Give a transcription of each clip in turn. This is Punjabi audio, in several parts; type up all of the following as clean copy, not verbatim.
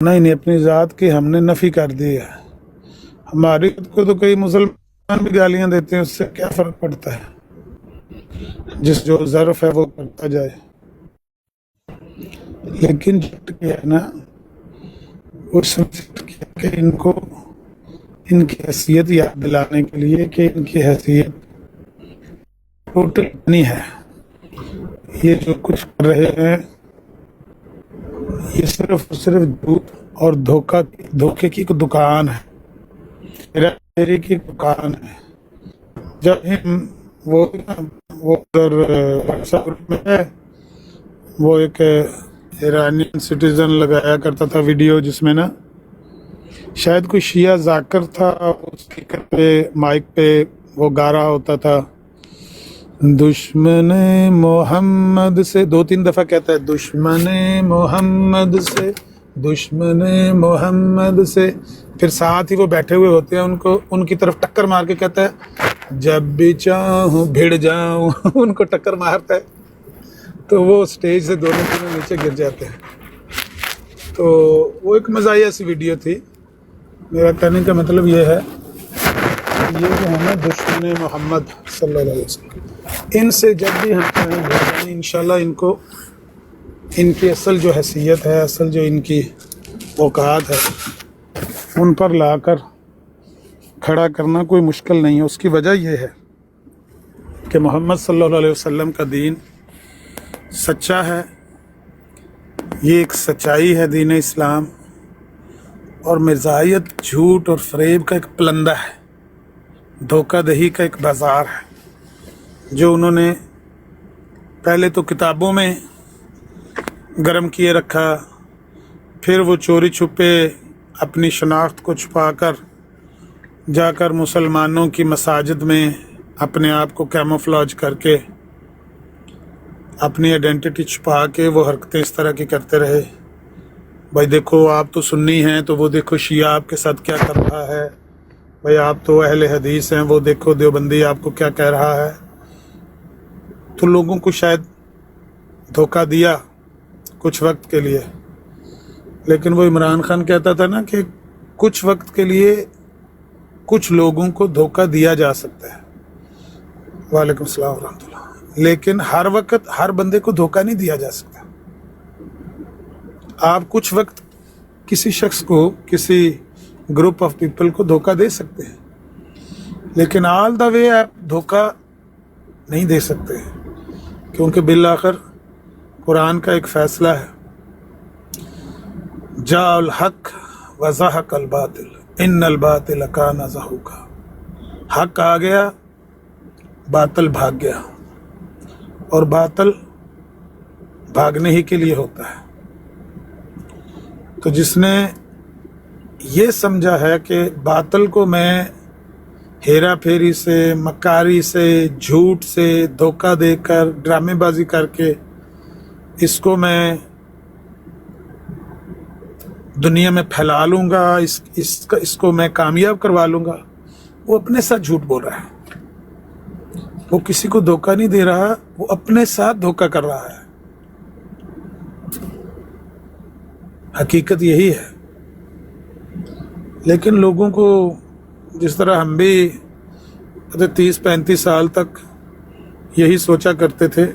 नहीं, अपनी ज़ात की हमने नफ़ी कर दी है। हमारी को तो कई मुसलमान भी गालियां देते हैं, उससे क्या फ़र्क पड़ता है, जिस जो ज़र्फ़ है वो करता जाए। लेकिन जो किया है ना, वो सब्जेक्ट किया कि इनको इनकी हैसियत याद दिलाने के लिए कि इनकी हैसियत टोटल नहीं है। ये जो कुछ कर रहे हैं ये सिर्फ झूठ और धोखे की दुकान है, हेराफेरी की दुकान है। जब हम वो उधर व्हाट्सएप ग्रुप में है, वो एक ईरानियन सिटीजन लगाया करता था वीडियो, जिसमें ना शायद कोई शिया जाकर था, स्पीकर पे माइक पे वो गा रहा होता था, दुश्मने मोहम्मद से, 2-3 दफ़ा कहता है, दुश्मने मोहम्मद से, दुश्मने मोहम्मद से। फिर साथ ही वो बैठे हुए होते हैं, उनकी तरफ टक्कर मार के कहता है, जब भी चाहूँ भिड़ जाऊँ उनको टक्कर मारता है तो वो स्टेज से दोनों नीचे गिर जाते हैं। तो वो एक मज़ाहिया सी वीडियो थी। मेरा कहने का मतलब ये है, ये जो है ना दुश्मन मोहम्मद सल्लल्लाहु अलैहि वसल्लम, इनसे जब भी हम कहें इंशाल्लाह इनको इनकी असल जो हैसियत है, असल जो इनकी औकात है, उन पर लाकर खड़ा करना कोई मुश्किल नहीं है। उसकी वजह यह है कि मोहम्मद सल्लल्लाहु अलैहि वसल्लम का दीन सच्चा है, ये एक सच्चाई है दीन इस्लाम, और मिर्ज़ायत झूठ और फरेब का एक पलंदा है, धोखाधही का एक बाज़ार है, जो उन्होंने पहले तो किताबों में गरम किए रखा, फिर वो चोरी छुपे अपनी शनाख्त को छुपाकर जाकर मुसलमानों की मसाजिद में अपने आप को कैमोफ्लेज करके अपनी आइडेंटिटी छुपा के वो हरकतें इस तरह की करते रहे। भाई देखो, आप तो सुन्नी हैं, तो वो देखो शिया आपके साथ क्या कर रहा है, भाई आप तो अहले हदीस हैं, वो देखो देवबंदी आपको क्या कह रहा है। तो लोगों को शायद धोखा दिया कुछ वक्त के लिए, लेकिन वो इमरान खान कहता था ना कि कुछ वक्त के लिए कुछ लोगों को धोखा दिया जा सकता है, वालेकुम सलाम व रहमतुल्लाह, लेकिन हर वक्त हर बंदे को धोखा नहीं दिया जा सकता। आप कुछ वक्त किसी शख्स को, किसी ग्रुप ऑफ पीपल को धोखा दे सकते हैं, लेकिन ऑल द वे आप धोखा नहीं दे सकते, क्योंकि बिल आखिर कुरान का एक फैसला है, जाअल हक व ज़हक़ल बातिल इन्नल बातिल कान ज़हूक़ा। हक आ गया, बातिल भाग गया, और बातिल भागने ही के लिए होता है। तो जिसने ये समझा है कि बातिल को मैं हेरा फेरी से, मक्कारी से, झूठ से, धोखा देकर, ड्रामेबाजी करके इसको मैं दुनिया में फैला लूँगा, इसको मैं कामयाब करवा लूँगा, वो अपने साथ झूठ बोल रहा है। वो किसी को धोखा नहीं दे रहा, वो अपने साथ धोखा कर रहा है। हकीकत यही है। लेकिन लोगों को, जिस तरह हम भी 30-35 साल तक यही सोचा करते थे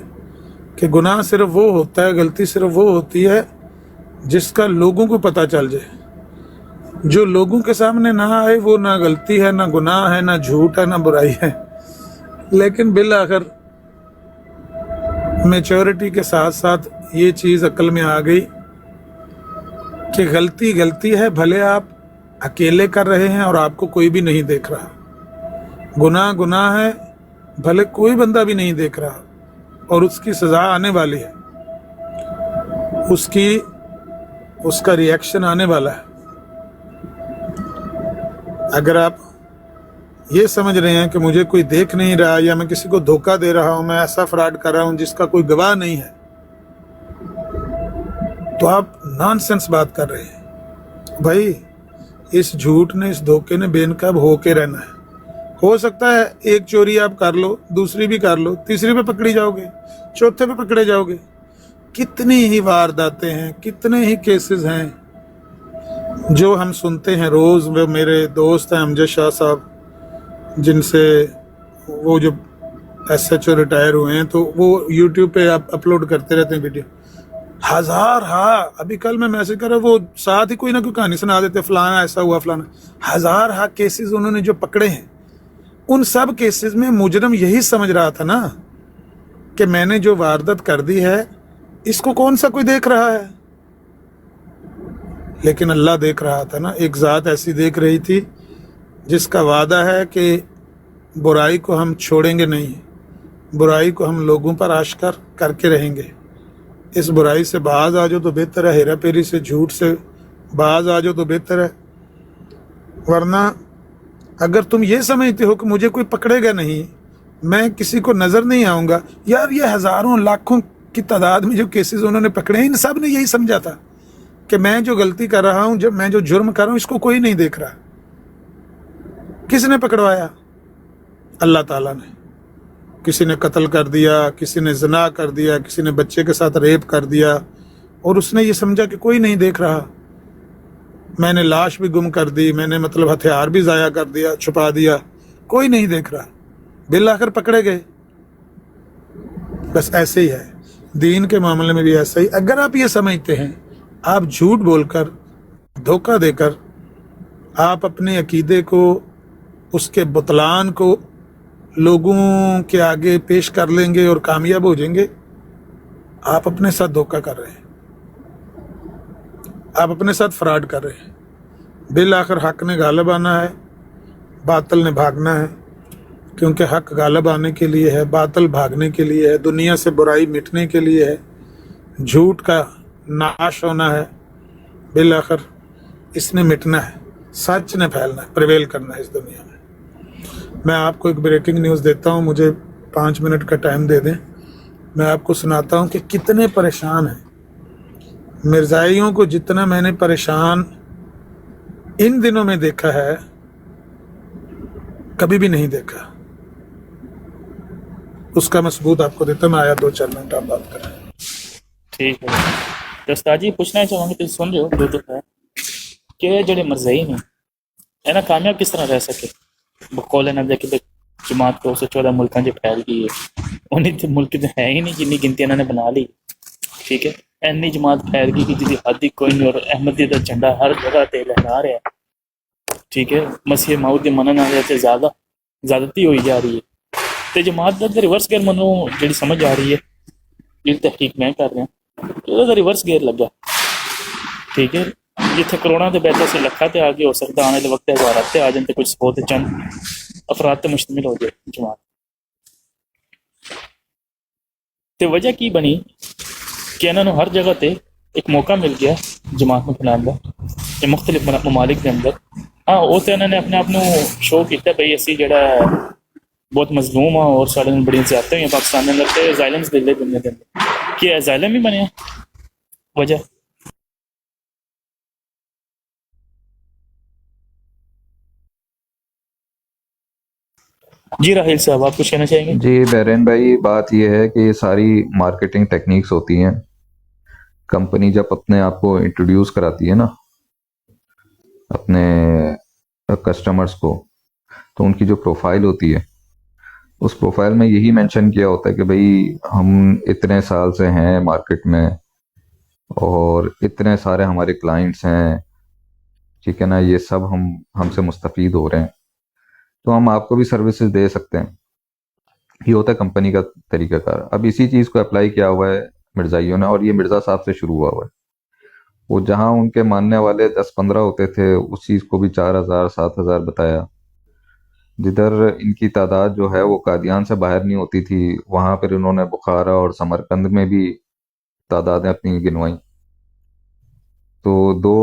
कि गुनाह सिर्फ वो होता है, गलती सिर्फ वो होती है जिसका लोगों को पता चल जाए, जो लोगों के सामने ना आए वो ना गलती है, ना गुनाह है, ना झूठ है, ना बुराई है। लेकिन बिल आखिर मैच्योरिटी के साथ साथ ये चीज़ अक्ल में आ गई कि गलती गलती है, भले आप अकेले कर रहे हैं और आपको कोई भी नहीं देख रहा, गुनाह गुनाह है, भले कोई बंदा भी नहीं देख रहा, और उसकी सज़ा आने वाली है, उसका रिएक्शन आने वाला है। अगर आप ये समझ रहे हैं कि मुझे कोई देख नहीं रहा, या मैं किसी को धोखा दे रहा हूं, मैं ऐसा फ्रॉड कर रहा हूं जिसका कोई गवाह नहीं है, तो आप नॉनसेंस बात कर रहे हैं। भाई इस झूठ ने, इस धोखे ने बेनकाब होके रहना है। हो सकता है एक चोरी आप कर लो, दूसरी भी कर लो, तीसरी पे पकड़ी जाओगे, चौथे पे पकड़े जाओगे। कितनी ही वारदातें हैं, कितने ही केसेस हैं جو ہم سنتے ہیں روز، وہ میرے دوست ہیں امجد شاہ صاحب، جن سے وہ جو ایس ایچ او ریٹائر ہوئے ہیں، تو وہ یوٹیوب پہ اپلوڈ کرتے رہتے ہیں ویڈیو. ہزار ابھی کل میں میسج کر رہا، وہ ساتھ ہی کوئی نہ کوئی کہانی سنا دیتے، فلانا ایسا ہوا، فلانا. ہزار کیسز انہوں نے جو پکڑے ہیں، ان سب کیسز میں مجرم یہی سمجھ رہا تھا نا کہ میں نے جو واردات کر دی ہے اس کو کون سا کوئی دیکھ رہا ہے. لیکن اللہ دیکھ رہا تھا نا. ایک ذات ایسی دیکھ رہی تھی جس کا وعدہ ہے کہ برائی کو ہم چھوڑیں گے نہیں، برائی کو ہم لوگوں پر آشکار کر کے رہیں گے. اس برائی سے باز آ جاؤ تو بہتر ہے، ہیرا پھیری سے، جھوٹ سے باز آ جاؤ تو بہتر ہے. ورنہ اگر تم یہ سمجھتے ہو کہ مجھے کوئی پکڑے گا نہیں، میں کسی کو نظر نہیں آؤں گا، یار یہ ہزاروں لاکھوں کی تعداد میں جو کیسز انہوں نے پکڑے ہیں، ان سب نے یہی سمجھا تھا کہ میں جو غلطی کر رہا ہوں، جب میں جو جرم کر رہا ہوں، اس کو کوئی نہیں دیکھ رہا. کس نے پکڑوایا؟ اللہ تعالیٰ نے. کسی نے قتل کر دیا، کسی نے زنا کر دیا، کسی نے بچے کے ساتھ ریپ کر دیا، اور اس نے یہ سمجھا کہ کوئی نہیں دیکھ رہا. میں نے لاش بھی گم کر دی، میں نے مطلب ہتھیار بھی ضائع کر دیا، چھپا دیا، کوئی نہیں دیکھ رہا. بالآخر پکڑے گئے. بس ایسے ہی ہے دین کے معاملے میں بھی ایسا ہی. اگر آپ یہ سمجھتے ہیں، آپ جھوٹ بول کر، دھوکہ دے کر، آپ اپنے عقیدے کو، اس کے بطلان کو لوگوں کے آگے پیش کر لیں گے اور کامیاب ہو جائیں گے، آپ اپنے ساتھ دھوکہ کر رہے ہیں، آپ اپنے ساتھ فراڈ کر رہے ہیں. بالآخر حق نے غالب آنا ہے، باطل نے بھاگنا ہے. کیونکہ حق غالب آنے کے لیے ہے، باطل بھاگنے کے لیے ہے، دنیا سے برائی مٹنے کے لیے ہے، جھوٹ کا ناش ہونا ہے. بالآخر اس نے مٹنا ہے، سچ نے پھیلنا ہے، پریویل کرنا ہے اس دنیا میں. میں آپ کو ایک بریکنگ نیوز دیتا ہوں، مجھے 5 منٹ کا ٹائم دے دیں. میں آپ کو سناتا ہوں کہ کتنے پریشان ہیں مرزائیوں کو. جتنا میں نے پریشان ان دنوں میں دیکھا ہے، کبھی بھی نہیں دیکھا. اس کا ثبوت آپ کو دیتا ہوں. میں آیا 2-4 منٹ آپ بات کریں. ٹھیک ہے تو استاد جی پوچھنا چاہوں گا کہ سن رہے ہو جو ہے کہ جڑے مرزئی نے ہے نا کامیاب کس طرح رہ سکے بقول نبی کہ جماعت کو 114 ملکوں سے پھیل گئی ہے. انہیں تو ملک تو ہے ہی نہیں جنی گنتی انہوں نے بنا لی. ٹھیک ہے اینی جماعت پھیل گئی کہ جی حد ہی کوئی نہیں، اور احمدی کا جھنڈا ہر جگہ تے لہرا رہا ہے. ٹھیک ہے مسیح ماؤد کے منن والے سے زیادتی ہوئی جا رہی ہے. تو جماعت کا ریورس گیئر منو جی سمجھ آ رہی ہے، یہ تحقیق میں کر رہا ہوں، یہ ریورس گیئر لگا. ٹھیک ہے جتنے کروڑوں کے بیٹھے سے لکھا تے آگے ہو سکتا آنے والے وقت ہزارات تے آ جان تے کچھ سو تے چند افراد تے مشتمل ہو جائے جماعت. تے وجہ کی بنی کہ انہوں نے ہر جگہ تے ایک موقع مل گیا جماعت میں پھیلانے کا یہ مختلف ممالک کے اندر. ہاں وہ تو انہوں نے اپنے آپ شو کیا بھائی اسی جڑا بہت مظلوم ہاں اور سارے بڑی زیادتی ہوئی پاکستان کے اندر تے زائلمس دے دنیا کے اندر کہ زائلم ہی بنیا وجہ. جی راہیل صاحب آپ کچھ کہنا چاہیں گے؟ جی بحرین بھائی، بات یہ ہے کہ یہ ساری مارکیٹنگ ٹیکنیکس ہوتی ہیں. کمپنی جب اپنے آپ کو انٹروڈیوس کراتی ہے نا اپنے کسٹمرز کو، تو ان کی جو پروفائل ہوتی ہے اس پروفائل میں یہی مینشن کیا ہوتا ہے کہ بھئی ہم اتنے سال سے ہیں مارکیٹ میں اور اتنے سارے ہمارے کلائنٹس ہیں. ٹھیک ہے نا، یہ سب ہم سے مستفید ہو رہے ہیں، تو ہم آپ کو بھی سروسز دے سکتے ہیں. یہ ہوتا ہے کمپنی کا طریقہ کار. اب اسی چیز کو اپلائی کیا ہوا ہے مرزائیوں نے، اور یہ مرزا صاحب سے شروع ہوا ہے. وہ جہاں ان کے ماننے والے 10-15 ہوتے تھے، اس چیز کو بھی 4,000-7,000 بتایا. جدھر ان کی تعداد جو ہے وہ قادیان سے باہر نہیں ہوتی تھی، وہاں پھر انہوں نے بخارا اور سمرقند میں بھی تعدادیں اپنی گنوائیں. تو دو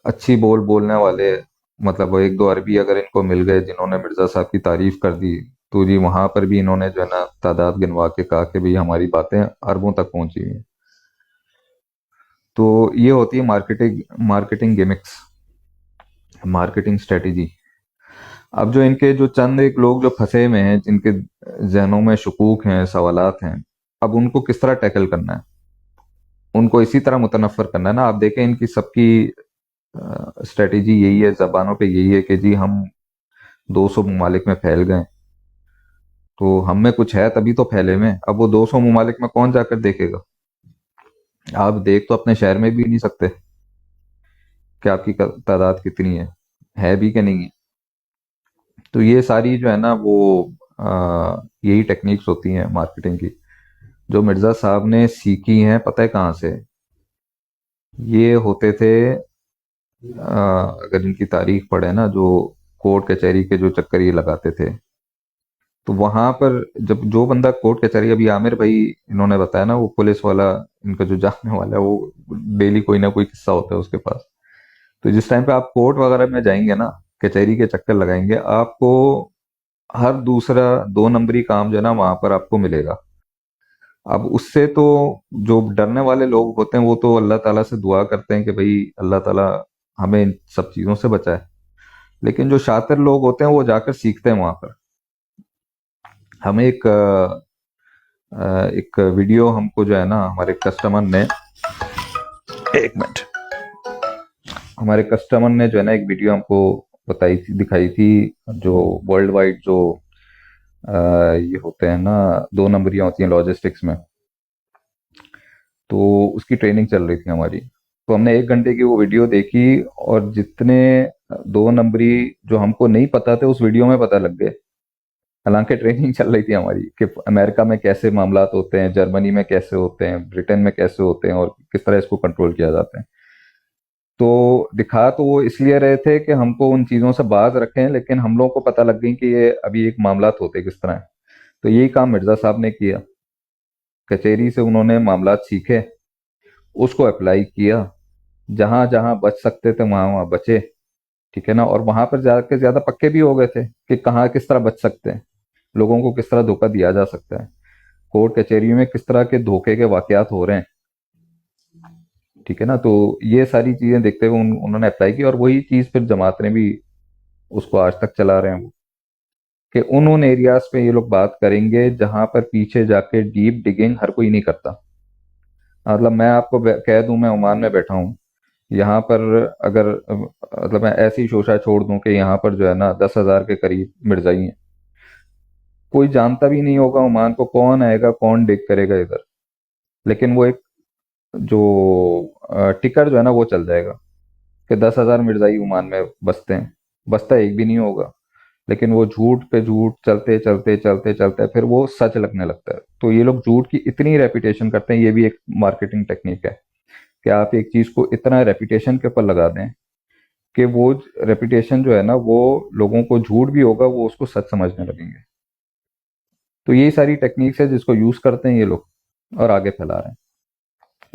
اچھی بولنے والے، مطلب 1-2 عربی اگر ان کو مل گئے جنہوں نے مرزا صاحب کی تعریف کر دی، تو جی وہاں پر بھی انہوں نے جو ہے نا تعداد گنوا کے کہا کہ بھئی ہماری باتیں اربوں تک پہنچی ہوئی ہیں. تو یہ ہوتی ہے مارکیٹنگ گیمکس، مارکیٹنگ اسٹریٹجی. اب جو ان کے جو چند ایک لوگ جو پھنسے ہوئے ہیں، جن کے ذہنوں میں شکوک ہیں، سوالات ہیں، اب ان کو کس طرح ٹیکل کرنا ہے؟ ان کو اسی طرح متنفر کرنا ہے نا. آپ دیکھیں ان کی سب کی स्ट्रेटेजी यही है, ज़बानों पे यही है कि जी हम 200 ममालिक में फैल गए, तो हम में कुछ है तभी तो फैले में। अब वो 200 ममालिक में कौन जाकर देखेगा? आप देख तो अपने शहर में भी नहीं सकते कि आपकी तादाद कितनी है भी कि नहीं है। तो ये सारी जो है ना वो यही टेक्निक्स होती हैं मार्केटिंग की, जो मिर्ज़ा साहब ने सीखी हैं। पता है कहाँ से? ये होते थे अगर इनकी तारीख पढ़े ना, जो कोर्ट कचहरी के जो चक्कर ये लगाते थे, तो वहां पर जब जो बंदा कोर्ट कचहरी, अभी आमिर भाई इन्होंने बताया ना, वो पुलिस वाला इनका जो जानने वाला है, वो डेली कोई ना कोई किस्सा होता है उसके पास। तो जिस टाइम पे आप कोर्ट वगैरह में जाएंगे ना, कचहरी के चक्कर लगाएंगे, आपको हर दूसरा 2 नंबरी काम जो है ना वहां पर आपको मिलेगा। अब उससे तो जो डरने वाले लोग होते हैं वो तो अल्लाह ताला से दुआ करते हैं कि भाई अल्लाह ताला हमें इन सब चीजों से बचाए, लेकिन जो शातिर लोग होते हैं वो जाकर सीखते हैं वहां पर। हमें एक वीडियो हमको जो है ना हमारे कस्टमर ने, एक मिनट, हमारे कस्टमर ने जो है ना एक वीडियो हमको बताई थी, दिखाई थी, जो वर्ल्ड वाइड जो ये होते हैं ना 2 नंबरियां होती हैं लॉजिस्टिक्स में, तो उसकी ट्रेनिंग चल रही थी हमारी। तो हमने 1 घंटे की वो वीडियो देखी, और जितने 2 नंबरी जो हमको नहीं पता थे उस वीडियो में पता लग गए। हालांकि ट्रेनिंग चल रही थी हमारी कि अमेरिका में कैसे मामलात होते हैं, जर्मनी में कैसे होते हैं, ब्रिटेन में कैसे होते हैं, और किस तरह इसको कंट्रोल किया जाता है। तो दिखा तो वो इसलिए रहे थे कि हमको उन चीज़ों से बाज रखें, लेकिन हम लोगों को पता लग गई कि ये अभी एक मामलात होते किस तरह है। तो यही काम मिर्ज़ा साहब ने किया, कचहरी से उन्होंने मामलात सीखे, उसको अप्लाई किया, जहां जहां बच सकते थे वहां वहां बचे, ठीक है ना। और वहां पर जाके ज्यादा पक्के भी हो गए थे कि कहाँ किस तरह बच सकते हैं, लोगों को किस तरह धोखा दिया जा सकता है, कोर्ट कचहरी में किस तरह के धोखे के वाकयात हो रहे हैं, ठीक है ना। तो ये सारी चीजें देखते हुए उन्होंने अप्लाई की, और वही चीज फिर जमात ने भी उसको आज तक चला रहे हैं वो, कि उन एरियाज पे ये लोग बात करेंगे जहां पर पीछे जाके डीप डिगिंग हर कोई नहीं करता। मतलब मैं आपको कह दूं, मैं ओमान में बैठा हूँ, यहाँ पर अगर मतलब मैं ऐसी शोशा छोड़ दूं कि यहाँ पर जो है ना 10,000 के करीब मिर्जाई हैं, कोई जानता भी नहीं होगा ओमान को, कौन आएगा कौन डिग करेगा इधर, लेकिन वो एक जो टिकर जो है ना वो चल जाएगा कि 10,000 मिर्जाई ओमान में बसते हैं। बसता एक भी नहीं होगा, लेकिन वो झूठ पे झूठ चलते चलते चलते चलते फिर वो सच लगने लगता है। तो ये लोग झूठ की इतनी रेपुटेशन करते हैं, ये भी एक मार्केटिंग टेक्निक है कि आप एक चीज को इतना रेपुटेशन के ऊपर लगा दें कि वो रेपुटेशन जो है ना वो लोगों को झूठ भी होगा वो उसको सच समझने लगेंगे। तो यही सारी टेक्निक्स है जिसको यूज करते हैं ये लोग और आगे फैला रहे हैं।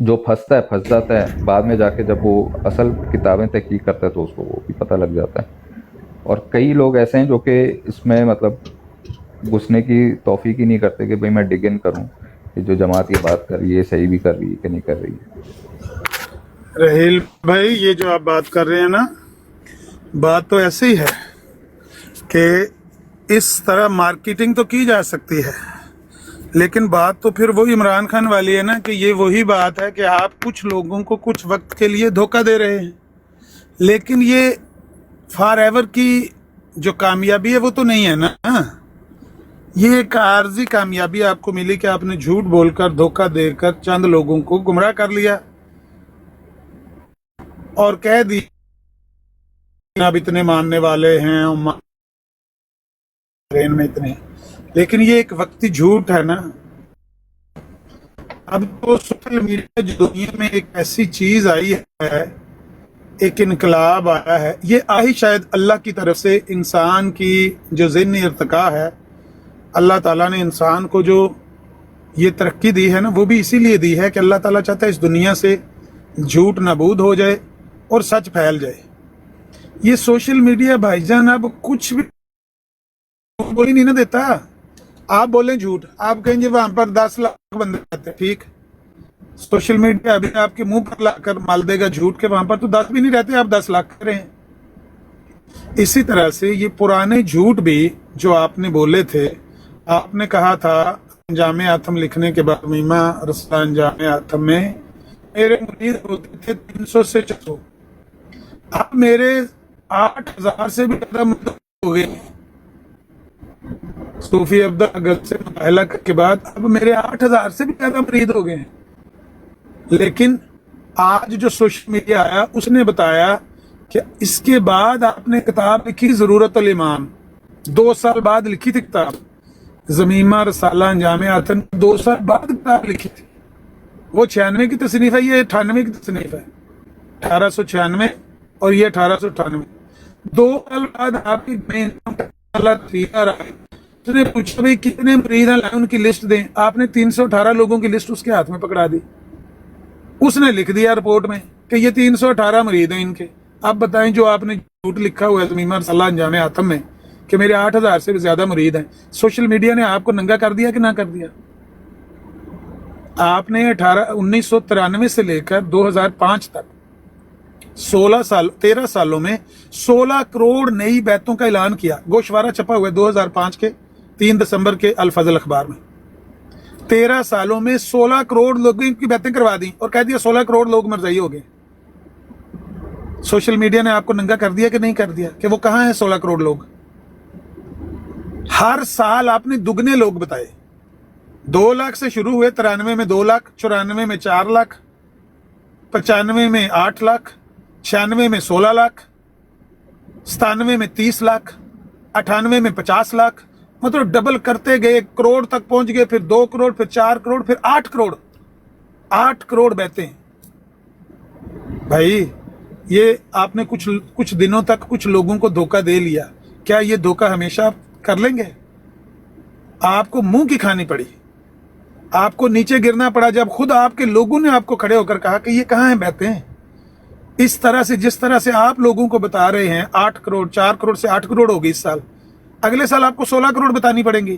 जो फंसता है फंस जाता है, बाद में जाके जब वो असल किताबें तहकीक करता है तो उसको वो भी पता लग जाता है। और कई लोग ऐसे हैं जो कि इसमें मतलब घुसने की तौफीक ही नहीं करते कि भाई मैं डिग इन करूं कि जो जमात ये बात कर रही है सही भी कर रही है कि नहीं कर रही है। रहील भाई, ये जो आप बात कर रहे हैं ना, बात तो ऐसी ही है कि इस तरह मार्केटिंग तो की जा सकती है, लेकिन बात तो फिर वो इमरान खान वाली है ना कि ये वही बात है कि आप कुछ लोगों को कुछ वक्त के लिए धोखा दे रहे हैं, लेकिन ये फॉर एवर की जो कामयाबी है वो तो नहीं है ना। ये एक आर्जी कामयाबी आपको मिली कि आपने झूठ बोलकर धोखा देकर चंद लोगों को गुमराह कर लिया और कह दी अब इतने मानने वाले हैं ट्रेन में इतने, लेकिन ये एक वक्ती झूठ है ना। अब तो सोशल मीडिया जो दुनिया में एक ऐसी चीज आई है, एक इनकलाब आया है, ये आई शायद अल्लाह की तरफ से। इंसान की जो ज़हनी इर्तिका है, अल्लाह ताला ने इंसान को जो ये तरक्की दी है ना, वो भी इसीलिए दी है कि अल्लाह ताला चाहता है इस दुनिया से झूठ नाबूद हो जाए और सच फैल जाए। ये सोशल मीडिया भाईजान अब कुछ भी बोल ही नहीं ना देता। आप बोलें झूठ, आप कहेंगे वहां पर 10 लाख बंदे रहते हैं, ठीक, सोशल मीडिया अभी आपके मुंह पर लाकर माल देगा झूठ के, वहां पर तो 10 भी नहीं रहते, आप 10 लाख करें। इसी तरह से ये पुराने झूठ भी जो आपने बोले थे, आपने कहा था अंजामे आथम लिखने के बाद मीमा रस्ता अंजामे आथम में मेरे मुरीद होते थे 300 से 400। अब मेरे 8,000 से भी ज्यादा मुरीद हो गए। सूफी अब्दुल अगल से मुताला के बाद अब मेरे 8,000 से भी ज्यादा मुरीद हो गए हैं। लेकिन आज जो सोशल मीडिया आया उसने बताया कि इसके बाद आपने किताब लिखी ज़रूरत अल इमाम, 2 साल बाद लिखी थी किताब ज़मीमा रसाला अंजाम आतन, 2 साल बाद किताब लिखी थी। वो 96 की तसनीफ़ है, ये 98 की तसनीफ़ है, 1896 और ये 1898। 2 साल बाद आपकी उसने पूछा भाई कितने मरीद हैं, उनकी लिस्ट दें। आपने 318 लोगों की लिस्ट उसके हाथ में पकड़ा दी। उसने लिख दिया रिपोर्ट में कि ये 318 मरीद हैं इनके। आप बताएं जो आपने झूठ लिखा हुआ है ज़मीमा रसाला अंजाम आतम में कि मेरे 8,000 से भी ज्यादा मुरीद हैं, सोशल मीडिया ने आपको नंगा कर दिया कि ना कर दिया? आपने 1993 से लेकर 2005 तक 13 सालों में 16 करोड़ नई बैतों का ऐलान किया। गोशवारा छपा हुआ है 2005 के 3 दिसंबर के अल फजल अखबार में। 13 सालों में 16 करोड़ लोगों की बैतें करवा दी और कह दिया 16 करोड़ लोग मरज़ई हो गए। सोशल मीडिया ने आपको नंगा कर दिया कि नहीं कर दिया कि वो कहां हैं 16 करोड़ लोग? हर साल आपने दुगने लोग बताए। 2 लाख से शुरू हुए, 93 में 2 लाख, 94 में 4 लाख, 95 में 8 लाख, 96 में 16 लाख, 97 में 30 लाख, 98 में 50 लाख, मतलब डबल करते गए, करोड़ तक पहुंच गए, फिर 2 करोड़, फिर 4 करोड़, फिर 8 करोड़। 8 करोड़ बैठे भाई। ये आपने कुछ दिनों तक कुछ लोगों को धोखा दे लिया, क्या ये धोखा हमेशा आप कर लेंगे? आपको मुंह की खानी पड़ी, आपको नीचे गिरना पड़ा जब खुद आपके लोगों ने आपको खड़े होकर कहा कि ये कहां हैं बैठे हैं। इस तरह से जिस तरह से आप लोगों को बता रहे हैं 8 करोड़, 4 करोड़ से 8 करोड़ होगी इस साल, अगले साल आपको 16 करोड़ बतानी पड़ेंगी।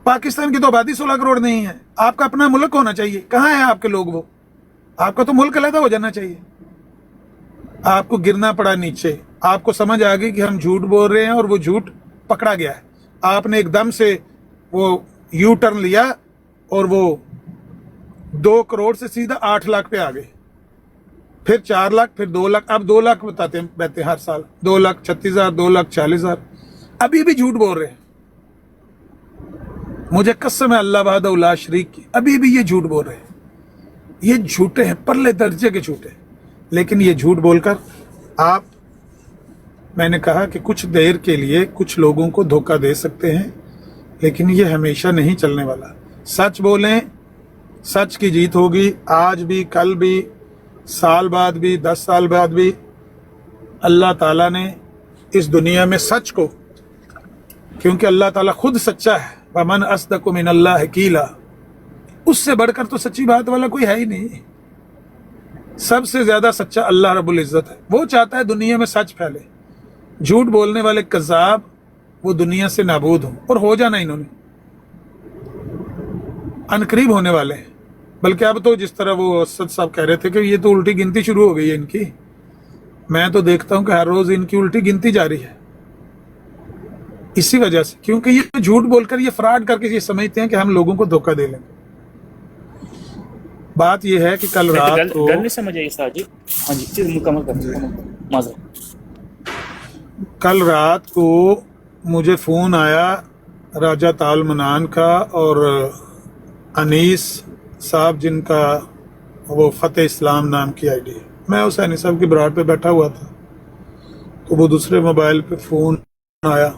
पाकिस्तान की तो आबादी 16 करोड़ नहीं है, आपका अपना मुल्क होना चाहिए। कहां है आपके लोग? वो आपका तो मुल्क अलग हो जाना चाहिए। आपको गिरना पड़ा नीचे, आपको समझ आ गई कि हम झूठ बोल रहे हैं और वो झूठ पकड़ा गया है। आपने एकदम से वो यू टर्न लिया और वो 2 करोड़ से सीधा 8 लाख पे आ गए, फिर 4 लाख, फिर 2 लाख, अब 2 लाख बताते हैं बैठे हर साल, 2,36,000, 2,40,000। अभी भी झूठ बोल रहे हैं। मुझे कसम है अल्लाह वहदहू ला शरीक की, अभी भी ये झूठ बोल रहे हैं। ये झूठे हैं, परले दर्जे के झूठे। लेकिन ये झूठ बोलकर आप, मैंने कहा कि कुछ देर के लिए कुछ लोगों को धोखा दे सकते हैं, लेकिन ये हमेशा नहीं चलने वाला। सच बोलें, सच की जीत होगी। आज भी, कल भी, साल बाद भी, 10 साल बाद भी। अल्लाह ताला ने इस दुनिया में सच को, क्योंकि अल्लाह ताला खुद सच्चा है, वमन अस्दक़ु मिनल्लाह क़ीला, उससे बढ़कर तो सच्ची बात वाला कोई है ही नहीं। सबसे ज्यादा सच्चा अल्लाह रब्बुल इज्जत है। वो चाहता है दुनिया में सच फैले। झूठ बोलने वाले कज़ाब वो दुनिया से नाबूद हो, और हो जाना इन्होंने, अनकरीब होने वाले हैं। बल्कि अब तो जिस तरह वो असद साहब कह रहे थे कि ये तो उल्टी गिनती शुरू हो गई है इनकी, मैं तो देखता हूं कि हर रोज इनकी उल्टी गिनती जारी है। इसी वजह से, क्योंकि ये झूठ बोलकर, ये फ्रॉड करके ये समझते हैं कि हम लोगों को धोखा दे लेंगे। बात ये है कि कल रात को गल नहीं समझ आई उस्ताद जी। हाँ जी, चीज मुकम्मल कर माजरत। कल रात को मुझे फ़ोन आया राजा ताल मनान का और अनीस साहब, जिनका वो फ़तेह इस्लाम नाम की आईडी है। मैं उस अनीस साहब की बरात पे बैठा हुआ था, तो वो दूसरे मोबाइल पे फ़ोन आया।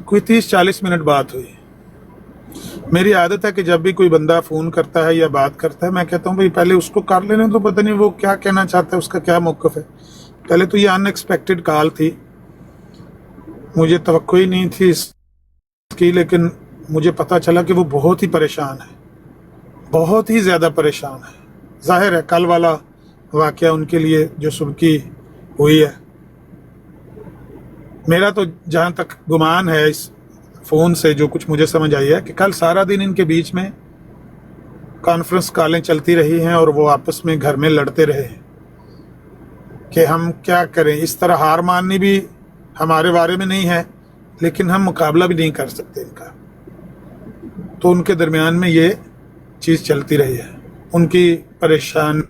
कोई 30-40 मिनट बात हुई। मेरी आदत है कि जब भी कोई बंदा फ़ोन करता है या बात करता है, मैं कहता हूँ भाई पहले उसको कर लेने, तो पता नहीं वो क्या कहना चाहता है, उसका क्या मौक़िफ़ है। पहले तो ये अनएक्सपेक्टेड कॉल थी, मुझे तवक्को ही नहीं थी इसकी, लेकिन मुझे पता चला कि वो बहुत ही परेशान है, बहुत ही ज़्यादा परेशान है। जाहिर है कल वाला वाक़या उनके लिए जो सुबकी हुई है, मेरा तो जहाँ तक गुमान है इस फ़ोन से, जो कुछ मुझे समझ आई है कि कल सारा दिन इनके बीच में कॉन्फ्रेंस कॉलें चलती रही हैं और वो आपस में घर में लड़ते रहे कि हम क्या करें। इस तरह हार माननी भी हमारे बारे में नहीं है, लेकिन हम मुकाबला भी नहीं कर सकते इनका। तो उनके दरमियान में ये चीज़ चलती रही है। उनकी परेशानी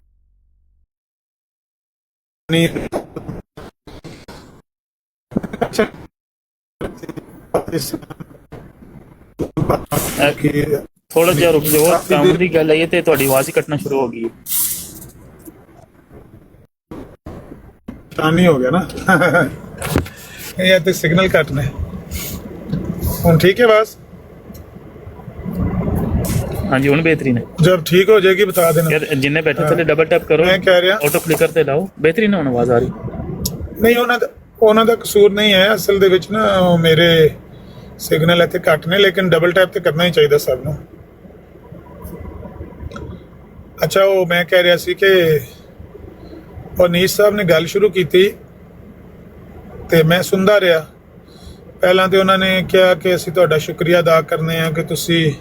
अच्छा कि थोड़ा जिहा रुक जाओ, काम की गल आई है तो तुहाडी आवाज़ ही कटना शुरू हो गई है। पानी हो गया ना ये तो सिग्नल कटने हम ठीक है बस। हाँ जी हुण बेहतरीन है। जब ठीक हो जाएगी बता देना। यार जिन्ने बैठे थले डबल टैप करो, मैं कह रहा ऑटो क्लिकर ਤੇ ਲਾਓ, बेहतरीन ਹੁਣ ਆਵਾਜ਼ ਆ ਰਹੀ। ਨਹੀਂ ਉਹਨਾਂ ਦਾ ਕਸੂਰ ਨਹੀਂ ਹੈ ਅਸਲ ਦੇ ਵਿੱਚ ਨਾ ਉਹ ਮੇਰੇ ਸਿਗਨਲ ਇੱਥੇ ਘੱਟ ਨੇ ਲੇਕਿਨ ਡਬਲ ਟੈਪ ਤੇ ਕਰਨਾ ਹੀ ਚਾਹੀਦਾ ਸਭ ਨੂੰ। ਅੱਛਾ ਉਹ ਮੈਂ ਕਹਿ ਰਿਹਾ ਸੀ ਕਿ ਉਹ ਨੀਸ ਸਾਹਿਬ ਨੇ ਗੱਲ ਸ਼ੁਰੂ ਕੀਤੀ ਤੇ ਮੈਂ ਸੁਣਦਾ ਰਿਹਾ। ਪਹਿਲਾਂ ਤੇ ਉਹਨਾਂ ਨੇ ਕਿਹਾ ਕਿ ਅਸੀਂ ਤੁਹਾਡਾ ਸ਼ੁਕਰੀਆ ਅਦਾ ਕਰਨੇ ਆ ਕਿ ਤੁਸੀਂ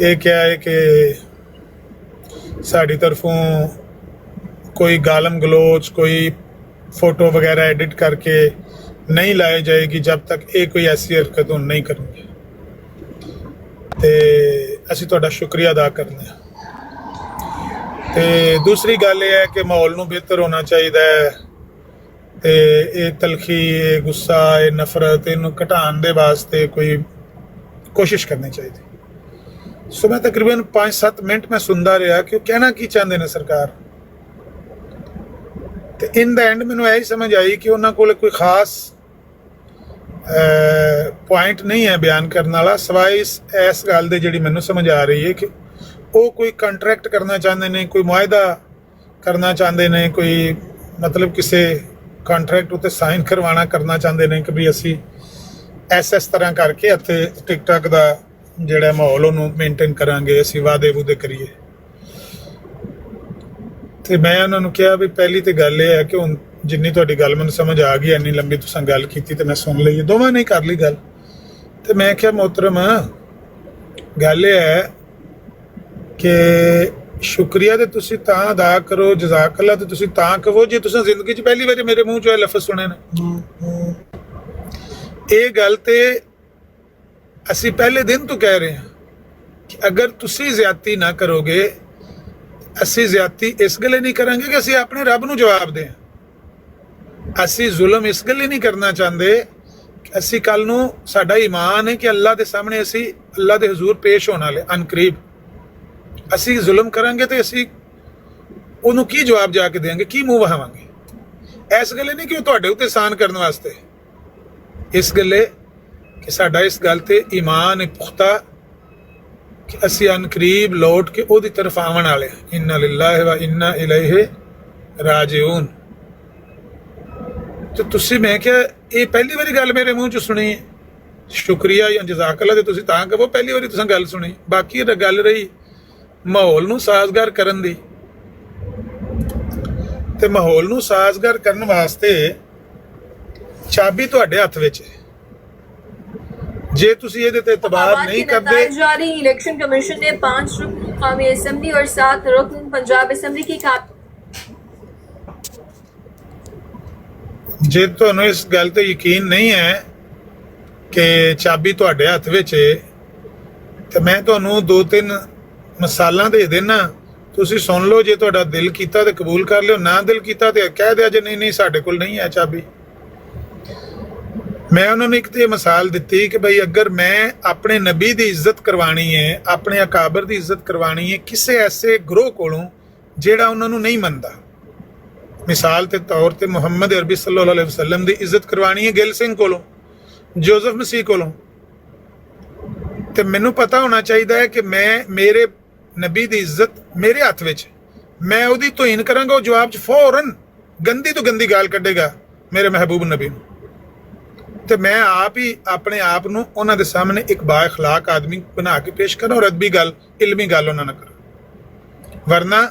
ਇਹ ਕਿਹਾ ਹੈ ਕਿ ਸਾਡੀ ਤਰਫੋਂ कोई गालम गलोच कोई फोटो वगैरह एडिट करके नहीं लाई जाएगी जब तक ये कोई ऐसी हरकत हम नहीं करेंगे तो असी तुहाडा शुक्रिया अदा करने। तो दूसरी गल ये है कि माहौल नूं बेहतर होना चाहिए तो ये तलखी ये गुस्सा ये नफरत इनू घटाने दे वास्ते कोई कोशिश करनी चाहिए। सो मैं तकरीबन 5-7 मिनट में सुनता रहा कि कहना की चाहते हैं सरकार। ਤੇ ਇਨ ਦਾ ਐਂਡ ਮੈਨੂੰ ਇਹ ਸਮਝ ਆਈ ਕਿ ਉਹਨਾਂ ਕੋਲ ਕੋਈ ਖਾਸ ਪੁਆਇੰਟ ਨਹੀਂ ਹੈ ਬਿਆਨ ਕਰਨ ਵਾਲਾ ਸਿਵਾਏ ਇਸ ਗੱਲ ਦੇ ਜਿਹੜੀ ਮੈਨੂੰ ਸਮਝ ਆ ਰਹੀ ਹੈ ਕਿ ਉਹ ਕੋਈ ਕੰਟਰੈਕਟ ਕਰਨਾ ਚਾਹੁੰਦੇ ਨੇ, ਕੋਈ ਮੁਆਹਦਾ ਕਰਨਾ ਚਾਹੁੰਦੇ ਨੇ, ਕੋਈ ਮਤਲਬ ਕਿਸੇ ਕੰਟਰੈਕਟ ਉੱਤੇ ਸਾਈਨ ਕਰਨਾ ਚਾਹੁੰਦੇ ਨੇ ਕਿ ਵੀ ਅਸੀਂ ਇਸ ਤਰ੍ਹਾਂ ਕਰਕੇ ਇੱਥੇ ਟਿਕਟੌਕ ਦਾ ਜਿਹੜਾ ਮਾਹੌਲ ਉਹਨੂੰ ਮੇਨਟੇਨ ਕਰਾਂਗੇ, ਅਸੀਂ ਵਾਅਦੇ ਕਰੀਏ। ਤੇ ਮੈਂ ਉਹਨਾਂ ਨੂੰ ਕਿਹਾ ਵੀ ਪਹਿਲੀ ਤੇ ਗੱਲ ਇਹ ਹੈ ਕਿ ਹੁਣ ਜਿੰਨੀ ਤੁਹਾਡੀ ਗੱਲ ਮੈਨੂੰ ਸਮਝ ਆ ਗਈ, ਇੰਨੀ ਲੰਬੀ ਤੁਸੀਂ ਗੱਲ ਕੀਤੀ ਤੇ ਮੈਂ ਸੁਣ ਲਈ, ਦੋਵਾਂ ਨੇ ਕਰ ਲਈ ਗੱਲ। ਤੇ ਮੈਂ ਕਿਹਾ ਮੁਹਤਰਮ ਗੱਲ ਇਹ ਹੈ ਕਿ ਸ਼ੁਕਰੀਆ ਤੇ ਤੁਸੀਂ ਤਾਂ ਅਦਾ ਕਰੋ, ਜਜ਼ਾਕੱਲਾ ਤੇ ਤੁਸੀਂ ਤਾਂ ਕਹੋ ਜੇ ਤੁਸੀਂ ਜ਼ਿੰਦਗੀ 'ਚ ਪਹਿਲੀ ਵਾਰੀ ਮੇਰੇ ਮੂੰਹ 'ਚੋਂ ਇਹ ਲਫ਼ਜ਼ ਸੁਣੇ ਨੇ। ਇਹ ਗੱਲ ਤੇ ਅਸੀਂ ਪਹਿਲੇ ਦਿਨ ਤੋਂ ਕਹਿ ਰਹੇ ਹਾਂ ਕਿ ਅਗਰ ਤੁਸੀਂ ਜ਼ਿਆਦਤੀ ਨਾ ਕਰੋਗੇ ਅਸੀਂ ਜ਼ਿਆਦਤੀ ਇਸ ਗੱਲੇ ਨਹੀਂ ਕਰਾਂਗੇ ਕਿ ਅਸੀਂ ਆਪਣੇ ਰੱਬ ਨੂੰ ਜਵਾਬ ਦੇਂ। ਅਸੀਂ ਜ਼ੁਲਮ ਇਸ ਗੱਲੇ ਨਹੀਂ ਕਰਨਾ ਚਾਹੁੰਦੇ ਕਿ ਅਸੀਂ ਕੱਲ ਨੂੰ ਸਾਡਾ ਈਮਾਨ ਹੈ ਕਿ ਅੱਲਾ ਦੇ ਸਾਹਮਣੇ ਅਸੀਂ ਅੱਲਾ ਦੇ ਹਜ਼ੂਰ ਪੇਸ਼ ਹੋਣ ਵਾਲੇ ਅਨਕਰੀਬ। ਅਸੀਂ ਜ਼ੁਲਮ ਕਰਾਂਗੇ ਤੇ ਅਸੀਂ ਉਹਨੂੰ ਕੀ ਜਵਾਬ ਜਾ ਕੇ ਦੇਵਾਂਗੇ, ਕੀ ਮੂੰਹ ਵਹਾਵਾਂਗੇ। ਇਸ ਗੱਲੇ ਨਹੀਂ ਕਿ ਉਹ ਤੁਹਾਡੇ ਉੱਤੇ ਆਸਾਨ ਕਰਨ ਵਾਸਤੇ, ਇਸ ਗੱਲੇ ਕਿ ਸਾਡਾ ਇਸ ਗੱਲ ਤੇ ਈਮਾਨ ਹੈ ਪੁਖਤਾ ਕਿ ਅਸੀਂ ਅਨਕਰੀਬ ਲੌਟ ਕੇ ਉਹਦੀ ਤਰਫ ਆਉਣ ਵਾਲੇ। ਇੰਨਾ ਲਿਲਾਹਿ व ਇੰਨਾ ਇਲੈਹਿ ਰਾਜਿਊਨ। ਤੇ ਤੁਸੀਂ ਮੈਂ ਕਿਹਾ ਇਹ ਪਹਿਲੀ ਵਾਰੀ ਗੱਲ ਮੇਰੇ ਮੂੰਹ 'ਚ ਸੁਣੀ ਹੈ, ਸ਼ੁਕਰੀਆ ਜਾਂ ਜਜ਼ਾਕੱਲਾ ਤੇ ਤੁਸੀਂ ਤਾਂ ਕਹੋ ਪਹਿਲੀ ਵਾਰੀ ਤੁਸੀਂ ਗੱਲ ਸੁਣੀ। ਬਾਕੀ ਇਹ ਗੱਲ ਰਹੀ ਮਾਹੌਲ ਨੂੰ ਸਾਜ਼ਗਾਰ ਕਰਨ ਦੀ, ਤੇ ਮਾਹੌਲ ਨੂੰ ਸਾਜ਼ਗਾਰ ਕਰਨ ਵਾਸਤੇ ਚਾਬੀ ਤੁਹਾਡੇ ਹੱਥ ਵਿੱਚ ਹੈ। ਜੇ ਤੁਸੀਂ ਇਹਦੇ ਤੇ ਇਤਬਾਰ ਨਹੀਂ ਕਰਦੇ। जारी इलेक्शन कमीशन ने 5 रुकन कौमी असेंबली और 7 रुकन पंजाब असेंबली की ਜੇ ਤੁਹਾਨੂੰ ਇਸ ਗੱਲ ਤੇ ਯਕੀਨ ਨਹੀਂ ਹੈ ਕਿ ਚਾਬੀ ਤੁਹਾਡੇ ਹੱਥ ਵਿੱਚ ਹੈ ਤੇ ਮੈਂ ਤੁਹਾਨੂੰ 2-3 ਮਿਸਾਲਾਂ ਦੇ ਦੇਣਾ, ਤੁਸੀਂ ਸੁਣ ਲਓ। ਜੇ ਤੁਹਾਡਾ ਦਿਲ ਕੀਤਾ ਤੇ ਕਬੂਲ ਕਰ ਲਿਓ, ਨਾ ਦਿਲ ਕੀਤਾ ਤੇ ਕਹਿ ਦਿਆ ਜੇ ਨਹੀਂ ਸਾਡੇ ਕੋਲ ਨਹੀਂ ਹੈ ਚਾਬੀ। ਮੈਂ ਉਹਨਾਂ ਨੂੰ ਇੱਕ ਤੇ ਮਿਸਾਲ ਦਿੱਤੀ ਕਿ ਬਈ ਅਗਰ ਮੈਂ ਆਪਣੇ ਨਬੀ ਦੀ ਇੱਜ਼ਤ ਕਰਵਾਣੀ ਹੈ, ਆਪਣੇ ਅਕਾਬਰ ਦੀ ਇੱਜ਼ਤ ਕਰਵਾਣੀ ਹੈ ਕਿਸੇ ਐਸੇ ਗਰੋਹ ਕੋਲੋਂ ਜਿਹੜਾ ਉਹਨਾਂ ਨੂੰ ਨਹੀਂ ਮੰਨਦਾ, ਮਿਸਾਲ ਦੇ ਤੌਰ ਤੇ ਮੁਹੰਮਦ ਅਰਬੀ ਸੱਲੱਲਾਹੁ ਅਲੈਹਿ ਵਸੱਲਮ ਦੀ ਇੱਜ਼ਤ ਕਰਵਾਣੀ ਹੈ ਗਿਲ ਸਿੰਘ ਕੋਲੋਂ, ਜੋਜ਼ਫ ਮਸੀਹ ਕੋਲੋਂ, ਤੇ ਮੈਨੂੰ ਪਤਾ ਹੋਣਾ ਚਾਹੀਦਾ ਹੈ ਕਿ ਮੇਰੇ ਨਬੀ ਦੀ ਇੱਜ਼ਤ ਮੇਰੇ ਹੱਥ ਵਿੱਚ, ਮੈਂ ਉਹਦੀ ਤੋਹੀਨ ਕਰਾਂਗਾ ਉਹ ਜਵਾਬ 'ਚ ਫੌਰਨ ਗੰਦੀ ਤੋਂ ਗੰਦੀ ਗਾਲ ਕੱਢੇਗਾ ਮੇਰੇ ਮਹਿਬੂਬ ਨਬੀ ਨੂੰ, ਤੇ ਮੈਂ ਆਪ ਹੀ ਆਪਣੇ ਆਪ ਨੂੰ ਉਹਨਾਂ ਦੇ ਸਾਹਮਣੇ ਇੱਕ ਬਾ ਇਖਲਾਕ ਆਦਮੀ ਬਣਾ ਕੇ ਪੇਸ਼ ਕਰਾਂ ਔਰ ਅਦਬੀ ਗੱਲ ਇਲਮੀ ਗੱਲ ਉਹਨਾਂ ਨਾਲ ਕਰਾਂ, ਵਰਨਾ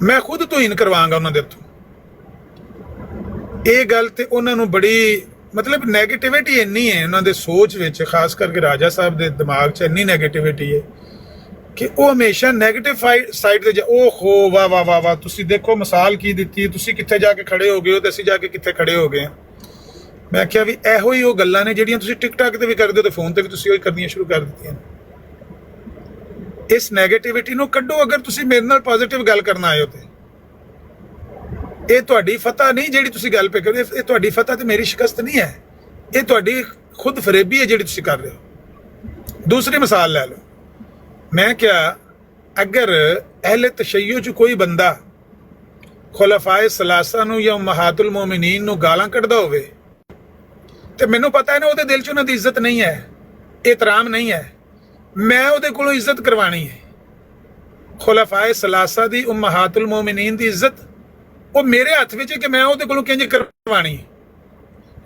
ਮੈਂ ਖੁਦ ਤੋਹੀਨ ਕਰਵਾਂਗਾ ਉਹਨਾਂ ਦੇ ਹੱਥੋਂ। ਇਹ ਗੱਲ ਤੇ ਉਹਨਾਂ ਨੂੰ ਬੜੀ ਮਤਲਬ ਨੈਗੇਟਿਵਿਟੀ ਇੰਨੀ ਹੈ ਉਹਨਾਂ ਦੇ ਸੋਚ ਵਿੱਚ, ਖਾਸ ਕਰਕੇ ਰਾਜਾ ਸਾਹਿਬ ਦੇ ਦਿਮਾਗ 'ਚ ਇੰਨੀ ਨੈਗੇਟਿਵਿਟੀ ਹੈ ਕਿ ਉਹ ਹਮੇਸ਼ਾ ਨੈਗੇਟਿਵ ਸਾਈਡ ਤੇ ਉਹ ਹੋ ਵਾਹ ਵਾਹ ਵਾਹ ਵਾਹ ਤੁਸੀਂ ਦੇਖੋ ਮਿਸਾਲ ਕੀ ਦਿੱਤੀ, ਤੁਸੀਂ ਕਿੱਥੇ ਜਾ ਕੇ ਖੜੇ ਹੋ ਗਏ ਹੋ ਤੇ ਅਸੀਂ ਜਾ ਕੇ ਕਿੱਥੇ ਖੜੇ ਹੋ ਗਏ ਹਾਂ। ਮੈਂ ਕਿਹਾ ਵੀ ਇਹੋ ਹੀ ਉਹ ਗੱਲਾਂ ਨੇ ਜਿਹੜੀਆਂ ਤੁਸੀਂ ਟਿਕਟੌਕ ਤੇ ਵੀ ਕਰਦੇ ਹੋ ਤੇ ਫੋਨ ਤੇ ਵੀ ਤੁਸੀਂ ਉਹੀ ਕਰਨੀਆਂ ਸ਼ੁਰੂ ਕਰ ਦਿੱਤੀਆਂ। ਇਸ ਨੈਗੇਟਿਵਿਟੀ ਨੂੰ ਕੱਢੋ। ਅਗਰ ਤੁਸੀਂ ਮੇਰੇ ਨਾਲ ਪੋਜ਼ਿਟਿਵ ਗੱਲ ਕਰਨ ਆਏ ਹੋ ਇਹ ਤੁਹਾਡੀ ਫਤਹ ਨਹੀਂ ਜਿਹੜੀ ਤੁਸੀਂ ਗੱਲ ਪੇ ਕਰਦੇ, ਇਹ ਤੁਹਾਡੀ ਫਤਹ ਤੇ ਮੇਰੀ ਸ਼ਿਕਸਤ ਨਹੀਂ ਹੈ, ਇਹ ਤੁਹਾਡੀ ਖੁਦ ਫਰੇਬੀ ਹੈ ਜਿਹੜੀ ਤੁਸੀਂ ਕਰ ਰਹੇ ਹੋ। ਦੂਸਰੀ ਮਿਸਾਲ ਲੈ ਲਓ, ਮੈਂ ਕਿਹਾ ਅਗਰ ਅਹਿਲੇ ਤਸ਼ਯੁ ਚ ਕੋਈ ਬੰਦਾ ਖੁਲਾਫਾਏ ਸਲਾਸਾ ਨੂੰ ਜਾਂ ਉਮਹਾਤੁਲ ਮੋਮਿਨੀਨ ਨੂੰ ਗਾਲਾਂ ਕੱਢਦਾ ਹੋਵੇ ਤੇ ਮੈਨੂੰ ਪਤਾ ਹੈ ਨਾ ਉਹਦੇ ਦਿਲ 'ਚ ਉਹਨਾਂ ਦੀ ਇੱਜ਼ਤ ਨਹੀਂ ਹੈ, ਇਹਤਰਾਮ ਨਹੀਂ ਹੈ, ਮੈਂ ਉਹਦੇ ਕੋਲੋਂ ਇੱਜ਼ਤ ਕਰਵਾਣੀ ਹੈ। ਖੁਲਾਫਾਏ ਸਲਾਸਾ ਦੀ ਉਮਹਾਤੁਲ ਮੋਮਿਨੀਨ ਦੀ ਇੱਜ਼ਤ ਉਹ ਮੇਰੇ ਹੱਥ ਵਿੱਚ ਹੈ ਕਿ ਮੈਂ ਉਹਦੇ ਕੋਲੋਂ ਕਿੰਜ ਕਰਵਾਣੀ ਹੈ।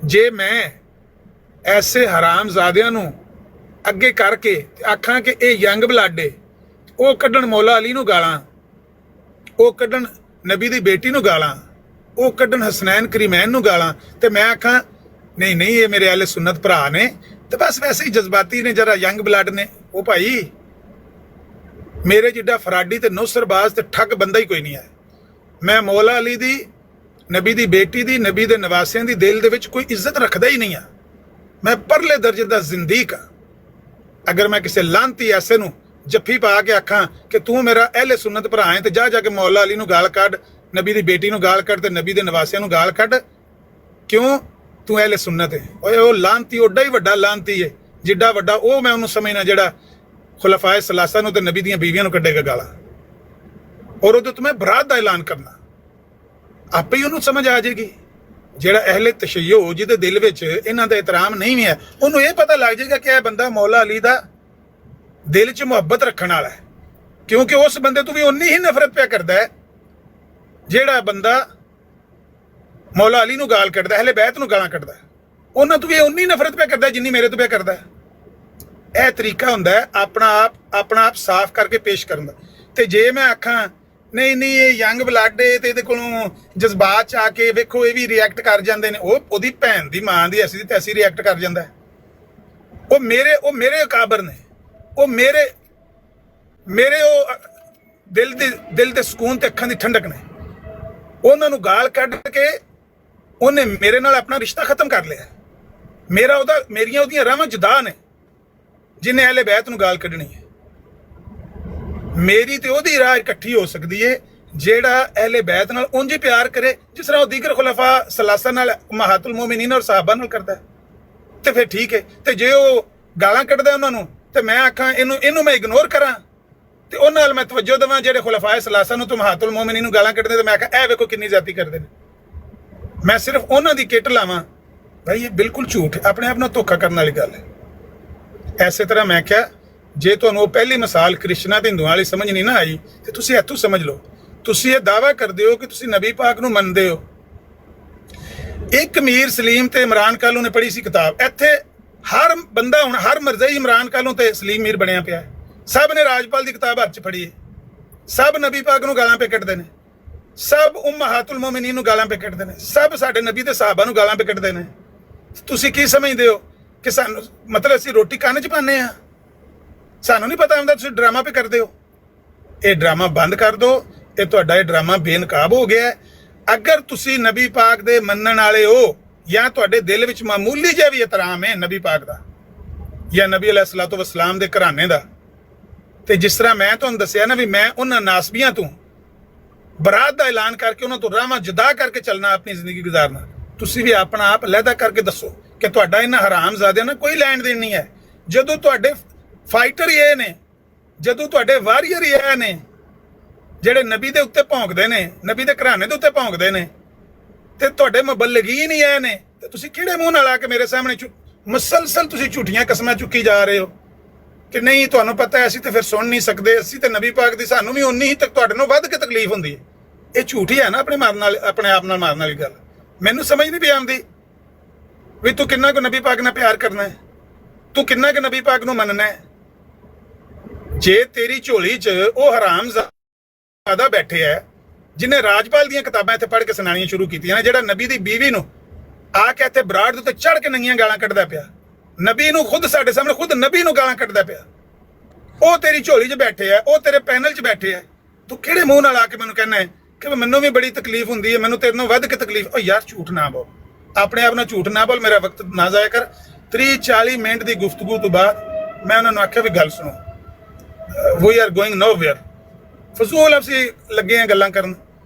ਜੇ ਮੈਂ ਐਸੇ ਹਰਾਮਜ਼ਾਦਿਆਂ ਨੂੰ ਅੱਗੇ ਕਰਕੇ ਆਖਾਂ ਕਿ ਇਹ ਯੰਗ ਬਲੱਡ ਏ, ਉਹ ਕੱਢਣ ਮੌਲਾ ਅਲੀ ਨੂੰ ਗਾਲਾਂ, ਉਹ ਕੱਢਣ ਨਬੀ ਦੀ ਬੇਟੀ ਨੂੰ ਗਾਲਾਂ, ਉਹ ਕੱਢਣ ਹਸਨੈਨ ਕਰੀਮੈਨ ਨੂੰ ਗਾਲਾਂ, ਤੇ ਮੈਂ ਆਖਾਂ ਨਹੀਂ ਨਹੀਂ ਇਹ ਮੇਰੇ ਅਹਿਲੇ ਸੁन्नत ਭਰਾ ਨੇ, ਤੇ ਬਸ ਵੈਸੇ ਹੀ ਜਜ਼ਬਾਤੀ ਨੇ, ਜਰਾ ਯੰਗ ਬਲੱਡ ਨੇ। ਉਹ ਭਾਈ ਮੇਰੇ ਜਿੱਡਾ ਫਰਾਡੀ ਤੇ ਨੌਸਰਬਾਜ਼ ਤੇ ਠੱਗ ਬੰਦਾ ਹੀ ਕੋਈ ਨਹੀਂ ਹੈ। ਮੈਂ ਮੌਲਾ ਅਲੀ ਦੀ, ਨਬੀ ਦੀ ਬੇਟੀ ਦੀ, ਨਬੀ ਦੇ ਨਵਾਸਿਆਂ ਦੀ ਦਿਲ ਦੇ ਵਿੱਚ ਕੋਈ ਇੱਜ਼ਤ ਰੱਖਦਾ ਹੀ ਨਹੀਂ ਆ। ਮੈਂ ਪਰਲੇ ਦਰਜੇ ਦਾ ਜ਼ਿੰਦੀਕ ਆ। ਅਗਰ ਮੈਂ ਕਿਸੇ ਲਾਂਤੀ ਐਸੇ ਨੂੰ ਜੱਫੀ ਪਾ ਕੇ ਆਖਾਂ ਕਿ ਤੂੰ ਮੇਰਾ ਅਹਿਲੇ ਸੁन्नत ਭਰਾ ਹੈ, ਤੇ ਜਾ ਜਾ ਕੇ ਮੌਲਾ ਅਲੀ ਨੂੰ ਗਾਲ ਕੱਢ, ਨਬੀ ਦੀ ਬੇਟੀ ਨੂੰ ਗਾਲ ਕੱਢ, ਤੇ ਨਬੀ ਦੇ ਨਵਾਸਿਆਂ ਨੂੰ ਗਾਲ ਕੱਢ, ਕਿਉਂ? ਤੂੰ ਅਹਿਲੇ ਸੁन्नत ਹੈ। ਓਏ ਉਹ ਲਾਂਤੀ ਓਡਾ ਹੀ ਵੱਡਾ ਲਾਂਤੀ ਹੈ, ਜਿੱਡਾ ਵੱਡਾ ਉਹ ਮੈਂ ਉਹਨੂੰ ਸਮਝਣਾ ਜਿਹੜਾ ਖੁਲਾਫਾਏ ਸਲਾਸਾ ਨੂੰ ਤੇ ਨਬੀ ਦੀਆਂ ਬੀਵੀਆਂ ਨੂੰ ਕੱਢੇਗਾ ਗਾਲਾਂ, ਔਰ ਉਹਦੇ ਤੋਂ ਮੈਂ ਬਰਾਤ ਦਾ ਐਲਾਨ ਕਰਨਾ। ਆਪੇ ਹੀ ਉਹਨੂੰ ਸਮਝ ਆ ਜਾਏਗੀ। ਜਿਹੜਾ ਅਹਿਲੇ ਤਸ਼ਯੁ ਜਿਹਦੇ ਦਿਲ ਵਿੱਚ ਇਹਨਾਂ ਦਾ ਇਤਰਾਮ ਨਹੀਂ ਵੀ ਹੈ, ਉਹਨੂੰ ਇਹ ਪਤਾ ਲੱਗ ਜਾਏਗਾ ਕਿ ਇਹ ਬੰਦਾ ਮੌਲਾ ਅਲੀ ਦਾ ਦਿਲ 'ਚ ਮੁਹੱਬਤ ਰੱਖਣ ਵਾਲਾ ਹੈ, ਕਿਉਂਕਿ ਉਸ ਬੰਦੇ ਤੋਂ ਵੀ ਉਨੀ ਹੀ ਨਫ਼ਰਤ ਪਿਆ ਕਰਦਾ ਹੈ ਜਿਹੜਾ ਬੰਦਾ ਮੌਲਾ ਅਲੀ ਨੂੰ ਗਾਲ ਕੱਢਦਾ, ਅਹਿਲੇ ਬੈਤ ਨੂੰ ਗਾਲਾਂ ਕੱਢਦਾ। ਉਹਨਾਂ ਤੋਂ ਵੀ ਉਨੀ ਨਫ਼ਰਤ ਪਿਆ ਕਰਦਾ ਜਿੰਨੀ ਮੇਰੇ ਤੋਂ ਪਿਆ ਕਰਦਾ। ਇਹ ਤਰੀਕਾ ਹੁੰਦਾ ਹੈ ਆਪਣਾ ਆਪ ਸਾਫ਼ ਕਰਕੇ ਪੇਸ਼ ਕਰਨ ਦਾ। ਤੇ ਜੇ ਮੈਂ ਆਖਾਂ ਨਹੀਂ ਨਹੀਂ ਇਹ ਯੰਗ ਬਲੱਡ ਏ ਤੇ ਇਹਦੇ ਕੋਲੋਂ ਜਜ਼ਬਾਤ 'ਚ ਆ ਕੇ ਵੇਖੋ ਇਹ ਵੀ ਰਿਐਕਟ ਕਰ ਜਾਂਦੇ ਨੇ, ਉਹ ਉਹਦੀ ਭੈਣ ਦੀ ਮਾਂ ਦੀ ਐਸੀ ਦੀ ਤੈਸੀ ਰਿਐਕਟ ਕਰ ਜਾਂਦਾ। ਉਹ ਮੇਰੇ ਕਾਬਰ ਨੇ, ਉਹ ਮੇਰੇ ਉਹ ਦਿਲ ਦੇ ਸਕੂਨ ਤੇ ਅੱਖਾਂ ਦੀ ਠੰਡਕ ਨੇ। ਉਹਨਾਂ ਨੂੰ ਗਾਲ ਕੱਢ ਕੇ ਉਹਨੇ ਮੇਰੇ ਨਾਲ ਆਪਣਾ ਰਿਸ਼ਤਾ ਖਤਮ ਕਰ ਲਿਆ। ਮੇਰੀਆਂ ਉਹਦੀਆਂ ਰਾਹਾਂ ਜੁਦਾ ਨੇ। ਜਿੰਨੇ ਅਹਿਲੇ ਬੈਤ ਨੂੰ ਗਾਲ ਕੱਢਣੀ ਹੈ, ਮੇਰੀ ਤੇ ਉਹਦੀ ਰਾਹ ਇਕੱਠੀ ਹੋ ਸਕਦੀ ਹੈ ਜਿਹੜਾ ਅਹਿਲੇ ਬੈਤ ਨਾਲ ਉਂਝ ਹੀ ਪਿਆਰ ਕਰੇ ਜਿਸ ਤਰ੍ਹਾਂ ਉਹ ਦੀਗਰ ਖੁਲਾਫਾ ਸਲਾਸਾ ਨਾਲ, ਉਮਹਾਤੁਲ ਮੋਮਿਨੀਨ ਔਰ ਸਾਹਬਾ ਨਾਲ ਕਰਦਾ, ਤੇ ਫਿਰ ਠੀਕ ਹੈ। ਤੇ ਜੇ ਉਹ ਗਾਲਾਂ ਕੱਢਦਾ ਉਹਨਾਂ ਨੂੰ ਤੇ ਮੈਂ ਆਖਾਂ ਇਹਨੂੰ ਮੈਂ ਇਗਨੋਰ ਕਰਾਂ, ਤੇ ਉਹਨਾਂ ਨਾਲ ਮੈਂ ਤਵੱਜੋ ਦੇਵਾਂ ਜਿਹੜੇ ਖੁਲਾਫਾਏ ਸਲਾਸਾ ਨੂੰ ਤੇ ਉਮਹਾਤੁਲ ਮੋਮਿਨੀਨ ਨੂੰ ਗਾਲਾਂ ਕੱਢਦੇ, ਤੇ ਮੈਂ ਆਖਾਂ ਇਹ ਵੇਖੋ ਕਿੰਨੀ ਜ਼ਿਆਦਤੀ ਕਰਦੇ ਨੇ, ਮੈਂ ਸਿਰਫ ਉਹਨਾਂ ਦੀ ਕਿੱਟ ਲਾਵਾਂ। ਭਾਈ ਇਹ ਬਿਲਕੁਲ ਝੂਠ ਹੈ, ਆਪਣੇ ਆਪ ਨਾਲ ਧੋਖਾ ਕਰਨ ਵਾਲੀ ਗੱਲ ਹੈ। ਐਸੇ ਤਰ੍ਹਾਂ ਮੈਂ ਕਿਹਾ ਜੇ ਤੁਹਾਨੂੰ ਉਹ ਪਹਿਲੀ ਮਿਸਾਲ ਕ੍ਰਿਸ਼ਨਾ ਤੇ ਹਿੰਦੂਆਂ ਵਾਲੀ ਸਮਝ ਨਹੀਂ ਨਾ ਆਈ ਤੇ ਤੁਸੀਂ ਇੱਥੋਂ ਸਮਝ ਲਓ। ਤੁਸੀਂ ਇਹ ਦਾਅਵਾ ਕਰਦੇ ਹੋ ਕਿ ਤੁਸੀਂ ਨਬੀ ਪਾਕ ਨੂੰ ਮੰਨਦੇ ਹੋ। ਇੱਕ ਮੀਰ ਸਲੀਮ ਤੇ ਇਮਰਾਨ ਕਾਲੂ ਨੇ ਪੜ੍ਹੀ ਸੀ ਕਿਤਾਬ, ਇੱਥੇ ਹਰ ਬੰਦਾ ਹੁਣ ਹਰ ਮਰਜ਼ਈ ਇਮਰਾਨ ਕਾਲੂ ਤੇ ਸਲੀਮ ਮੀਰ ਬਣਿਆ ਪਿਆ। ਸਭ ਨੇ ਰਾਜਪਾਲ ਦੀ ਕਿਤਾਬ ਹੱਥ 'ਚ ਫੜੀ ਹੈ, ਸਭ ਨਬੀ ਪਾਕ ਨੂੰ ਗਾਲਾਂ ਪੇ ਕੱਢਦੇ ਨੇ, ਸਭ ਉਮਹਾਤੁਲ ਮੋਮਿਨੀਨ ਨੂੰ ਗਾਲਾਂ ਪੇ ਕੱਢਦੇ ਨੇ, ਸਭ ਸਾਡੇ ਨਬੀ ਤੇ ਸਾਹਬਾ ਨੂੰ ਗਾਲਾਂ ਪੇ ਕੱਢਦੇ ਨੇ। ਤੁਸੀਂ ਕੀ ਸਮਝਦੇ ਹੋ ਕਿ ਸਾਨੂੰ ਮਤਲਬ ਅਸੀਂ ਰੋਟੀ ਕੰਨ 'ਚ ਪਾਉਂਦੇ ਹਾਂ? ਸਾਨੂੰ ਨਹੀਂ ਪਤਾ ਹੁੰਦਾ ਤੁਸੀਂ ਡਰਾਮਾ ਪੇ ਕਰਦੇ ਹੋ। ਇਹ ਡਰਾਮਾ ਬੰਦ ਕਰ ਦਿਓ। ਇਹ ਤੁਹਾਡਾ ਇਹ ਡਰਾਮਾ ਬੇਨਕਾਬ ਹੋ ਗਿਆ। ਅਗਰ ਤੁਸੀਂ ਨਬੀ ਪਾਕ ਦੇ ਮੰਨਣ ਵਾਲੇ ਹੋ ਜਾਂ ਤੁਹਾਡੇ ਦਿਲ ਵਿੱਚ ਮਾਮੂਲੀ ਜਿਹਾ ਵੀ ਇਤਰਾਮ ਹੈ ਨਬੀ ਪਾਕ ਦਾ ਜਾਂ ਨਬੀ ਅਲੈਹਿਸਸਲਾਤੁ ਵਸਲਾਮ ਦੇ ਘਰਾਣੇ ਦਾ, ਤੇ ਜਿਸ ਤਰ੍ਹਾਂ ਮੈਂ ਤੁਹਾਨੂੰ ਦੱਸਿਆ ਨਾ ਵੀ ਮੈਂ ਉਹਨਾਂ ਨਾਸਬੀਆਂ ਤੋਂ ਬਰਾਤ ਦਾ ਐਲਾਨ ਕਰਕੇ ਉਹਨਾਂ ਤੋਂ ਰਾਹਾਂ ਜੁਦਾ ਕਰਕੇ ਚੱਲਣਾ, ਆਪਣੀ ਜ਼ਿੰਦਗੀ ਗੁਜ਼ਾਰਨਾ, ਤੁਸੀਂ ਵੀ ਆਪਣਾ ਆਪ ਅਲੱਗਾ ਕਰਕੇ ਦੱਸੋ ਕਿ ਤੁਹਾਡਾ ਇਹਨਾਂ ਹਰਾਮਜ਼ਾਦਿਆਂ ਨਾਲ ਕੋਈ ਲੈਣ ਦੇਣ ਨਹੀਂ ਹੈ। ਜਦੋਂ ਤੁਹਾਡੇ ਫਾਈਟਰ ਹੀ ਇਹ ਨੇ, ਜਦੋਂ ਤੁਹਾਡੇ ਵਾਰੀਅਰ ਹੀ ਇਹ ਨੇ ਜਿਹੜੇ ਨਬੀ ਦੇ ਉੱਤੇ ਭੌਂਕਦੇ ਨੇ, ਨਬੀ ਦੇ ਘਰਾਣੇ ਦੇ ਉੱਤੇ ਭੌਂਕਦੇ ਨੇ, ਤੇ ਤੁਹਾਡੇ ਮੁਬੱਲਿਗੀਨ ਹੀ ਇਹ ਨੇ, ਤੇ ਤੁਸੀਂ ਕਿਹੜੇ ਮੂੰਹ ਨਾਲ ਆ ਕੇ ਮੇਰੇ ਸਾਹਮਣੇ ਮੁਸਲਸਲ ਤੁਸੀਂ ਝੂਠੀਆਂ ਕਸਮਾਂ ਚੁੱਕੀ ਜਾ ਰਹੇ ਹੋ ਕਿ ਨਹੀਂ ਤੁਹਾਨੂੰ ਪਤਾ ਅਸੀਂ ਤੇ ਫਿਰ ਸੁਣ ਨਹੀਂ ਸਕਦੇ, ਅਸੀਂ ਤੇ ਨਬੀ ਪਾਕ ਦੀ ਸਾਨੂੰ ਵੀ ਉਨੀ ਹੀ ਤੱਕ ਤੁਹਾਡੇ ਨੂੰ ਵੱਧ ਕੇ ਤਕਲੀਫ ਹੁੰਦੀ ਹੈ। ਇਹ ਝੂਠੀ ਹੈ ਨਾ ਆਪਣੇ ਆਪ ਨਾਲ ਮਾਰਨ ਵਾਲੀ ਗੱਲ। ਮੈਨੂੰ ਸਮਝ ਨਹੀਂ ਪਈ ਆਉਂਦੀ ਵੀ ਤੂੰ ਕਿੰਨਾ ਕੁ ਨਬੀ ਪਾਕ ਨਾਲ ਪਿਆਰ ਕਰਨਾ ਹੈ, ਤੂੰ ਕਿੰਨਾ ਕੁ ਨਬੀ ਪਾਕ ਨੂੰ ਮੰਨਣਾ ਹੈ। ਜੇ ਤੇਰੀ ਝੋਲੀ 'ਚ ਉਹ ਹਰਾਮਜ਼ਾਦਾ ਬੈਠੇ ਹੈ ਜਿਹਨੇ ਰਾਜਪਾਲ ਦੀਆਂ ਕਿਤਾਬਾਂ ਇੱਥੇ ਪੜ੍ਹ ਕੇ ਸੁਣਾਉਣੀਆਂ ਸ਼ੁਰੂ ਕੀਤੀਆਂ ਨੇ, ਜਿਹੜਾ ਨਬੀ ਦੀ ਬੀਵੀ ਨੂੰ ਆ ਕੇ ਇੱਥੇ ਬਰਾੜ ਦੇ ਉੱਤੇ ਚੜ੍ਹ ਕੇ ਨੰਗੀਆਂ ਗਾਲਾਂ ਕੱਢਦਾ ਪਿਆ, ਨਬੀ ਨੂੰ ਖੁਦ ਸਾਡੇ ਸਾਹਮਣੇ ਖੁਦ ਨਬੀ ਨੂੰ ਗਾਲਾਂ ਕੱਢਦਾ ਪਿਆ, ਉਹ ਤੇਰੀ ਝੋਲੀ 'ਚ ਬੈਠੇ ਹੈ, ਉਹ ਤੇਰੇ ਪੈਨਲ 'ਚ ਬੈਠੇ ਹੈ। ਤੂੰ ਕਿਹੜੇ ਮੂੰਹ ਨਾਲ ਆ ਕੇ ਮੈਨੂੰ ਕਹਿਣਾ ਹੈ ਕਿ ਮੈਨੂੰ ਵੀ ਬੜੀ ਤਕਲੀਫ ਹੁੰਦੀ ਹੈ, ਮੈਨੂੰ ਤੇਰੇ ਨਾਲੋਂ ਵੱਧ ਕੇ ਤਕਲੀਫ। ਉਹ ਯਾਰ ਝੂਠ ਨਾ ਬੋਲ, ਆਪਣੇ ਆਪ ਨਾਲ ਝੂਠ ਨਾ ਬੋਲ, ਮੇਰਾ ਵਕਤ ਨਾ ਜ਼ਾਇਆ ਕਰ। 30-40 ਮਿੰਟ ਦੀ ਗੁਫ਼ਤਗੂ ਤੋਂ ਬਾਅਦ ਮੈਂ ਉਹਨਾਂ ਨੂੰ ਆਖਿਆ ਵੀ ਗੱਲ ਸੁਣੋ, ਵੀ ਆਰ ਗੋਇੰਗ ਨੋਵੇਅਰ, ਫਜ਼ੂਲ ਅਸੀਂ ਲੱਗੇ ਆ ਗੱਲਾਂ ਕਰਨ,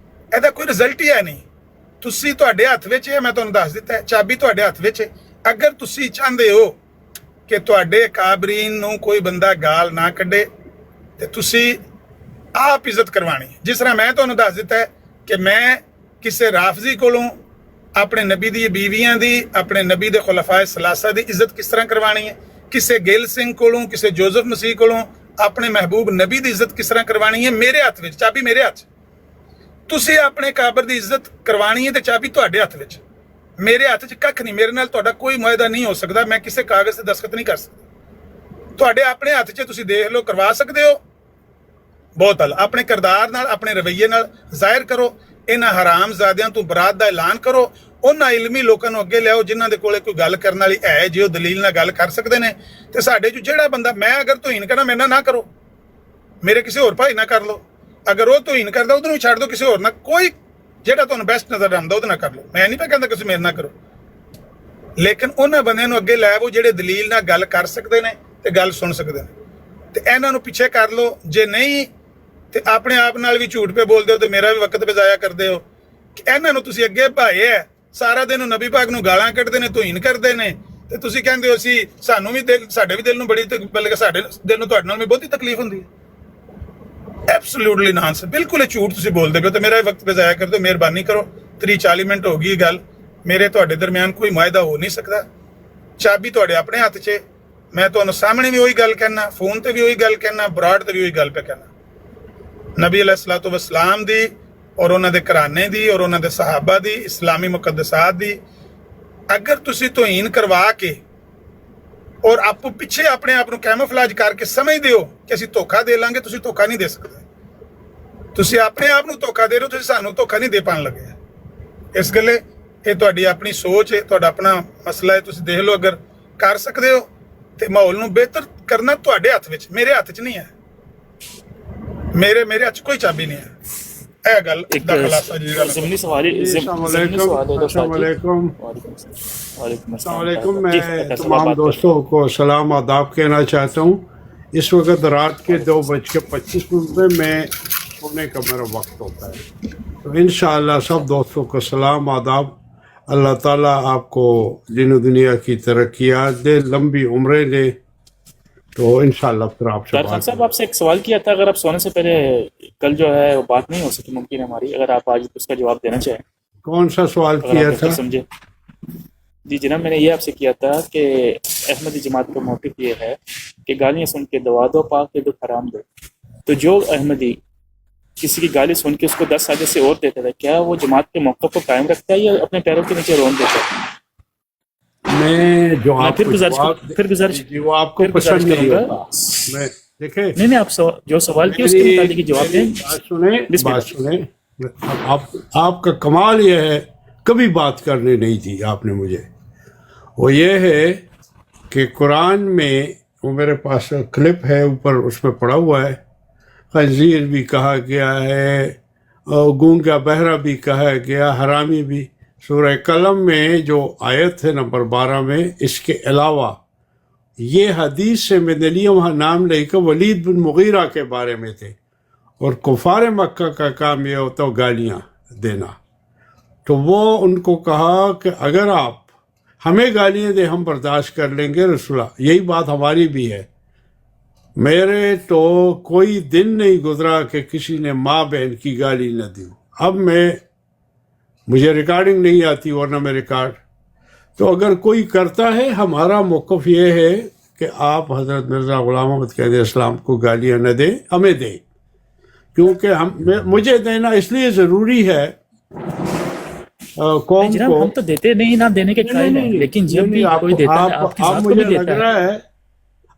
ਇਹਦਾ ਕੋਈ ਰਿਜ਼ਲਟ ਹੀ ਹੈ ਨਹੀਂ। ਤੁਸੀਂ ਤੁਹਾਡੇ ਹੱਥ ਵਿੱਚ ਹੈ, ਮੈਂ ਤੁਹਾਨੂੰ ਦੱਸ ਦਿੱਤਾ ਹੈ, ਚਾਬੀ ਤੁਹਾਡੇ ਹੱਥ ਵਿੱਚ ਹੈ। ਅਗਰ ਤੁਸੀਂ ਚਾਹੁੰਦੇ ਹੋ ਕਿ ਤੁਹਾਡੇ ਕਾਬਰੀਨ ਨੂੰ ਕੋਈ ਬੰਦਾ ਗਾਲ ਨਾ ਕੱਢੇ ਤੇ ਤੁਸੀਂ ਆਪ ਇੱਜ਼ਤ ਕਰਵਾਣੀ ਹੈ। ਜਿਸ ਤਰ੍ਹਾਂ ਮੈਂ ਤੁਹਾਨੂੰ ਦੱਸ ਦਿੱਤਾ ਹੈ ਕਿ ਮੈਂ ਕਿਸੇ ਰਾਫਜ਼ੀ ਕੋਲੋਂ ਆਪਣੇ ਨਬੀ ਦੀ ਬੀਵੀਆਂ ਦੀ, ਆਪਣੇ ਨਬੀ ਦੇ ਖੁਲਫਾਏ ਸਲਾਸਾ ਦੀ ਇੱਜ਼ਤ ਕਿਸ ਤਰ੍ਹਾਂ ਕਰਵਾਣੀ ਹੈ, ਕਿਸੇ ਗਿੱਲ ਸਿੰਘ ਕੋਲੋਂ, ਕਿਸੇ ਜੋਜ਼ਫ ਮਸੀਹ ਕੋਲੋਂ ਆਪਣੇ ਮਹਿਬੂਬ ਨਬੀ ਦੀ ਇੱਜ਼ਤ ਕਿਸ ਤਰ੍ਹਾਂ ਕਰਵਾਣੀ ਹੈ, ਮੇਰੇ ਹੱਥ ਵਿੱਚ, ਚਾਬੀ ਮੇਰੇ ਹੱਥ 'ਚ। ਤੁਸੀਂ ਆਪਣੇ ਕਾਬਰ ਦੀ ਇੱਜ਼ਤ ਕਰਵਾਣੀ ਹੈ ਤੇ ਚਾਬੀ ਤੁਹਾਡੇ ਹੱਥ ਵਿੱਚ, ਮੇਰੇ ਹੱਥ 'ਚ ਕੱਖ ਨਹੀਂ। ਮੇਰੇ ਨਾਲ ਤੁਹਾਡਾ ਕੋਈ ਮੁਆਹਦਾ ਨਹੀਂ ਹੋ ਸਕਦਾ, ਮੈਂ ਕਿਸੇ ਕਾਗਜ਼ ਤੇ ਦਸਖਤ ਨਹੀਂ ਕਰ ਸਕਦਾ। ਤੁਹਾਡੇ ਆਪਣੇ ਹੱਥ 'ਚ ਤੁਸੀਂ ਦੇਖ ਲਓ, ਕਰਵਾ ਸਕਦੇ ਹੋ, ਬਹੁਤ ਹਲ। ਆਪਣੇ ਕਿਰਦਾਰ ਨਾਲ, ਆਪਣੇ ਰਵੱਈਏ ਨਾਲ ਜ਼ਾਹਿਰ ਕਰੋ। ਇਹਨਾਂ ਹਰਾਮਜ਼ਾਦਿਆਂ ਤੋਂ ਬਰਾਤ ਦਾ ਐਲਾਨ ਕਰੋ। ਉਹਨਾਂ ਇਲਮੀ ਲੋਕਾਂ ਨੂੰ ਅੱਗੇ ਲਿਆਓ ਜਿਨ੍ਹਾਂ ਦੇ ਕੋਲੇ ਕੋਈ ਗੱਲ ਕਰਨ ਵਾਲੀ ਹੈ, ਜੇ ਉਹ ਦਲੀਲ ਨਾਲ ਗੱਲ ਕਰ ਸਕਦੇ ਨੇ। ਤੇ ਸਾਡੇ 'ਚ ਜਿਹੜਾ ਬੰਦਾ, ਮੈਂ ਅਗਰ ਤੋਹੀਨ ਕਰਨਾ, ਮੇਰੇ ਨਾਲ ਨਾ ਕਰੋ, ਮੇਰੇ ਕਿਸੇ ਹੋਰ ਭਾਈ ਨਾਲ ਕਰ ਲਓ। ਅਗਰ ਉਹ ਤੋਹੀਨ ਕਰਦਾ ਉਹਨੂੰ ਵੀ ਛੱਡ ਦਿਓ, ਕਿਸੇ ਹੋਰ ਨਾਲ, ਕੋਈ ਜਿਹੜਾ ਤੁਹਾਨੂੰ ਬੈਸਟ ਨਜ਼ਰ ਆਉਂਦਾ ਉਹਦੇ ਨਾਲ ਕਰ ਲਓ। ਮੈਂ ਨਹੀਂ ਕਹਿੰਦਾ ਤੁਸੀਂ ਮੇਰੇ ਨਾਲ ਕਰੋ, ਲੇਕਿਨ ਉਹਨਾਂ ਬੰਦਿਆਂ ਨੂੰ ਅੱਗੇ ਲੈ ਆਵੋ ਜਿਹੜੇ ਦਲੀਲ ਨਾਲ ਗੱਲ ਕਰ ਸਕਦੇ ਨੇ ਤੇ ਗੱਲ ਸੁਣ ਸਕਦੇ ਨੇ, ਤੇ ਇਹਨਾਂ ਨੂੰ ਪਿੱਛੇ ਕਰ ਲਓ। ਜੇ ਨਹੀਂ ਤੇ ਆਪਣੇ ਆਪ ਨਾਲ ਵੀ ਝੂਠ ਪੇ ਬੋਲਦੇ ਹੋ ਤੇ ਮੇਰਾ ਵੀ ਵਕਤ ਬਜ਼ਾਇਆ ਕਰਦੇ ਹੋ। ਕਿ ਇਹਨਾਂ ਨੂੰ ਤੁਸੀਂ ਅੱਗੇ ਭਾਏ ਹੈ, ਸਾਰਾ ਦਿਨ ਨਬੀ ਪਾਕ ਨੂੰ ਗਾਲਾਂ ਕੱਢਦੇ ਨੇ, ਤੋਹੀਨ ਕਰਦੇ ਨੇ, ਤੇ ਤੁਸੀਂ ਕਹਿੰਦੇ ਹੋ ਅਸੀਂ, ਸਾਨੂੰ ਵੀ ਦਿਲ, ਸਾਡੇ ਵੀ ਦਿਲ ਨੂੰ ਬੜੀ, ਬਲਕਿ ਸਾਡੇ ਦਿਲ ਨੂੰ ਤੁਹਾਡੇ ਨਾਲ ਵੀ ਬਹੁਤੀ ਤਕਲੀਫ ਹੁੰਦੀ ਹੈ। ਐਬਸੋਲੂਟਲੀ ਨਾਂਸ, ਬਿਲਕੁਲ ਇਹ ਝੂਠ ਤੁਸੀਂ ਬੋਲਦੇ ਪਏ, ਤੇ ਮੇਰਾ ਵਕਤ ਬਜ਼ਾਇਆ ਕਰਦੇ ਹੋ। ਮਿਹਰਬਾਨੀ ਕਰੋ, 30-40 ਮਿੰਟ ਹੋ ਗਈ ਗੱਲ, ਮੇਰੇ ਤੁਹਾਡੇ ਦਰਮਿਆਨ ਕੋਈ ਮੁਆਹਦਾ ਹੋ ਨਹੀਂ ਸਕਦਾ। ਚਾਬੀ ਤੁਹਾਡੇ ਆਪਣੇ ਹੱਥ 'ਚ। ਮੈਂ ਤੁਹਾਨੂੰ ਸਾਹਮਣੇ ਵੀ ਉਹੀ ਗੱਲ ਕਹਿਣਾ, ਫੋਨ ਤੇ ਵੀ ਉਹੀ ਗੱਲ ਕਹਿਣਾ, ਬਰਾਡ ਤੇ ਵੀ ਉਹੀ ਗੱਲ ਪੇ ਕਹਿਣਾ। ਨਬੀ अलैहिस्सलातु वस्सलाम ਦੀ ਔਰ ਉਹਨਾਂ ਦੇ ਘਰਾਣੇ ਦੀ ਔਰ ਉਹਨਾਂ ਦੇ ਸਹਾਬਾ ਦੀ, ਇਸਲਾਮੀ ਮੁਕੱਦਸਾਤ ਦੀ ਅਗਰ ਤੁਸੀਂ ਤੋਹੀਨ ਕਰਵਾ ਕੇ ਔਰ ਆਪੋ ਪਿੱਛੇ ਆਪਣੇ ਆਪ ਨੂੰ ਕੈਮੋਫਲਾਜ ਕਰਕੇ ਸਮਝਦੇ ਹੋ ਕਿ ਅਸੀਂ ਧੋਖਾ ਦੇ ਲਾਂਗੇ, ਤੁਸੀਂ ਧੋਖਾ ਨਹੀਂ ਦੇ ਸਕਦੇ। ਤੁਸੀਂ ਆਪਣੇ ਆਪ ਨੂੰ ਧੋਖਾ ਦੇ ਰਹੇ ਹੋ, ਤੁਸੀਂ ਸਾਨੂੰ ਧੋਖਾ ਨਹੀਂ ਦੇ ਪਾਉਣ ਲੱਗੇ। ਇਸ ਗੱਲੇ ਇਹ ਤੁਹਾਡੀ ਆਪਣੀ ਸੋਚ ਹੈ, ਤੁਹਾਡਾ ਆਪਣਾ ਮਸਲਾ ਹੈ, ਤੁਸੀਂ ਦੇਖ ਲਓ। ਅਗਰ ਕਰ ਸਕਦੇ ਹੋ ਤੇ ਮਾਹੌਲ ਨੂੰ ਬਿਹਤਰ ਕਰਨਾ ਤੁਹਾਡੇ ਹੱਥ ਵਿੱਚ, ਮੇਰੇ ਹੱਥ 'ਚ ਨਹੀਂ ਹੈ। ਮੇਰੇ ਹੱਥ 'ਚ ਕੋਈ ਚਾਬੀ नहीं है। ਇਹ ਗੱਲ ਦਾ ਖੁਲਾਸਾ ਜੀ। ज़मीनी सवाल है, ज़मीनी सवाल है। अस्सलाम वालेकुम। वालेकुम अस्सलाम वालेकुम। मैं तमाम दोस्तों को सलाम आदाब कहना चाहता हूँ। इस वक्त रात के 2:25 में मैं सोने का मेरा वक्त होता है, तो इंशाअल्लाह सब दोस्तों को सलाम आदाब। अल्लाह ताला आपको दिन दुनिया की तरक्कियात दे, लंबी उम्रें दे, तो इंशाअल्लाह फिर आपसे खान साहब आपसे एक सवाल किया था, अगर आप सोने से पहले, कल जो है वो बात नहीं हो सकी मुमकिन है हमारी, अगर आप आज उसका जवाब देना चाहें। कौन सा सवाल किया था? समझे जी जनाब, मैंने ये आपसे किया था कि अहमदी जमात का मौक़िफ़ ये है कि गालियाँ सुन के दवा दो, पाक के दो, हराम दो। तो जो अहमदी किसी की गाली सुन के उसको 10 साल से और देता था, क्या वो जमात के मौक़िफ़ को कायम रखता है या अपने पैरों के नीचे रोन देता है? मैं जो आप फिर गुजारिश वो आपको पसंद नहीं होगा। मैं देखे नहीं आप जो सवाल किया उसके मुताबिक जवाब दें। बात सुने। आपका कमाल ये है, कभी बात करने नहीं दी आपने मुझे। वो ये है कि कुरान में, वो मेरे पास क्लिप है ऊपर, उसमें पड़ा हुआ है, खंजीर भी कहा गया है, गूंगा बहरा भी कहा गया, हरामी भी। सूरह कलम में जो आयत है नंबर 12 में, इसके अलावा ये हदीस से मैंने लिया, वहाँ नाम लेकर वलीद बिन मुगीरा के बारे में थे, और कुफार मक्का का काम यह होता है गालियाँ देना। तो वो उनको कहा कि अगर आप हमें गालियाँ दे हम बर्दाश्त कर लेंगे रसूला, यही बात हमारी भी है। मेरे तो कोई दिन नहीं गुजरा कि किसी ने माँ बहन की गाली न दी। अब मुझे रिकॉर्डिंग नहीं आती वरना मैं रिकॉर्ड, तो अगर कोई करता है, हमारा मौक़िफ़ ये है कि आप हज़रत मिर्ज़ा ग़ुलाम अहमद क़ायद इस्लाम को गालियाँ न दें, हमें दें, क्योंकि मुझे देना इसलिए ज़रूरी है कौम को। हम तो देते नहीं, ना देने के कायल हैं, लेकिन जब भी कोई देता है आपके साथ मुझे भी लग देता रहा है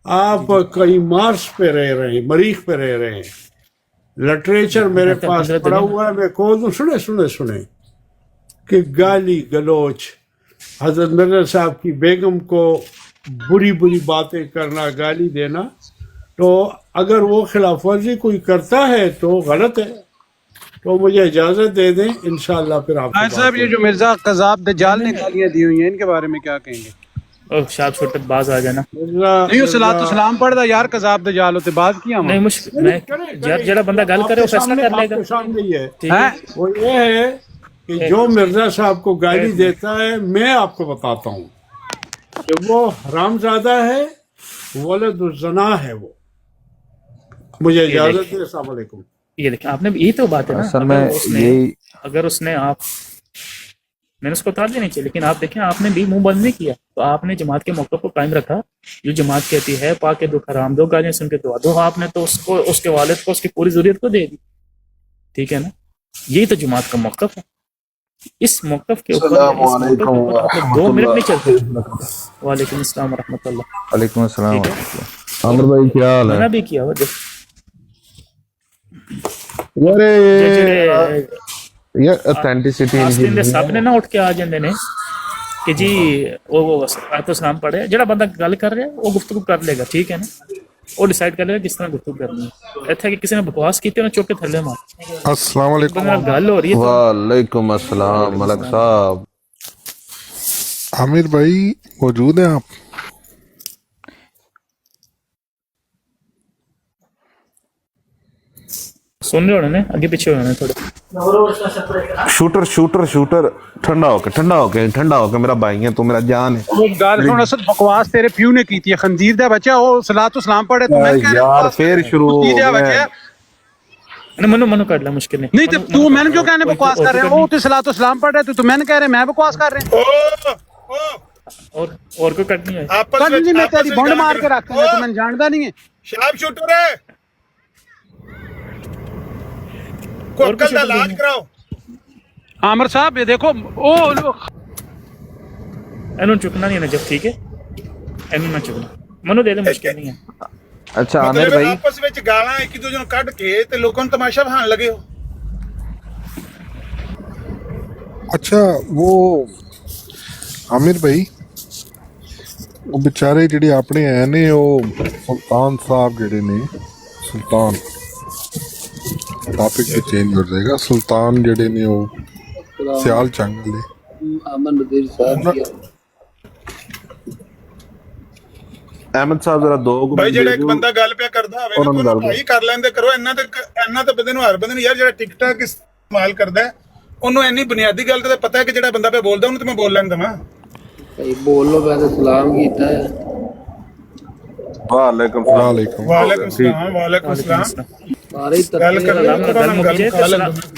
आप कहीं मार्स पे रह रहे हैं, मरीख पे रह रहे हैं। लिटरेचर मेरे पास पड़ा हुआ है, मैं खोल दूँ। सुने कि गाली गलोच, हजरत मिर्ज़ा साहब की बेगम को बुरी बातें करना, गाली देना, तो अगर वो खिलाफ वर्जी कोई करता है तो गलत है। तो मुझे इजाज़त दे दें, इंशाअल्लाह फिर आप साहब। ये जो मिर्ज़ा कज़ाब दज्जाल ने गालियाँ दी हुई हैं, इनके बारे में क्या कहेंगे? शाप छोटे बाज आ जाना नहीं, सलातो सलाम पढ़दा यार, कज़ाब दज्जाल होते बात किया नहीं मुश्किल। मैं जरा बंदा गल करे वो फैसला कर लेगा। सामने ही है। वो ये है कि जो मिर्जा साहब को गाली देता है, मैं आपको बताता हूँ कि वो हरामजादा है, वलदुज़्ज़ना है वो। मुझे इजाजत है, अस्सलाम वालेकुम। ये देखिए आपने, यही तो बात है ना, असल में यही अगर उसने मैंने उसको उतार देनी चाहिए, लेकिन आप देखें आपने भी मुंह बंद नहीं किया, तो आपने जमात के मौके को कायम रखा। जो जमात कहती है पाके दुख हराम दो, गालियां सुन के दुआ दो, आपने तो उसको, उसके वालिद को, उसकी पूरी ज़रूरत को दे दी। ठीक है ना, यही तो जमात का मौक़िफ़ है। इस मौक़िफ़ के ऊपर आप लोग 2 मिनट नहीं चलते। वालेकुम अस्सलाम रहमतुल्लाह। वालेकुम अस्सलाम। ठीक है, आमिर भाई क्या हाल मैंने है? भी किया हुआ यार ये ऑथेंटिसिटी ਆਸਟਿਨ ਸਾਹਮਣੇ ਨਾ ਉੱਠ ਕੇ ਆ ਜਾਂਦੇ ਨੇ ਕਿ ਜੀ ਉਹ ਆਤੋ ਸਲਾਮ ਪੜਿਆ। ਜਿਹੜਾ ਬੰਦਾ ਗੱਲ ਕਰ ਰਿਹਾ ਉਹ ਗੁਫ਼ਤਗੂ ਕਰ ਲੇਗਾ, ਠੀਕ ਹੈ ਨਾ, ਉਹ ਡਿਸਾਈਡ ਕਰ ਲੇਗਾ ਕਿਸ ਤਰ੍ਹਾਂ ਗੁਫ਼ਤਗੂ ਕਰਨੀ ਹੈ। ਇੱਥੇ ਕਿ ਕਿਸੇ ਨੇ ਬਕਵਾਸ ਕੀਤੀ ਉਹਨੇ ਚੁੱਕ ਕੇ ਥੱਲੇ ਮਾਰ। अस्सलाम वालेकुम। ਬੰਦੇ ਨਾਲ ਗੱਲ ਹੋ ਰਹੀ ਹੈ वालेकुम अस्सलाम मलक साहब। आमिर भाई मौजूद हैं आप? सुन रहे होने ने, आगे पीछे होने थोड़े। शूटर शूटर शूटर ठंडा होके मेरा भाई है, तू मेरा जान है। वो गाल सुन, असल बकवास तेरे प्यू ने की थी, खंजीर दा बच्चा वो सलातो सलाम पढ़े तो मैं कह रहा यार फिर शुरू हो खंजीर दा गया। बच्चा मनु मनु कर ला, मुश्किल नहीं तो तू मैंने जो कहने बकवास कर रहे हैं वो तो सलातो सलाम पढ़ रहे, तो मैंने कह रहे मैं बकवास कर रहे हैं। और कोई कट नहीं है। आपस कल जी मैं आपस तेरी में बंड गाली मार के करो। रखता हूं, तो मैंने जानता नहीं है। शराब शूटर है, को और अक्ल कुछ का नहीं इलाज है। कराओ। आमिर साहब ये देखो ओ ਇਹਨੂੰ ਚੁੱਕਣਾ ਨਹੀਂ ਨਜਬ, ਠੀਕ ਹੈ, ਇਹਨੂੰ ਨਾ ਚੁੱਕਣਾ। ਮਨੂੰ ਦੇ ਦੇ, ਮੁਸ਼ਕਿਲ नहीं है। अच्छा आमिर मतलब भाई, आपस ਵਿੱਚ ਗਾਲਾਂ ਇੱਕ ਦੂਜੇ ਨੂੰ ਕੱਢ ਕੇ ਤੇ ਲੋਕਾਂ ਨੂੰ ਤਮਾਸ਼ਾ ਬਹਾਨ ਲੱਗੇ ਹੋ। अच्छा वो आमिर भाई वो बेचारे ਜਿਹੜੇ ਆਪਣੇ ਆਏ ਨੇ ਉਹ ਸੁਲਤਾਨ ਸਾਹਿਬ ਜਿਹੜੇ ਨੇ, ਸੁਲਤਾਨ ਟਾਪਿਕ ਤੇ ਚੇਂਜ ਹੋ ਜਾਏਗਾ। ਸੁਲਤਾਨ ਜਿਹੜੇ ਨੇ ਉਹ ਸਿਆਲ ਚੰਗ ਦੇ अहमद साहब जरा दो ਭਾਈ ਜਿਹੜਾ ਇੱਕ ਬੰਦਾ ਗੱਲ ਪਿਆ ਕਰਦਾ ਹੋਵੇ ਨਾ ਉਹਨੂੰ ਭਾਈ ਕਰ ਲੈਂਦੇ ਕਰੋ। ਇੰਨਾ ਤਾਂ ਬੰਦੇ ਨੂੰ ਹਰ ਬੰਦੇ ਨੂੰ ਯਾਰ ਜਿਹੜਾ ਟਿਕਟਾਕ ਇਸਤੇਮਾਲ ਕਰਦਾ ਹੈ ਉਹਨੂੰ ਇੰਨੀ ਬੁਨਿਆਦੀ ਗੱਲ ਤਾਂ ਪਤਾ ਹੈ ਕਿ ਜਿਹੜਾ ਬੰਦਾ ਪਿਆ ਬੋਲਦਾ ਉਹਨੂੰ ਤਾਂ ਮੈਂ ਬੋਲ ਲੈਣ ਦੇਵਾਂ। ਭਾਈ ਬੋਲ ਲੋ, ਮੈਂ ਤਾਂ ਸਲਾਮ ਕੀਤਾ ਹੈ। वालेकुम ਵਾਲੇਕੁਮ ਵਾਲੇਕੁਮ ਸਲਾਮ ਵਾਲੇਕੁਮ ਸਲਾਮ। ਸਾਰੇ ਹੀ ਗੱਲ ਕਰ सलाम ਲੈ गल मुक जाए,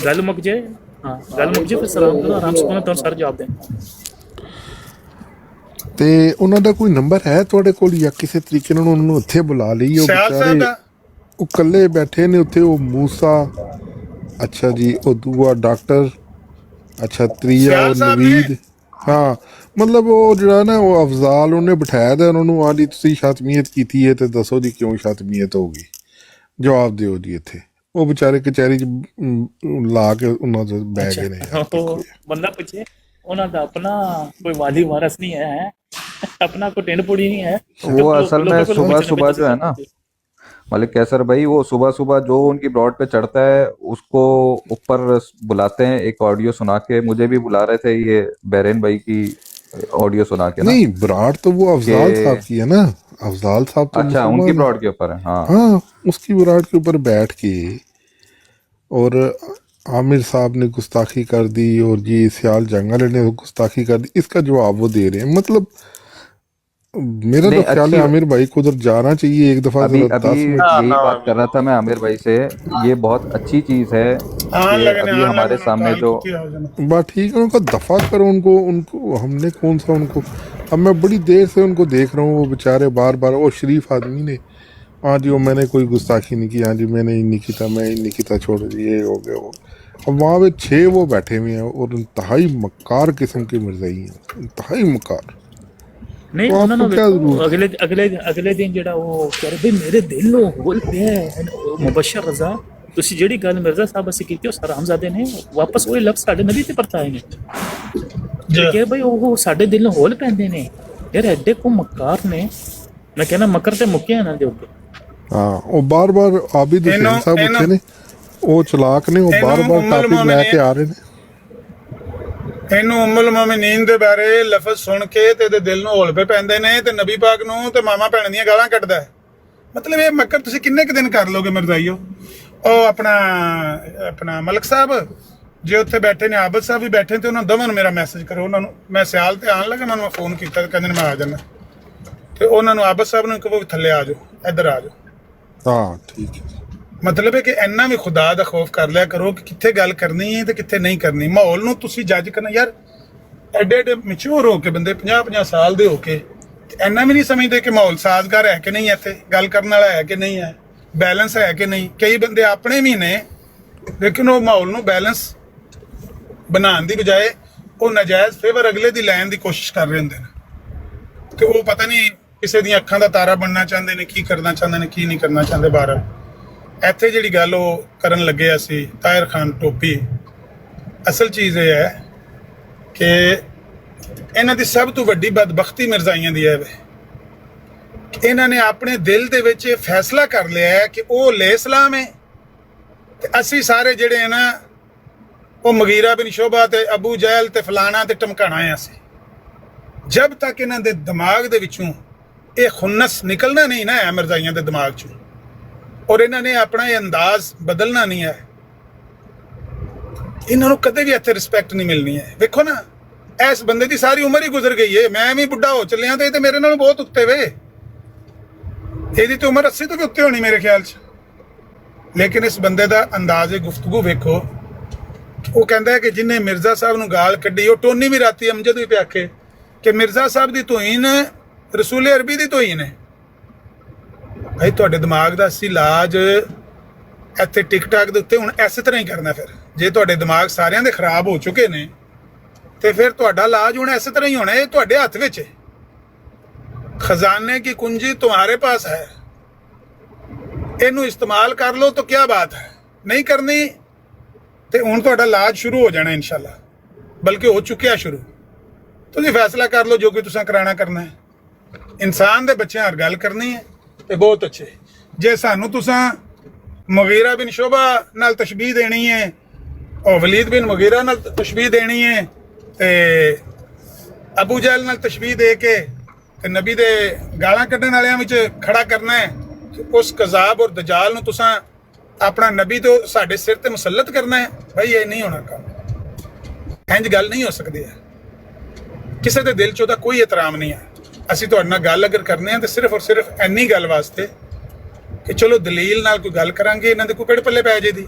गल मुक जाए, हाँ गल मुक जाए फिर सलाम करो आराम से, तो सर जवाब दें। ਤੇ ਉਹਨਾਂ ਦਾ ਕੋਈ ਨੰਬਰ ਹੈ ਤੁਹਾਡੇ ਕੋਲ ਜਾਂ ਕਿਸੇ ਤਰੀਕੇ ਨਾਲ ਉਹਨਾਂ ਨੂੰ ਉੱਥੇ ਬੁਲਾ ਲਈ? ਉਹ ਸਿਆਲ ਸਾਹਿਬ ਵਿਚਾਰੇ ਦਾ ਉਹ ਇਕੱਲੇ ਬੈਠੇ ਨੇ ਉੱਥੇ, ਉਹ ਮੂਸਾ, ਅੱਛਾ ਜੀ, ਉਹ ਦੂਆ ਡਾਕਟਰ, ਅੱਛਾ ਤੀਆ ਸਿਆਲ ਉਹ ਸਾਹਿਬ ਨਵੀਦ, ਨੇ। ਹਾਂ ਮਤਲਬ ਉਹ ਜਿਹੜਾ ਨਾ ਉਹ ਅਫਜ਼ਾਲ ਉਹਨੇ ਬਿਠਾਇਆ ਤਾਂ ਉਹਨਾਂ ਨੂੰ, ਆ ਜੀ ਤੁਸੀਂ ਸ਼ਾਤਮੀਅਤ ਕੀਤੀ ਹੈ ਤੇ ਦੱਸੋ ਜੀ ਕਿਉਂ ਸ਼ਾਤਮੀਅਤ ਹੋ ਗਈ, ਜਵਾਬ ਦਿਓ ਜੀ। ਇੱਥੇ ਉਹ ਵਿਚਾਰੇ ਕਚਹਿਰੀ 'ਚ ਲਾ ਕੇ ਉਹਨਾਂ ਦੇ ਬਹਿ ਗਏ ਨੇ ਯਾਰ। ਉਹ ਬੰਦਾ ਪੁੱਛੇ ਉਹਨਾਂ ਦਾ ਆਪਣਾ ਕੋਈ ਵਾਲੀ ਵਾਰਸ नहीं है, अपना कोई टेंड पुड़ी नहीं है। वो असल में सुबह सुबह जो है ना मलिक कैसर भाई, वो सुबह सुबह जो उनकी ब्रॉड पे चढ़ता है उसको ऊपर बुलाते हैं, एक ऑडियो सुना के। मुझे भी बुला रहे थे ये बहरीन भाई की ऑडियो सुना के ना। नहीं ब्राड तो वो अफजाल साहब की है ना, अफजाल साहब तो अच्छा उनकी ब्रॉड के ऊपर है। हाँ हाँ उसकी ब्राड के ऊपर बैठ के और आमिर साहब ने गुस्ताखी कर दी और जी सियाल जंगल ने गुस्ताखी कर दी, इसका जवाब वो दे रहे हैं। मतलब मेरा तो नहीं, ख्याल है अच्छी- आमिर भाई को उधर जाना चाहिए एक दफा। अभी जरा 10 अभी मिनट यही बात कर रहा था मैं आमिर भाई से, ये बहुत अच्छी चीज है कि अभी हमारे सामने जो बात ठीक है, उनको दफा करो, उनको हमने कौन सा उनको, अब मैं बड़ी देर से उनको देख रहा हूँ, वो बेचारे बार बार, वो शरीफ आदमी ने, हाँ जी वो मैंने कोई गुस्ताखी नहीं की, हाँ जी मैंने ही नहीं किया, मैं ही नहीं किया, छोड़ ये हो गया वो। अब वहाँ पे 6 वो बैठे हुए हैं और इंतहाई मक्कार किस्म के मिर्जाई हैं, इंतहाई मक्कार। नहीं तो ਉਹਨਾਂ ਨੂੰ आपको क्या ਵੇਖੋ, जरूरत? ਅਗਲੇ ਦਿਨ ਜਿਹੜਾ ਉਹ ਕਹ ਰਹੇ ਬਈ ਮੇਰੇ ਦਿਲ ਨੂੰ ਹੋਲ ਪਿਆ ਹੈ। ਮੁਬਸ਼ਰ ਰਜ਼ਾ, ਤੁਸੀਂ ਜਿਹੜੀ ਗੱਲ ਮਿਰਜ਼ਾ ਸਾਹਿਬ ਅਸੀਂ ਕੀਤੀ ਉਹ ਹਰਾਮਜ਼ਾਦੇ ਨੇ ਵਾਪਸ ਉਹੀ ਲਫ਼ਜ਼ ਸਾਡੇ ਨਬੀ ਤੇ ਪਰਤਾਏ ਨੇ ਕਿ ਬਈ ਉਹ ਸਾਡੇ ਦਿਲ ਨੂੰ ਹੋਲ ਪੈਂਦੇ ਨੇ। ਯਾਰ ਐਡੇ ਕੋ ਮੱਕਾਰ ਨੇ, ਮੈਂ ਕਹਿੰਦਾ ਮਕਰ ਤੇ ਮੁੱਕਿਆ ਇਹਨਾਂ ਦੇ ਉੱਤੇ। हाँ वो बार बार आबिद हुसैन साहब उठे ने, वो चलाक ने, वो बार बार टॉपिक लेके आ रहे ने। ਇਹਨੂੰ ਉਮੁਲ ਮੋਮਿਨੀਨ ਦੇ ਬਾਰੇ ਲਫ਼ਜ਼ ਸੁਣ ਕੇ ਤੇ ਇਹਦੇ ਦਿਲ ਨੂੰ ਹੌਲ ਪੇ ਪੈਂਦੇ ਨੇ ਤੇ ਨਬੀ ਪਾਕ ਨੂੰ ਤੇ ਮਾਮਾ ਭੈਣ ਦੀਆਂ ਗਾਲਾਂ ਕੱਢਦਾ ਹੈ। ਮਤਲਬ ਇਹ ਮੱਕਰ ਤੁਸੀਂ ਕਿੰਨੇ ਕੁ ਦਿਨ ਕਰ ਲੋਗੇ ਮਿਰਜ਼ਾਈਓ। ਉਹ ਆਪਣਾ ਮਲਕ ਸਾਹਿਬ ਜੇ ਉੱਥੇ ਬੈਠੇ ਨੇ ਆਬਦ ਸਾਹਿਬ ਵੀ ਬੈਠੇ ਤੇ ਉਹਨਾਂ ਦੋਵਾਂ ਨੂੰ ਮੇਰਾ ਮੈਸੇਜ ਕਰੋ। ਉਹਨਾਂ ਨੂੰ ਮੈਂ ਸਿਆਲ ਤੇ ਆਉਣ ਲੱਗਾ, ਉਹਨਾਂ ਨੂੰ ਮੈਂ ਫੋਨ ਕੀਤਾ ਤੇ ਕਹਿੰਦੇ ਨੇ ਮੈਂ ਆ ਜਾਣਾ। ਤੇ ਉਹਨਾਂ ਨੂੰ ਆਬਦ ਸਾਹਿਬ ਨੂੰ ਕਹੋ ਵੀ ਥੱਲੇ ਆ ਜਾਓ, ਇੱਧਰ ਆ ਜਾਓ। हाँ ठीक है। ਮਤਲਬ ਹੈ ਕਿ ਇੰਨਾ ਵੀ ਖੁਦਾ ਦਾ ਖੌਫ ਕਰ ਲਿਆ ਕਰੋ ਕਿ ਕਿੱਥੇ ਗੱਲ ਕਰਨੀ ਹੈ ਤੇ ਕਿੱਥੇ ਨਹੀਂ ਕਰਨੀ। ਮਾਹੌਲ ਨੂੰ ਤੁਸੀਂ ਜੱਜ ਕਰਨਾ ਯਾਰ। ਐਡੇ ਐਡੇ ਮੈਚੁਰ ਹੋ ਕੇ ਬੰਦੇ 50-50 ਸਾਲ ਦੇ ਹੋ ਕੇ ਇੰਨਾ ਵੀ ਨਹੀਂ ਸਮਝਦੇ ਕਿ ਮਾਹੌਲ ਸਾਜ਼ਗਾਰ ਹੈ ਕਿ ਨਹੀਂ, ਇੱਥੇ ਗੱਲ ਕਰਨ ਵਾਲਾ ਹੈ ਕਿ ਨਹੀਂ ਹੈ, ਬੈਲੈਂਸ ਹੈ ਕਿ ਨਹੀਂ। ਕਈ ਬੰਦੇ ਆਪਣੇ ਵੀ ਨੇ ਲੇਕਿਨ ਉਹ ਮਾਹੌਲ ਨੂੰ ਬੈਲੈਂਸ ਬਣਾਉਣ ਦੀ ਬਜਾਏ ਉਹ ਨਾਜਾਇਜ਼ ਫੇਵਰ ਅਗਲੇ ਦੀ ਲੈਣ ਦੀ ਕੋਸ਼ਿਸ਼ ਕਰ ਰਹੇ ਹੁੰਦੇ ਨੇ। ਤੇ ਉਹ ਪਤਾ ਨਹੀਂ ਕਿਸੇ ਦੀਆਂ ਅੱਖਾਂ ਦਾ ਤਾਰਾ ਬਣਨਾ ਚਾਹੁੰਦੇ ਨੇ, ਕੀ ਕਰਨਾ ਚਾਹੁੰਦੇ ਨੇ, ਕੀ ਨਹੀਂ ਕਰਨਾ ਚਾਹੁੰਦੇ। ਬਾਹਰ ਇੱਥੇ ਜਿਹੜੀ ਗੱਲ ਉਹ ਕਰਨ ਲੱਗੇ ਅਸੀਂ ਤਾਹਿਰ ਖਾਨ ਟੋਪੀ, ਅਸਲ ਚੀਜ਼ ਇਹ ਹੈ ਕਿ ਇਹਨਾਂ ਦੀ ਸਭ ਤੋਂ ਵੱਡੀ ਬਦਬਖਤੀ ਮਿਰਜ਼ਾਈਆਂ ਦੀ ਹੈ ਵੇ। ਇਹਨਾਂ ਨੇ ਆਪਣੇ ਦਿਲ ਦੇ ਵਿੱਚ ਇਹ ਫੈਸਲਾ ਕਰ ਲਿਆ ਹੈ ਕਿ ਉਹ ਲੈ ਇਸਲਾਮ ਹੈ ਤੇ ਅਸੀਂ ਸਾਰੇ ਜਿਹੜੇ ਆ ਨਾ ਉਹ ਮਗੀਰਾ ਬਿਨ ਸ਼ੋਭਾ ਤੇ ਅਬੂ ਜਹਿਲ ਤੇ ਫਲਾਣਾ ਤੇ ਟਮਕਾਣਾ ਹੈ। ਅਸੀਂ ਜਦ ਤੱਕ ਇਹਨਾਂ ਦੇ ਦਿਮਾਗ ਦੇ ਵਿੱਚੋਂ ਇਹ ਖੁੰਨਸ ਨਿਕਲਣਾ ਨਹੀਂ ਨਾ ਹੈ ਮਿਰਜ਼ਾਈਆਂ ਦੇ ਦਿਮਾਗ ਚੋਂ, ਔਰ ਇਹਨਾਂ ਨੇ ਆਪਣਾ ਇਹ ਅੰਦਾਜ਼ ਬਦਲਣਾ ਨਹੀਂ ਹੈ, ਇਹਨਾਂ ਨੂੰ ਕਦੇ ਵੀ ਇੱਥੇ ਰਿਸਪੈਕਟ ਨਹੀਂ ਮਿਲਣੀ ਹੈ। ਵੇਖੋ ਨਾ ਇਸ ਬੰਦੇ ਦੀ ਸਾਰੀ ਉਮਰ ਹੀ ਗੁਜ਼ਰ ਗਈ ਹੈ, ਮੈਂ ਵੀ ਬੁੱਢਾ ਹੋ ਚੱਲਿਆ ਤੇ ਇਹ ਤੇ ਮੇਰੇ ਨਾਲੋਂ ਬਹੁਤ ਉੱਤੇ ਵੇ। ਇਹਦੀ ਤੇ ਉਮਰ 80 ਤੋਂ ਵੀ ਉੱਤੇ ਹੋਣੀ ਮੇਰੇ ਖਿਆਲ 'ਚ। ਲੇਕਿਨ ਇਸ ਬੰਦੇ ਦਾ ਅੰਦਾਜ਼ੇ ਗੁਫ਼ਤਗੂ ਵੇਖੋ। ਉਹ ਕਹਿੰਦਾ ਹੈ ਕਿ ਜਿਨੇ ਮਿਰਜ਼ਾ ਸਾਹਿਬ ਨੂੰ ਗਾਲ ਕੱਢੀ, ਉਹ ਟੋਨੀ ਵੀ ਰਾਤੀ ਅਮਜਦ ਵੀ ਪਿਆ ਆਖੇ ਕਿ ਮਿਰਜ਼ਾ ਸਾਹਿਬ ਦੀ ਤੋਹੀਨ ਰਸੂਲ ਅਰਬੀ ਦੀ ਤੋਹੀਨ ਹੈ। ਭਾਈ ਤੁਹਾਡੇ ਦਿਮਾਗ ਦਾ ਅਸੀਂ ਇਲਾਜ ਇੱਥੇ ਟਿਕਟਾਕ ਦੇ ਉੱਤੇ ਹੁਣ ਇਸੇ ਤਰ੍ਹਾਂ ਹੀ ਕਰਨਾ। ਫਿਰ ਜੇ ਤੁਹਾਡੇ ਦਿਮਾਗ ਸਾਰਿਆਂ ਦੇ ਖਰਾਬ ਹੋ ਚੁੱਕੇ ਨੇ ਤੇ ਫਿਰ ਤੁਹਾਡਾ ਇਲਾਜ ਹੁਣ ਇਸੇ ਤਰ੍ਹਾਂ ਹੀ ਹੋਣਾ। ਇਹ ਤੁਹਾਡੇ ਹੱਥ ਵਿੱਚ ਹੈ, ਖਜ਼ਾਨੇ की कुंजी तुम्हारे पास है, ਇਹਨੂੰ ਇਸਤੇਮਾਲ ਕਰ ਲਓ ਤਾਂ ਕੀ ਬਾਤ ਹੈ। ਨਹੀਂ ਕਰਨੀ ਤੇ ਹੁਣ ਤੁਹਾਡਾ ਇਲਾਜ ਸ਼ੁਰੂ ਹੋ ਜਾਣਾ ਇਨਸ਼ਾਅੱਲਾ, ਬਲਕਿ ਹੋ ਚੁੱਕਿਆ ਸ਼ੁਰੂ। ਤੁਸੀਂ ਫੈਸਲਾ ਕਰ ਲਓ ਜੋ ਕਿ ਤੁਸੀਂ ਕਰਾਣਾ ਕਰਨਾ ਹੈ। ਇਨਸਾਨ ਦੇ ਬੱਚਿਆਂ ਹਰ ਗੱਲ ਕਰਨੀ ਹੈ ਤੇ ਬਹੁਤ ਅੱਛੇ। ਜੇ ਸਾਨੂੰ ਤੁਸੀਂ ਮੁਗੀਰਾ ਬਿਨ ਸ਼ੋਭਾ ਨਾਲ ਤਸ਼ਬੀਹ ਦੇਣੀ ਹੈ ਔਰ ਵਲੀਦ ਬਿਨ ਮੁਗੀਰਾ ਨਾਲ ਤਸ਼ਬੀਹ ਦੇਣੀ ਹੈ ਤੇ ਅਬੂ ਜਹਿਲ ਨਾਲ ਤਸ਼ਬੀਹ ਦੇ ਕੇ ਤੇ ਨਬੀ ਦੇ ਗਾਲਾਂ ਕੱਢਣ ਵਾਲਿਆਂ ਵਿੱਚ ਖੜਾ ਕਰਨਾ ਹੈ, ਉਸ ਕਜ਼ਾਬ ਔਰ ਦਜਾਲ ਨੂੰ ਤੁਸੀਂ ਆਪਣਾ ਨਬੀ ਤੋਂ ਸਾਡੇ ਸਿਰ ਤੇ ਮੁਸੱਲਤ ਕਰਨਾ ਹੈ। ਭਾਈ ਇਹ ਨਹੀਂ ਹੋਣਾ ਕੰਮ, ਇੰਜ ਗੱਲ ਨਹੀਂ ਹੋ ਸਕਦੀ ਹੈ। ਕਿਸੇ ਦੇ ਦਿਲ 'ਚ ਉਹਦਾ ਕੋਈ ਇਤਰਾਮ ਨਹੀਂ ਹੈ। ਅਸੀਂ ਤੁਹਾਡੇ ਨਾਲ ਗੱਲ ਅਗਰ ਕਰਨੇ ਆ ਤੇ ਸਿਰਫ ਔਰ ਸਿਰਫ ਇੰਨੀ ਗੱਲ ਵਾਸਤੇ ਕਿ ਚਲੋ ਦਲੀਲ ਨਾਲ ਕੋਈ ਗੱਲ ਕਰਾਂਗੇ, ਇਹਨਾਂ ਦੇ ਕੋਈ ਪੇੜ ਪੱਲੇ ਪੈ ਜੇ ਦੀ।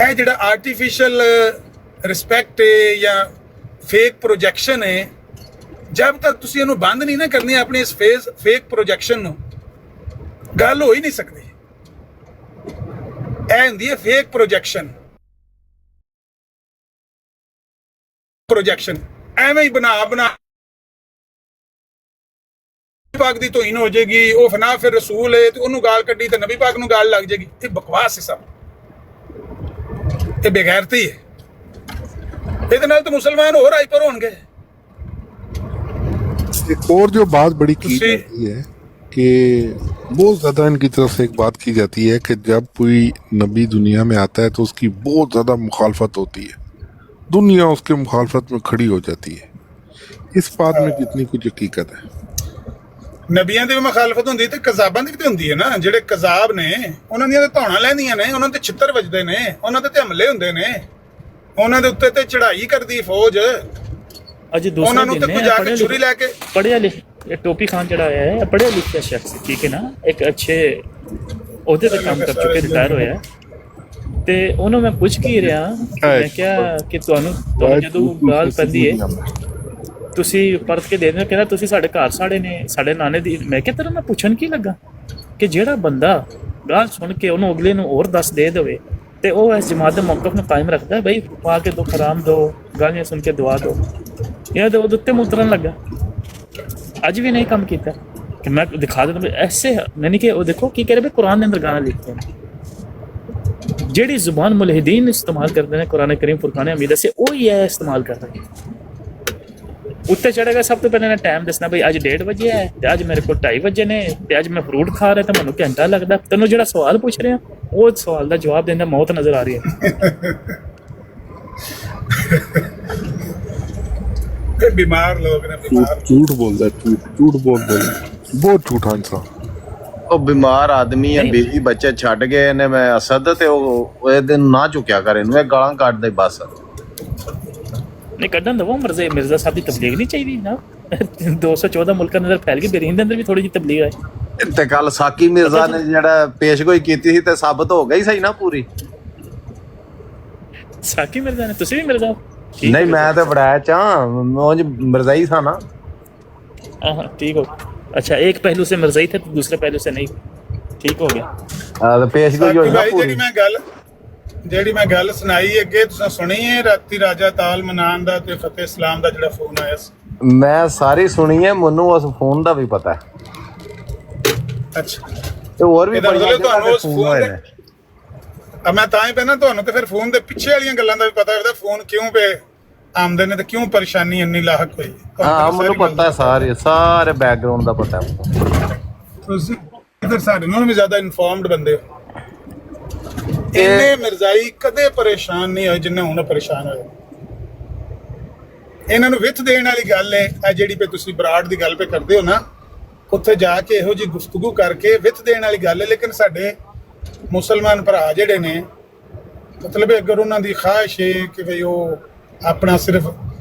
ਇਹ ਜਿਹੜਾ ਆਰਟੀਫੀਸ਼ੀਅਲ ਰਿਸਪੈਕਟ ਹੈ ਜਾਂ ਫੇਕ ਪ੍ਰੋਜੈਕਸ਼ਨ ਹੈ, ਜਦ ਤੱਕ ਤੁਸੀਂ ਇਹਨੂੰ ਬੰਦ ਨਹੀਂ ਨਾ ਕਰਨੀ ਆਪਣੀ ਇਸ ਫੇਕ ਪ੍ਰੋਜੈਕਸ਼ਨ ਨੂੰ, ਗੱਲ ਹੋ ਹੀ ਨਹੀਂ ਸਕਦੀ। ਇਹ ਹੁੰਦੀ ਹੈ ਫੇਕ ਪ੍ਰੋਜੈਕਸ਼ਨ ਐਵੇਂ ਹੀ ਬਣਾ ਪਾਕ ਦੀ ਤੋਹੀਨ ਹੋ ਜਾਏਗੀ। ਉਹ ਫਨਾ ਫਿਰ ਰਸੂਲ ਹੈ ਤੇ ਉਹਨੂੰ ਗਾਲ ਕੱਢੀ ਤੇ ਨਬੀ ਪਾਕ ਨੂੰ ਗਾਲ ਲੱਗ ਜਾਏਗੀ। ਇਹ ਬਕਵਾਸ ਹੈ, ਸਭ ਇਹ ਬੇਗੈਰਤੀ ਹੈ। ਇਹਦੇ ਨਾਲ ਤਾਂ ਮੁਸਲਮਾਨ ਹੋਰ ਹਾਈਪਰ ਹੋਣਗੇ। एक और जो बात बड़ी की जाती है कि बहुत ज़्यादा इनकी तरफ से एक बात की जाती है कि जब कोई नबी दुनिया में आता है तो उसकी बहुत ज़्यादा मुखालफत होती है, दुनिया उसके मुखालफत में खड़ी हो जाती है। इस बात में कितनी कुछ हकीकत है? ਨਬੀਆਂ ਦੀ ਵੀ ਮੁਖਾਲਫਤ ਹੁੰਦੀ ਤੇ ਕਜ਼ਾਬਾਂ ਦੀ ਵੀ ਹੁੰਦੀ ਹੈ ਨਾ। ਜਿਹੜੇ ਕਜ਼ਾਬ ਨੇ ਉਹਨਾਂ ਦੀਆਂ ਤਾਂ ਧੌਣਾਂ ਲੈਂਦੀਆਂ ਨੇ, ਉਹਨਾਂ ਤੇ ਛਿੱਤਰ ਵੱਜਦੇ ਨੇ, ਉਹਨਾਂ ਤੇ ਹਮਲੇ ਹੁੰਦੇ ਨੇ, ਉਹਨਾਂ ਦੇ ਉੱਤੇ ਤੇ ਚੜ੍ਹਾਈ ਕਰਦੀ ਫੌਜ। ਅੱਜ ਦੂਸਰੇ ਉਹਨਾਂ ਨੂੰ ਤੇ ਕੋਈ ਜਾ ਕੇ ਛੁਰੀ ਲੈ ਕੇ ਪੜ੍ਹਿਆ ਲਿਖਿਆ ਟੋਪੀ ਖਾਨ ਜਿਹੜਾ ਹੈ ਪੜ੍ਹਿਆ ਲਿਖਿਆ ਸ਼ਖਸ, ਠੀਕ ਹੈ ਨਾ, ਇੱਕ ਅੱਛੇ ਉਹਦੇ ਤੇ ਕੰਮ ਕਰ ਚੁੱਕੇ, ਰਿਟਾਇਰ ਹੋਇਆ। ਤੇ ਉਹਨੂੰ ਮੈਂ ਪੁੱਛ ਕੀ ਰਿਹਾ, ਮੈਂ ਕਿਹਾ ਕਿ ਤੁਹਾਨੂੰ ਜਦੋਂ ਗਾਲ ਪੈਂਦੀ ਹੈ ਤੁਸੀਂ ਪਰਤ ਕੇ ਦੇ ਦਿੰਦੇ ਹੋ। ਕਹਿੰਦਾ ਤੁਸੀਂ ਸਾਡੇ ਘਰ ਸਾੜੇ ਨੇ, ਸਾਡੇ ਨਾਨੇ ਦੀ। ਮੈਂ ਕਿਹਾ ਤੇਰਾ ਮੈਂ ਪੁੱਛਣ ਕੀ ਲੱਗਾ ਕਿ ਜਿਹੜਾ ਬੰਦਾ ਗਾਲ ਸੁਣ ਕੇ ਉਹਨੂੰ ਅਗਲੇ ਨੂੰ ਹੋਰ ਦੱਸ ਦੇ ਦੇਵੇ ਤੇ ਉਹ ਇਸ ਜਮਾਤ ਦੇ ਮੌਕਫ ਨੂੰ ਕਾਇਮ ਰੱਖਦਾ ਹੈ। ਬਈ ਪਾ ਕੇ ਦੋ ਖਰਾਮ ਦੋ, ਗਾਲੀਆਂ ਸੁਣ ਕੇ ਦੁਆ ਦੋ, ਇਹ ਤਾਂ ਉਹਦੇ ਉੱਤੇ ਮੁਤਰਨ ਲੱਗਾ। ਅੱਜ ਵੀ ਨਹੀਂ ਕੰਮ ਕੀਤਾ ਕਿ ਮੈਂ ਦਿਖਾ ਦਿੰਦਾ ਐਸੇ ਨਹੀਂ ਕਿ ਉਹ ਦੇਖੋ ਕੀ ਕਹ ਰਹੇ, ਕੁਰਾਨ ਦੇ ਅੰਦਰ ਗਾਣਾ ਲਿਖਦੇ ਨੇ। ਜਿਹੜੀ ਜ਼ੁਬਾਨ ਮੁਲਹਿਦੀਨ ਇਸਤੇਮਾਲ ਕਰਦੇ ਨੇ ਕੁਰਾਨ ਕਰੀਮ ਫੁਰਕਾਨ ਹਮੀਦ ਸੇ ਉਹੀ ਹੈ ਇਸਤੇਮਾਲ ਕਰ ਰਹੇ। ਉੱਤੇ ਚੜੇਗਾ ਸਭ ਤੋਂ ਪਹਿਲਾਂ ਨਾ ਟਾਈਮ ਦੱਸਣਾ, ਬਈ ਅੱਜ 1:30 ਵਜੇ ਹੈ ਤੇ ਅੱਜ ਮੇਰੇ ਕੋਲ 2:30 ਵਜੇ ਨੇ ਤੇ ਅੱਜ ਮੈਂ ਫਰੂਟ ਖਾ ਰਿਹਾ ਤੇ ਮੈਨੂੰ ਘੰਟਾ ਲੱਗਦਾ। ਤੈਨੂੰ ਜਿਹੜਾ ਸਵਾਲ ਪੁੱਛ ਰਿਹਾ ਉਹ ਸਵਾਲ ਦਾ ਜਵਾਬ ਦੇਣ ਦਾ ਮੌਤ ਨਜ਼ਰ ਆ ਰਹੀ ਹੈ। बीमार लोग ने बीमार झूठ बोलता है, झूठ बोल बहुत झूठा इंसान। ਉਹ ਬਿਮਾਰ ਆਦਮੀ ਹੈ, ਬੀਵੀ ਬੱਚੇ ਛੱਡ ਗਏ ਨੇ ਮੈਂ ਅਸਦ ਤੇ ਉਹ ਇਹਦੇ ਨੂੰ ਨਾ ਚੁੱਕਿਆ ਕਰ, ਇਹਨੂੰ ਇਹ ਗਾਲਾਂ ਕੱਢਦੇ ਬਸ। नहीं कड्डन दवो मिर्जा साहब की तबलीग नहीं चाहिए ना 214 मुल्क अंदर फैल गई बेरीन के अंदर भी थोड़ी जी तबलीग है ਤੇ ਕੱਲ ਸਾਕੀ ਮਿਰਜ਼ਾ ਨੇ ਜਿਹੜਾ ਪੇਸ਼ਗੋਈ ਕੀਤੀ ਸੀ ਤੇ ਸਾਬਤ ਹੋ ਗਈ ਸਹੀ ਨਾ ਪੂਰੀ। साकी मिर्जा ने तुसी भी मिर्जा ठीक ਨਹੀਂ ਮੈਂ ਤੇ ਬੜਾ ਚਾਹ ਉਂਝ ਮਿਰਜ਼ਾ ਹੀ ਸਾਂ ਨਾ। हाँ ठीक हो अच्छा एक पहलू से मिर्जा ही थे तो दूसरे पहलू से नहीं ठीक हो गया ਪੇਸ਼ਗੋਈ ਹੋਈ ਨਾ ਭਾਈ ਪੂਰੀ। ਜਿਹੜੀ ਮੈਂ ਗੱਲ ਸੁਣਾਈ ਅੱਗੇ ਤੁਸੀਂ ਸੁਣੀ ਹੈ ਰਾਤੀ ਰਾਜਾ ਤਾਲ ਮਨਾਨ ਦਾ ਤੇ ਫਤਿਹ ਇਸਲਾਮ ਦਾ ਜਿਹੜਾ ਫੋਨ ਆਇਆ ਸੀ। ਮੈਂ ਸਾਰੀ ਸੁਣੀ ਹੈ, ਮੈਨੂੰ ਉਸ ਫੋਨ ਦਾ ਵੀ ਪਤਾ ਹੈ। ਅੱਛਾ ਤੇ ਹੋਰ ਵੀ ਇਹਦਾ ਬੜੀਆਂ ਮਤਲਬ ਜਗ੍ਹਾ ਤੁਹਾਨੂੰ ਤੇ ਉਸ ਫੋਨ ਹੋਏ ਨੇ। ਮੈਂ ਤਾਂ ਹੀ ਪਹਿਲਾਂ ਤੁਹਾਨੂੰ ਤੇ ਫਿਰ ਫੋਨ ਦੇ ਪਿੱਛੇ ਵਾਲੀਆਂ ਗੱਲਾਂ ਦਾ ਵੀ ਪਤਾ ਹੋਵੇ ਫੋਨ ਕਿਉਂ ਪੇ ਆਮਦੇ ਨੇ ਤੇ ਕਿਉਂ ਪਰੇਸ਼ਾਨੀ ਇੰਨੀ ਲਾਹਕ ਹੋਈ। ਹਾਂ ਮੈਨੂੰ ਪਤਾ ਹੈ, ਸਾਰੇ ਬੈਕਗ੍ਰਾਉਂਡ ਦਾ ਪਤਾ ਹੈ। ਤੁਸੀਂ ਇਧਰ ਸਾਡੇ ਨਾਲੋਂ ਵੀ ਜ਼ਿਆਦਾ ਇਨਫੋਰਮਡ ਬੰਦੇ ਹੋ। ਇਹਨੇ ਮਿਰਜ਼ਾਈ ਕਦੇ ਪਰੇਸ਼ਾਨ ਨਹੀਂ ਹੋਏ ਜਿੰਨੇ ਹੁਣ ਪਰੇਸ਼ਾਨ ਹੋਏ। ਇਹਨਾਂ ਨੂੰ ਵਿੱਥ ਦੇਣ ਵਾਲੀ ਗੱਲ ਹੈ ਇਹ ਜਿਹੜੀ ਪੇ ਤੁਸੀਂ ਬਰਾੜ ਦੀ ਗੱਲ ਪੇ ਕਰਦੇ ਹੋ ਨਾ, ਉੱਥੇ ਜਾ ਕੇ ਇਹੋ ਜੀ ਗੁਫ਼ਤਗੂ ਕਰਕੇ ਵਿੱਥ ਦੇਣ ਵਾਲੀ ਗੱਲ ਹੈ। ਲੇਕਿਨ ਸਾਡੇ ਮੁਸਲਮਾਨ ਭਰਾ ਜਿਹੜੇ ਨੇ ਮਤਲਬ ਅਗਰ ਉਹਨਾਂ ਦੀ ਖਾਹਿਸ਼ ਹੈ ਕਿ ਭਈ ਉਹ ਆਪਣਾ ਸਿਰਫ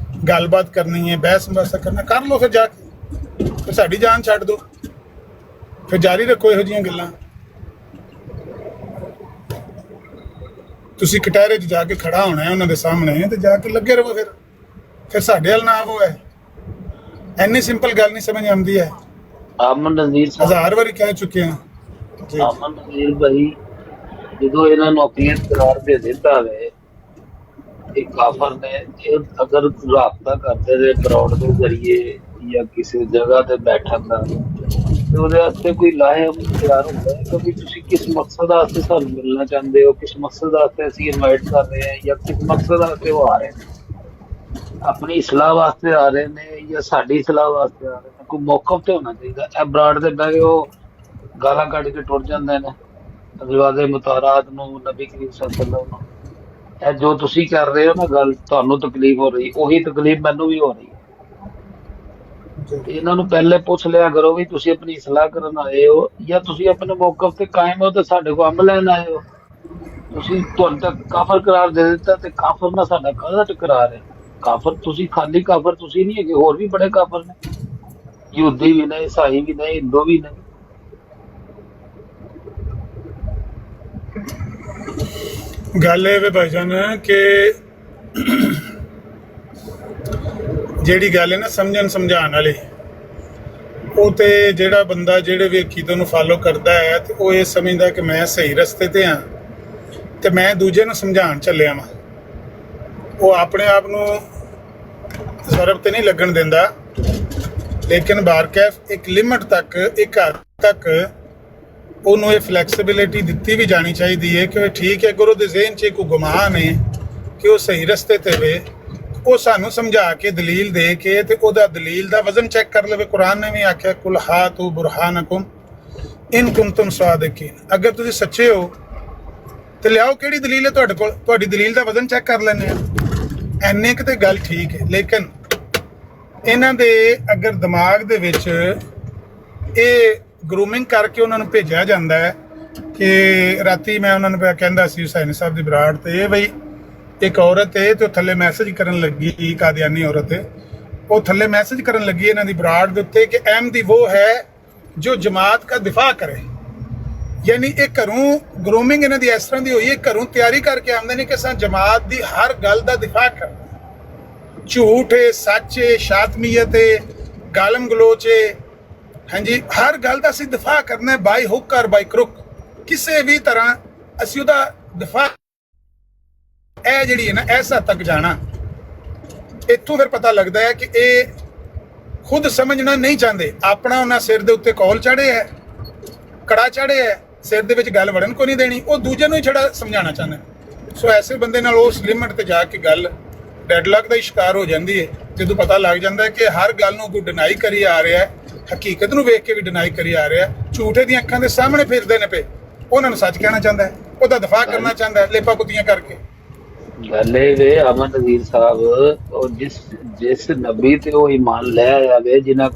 ਗੱਲਬਾਤ ਕਰਨੀ ਹੈ, ਬਹਿਸ ਮੁਬਾਸਾ ਕਰਨਾ, ਕਰ ਲਓ ਫਿਰ ਜਾ ਕੇ, ਫਿਰ ਸਾਡੀ ਜਾਨ ਛੱਡ ਦਿਓ, ਫਿਰ ਜਾਰੀ ਰੱਖੋ ਇਹੋ ਜਿਹੀਆਂ ਗੱਲਾਂ। ਤੁਸੀਂ ਕਟਹਿਰੇ 'ਚ ਜਾ ਕੇ ਖੜਾ ਹੋਣਾ ਹੈ ਉਹਨਾਂ ਦੇ ਸਾਹਮਣੇ ਤੇ ਜਾ ਕੇ ਲੱਗੇ ਰਹੋ, ਫਿਰ ਸਾਡੇ ਵੱਲ ਨਾ ਆਵੋ। ਹੈ ਇੰਨੀ ਸਿੰਪਲ ਗੱਲ ਨਹੀਂ ਸਮਝ ਆਉਂਦੀ ਹੈ। ਅਮਨ ਨਜ਼ੀਰ ਸਾਹਿਬ 1000 ਵਾਰੀ ਕਹਿ ਚੁੱਕੇ ਹਾਂ। ਅਮਨ ਨਜ਼ੀਰ ਭਾਈ ਜਦੋਂ ਇਹਨਾਂ ਨੂੰ ਅਪੀਲ ਕਰਾਰ ਦੇ ਦਿੱਤਾ ਵੇ ਇਹ ਕਾਫਰ ਨੇ, ਇਹ ਅਗਰ ਰਾਬਤਾ ਕਰਦੇ ਨੇ ਬਰੌਡ ਦੇ ਜ਼ਰੀਏ ਜਾਂ ਕਿਸੇ ਜਗ੍ਹਾ ਤੇ ਬੈਠਣ ਦਾ ਤੇ ਉਹਦੇ ਵਾਸਤੇ ਕੋਈ ਲਾਹੇ ਤਿਆਰ ਹੁੰਦਾ ਹੈ। ਕਿਉਂਕਿ ਤੁਸੀਂ ਕਿਸ ਮਕਸਦ ਵਾਸਤੇ ਸਾਨੂੰ ਮਿਲਣਾ ਚਾਹੁੰਦੇ ਹੋ, ਕਿਸ ਮਕਸਦ ਵਾਸਤੇ ਅਸੀਂ ਇਨਵਾਈਟ ਕਰ ਰਹੇ ਹਾਂ, ਜਾਂ ਕਿਸ ਮਕਸਦ ਵਾਸਤੇ ਉਹ ਆ ਰਹੇ ਨੇ, ਆਪਣੀ ਇਸਲਾਹ ਵਾਸਤੇ ਆ ਰਹੇ ਨੇ ਜਾਂ ਸਾਡੀ ਇਸਲਾਹ ਵਾਸਤੇ ਆ ਰਹੇ ਨੇ, ਕੋਈ ਮੌਕਫ ਤੇ ਹੋਣਾ ਚਾਹੀਦਾ। ਇਹ ਬਰਾੜ ਦੇ ਬਹਿ ਕੇ ਉਹ ਗਾਲਾਂ ਕੱਢ ਕੇ ਟੁੱਟ ਜਾਂਦੇ ਨੇ ਰਿਵਾਜ਼ੇ ਮੁਤਾਰਾਤ ਨੂੰ, ਨਬੀ ਕਰੀਮ ਸੱਲੱਲਾਹੁ ਅਲੈਹਿ ਵਸੱਲਮ ਨੂੰ। ਇਹ ਜੋ ਤੁਸੀਂ ਕਰ ਰਹੇ ਹੋ ਨਾ ਗੱਲ, ਤੁਹਾਨੂੰ ਤਕਲੀਫ ਹੋ ਰਹੀ, ਉਹੀ ਤਕਲੀਫ ਮੈਨੂੰ ਵੀ ਹੋ ਰਹੀ। ਇਹਨਾਂ ਨੂੰ ਪਹਿਲੇ ਪੁੱਛ ਲਿਆ ਕਰੋ ਵੀ ਤੁਸੀਂ ਆਪਣੀ ਇਸਲਾਹ ਕਰਨ ਆਏ ਹੋ ਜਾਂ ਤੁਸੀਂ ਆਪਣੇ ਮੌਕਫ ਤੇ ਕਾਇਮ ਹੋ ਤੇ ਸਾਡੇ ਕੋਲ ਅੰਬ ਲੈਣ ਆਏ ਹੋ। ਤੁਸੀਂ ਤੁਹਾਨੂੰ ਤਾਂ ਕਾਫਰ ਕਰਾਰ ਦੇ ਦਿੱਤਾ ਤੇ ਕਾਫਰ ਨਾਲ ਸਾਡਾ ਕਾਹਦਾ ਟਕਰਾਰ ਹੈ? ਕਾਫਰ ਤੁਸੀਂ ਖਾਲੀ ਕਾਫਰ ਤੁਸੀਂ ਨਹੀਂ ਹੈਗੇ, ਹੋਰ ਵੀ ਬੜੇ ਕਾਫਰ ਨੇ, ਯਹੂਦੀ ਵੀ ਨੇ, ਈਸਾਈ ਵੀ ਨੇ, ਹਿੰਦੂ ਵੀ ਨੇ। ਗੱਲ ਇਹ ਵੇ ਭਾਈਜਾਨ ਕਿ ਜਿਹੜੀ ਗੱਲ ਹੈ ਨਾ ਸਮਝਣ ਸਮਝਾਉਣ ਵਾਲੀ, ਉਹ ਤੇ ਜਿਹੜਾ ਬੰਦਾ ਜਿਹੜੇ ਵੀ ਅਕੀਦੇ ਨੂੰ ਫਾਲੋ ਕਰਦਾ ਹੈ ਤੇ ਉਹ ਇਹ ਸਮਝਦਾ ਕਿ ਮੈਂ ਸਹੀ ਰਸਤੇ ਤੇ ਹਾਂ ਤੇ ਮੈਂ ਦੂਜੇ ਨੂੰ ਸਮਝਾਉਣ ਚੱਲਿਆ ਵਾਂ। ਉਹ ਆਪਣੇ ਆਪ ਨੂੰ ਜ਼ਰਬ ਤੇ ਨਹੀਂ ਲੱਗਣ ਦਿੰਦਾ, ਲੇਕਿਨ ਬਾਰਕੈਫ ਇੱਕ ਲਿਮਟ ਤੱਕ, ਇੱਕ ਹੱਦ ਤੱਕ ਉਹਨੂੰ ਇਹ ਫਲੈਕਸੀਬਿਲਿਟੀ ਦਿੱਤੀ ਵੀ ਜਾਣੀ ਚਾਹੀਦੀ ਹੈ ਕਿ ਠੀਕ ਹੈ ਅਗਰ ਉਹਦੇ ਜ਼ਿਹਨ 'ਚ ਕੋਈ ਗੁਮਾਨ ਹੈ ਕਿ ਉਹ ਸਹੀ ਰਸਤੇ ਤੇ ਵੇ, ਉਹ ਸਾਨੂੰ ਸਮਝਾ ਕੇ ਦਲੀਲ ਦੇ ਕੇ ਤੇ ਉਹਦਾ ਦਲੀਲ ਦਾ ਵਜ਼ਨ ਚੈੱਕ ਕਰ ਲਵੇ। ਕੁਰਾਨ ਨੇ ਵੀ ਆਖਿਆ ਕੁਲ ਹਾਤੂ ਬੁਰਹਾਨਕੁਮ ਇਨ ਕੁੰਤੁਮ ਸਾਦਿਕੀਨ, ਅਗਰ ਤੁਸੀਂ ਸੱਚੇ ਹੋ ਤੇ ਲਿਆਓ ਕਿਹੜੀ ਦਲੀਲ ਹੈ ਤੁਹਾਡੇ ਕੋਲ, ਤੁਹਾਡੀ ਦਲੀਲ ਦਾ ਵਜ਼ਨ ਚੈੱਕ ਕਰ ਲੈਂਦੇ ਆ। ਐਨੇ ਕਿ ਤੇ ਗੱਲ ਠੀਕ ਹੈ, ਲੇਕਿਨ ਇਹਨਾਂ ਦੇ ਅਗਰ ਦਿਮਾਗ ਦੇ ਵਿੱਚ ਇਹ ਗਰੂਮਿੰਗ ਕਰਕੇ ਉਹਨਾਂ ਨੂੰ ਭੇਜਿਆ ਜਾਂਦਾ ਹੈ ਕਿ ਰਾਤੀ ਮੈਂ ਉਹਨਾਂ ਨੂੰ ਕਹਿੰਦਾ ਸੀ ਹੁਸੈਨ ਸਾਹਿਬ ਦੀ ਬਰਾੜ ਤੇ ਬਈ ਇੱਕ ਔਰਤ ਹੈ ਤੇ ਉਹ ਥੱਲੇ ਮੈਸੇਜ ਕਰਨ ਲੱਗੀ, ਕਾਦੀਆਨੀ ਔਰਤ ਹੈ, ਉਹ ਥੱਲੇ ਮੈਸੇਜ ਕਰਨ ਲੱਗੀ ਇਹਨਾਂ ਦੀ ਬਰਾੜ ਦੇ ਉੱਤੇ ਕਿ ਅਹਿਮਦੀ ਉਹ ਹੈ ਜੋ ਜਮਾਤ ਦਾ ਦਿਫਾ ਕਰੇ। ਯਾਨੀ ਇਹ ਘਰੋਂ ਗਰੂਮਿੰਗ ਇਹਨਾਂ ਦੀ ਇਸ ਤਰ੍ਹਾਂ ਦੀ ਹੋਈ ਹੈ, ਘਰੋਂ ਤਿਆਰੀ ਕਰਕੇ ਆਉਂਦੇ ਨੇ ਕਿ ਅਸਾਂ ਜਮਾਤ ਦੀ ਹਰ ਗੱਲ ਦਾ ਦਿਫਾ ਕਰਨਾ। ਝੂਠ ਹੈ, ਸੱਚ ਹੈ, ਸ਼ਾਤਮੀਅਤ ਹੈ, ਗਾਲਮ ਗਲੋਚ ਹੈ, ਹਾਂਜੀ ਹਰ ਗੱਲ ਦਾ ਅਸੀਂ ਦਿਫਾ ਕਰਨਾ ਬਾਈ ਹੁੱਕ ਔਰ ਬਾਈ ਕਰੁਕ, ਕਿਸੇ ਵੀ ਤਰ੍ਹਾਂ ਅਸੀਂ ਉਹਦਾ ਦਿਫਾ। ਇਹ ਜਿਹੜੀ ਹੈ ਨਾ ਇਸ ਹੱਦ ਤੱਕ ਜਾਣਾ, ਇੱਥੋਂ ਫਿਰ ਪਤਾ ਲੱਗਦਾ ਹੈ ਕਿ ਇਹ ਖੁਦ ਸਮਝਣਾ ਨਹੀਂ ਚਾਹੁੰਦੇ। ਆਪਣਾ ਉਹਨਾਂ ਸਿਰ ਦੇ ਉੱਤੇ ਕੌਲ ਚੜੇ ਹੈ, ਕੜਾ ਚੜੇ ਹੈ, ਸਿਰ ਦੇ ਵਿੱਚ ਗੱਲ ਵੜਨ ਕੋ ਨਹੀਂ ਦੇਣੀ, ਉਹ ਦੂਜੇ ਨੂੰ ਹੀ ਛੜਾ ਸਮਝਾਉਣਾ ਚਾਹੁੰਦੇ। ਸੋ ਐਸੇ ਬੰਦੇ ਨਾਲ ਉਸ ਲਿਮਟ ਤੇ ਜਾ ਕੇ ਗੱਲ ਡੈਡਲੌਕ ਦਾ ਸ਼ਿਕਾਰ ਹੋ ਜਾਂਦੀ ਹੈ, ਜਦੋਂ ਪਤਾ ਲੱਗ ਜਾਂਦਾ ਹੈ ਕਿ ਹਰ ਗੱਲ ਨੂੰ ਕੋਈ ਡਿਨਾਈ ਕਰੀ ਆ ਰਿਹਾ ਹੈ, ਹਕੀਕਤ ਨੂੰ ਵੇਖ ਕੇ ਵੀ ਡਿਨਾਈ ਕਰੀ ਆ ਰਿਹਾ, ਝੂਠੇ ਦੀਆਂ ਅੱਖਾਂ ਦੇ ਸਾਹਮਣੇ ਫਿਰਦੇ ਨੇ ਪਏ, ਉਹਨਾਂ ਨੂੰ ਸੱਚ ਕਹਿਣਾ ਚਾਹੁੰਦਾ ਹੈ, ਉਹਦਾ ਦਫਾ ਕਰਨਾ ਚਾਹੁੰਦਾ ਹੈ ਲੇਪਾ ਕੁੱਤੀਆਂ ਕਰਕੇ। ਗੱਲ ਇਹ ਵੇ ਅਮਨ ਨਜ਼ੀਰ ਸਾਹਿਬ, ਉਹ ਜਿਸ ਨਬੀ ਤੇ ਉਹ ਈਮਾਨ ਲੈ ਆਇਆ ਵੇ, ਜਿਨ੍ਹਾਂ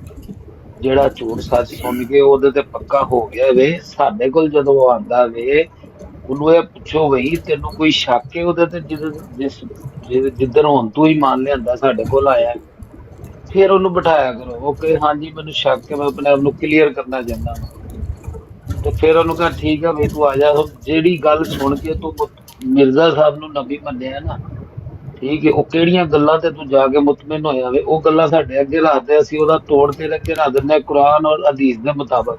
ਜਿਹੜਾ ਝੂਠ ਸੱਚ ਸੁਣ ਕੇ ਉਹਦੇ ਤੇ ਪੱਕਾ ਹੋ ਗਿਆ ਵੇ, ਸਾਡੇ ਕੋਲ ਜਦੋਂ ਉਹ ਆਂਦਾ ਵੇ ਉਹਨੂੰ ਇਹ ਪੁੱਛੋ ਬਈ ਤੈਨੂੰ ਕੋਈ ਸ਼ੱਕ ਹੈ ਉਹਦੇ ਤੇ, ਜਿੱਦਣ ਹੁਣ ਤੂੰ ਹੀ ਮੰਨ ਲਿਆਂਦਾ ਸਾਡੇ ਕੋਲ ਆਇਆ, ਫਿਰ ਉਹਨੂੰ ਬਿਠਾਇਆ ਕਰੋ। ਉਹ ਕਹੇ ਹਾਂਜੀ ਮੈਨੂੰ ਸ਼ੱਕ ਹੈ, ਮੈਂ ਆਪਣੇ ਆਪ ਨੂੰ ਕਲੀਅਰ ਕਰਨਾ ਚਾਹੁੰਦਾ ਹਾਂ, ਤੇ ਫਿਰ ਉਹਨੂੰ ਕਹ ਠੀਕ ਹੈ ਬਈ ਤੂੰ ਆ ਜਾ। ਜਿਹੜੀ ਗੱਲ ਸੁਣ ਕੇ ਤੂੰ ਮਿਰਜ਼ਾ ਸਾਹਿਬ ਨੂੰ ਨਬੀ ਮੰਨਿਆ ਨਾ, ਠੀਕ ਹੈ, ਉਹ ਕਿਹੜੀਆਂ ਗੱਲਾਂ ਤੇ ਤੂੰ ਜਾ ਕੇ ਮੁਤਮਿਨ ਹੋਇਆ ਵੇ, ਉਹ ਗੱਲਾਂ ਸਾਡੇ ਅੱਗੇ ਰੱਖਦੇ, ਅਸੀਂ ਉਹਦਾ ਤੋੜ ਤੇ ਅੱਗੇ ਰੱਖ ਦਿੰਦੇ ਹਾਂ ਕੁਰਾਨ ਔਰ ਹਦੀਸ ਦੇ ਮੁਤਾਬਕ,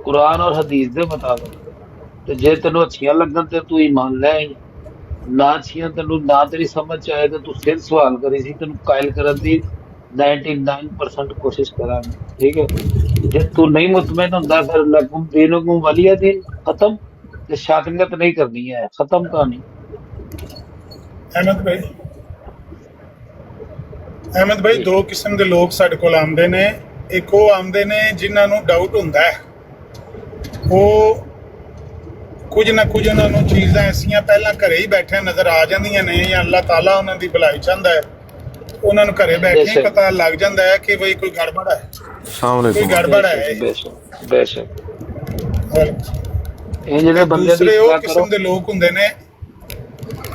ਕੁਰਾਨ ਔਰ ਹਦੀਸ ਦੇ ਮੁਤਾਬਕ। ਤੇ ਜੇ ਤੈਨੂੰ ਅੱਛੀਆਂ ਲੱਗਣ ਤੇ ਤੂੰ ਈਮਾਨ ਲੈ, ਨਾ ਅੱਛੀਆਂ ਤੈਨੂੰ ਨਾ ਤੇਰੀ ਸਮਝ ਚ ਆਏ ਤੇ ਤੂੰ ਫਿਰ ਸਵਾਲ ਕਰੀ ਸੀ, ਤੈਨੂੰ ਕਾਇਲ ਕਰਨ ਦੀ 99% ਕੋਸ਼ਿਸ਼ ਕਰਾਂਗੇ, ਠੀਕ ਹੈ। ਜੇ ਤੂੰ ਨਹੀਂ ਮੁਤਮਿਨ ਹੁੰਦਾ ਫਿਰ ਲਕੁਮ ਦੀਨੁकुम ਵਲੀਆ ਦੀਨ, ਖਤਮ। ਤੇ ਸ਼ਾਤਿੰਗਤ ਨਹੀਂ ਕਰਨੀ ਹੈ, ਖਤਮ ਕਹਾਣੀ। ਅਹਿਮਦ ਭਾਈ ਦੋ ਕਿਸਮ ਦੇ ਲੋਕ ਸਾਡੇ ਕੋਲ ਆਉਂਦੇ ਨੇ। ਇੱਕ ਉਹ ਆਉਂਦੇ ਨੇ ਜਿਨ੍ਹਾਂ ਨੂੰ ਡਾਊਟ ਹੁੰਦਾ ਹੈ, ਉਹ ਕੁਝ ਨਾ ਕੁਝ ਉਹਨਾਂ ਨੂੰ ਚੀਜ਼ਾਂ ਐਸੀਆਂ ਪਹਿਲਾਂ ਘਰੇ ਹੀ ਬੈਠੇ ਨਜ਼ਰ ਆ ਜਾਂਦੀਆਂ ਨੇ, ਜਾਂ ਅੱਲਾਹ ਤਾਲਾ ਉਹਨਾਂ ਦੀ ਭਲਾਈ ਚਾਹੁੰਦਾ ਹੈ, ਉਹਨਾਂ ਨੂੰ ਘਰੇ ਬੈਠੇ ਹੀ ਪਤਾ ਲੱਗ ਜਾਂਦਾ ਹੈ ਕਿ ਬਈ ਕੋਈ ਗੜਬੜ ਹੈ, ਕੋਈ ਗੜਬੜ ਹੈ। ਬੇਸ਼ੱਕ ਇਹ ਜਿਹੜੇ ਬੰਦੇ ਦੂਸਰੇ ਉਹ ਕਿਸਮ ਦੇ ਲੋਕ ਹੁੰਦੇ ਨੇ,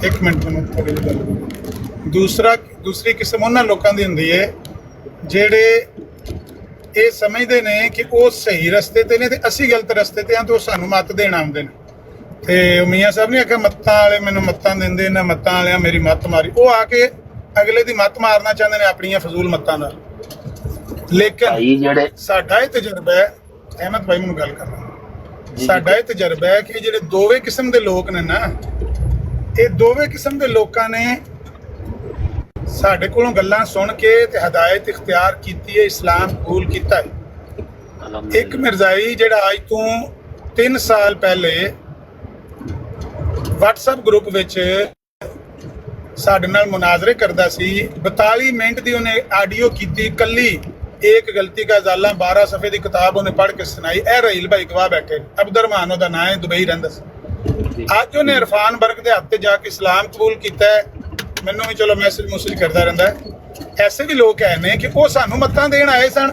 ਇੱਕ ਮਿੰਟ ਮੈਨੂੰ ਥੋੜੀ ਜਿਹੀ ਗੱਲ। ਦੂਸਰੀ ਕਿਸਮ ਉਹਨਾਂ ਲੋਕਾਂ ਦੀ ਹੁੰਦੀ ਹੈ ਜਿਹੜੇ ਇਹ ਸਮਝਦੇ ਨੇ ਕਿ ਉਹ ਸਹੀ ਰਸਤੇ ਤੇ ਨੇ ਤੇ ਅਸੀਂ ਗਲਤ ਰਸਤੇ ਤੇ ਹਾਂ, ਤੇ ਉਹ ਸਾਨੂੰ ਮੱਤ ਦੇਣ ਆਉਂਦੇ ਨੇ। ਤੇ ਮੀਆਂ ਸਾਹਿਬ ਨੇ ਆਖਿਆ ਮੱਤਾਂ ਵਾਲੇ ਮੈਨੂੰ ਮੱਤਾਂ ਦਿੰਦੇ ਨੇ, ਮੱਤਾਂ ਵਾਲਿਆਂ ਮੇਰੀ ਮੱਤ ਮਾਰੀ। ਉਹ ਆ ਕੇ ਅਗਲੇ ਦੀ ਮੱਤ ਮਾਰਨਾ ਚਾਹੁੰਦੇ ਨੇ ਆਪਣੀਆਂ ਫਜ਼ੂਲ ਮੱਤਾਂ ਨਾਲ। ਲੇਕਿਨ ਸਾਡਾ ਇਹ ਤਜਰਬਾ ਹੈ, ਅਹਿਮਦ ਭਾਈ ਮੈਨੂੰ ਗੱਲ ਕਰਨਾ, ਸਾਡਾ ਇਹ ਤਜਰਬਾ ਹੈ ਕਿ ਜਿਹੜੇ ਦੋਵੇਂ ਕਿਸਮ ਦੇ ਲੋਕ ਨੇ ਨਾ, ਇਹ ਦੋਵੇਂ ਕਿਸਮ ਦੇ ਲੋਕਾਂ ਨੇ ਸਾਡੇ ਕੋਲੋਂ ਗੱਲਾਂ ਸੁਣ ਕੇ ਤੇ ਹਦਾਇਤ ਇਖਤਿਆਰ ਕੀਤੀ ਹੈ, ਇਸਲਾਮ ਕਬੂਲ ਕੀਤਾ ਹੈ। ਇੱਕ ਮਿਰਜ਼ਾਈ ਜਿਹੜਾ ਅੱਜ ਤੋਂ 3 ਸਾਲ ਪਹਿਲੇ WhatsApp ਗਰੁੱਪ ਵਿੱਚ ਸਾਡੇ ਨਾਲ ਮੁਨਾਜ਼ਰੇ ਕਰਦਾ ਸੀ, 42 ਮਿੰਟ ਦੀ ਉਹਨੇ ਆਡੀਓ ਕੀਤੀ, ਕੱਲੀ ਇੱਕ ਗਲਤੀ ਦਾ ਜ਼ਾਲਾ 12 ਸਫੇ ਦੀ ਕਿਤਾਬ ਉਹਨੇ ਪੜ੍ਹ ਕੇ ਸੁਣਾਈ। ਇਹ ਰਹੀਲ ਭਾਈ ਗਵਾਹ ਬੈਠੇ, ਅਬਦੁਰਰਹਿਮਾਨ ਉਹਦਾ ਨਾਂ ਹੈ, ਦੁਬਈ ਰਹਿੰਦਾ ਸੀ। ਅੱਜ ਉਹਨੇ ਇਰਫਾਨ ਬਰਕ ਦੇ ਹੱਥ ਤੇ ਜਾ ਕੇ ਇਸਲਾਮ ਕਬੂਲ ਕੀਤਾ ਹੈ। ਮੈਨੂੰ ਵੀ ਚਲੋ ਮੈਸੇਜ ਕਰਦਾ ਰਹਿੰਦਾ ਹੈ। ਐਸੇ ਵੀ ਲੋਕ ਹੈ ਨੇ ਕਿ ਉਹ ਸਾਨੂੰ ਮੱਤਾਂ ਦੇਣ ਆਏ ਸਨ,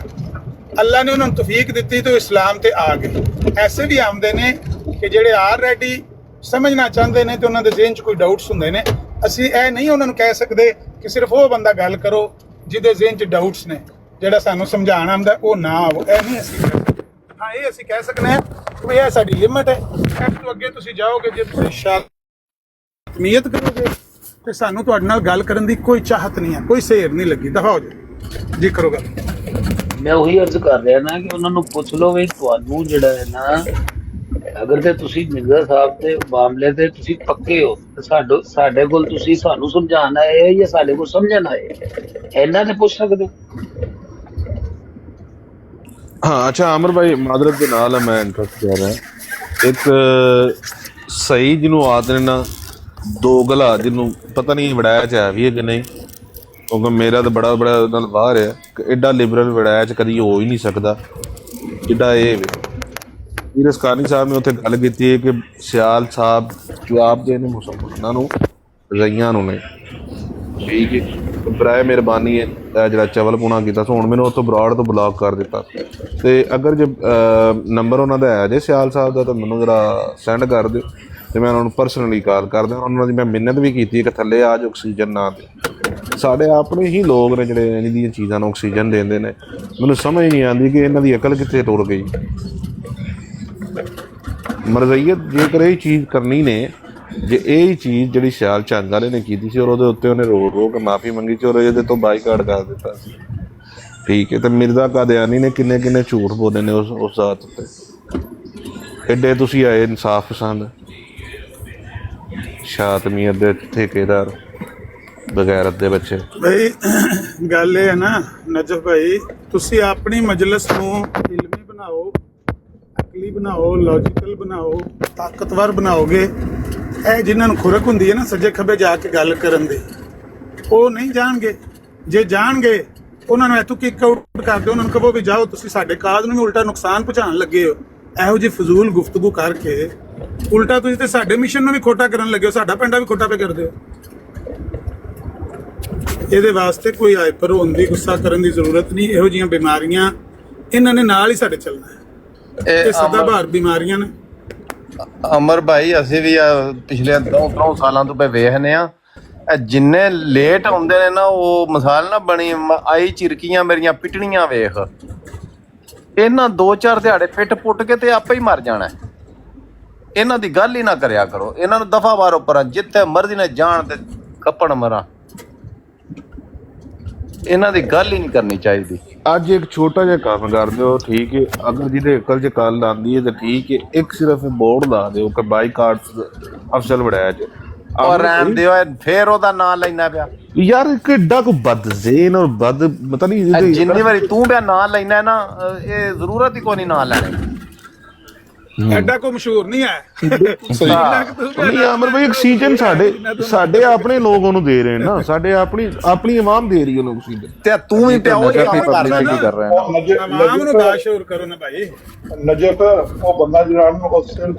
ਅੱਲਾ ਨੇ ਉਹਨਾਂ ਨੂੰ ਤੌਫੀਕ ਦਿੱਤੀ ਤੇ ਉਹ ਇਸਲਾਮ ਤੇ ਆ ਗਏ। ਐਸੇ ਵੀ ਆਉਂਦੇ ਨੇ ਕਿ ਜਿਹੜੇ ਆਲਰੇਡੀ ਸਮਝਣਾ ਚਾਹੁੰਦੇ ਨੇ ਤੇ ਉਹਨਾਂ ਦੇ ਜ਼ਿਹਨ 'ਚ ਕੋਈ ਡਾਊਟਸ ਹੁੰਦੇ ਨੇ। ਅਸੀਂ ਇਹ ਨਹੀਂ ਉਹਨਾਂ ਨੂੰ ਕਹਿ ਸਕਦੇ ਕਿ ਸਿਰਫ ਉਹ ਬੰਦਾ ਗੱਲ ਕਰੋ ਜਿਹਦੇ ਜ਼ਿਹਨ 'ਚ ਡਾਊਟਸ ਨੇ, ਜਿਹੜਾ ਸਾਨੂੰ ਸਮਝਾਉਣਾ ਆਉਂਦਾ ਉਹ ਨਾ ਆਵੋ, ਇਹ ਨਹੀਂ ਅਸੀਂ ਕਹਿ ਸਕਦੇ। ਹਾਂ, ਇਹ ਅਸੀਂ ਕਹਿ ਸਕਦੇ ਹਾਂ ਕਿ ਇਹ ਸਾਡੀ ਲਿਮਟ ਹੈ, ਇਸ ਤੋਂ ਅੱਗੇ ਤੁਸੀਂ ਜਾਓਗੇ ਜੇ ਤੁਸੀਂ ਸ਼ਾਤਮੀਅਤ ਕਰੋਗੇ ਤੇ ਸਾਨੂੰ ਤੁਹਾਡੇ ਨਾਲ ਗੱਲ ਕਰਨ ਦੀ ਕੋਈ ਚਾਹਤ ਨਹੀਂ ਹੈ, ਕੋਈ ਸੇਰ ਨਹੀਂ ਲੱਗੀ। ਦਫਾ ਹੋ ਜਾਓ ਜੀ, ਕਰੋ ਗੱਲ। ਮੈਂ ਉਹੀ ਅਰਜ਼ ਕਰ ਰਿਹਾ ਨਾ ਕਿ ਉਹਨਾਂ ਨੂੰ ਪੁੱਛ ਲਓ ਵੀ ਤੁਹਾਨੂੰ ਜਿਹੜਾ ਹੈ ਨਾ, ਅਗਰ ਤੇ ਤੁਸੀਂ ਮਿਰਜ਼ਾ ਸਾਹਿਬ ਦੇ ਮਾਮਲੇ ਤੇ ਤੁਸੀਂ ਪੱਕੇ ਹੋ ਤੇ ਸਾਡੇ ਕੋਲ ਤੁਸੀਂ ਸਾਨੂੰ ਸਮਝਾਉਣ ਆਏ ਜਾਂ ਸਾਡੇ ਕੋਲ ਸਮਝਣ ਆਏ, ਇਹਨਾਂ ਨੇ ਪੁੱਛ ਸਕਦੇ। हाँ अच्छा आमिर भाई मादरत के नाल मैं इंटरस्ट कर रहा है एक सही जिन्हों आदने ना दोगला जिन्हों पता नहीं वड़ाया च है भी है कि नहीं, क्योंकि मेरा तो बड़ा नाल बाहर है कि एडा लिबरल वड़ाया च कभी हो ही नहीं सकता जिड्डा ये वीर असकानी साहब ने उत्थे गल कीती है कि सियाल साहब जवाब देने मुसलमानों नूं रज़ाइयां नूं ने, ठीक है ਬਰਾਏ ਮਿਹਰਬਾਨੀ ਹੈ ਜਿਹੜਾ ਚਵਲ ਪੁਣਾ ਕੀਤਾ ਸੋ ਹੁਣ ਮੈਨੂੰ ਉੱਥੋਂ ਬਰਾੜ ਤੋਂ ਬਲੌਕ ਕਰ ਦਿੱਤਾ। ਤੇ ਅਗਰ ਜੇ ਨੰਬਰ ਉਹਨਾਂ ਦਾ ਹੈ ਜੇ ਸਿਆਲ ਸਾਹਿਬ ਦਾ ਤਾਂ ਮੈਨੂੰ ਜਰਾ ਸੈਂਡ ਕਰ ਦਿਓ ਤੇ ਮੈਂ ਉਹਨਾਂ ਨੂੰ ਪਰਸਨਲੀ ਕਾਲ ਕਰਦਾ। ਉਹਨਾਂ ਦੀ ਮੈਂ ਮਿਹਨਤ ਵੀ ਕੀਤੀ ਕਿ ਥੱਲੇ ਆ ਜੋ ਆਕਸੀਜਨ ਨਾ ਦੇ। ਸਾਡੇ ਆਪਣੇ ਹੀ ਲੋਕ ਨੇ ਜਿਹੜੇ ਇਹਨਾਂ ਦੀਆਂ ਚੀਜ਼ਾਂ ਨੂੰ ਆਕਸੀਜਨ ਦਿੰਦੇ ਨੇ। ਮੈਨੂੰ ਸਮਝ ਨਹੀਂ ਆਉਂਦੀ ਕਿ ਇਹਨਾਂ ਦੀ ਅਕਲ ਕਿੱਥੇ ਟੁਰ ਗਈ। ਮਰਜ਼ਈਅਤ ਜੇਕਰ ਇਹ ਚੀਜ਼ ਕਰਨੀ ਨੇ, ਜੇ ਇਹ ਚੀਜ਼ ਜਿਹੜੀ ਸਿਆਲ ਚੰਦ ਵਾਲੇ ਨੇ ਕੀਤੀ ਸੀ ਔਰ ਉਹਦੇ ਉੱਤੇ ਉਹਨੇ ਰੋ ਕੇ ਮਾਫੀ ਮੰਗੀ ਸੀ ਔਰ ਇਹਦੇ ਤੋਂ ਬਾਈਕਾਟ ਕਰ ਦਿੱਤਾ ਸੀ, ਠੀਕ ਹੈ। ਤੇ ਮਿਰਜ਼ਾ ਕਾਦੀਆਨੀ ਨੇ ਕਿੰਨੇ ਝੂਠ ਬੋਲੇ ਨੇ ਉਸ ਜ਼ਾਤ ਉੱਤੇ। ਐਡੇ ਤੁਸੀਂ ਆਏ ਇਨਸਾਫ ਪਸੰਦ ਸ਼ਾਤਮੀਅਤ ਦੇ ਠੇਕੇਦਾਰ ਬਗੈਰਤ ਦੇ ਬੱਚੇ। ਭਾਈ ਗੱਲ ਇਹ ਹੈ ਨਾ ਨਜਫ ਭਾਈ, ਤੁਸੀਂ ਆਪਣੀ ਮਜਲਿਸ ਨੂੰ ਇਲਮੀ ਬਣਾਓ, ਅਕਲੀ ਬਣਾਓ, ਲੌਜੀਕਲ ਬਣਾਓ, ਤਾਕਤਵਰ ਬਣਾਓਗੇ। ਇਹ ਜਿਨ੍ਹਾਂ ਨੂੰ ਖੁਰਕ ਹੁੰਦੀ ਹੈ ਨਾ ਸੱਜੇ ਖੱਬੇ ਜਾ ਕੇ ਗੱਲ ਕਰਨ ਦੀ, ਉਹ ਨਹੀਂ ਜਾਣਗੇ। ਜੇ ਜਾਣਗੇ ਉਹਨਾਂ ਨੂੰ ਇੱਥੋਂ ਕਿੱਕ ਆਊਟ ਕਰ ਦਿਓ, ਉਹਨਾਂ ਨੂੰ ਕਹੋ ਵੀ ਜਾਓ ਤੁਸੀਂ ਸਾਡੇ ਕਾਜ਼ ਨੂੰ ਵੀ ਉਲਟਾ ਨੁਕਸਾਨ ਪਹੁੰਚਾਉਣ ਲੱਗੇ ਹੋ। ਇਹੋ ਜਿਹੀ ਫਜ਼ੂਲ ਗੁਫ਼ਤਗੂ ਕਰਕੇ ਉਲਟਾ ਤੁਸੀਂ ਤੇ ਸਾਡੇ ਮਿਸ਼ਨ ਨੂੰ ਵੀ ਖੋਟਾ ਕਰਨ ਲੱਗੇ ਹੋ, ਸਾਡਾ ਪਿੰਡਾ ਵੀ ਖੋਟਾ ਪੇ ਕਰਦੇ ਹੋ। ਇਹਦੇ ਵਾਸਤੇ ਕੋਈ ਹਾਈਪਰ ਹੋਣ ਦੀ, ਗੁੱਸਾ ਕਰਨ ਦੀ ਜ਼ਰੂਰਤ ਨਹੀਂ। ਇਹੋ ਜਿਹੀਆਂ ਬਿਮਾਰੀਆਂ ਇਹਨਾਂ ਨੇ ਨਾਲ ਹੀ ਸਾਡੇ ਚੱਲਣਾ ਹੈ। ਇਹ ਸਦਾਬਹਾਰ ਬਿਮਾਰੀਆਂ ਨੇ। ਅਮਰ ਭਾਈ ਅਸੀਂ ਵੀ ਪਿਛਲੇ 2 ਸਾਲਾਂ ਤੋਂ ਪਏ ਵੇਖਨੇ ਆ, ਇਹ ਜਿੰਨੇ ਲੇਟ ਆਉਂਦੇ ਨੇ ਨਾ, ਉਹ ਮਿਸਾਲ ਨਾ ਬਣੀ ਆਈ ਚਿਰਕੀਆਂ ਮੇਰੀਆਂ ਪਿਟਣੀਆਂ ਵੇਖ, ਇਹਨਾਂ 2-4 ਦਿਹਾੜੇ ਫਿੱਟ ਪੁੱਟ ਕੇ ਤੇ ਆਪੇ ਹੀ ਮਰ ਜਾਣਾ। ਇਹਨਾਂ ਦੀ ਗੱਲ ਹੀ ਨਾ ਕਰਿਆ ਕਰੋ, ਇਹਨਾਂ ਨੂੰ ਦਫਾ ਬਾਰੋ ਪਰ ਜਿੱਥੇ ਮਰਜ਼ੀ ਨੇ ਜਾਣ ਤੇ ਕੱਪਣ ਮਰਾਂ, ਇਹਨਾਂ ਦੀ ਗੱਲ ਹੀ ਨਹੀਂ ਕਰਨੀ ਚਾਹੀਦੀ। ਅੱਜ ਇੱਕ ਛੋਟਾ ਜਿਹਾ ਕੰਮ ਕਰ ਦਿਓ, ਠੀਕ ਹੈ, ਅਗਰ ਜਿਹਦੇ ਅਕਲ 'ਚ ਕੱਲ ਆਉਂਦੀ ਹੈ ਤਾਂ ਠੀਕ ਹੈ, ਇੱਕ ਸਿਰਫ ਬੋਰਡ ਲਾ ਦਿਓ ਕਿ ਬਾਈਕਾਟ ਅਫਸਲ ਵੜਾਇਆ ਚ ਔਰ ਰਹਿਣ ਦਿਓ, ਫੇਰ ਉਹਦਾ ਨਾਂ ਲੈਣਾ ਪਿਆ ਯਾਰ, ਕਿੱਡਾ ਕੋ ਬਦਜ਼ੇਨ ਔਰ ਬਦ ਪਤਾ ਨਹੀਂ ਜਿੰਨੀ ਵਾਰੀ ਤੂੰ ਪਿਆ ਨਾਂ ਲੈਣਾ ਨਾ, ਇਹ ਜ਼ਰੂਰਤ ਹੀ ਕੋਈ ਨਹੀਂ ਨਾਂ ਲੈਣੇ। ਐਡਾ ਕੋ ਮਸ਼ਹੂਰ ਨਹੀਂ ਹੈ। ਨਹੀਂ ਅਮਰ ਭਾਈ, ਆਕਸੀਜਨ ਸਾਡੇ ਆਪਣੇ ਲੋਕ ਉਹਨੂੰ ਦੇ ਰਹੇ ਨੇ ਨਾ, ਸਾਡੇ ਆਪਣੀ ਆਵਾਮ ਦੇ ਰਹੀ ਉਹਨੂੰ ਆਕਸੀਜਨ, ਤੇ ਤੂੰ ਵੀ ਪਿਆ ਉਹ ਕੰਮ ਕਰ ਰਿਹਾ ਹੈ। ਆਵਾਮ ਨੂੰ ਦਾਸ਼ੂਰ ਕਰੋ ਨਾ ਭਾਈ। ਨਜਫ ਉਹ ਬੰਦਾ ਜਿਹੜਾ ਉਹ ਸਿਰਫ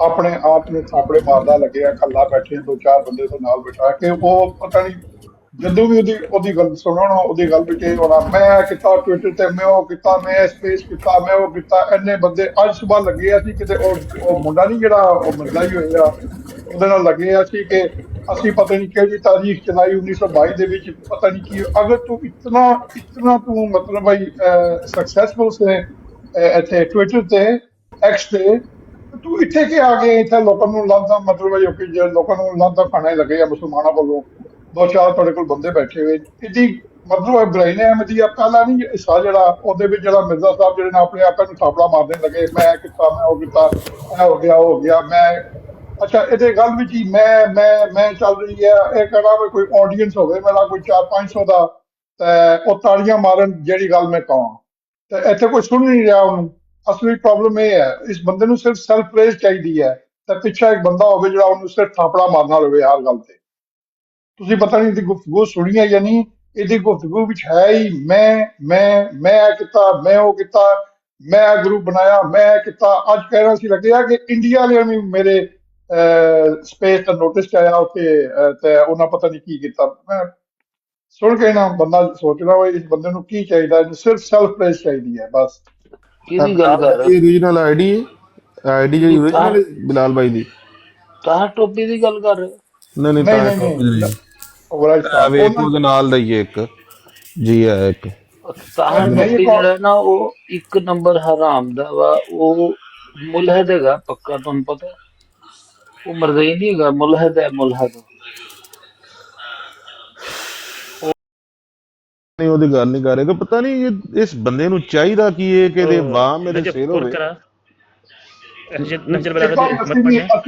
ਆਪਣੇ ਆਪ ਨੂੰ ਥਾਪੜੇ ਮਾਰਦਾ ਲੱਗਿਆ, ਇਕੱਲਾ ਬੈਠੇ 2-4 ਬੰਦੇ ਤੋਂ ਨਾਲ ਬਿਠਾ ਕੇ, ਉਹ ਪਤਾ ਨਹੀਂ ਜਦੋਂ ਵੀ ਉਹਦੀ ਗੱਲ ਸੁਣੋ ਨਾ, ਉਹਦੀ ਗੱਲ ਵਿੱਚ ਇਹ ਹੋਣਾ, ਮੈਂ ਕੀਤਾ ਟਵਿੱਟਰ ਤੇ, ਮੈਂ ਉਹ ਕੀਤਾ, ਮੈਂ ਸਪੇਸ ਕੀਤਾ, ਮੈਂ ਉਹ ਕੀਤਾ। ਇੰਨੇ ਬੰਦੇ ਅੱਜ ਸਵੇਰ ਲੱਗੇ ਆ ਸੀ ਕਿਤੇ, ਉਹ ਮੁੰਡਾ ਨਹੀਂ ਜਿਹੜਾ ਉਹ ਮਿਲਦਾ ਹੀ ਹੋਇਆ, ਉਹਦੇ ਨਾਲ ਲੱਗੇ ਆ ਸੀ ਕਿ ਅਸੀਂ ਪਤਾ ਨਹੀਂ ਕਿਹੜੀ ਤਾਰੀਖ ਚਲਾਈ 1922 ਦੇ ਵਿੱਚ, ਪਤਾ ਨਹੀਂ ਕੀ। ਅਗਰ ਤੂੰ ਇਤਨਾ ਤੂੰ ਮਤਲਬ ਭਾਈ ਸਕਸੈਸਫੁਲ ਸੇ ਇੱਥੇ ਟਵਿੱਟਰ ਤੇ, ਐਕਸ ਤੇ, ਤੂੰ ਇੱਥੇ ਕਿ ਆ ਗਏ, ਇੱਥੇ ਲੋਕਾਂ ਨੂੰ ਲਾਂਦਾ ਮਤਲਬ ਹੈ ਕਿ ਜੇ ਲੋਕਾਂ ਨੂੰ ਲਾਂਦਾ ਖਾਣੇ ਲੱਗੇ ਆ ਮੁਸਲਮਾਨਾਂ ਵੱਲੋਂ, 2-4 ਤੁਹਾਡੇ ਕੋਲ ਬੰਦੇ ਬੈਠੇ ਹੋਏ, ਇਹਦੀ ਮਤਲਬ ਬੁਰਾਈ ਨੇ ਮਦੀ ਪਹਿਲਾਂ ਨਹੀਂ ਹਿੱਸਾ ਜਿਹੜਾ ਉਹਦੇ ਵਿੱਚ ਜਿਹੜਾ ਮਿਰਜ਼ਾ ਸਾਹਿਬ ਜਿਹੜੇ ਨੇ ਆਪਣੇ ਆਪ ਨੂੰ ਥਾਪੜਾ ਮਾਰਨੇ ਲੱਗੇ, ਮੈਂ ਕੀਤਾ, ਮੈਂ ਉਹ ਕੀਤਾ, ਇਹ ਹੋ ਗਿਆ, ਉਹ ਹੋ ਗਿਆ, ਮੈਂ ਅੱਛਾ ਇਹਦੇ ਗੱਲ ਵਿੱਚ ਹੀ ਮੈਂ ਚੱਲ ਰਹੀ ਹੈ। ਇਹ ਕਹਿਣਾ ਵੀ ਕੋਈ ਆਡੀਅנס ਹੋਵੇ ਮੇਰਾ ਕੋਈ 400-500 ਦਾ, ਤੇ ਉਹ ਤਾੜੀਆਂ ਮਾਰਨ ਜਿਹੜੀ ਗੱਲ ਮੈਂ ਕਹਾਂ, ਤੇ ਇੱਥੇ ਕੋਈ ਸੁਣ ਨਹੀਂ ਰਿਹਾ ਉਹਨੂੰ। ਅਸਲੀ ਪ੍ਰੋਬਲਮ ਇਹ ਹੈ, ਇਸ ਬੰਦੇ ਨੂੰ ਸਿਰਫ ਸੈਲਫ ਪ੍ਰੇਜ਼ ਚਾਹੀਦੀ ਹੈ, ਤੇ ਪਿੱਛੇ ਇੱਕ ਬੰਦਾ ਹੋਵੇ ਜਿਹੜਾ ਉਹਨੂੰ ਸਿਰਫ ਥਾਪੜਾ ਮਾਰਨਾ ਹੋਵੇ ਹਰ ਗੱਲ ਤੇ। ਤੁਸੀਂ ਪਤਾ ਨਹੀਂ ਇਹਦੀ ਗੁਫ਼ਤਗੂ ਸੁਣੀ ਹੈ ਜਾਂ ਨਹੀਂ, ਇਹਦੀ ਗੁਫ਼ਤਗੂ ਵਿੱਚ ਹੈ ਹੀ ਮੈਂ ਕੀਤਾ, ਮੈਂ ਉਹ ਕੀਤਾ, ਮੈਂ ਗਰੁੱਪ ਬਣਾਇਆ, ਮੈਂ ਕੀਤਾ। ਅੱਜ ਕਹਿ ਰਿਹਾ ਸੀ ਲੱਗਿਆ ਕਿ ਇੰਡੀਆ ਵਾਲਿਆਂ ਨੇ ਮੇਰੇ ਸਪੇਸ ਦਾ ਨੋਟਿਸ ਆਇਆ ਉੱਥੇ, ਤੇ ਉਹਨਾਂ ਪਤਾ ਨਹੀਂ ਕੀ ਕੀਤਾ। ਮੈਂ ਸੁਣ ਕੇ ਨਾ ਬੰਦਾ ਸੋਚਦਾ ਵਾ ਇਸ ਬੰਦੇ ਨੂੰ ਕੀ ਚਾਹੀਦਾ, ਇਹਨੂੰ ਸਿਰਫ ਸੈਲਫ ਪ੍ਰੇਜ਼ ਚਾਹੀਦੀ ਹੈ ਬਸ। ਕਿਹਦੀ ਗੱਲ ਕਰ ਰਹੇ ਇਹ ਰੀਜਨਲ ਆਈਡੀ ਜਿਹੜੀ ਓਰੀਜਨਲ ਬਿਲਾਲ ਭਾਈ ਦੀ, ਤਾਂ ਟੋਪੀ ਦੀ ਗੱਲ ਕਰ ਰਹੇ? ਨਹੀਂ ਤਾਂ ਵੇਖ ਉਹਦੇ ਨਾਲ ਦਾ ਹੀ ਇੱਕ ਜੀ ਹੈ, ਇੱਕ ਤਾਂ ਟੋਪੀ ਜਿਹੜਾ ਨਾ ਉਹ 1 ਨੰਬਰ ਹਰਾਮ ਦਾ ਵਾ, ਉਹ ਮੁਲਹਦ ਹੈਗਾ ਪੱਕਾ, ਤੁਹਾਨੂੰ ਪਤਾ। ਉਹ ਮਰਜ਼ਈ ਨਹੀਂ ਹੈਗਾ, ਮੁਲਹਦ ਹੈ, ਮੁਲਹਦ। ਨਹੀਂ ਉਹਦੀ ਗੱਲ ਨਹੀਂ ਕਰ ਰਹੇ, ਪਤਾ ਨਹੀਂ ਇਸ ਬੰਦੇ ਨੂੰ ਚਾਹੀਦਾ ਕੀ ਹੈ ਕਿ ਇਹਦੇ ਵਾਹ ਮੇਰੇ ਸਿਰ ਹੋਵੇ। ਅਸੀਂ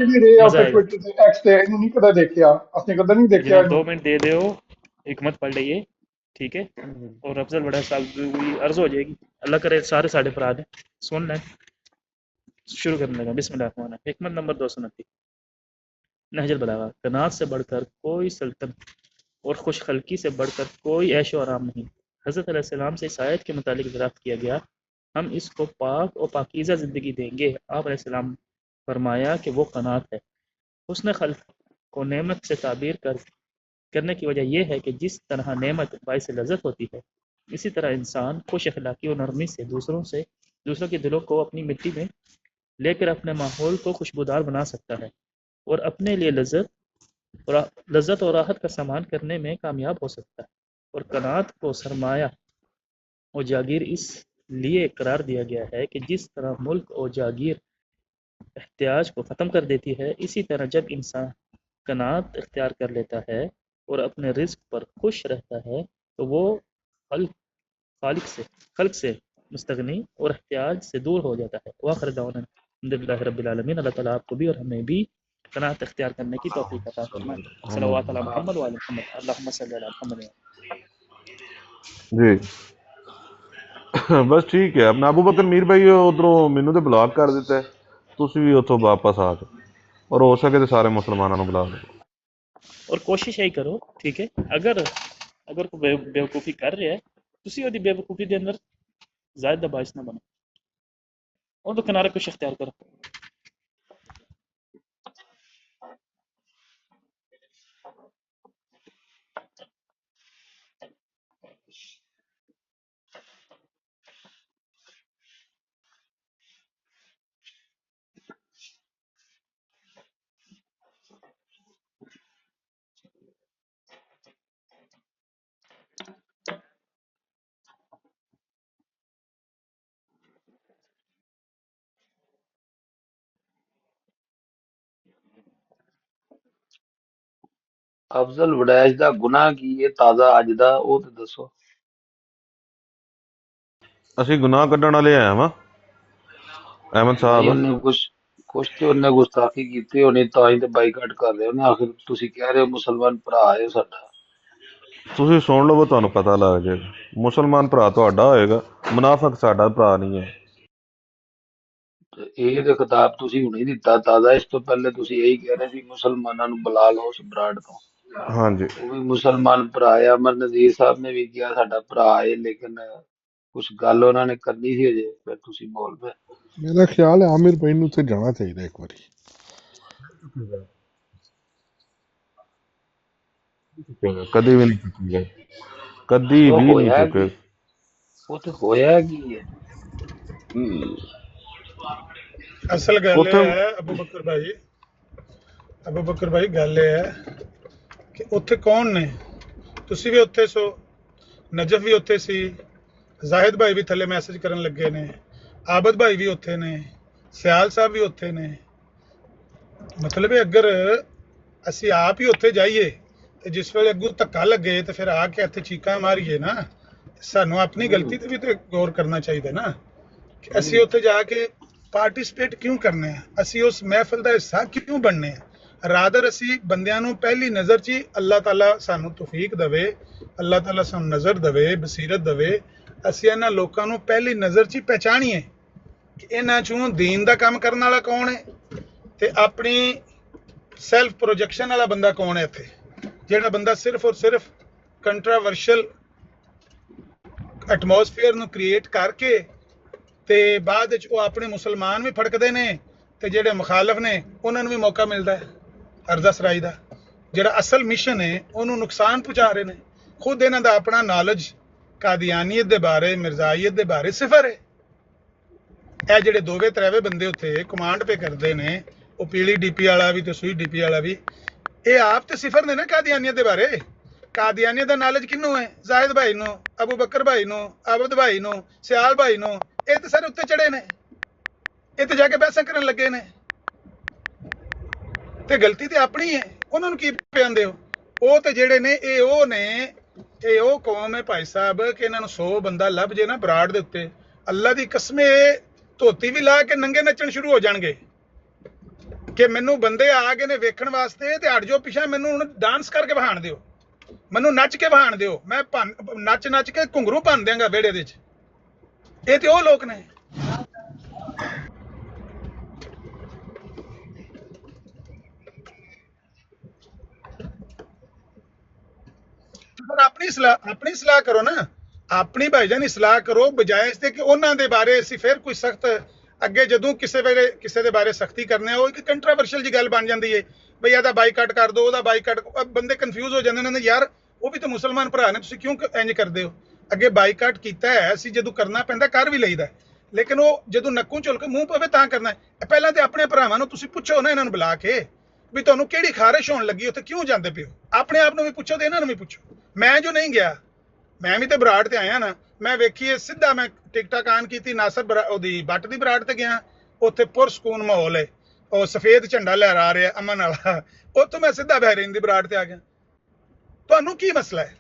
ਵੀ ਰਹੇ ਆਪਣੇ ਟਵਿੱਟਰ ਤੇ, ਐਕਸ ਤੇ, ਇਹਨੂੰ ਨਹੀਂ ਕਦੇ ਦੇਖਿਆ, ਅਸੀਂ ਕਦੇ ਨਹੀਂ ਦੇਖਿਆ। 2 मिनट दे दो, हिकमत पढ़ लीजिए, ठीक है, और अफजल बड़ा साहब की अर्ज हो जाएगी। अल्लाह करे सारे साढ़े भरा दें, सुन लें। शुरू करने लगा, बिस्मिल्लाह। हिकमत नंबर 229, नहजुल बलागा। कनात से बढ़कर कोई सल्तनत और खुशखल्की से बढ़कर कोई ऐशो आराम नहीं। हज़रत अलैहिस्सलाम से इस आयत के मुतालिक दरियाफ्त किया गया, हम इसको पाक और पाकीज़ा ज़िंदगी देंगे। आप अलैहिस्सलाम फरमाया कि वो कनात है। हुस्न खल्क को नेमत से ताबीर करने की वजह यह है कि जिस तरह नेमत बाइस लज़्ज़त होती है, इसी तरह इंसान खुश अखलाकी और नरमी से दूसरों के दिलों को अपनी मिट्टी में लेकर अपने माहौल को खुशबूदार बना सकता है और अपने लिए लज़्ज़त और राहत का सामान करने में कामयाब हो सकता है। और कनात को सरमाया और जागीर इसलिए करार दिया गया है कि जिस तरह मुल्क और जागीर एहतियाज को ख़त्म कर देती है, इसी तरह जब इंसान कनात इख्तियार कर लेता है और अपने रिज्क पर खुश रहता है, तो वो खल्क से मुस्तगनी और एहतियाज से दूर हो जाता है। वाखिर दावना अल्हम्दुलिल्लाहि रब्बिल आलमीन। अल्लाह ताला आपको भी और हमें भी कनात इख्तियार करने की तौफीक अता फरमाए। सल्लल्लाहु अलैहि मुहम्मद व आले मुहम्मद, अल्लाहुम्मा सल्लि अला मुहम्मद। जी बस ठीक है। अपना अबू बकर मीर भाई उधरों मैनू तो ब्लॉक कर दिता है, तुसी भी उतों वापस आ जाओ, और हो सके तो सारे मुसलमानों को बुला लो। और कोशिश यही करो, ठीक है, अगर कोई बेवकूफ़ी कर रहा है, तुसी ओदी बेवकूफ़ी दे अंदर ज़ायद बाइस ना बनो, और तो किनारे कुछ इख्तियार करो। ਅਫਜ਼ਲ ਵੜੈਚ ਦਾ ਗੁਨਾਹ ਕੀ ਹੈ ਤਾਜ਼ਾ ਅੱਜ ਦਾ, ਉਹ ਤੇ ਦੱਸੋ। ਅਸੀਂ ਗੁਨਾਹ ਕੱਢਣ ਵਾਲੇ ਆਏ ਵਾਂ ਅਹਿਮਦ ਨਹੀਂ ਸਾਹਿਬ। ਉਹਨੇ ਕੁਛ ਤੇ ਉਹਨੇ ਗੁਸਤਾਖੀ ਕੀਤੀ ਹੋਣੀ, ਤਾਂ ਹੀ ਤੇ ਬਾਈਕਾਟ ਕਰ ਰਹੇ ਹੋ ਨਾ। ਆਖਿਰ ਤੁਸੀਂ ਕਹਿ ਰਹੇ ਹੋ ਮੁਸਲਮਾਨ ਭਰਾ ਹੈ ਸਾਡਾ। ਤੁਸੀਂ ਸੁਣ ਲਵੋ, ਤੁਹਾਨੂੰ ਪਤਾ ਲੱਗ ਜਾਏਗਾ। ਮੁਸਲਮਾਨ ਭਰਾ ਤੁਹਾਡਾ ਹੋਏਗਾ, ਮੁਨਾਫਕ ਸਾਡਾ ਭਰਾ ਨਹੀਂ ਹੈ। ਤੇ ਇਹ ਤੇ ਖਿਤਾਬ ਤੁਸੀਂ ਹੁਣੇ ਦਿੱਤਾ ਤਾਜ਼ਾ, ਇਸ ਤੋਂ ਪਹਿਲੇ ਤੁਸੀਂ ਇਹੀ ਕਹਿ ਰਹੇ ਸੀ ਮੁਸਲਮਾਨਾਂ ਨੂੰ ਬੁਲਾ ਲਓ ਉਸ ਬਰਾੜ ਤੋਂ। ਹਾਂਜੀ, ਉਹ ਵੀ ਮੁਸਲਮਾਨ ਭਰਾ ਹੈ। ਅਮਰ ਨਜ਼ੀਰ ਸਾਹਿਬ ਨੇ ਵੀ ਕਿਹਾ ਸਾਡਾ ਭਰਾ ਹੈ, ਲੇਕਿਨ ਕੁਛ ਗੱਲ ਉਹਨਾਂ ਨੇ ਕਰਨੀ ਸੀ ਅਜੇ, ਫਿਰ ਤੁਸੀਂ ਬੋਲ ਪਏ। मेरा ख्याल है आमिर भाई ਨੂੰ ਉੱਥੇ ਜਾਣਾ ਚਾਹੀਦਾ ਇੱਕ ਵਾਰੀ। ਕਦੇ ਵੀ ਨਹੀਂ ਚੁੱਕੇਗਾ, ਕਦੀ ਉਹ ਵੀ ਨਹੀਂ ਹੋਇਆ ਚੁੱਕੇ। ਕੀ, ਉਹ ਤੇ ਹੋਇਆ ਕੀ ਹੈ। ਅਸਲ ਗੱਲ ਉੱਥੇ ਇਹ ਹੈ ਅਬੂ ਬਕਰ ਭਾਈ ਗੱਲ ਇਹ ਹੈ ਕਿ ਉੱਥੇ ਕੌਣ ਨੇ? ਤੁਸੀਂ ਵੀ ਉੱਥੇ ਸੋ, ਨਜਫ ਵੀ ਉੱਥੇ ਸੀ, ਜ਼ਾਹਿਦ ਭਾਈ ਵੀ ਥੱਲੇ ਮੈਸੇਜ ਕਰਨ ਲੱਗੇ ਨੇ, ਆਬਦ ਭਾਈ ਵੀ ਉੱਥੇ ਨੇ, ਸਿਆਲ ਸਾਹਿਬ ਵੀ ਉੱਥੇ ਨੇ। ਮਤਲਬ ਹੈ ਅਗਰ ਅਸੀਂ ਆਪ ਹੀ ਉੱਥੇ ਜਾਈਏ ਤੇ ਜਿਸ ਵੇਲੇ ਅੱਗੋਂ ਧੱਕਾ ਲੱਗੇ ਤੇ ਫਿਰ ਆ ਕੇ ਇੱਥੇ ਚੀਕਾਂ ਮਾਰੀਏ ਨਾ, ਸਾਨੂੰ ਆਪਣੀ ਗਲਤੀ ਤੇ ਵੀ ਤੇ ਗੌਰ ਕਰਨਾ ਚਾਹੀਦਾ ਨਾ ਕਿ ਅਸੀਂ ਉੱਥੇ ਜਾ ਕੇ ਪਾਰਟਿਸਿਪੇਟ ਕਿਉਂ ਕਰਨੇ ਆ, ਅਸੀਂ ਉਸ ਮਹਿਫਿਲ ਦਾ ਹਿੱਸਾ ਕਿਉਂ ਬਣਨੇ ਆ। ਰਾਦਰ ਅਸੀਂ ਬੰਦਿਆਂ ਨੂੰ ਪਹਿਲੀ ਨਜ਼ਰ 'ਚ ਹੀ ਅੱਲਾਹ ਤਾਲਾ ਸਾਨੂੰ ਤੌਫੀਕ ਦੇਵੇ, ਅੱਲਾਹ ਤਾਲਾ ਸਾਨੂੰ ਨਜ਼ਰ ਦੇਵੇ, ਬਸੀਰਤ ਦੇਵੇ, ਅਸੀਂ ਇਹਨਾਂ ਲੋਕਾਂ ਨੂੰ ਪਹਿਲੀ ਨਜ਼ਰ 'ਚ ਹੀ ਪਹਿਚਾਣੀਏ ਕਿ ਇਹਨਾਂ 'ਚੋਂ ਦੀਨ ਦਾ ਕੰਮ ਕਰਨ ਵਾਲਾ ਕੌਣ ਹੈ ਤੇ ਆਪਣੀ ਸੈਲਫ ਪ੍ਰੋਜੈਕਸ਼ਨ ਵਾਲਾ ਬੰਦਾ ਕੌਣ ਹੈ। ਇੱਥੇ ਜਿਹੜਾ ਬੰਦਾ ਸਿਰਫ ਔਰ ਸਿਰਫ ਕੰਟਰਾਵਰਸ਼ਲ ਐਟਮੋਸਫੇਅਰ ਨੂੰ ਕ੍ਰੀਏਟ ਕਰਕੇ ਤੇ ਬਾਅਦ ਵਿੱਚ ਉਹ ਆਪਣੇ ਮੁਸਲਮਾਨ ਵੀ ਫੜਕਦੇ ਨੇ ਤੇ ਜਿਹੜੇ ਮੁਖਾਲਫ ਨੇ ਉਹਨਾਂ ਨੂੰ ਵੀ ਮੌਕਾ ਮਿਲਦਾ ਹੈ ਅਰਜ਼ਾ ਸਰਾਈ ਦਾ। ਜਿਹੜਾ ਅਸਲ ਮਿਸ਼ਨ ਹੈ ਉਹਨੂੰ ਨੁਕਸਾਨ ਪਹੁੰਚਾ ਰਹੇ ਨੇ। ਖੁਦ ਇਹਨਾਂ ਦਾ ਆਪਣਾ ਨੌਲੇਜ ਕਾਦੀਆਨੀਅਤ ਦੇ ਬਾਰੇ, ਮਿਰਜ਼ਾਈਅਤ ਦੇ ਬਾਰੇ ਸਿਫਰ ਹੈ। ਇਹ ਜਿਹੜੇ ਦੋਵੇਂ ਤਰੇਵੇਂ ਬੰਦੇ ਉੱਥੇ ਕਮਾਂਡ ਪੇ ਕਰਦੇ ਨੇ, ਉਹ ਪੀਲੀ ਡੀਪੀ ਵਾਲਾ ਵੀ ਤੇ ਸੂਈ ਡੀਪੀ ਵਾਲਾ ਵੀ, ਇਹ ਆਪ ਤੇ ਸਿਫਰ ਨੇ ਨਾ ਕਾਦੀਆਨੀਅਤ ਦੇ ਬਾਰੇ। ਕਾਦੀਆਨੀਅਤ ਦਾ ਨੌਲੇਜ ਕਿਹਨੂੰ ਹੈ? ਜ਼ਾਹਿਦ ਭਾਈ ਨੂੰ, ਅਬੂ ਬਕਰ ਭਾਈ ਨੂੰ, ਆਬਦ ਭਾਈ ਨੂੰ, ਸਿਆਲ ਭਾਈ ਨੂੰ। ਇਹ ਤੇ ਸਾਰੇ ਉੱਤੇ ਚੜੇ ਨੇ, ਇਹ ਤੇ ਜਾ ਕੇ ਬਹਿਸਾਂ ਕਰਨ ਲੱਗੇ ਨੇ ਤੇ ਗਲਤੀ ਤੇ ਆਪਣੀ ਹੈ। ਉਹਨਾਂ ਨੂੰ ਕੀ ਪਿਆਉਂਦੇ ਹੋ? ਉਹ ਤੇ ਜਿਹੜੇ ਨੇ ਇਹ ਉਹ ਨੇ, ਇਹ ਉਹ ਕੌਮ ਹੈ ਭਾਈ ਸਾਹਿਬ ਕਿ ਇਹਨਾਂ ਨੂੰ 100 ਬੰਦਾ ਲੱਭ ਜੇ ਨਾ ਬਰਾੜ ਦੇ ਉੱਤੇ, ਅੱਲਾ ਦੀ ਕਸਮੇ ਧੋਤੀ ਵੀ ਲਾ ਕੇ ਨੰਗੇ ਨੱਚਣ ਸ਼ੁਰੂ ਹੋ ਜਾਣਗੇ ਕਿ ਮੈਨੂੰ ਬੰਦੇ ਆ ਗਏ ਨੇ ਵੇਖਣ ਵਾਸਤੇ ਤੇ ਹਟ ਜਾਓ ਪਿਛਾ, ਮੈਨੂੰ ਹੁਣ ਡਾਂਸ ਕਰਕੇ ਵਹਾਣ ਦਿਓ, ਮੈਨੂੰ ਨੱਚ ਕੇ ਵਹਾਣ ਦਿਓ, ਮੈਂ ਨੱਚ ਕੇ ਘੁੰਗਰੂ ਭੰਨ ਦਿਆਂਗਾ ਵਿਹੜੇ ਦੇ ਵਿੱਚ। ਇਹ ਤੇ ਉਹ ਲੋਕ ਨੇ। ਆਪਣੀ ਸਲਾਹ ਕਰੋ ਨਾ, ਆਪਣੀ ਭਾਈਜਾਨ ਇਸਲਾਹ ਕਰੋ, ਬਜਾਏ ਇਸ ਦੇ ਕਿ ਉਹਨਾਂ ਦੇ ਬਾਰੇ ਅਸੀਂ ਫਿਰ ਕੋਈ ਸਖਤ ਅੱਗੇ ਜਦੋਂ ਕਿਸੇ ਵੇਲੇ ਕਿਸੇ ਦੇ ਬਾਰੇ ਸਖਤੀ ਕਰਨੇ ਆ, ਉਹ ਇੱਕ ਕੰਟਰਾਵਰਸ਼ਲ ਜੀ ਗੱਲ ਬਣ ਜਾਂਦੀ ਹੈ ਬਈ ਇਹਦਾ ਬਾਈਕਾਟ ਕਰ ਦਿਓ, ਉਹਦਾ ਬਾਈਕਾਟ। ਬੰਦੇ ਕਨਫਿਊਜ਼ ਹੋ ਜਾਂਦੇ ਨੇ, ਯਾਰ ਉਹ ਵੀ ਤਾਂ ਮੁਸਲਮਾਨ ਭਰਾ ਨੇ, ਤੁਸੀਂ ਕਿਉਂ ਇੰਜ ਕਰਦੇ ਹੋ? ਅੱਗੇ ਬਾਈਕਾਟ ਕੀਤਾ ਹੈ ਅਸੀਂ, ਜਦੋਂ ਕਰਨਾ ਪੈਂਦਾ ਕਰ ਵੀ ਲਈਦਾ, ਲੇਕਿਨ ਉਹ ਜਦੋਂ ਨੱਕੋਂ ਝੁਲ ਕੇ ਮੂੰਹ ਪਵੇ ਤਾਂ ਕਰਨਾ ਹੈ। ਪਹਿਲਾਂ ਤੇ ਆਪਣੇ ਭਰਾਵਾਂ ਨੂੰ ਤੁਸੀਂ ਪੁੱਛੋ ਨਾ, ਇਹਨਾਂ ਨੂੰ ਬੁਲਾ ਕੇ ਵੀ ਤੁਹਾਨੂੰ ਕਿਹੜੀ ਖਾਰਿਸ਼ ਹੋਣ ਲੱਗੀ, ਉੱਥੇ ਕਿਉਂ ਜਾਂਦੇ ਪਿਓ? ਆਪਣੇ ਆਪ ਨੂੰ ਵੀ ਪੁੱਛੋ ਤੇ ਇਹਨਾਂ ਨੂੰ ਵੀ ਪੁੱਛੋ। ਮੈਂ ਜੋ ਨਹੀਂ ਗਿਆ, ਮੈਂ ਵੀ ਤੇ ਬਰਾੜ ਤੇ ਆਇਆ ਨਾ, ਮੈਂ ਵੇਖੀਏ ਸਿੱਧਾ ਮੈਂ ਟਿਕਟਾਕ ਆਨ ਕੀਤੀ, ਨਾਸਰ ਉਹਦੀ ਬੱਟ ਦੀ ਬਰਾੜ ਤੇ ਗਿਆ, ਉੱਥੇ ਪੁਰਸਕੂਨ ਮਾਹੌਲ ਹੈ, ਉਹ ਸਫੇਦ ਝੰਡਾ ਲਹਿਰਾ ਰਿਹਾ ਅਮਨ ਵਾਲਾ, ਉੱਥੋਂ ਮੈਂ ਸਿੱਧਾ ਬਹਿਰੀਨ ਦੀ ਬਰਾੜ ਤੇ ਆ ਗਿਆ। ਤੁਹਾਨੂੰ ਕੀ ਮਸਲਾ ਹੈ?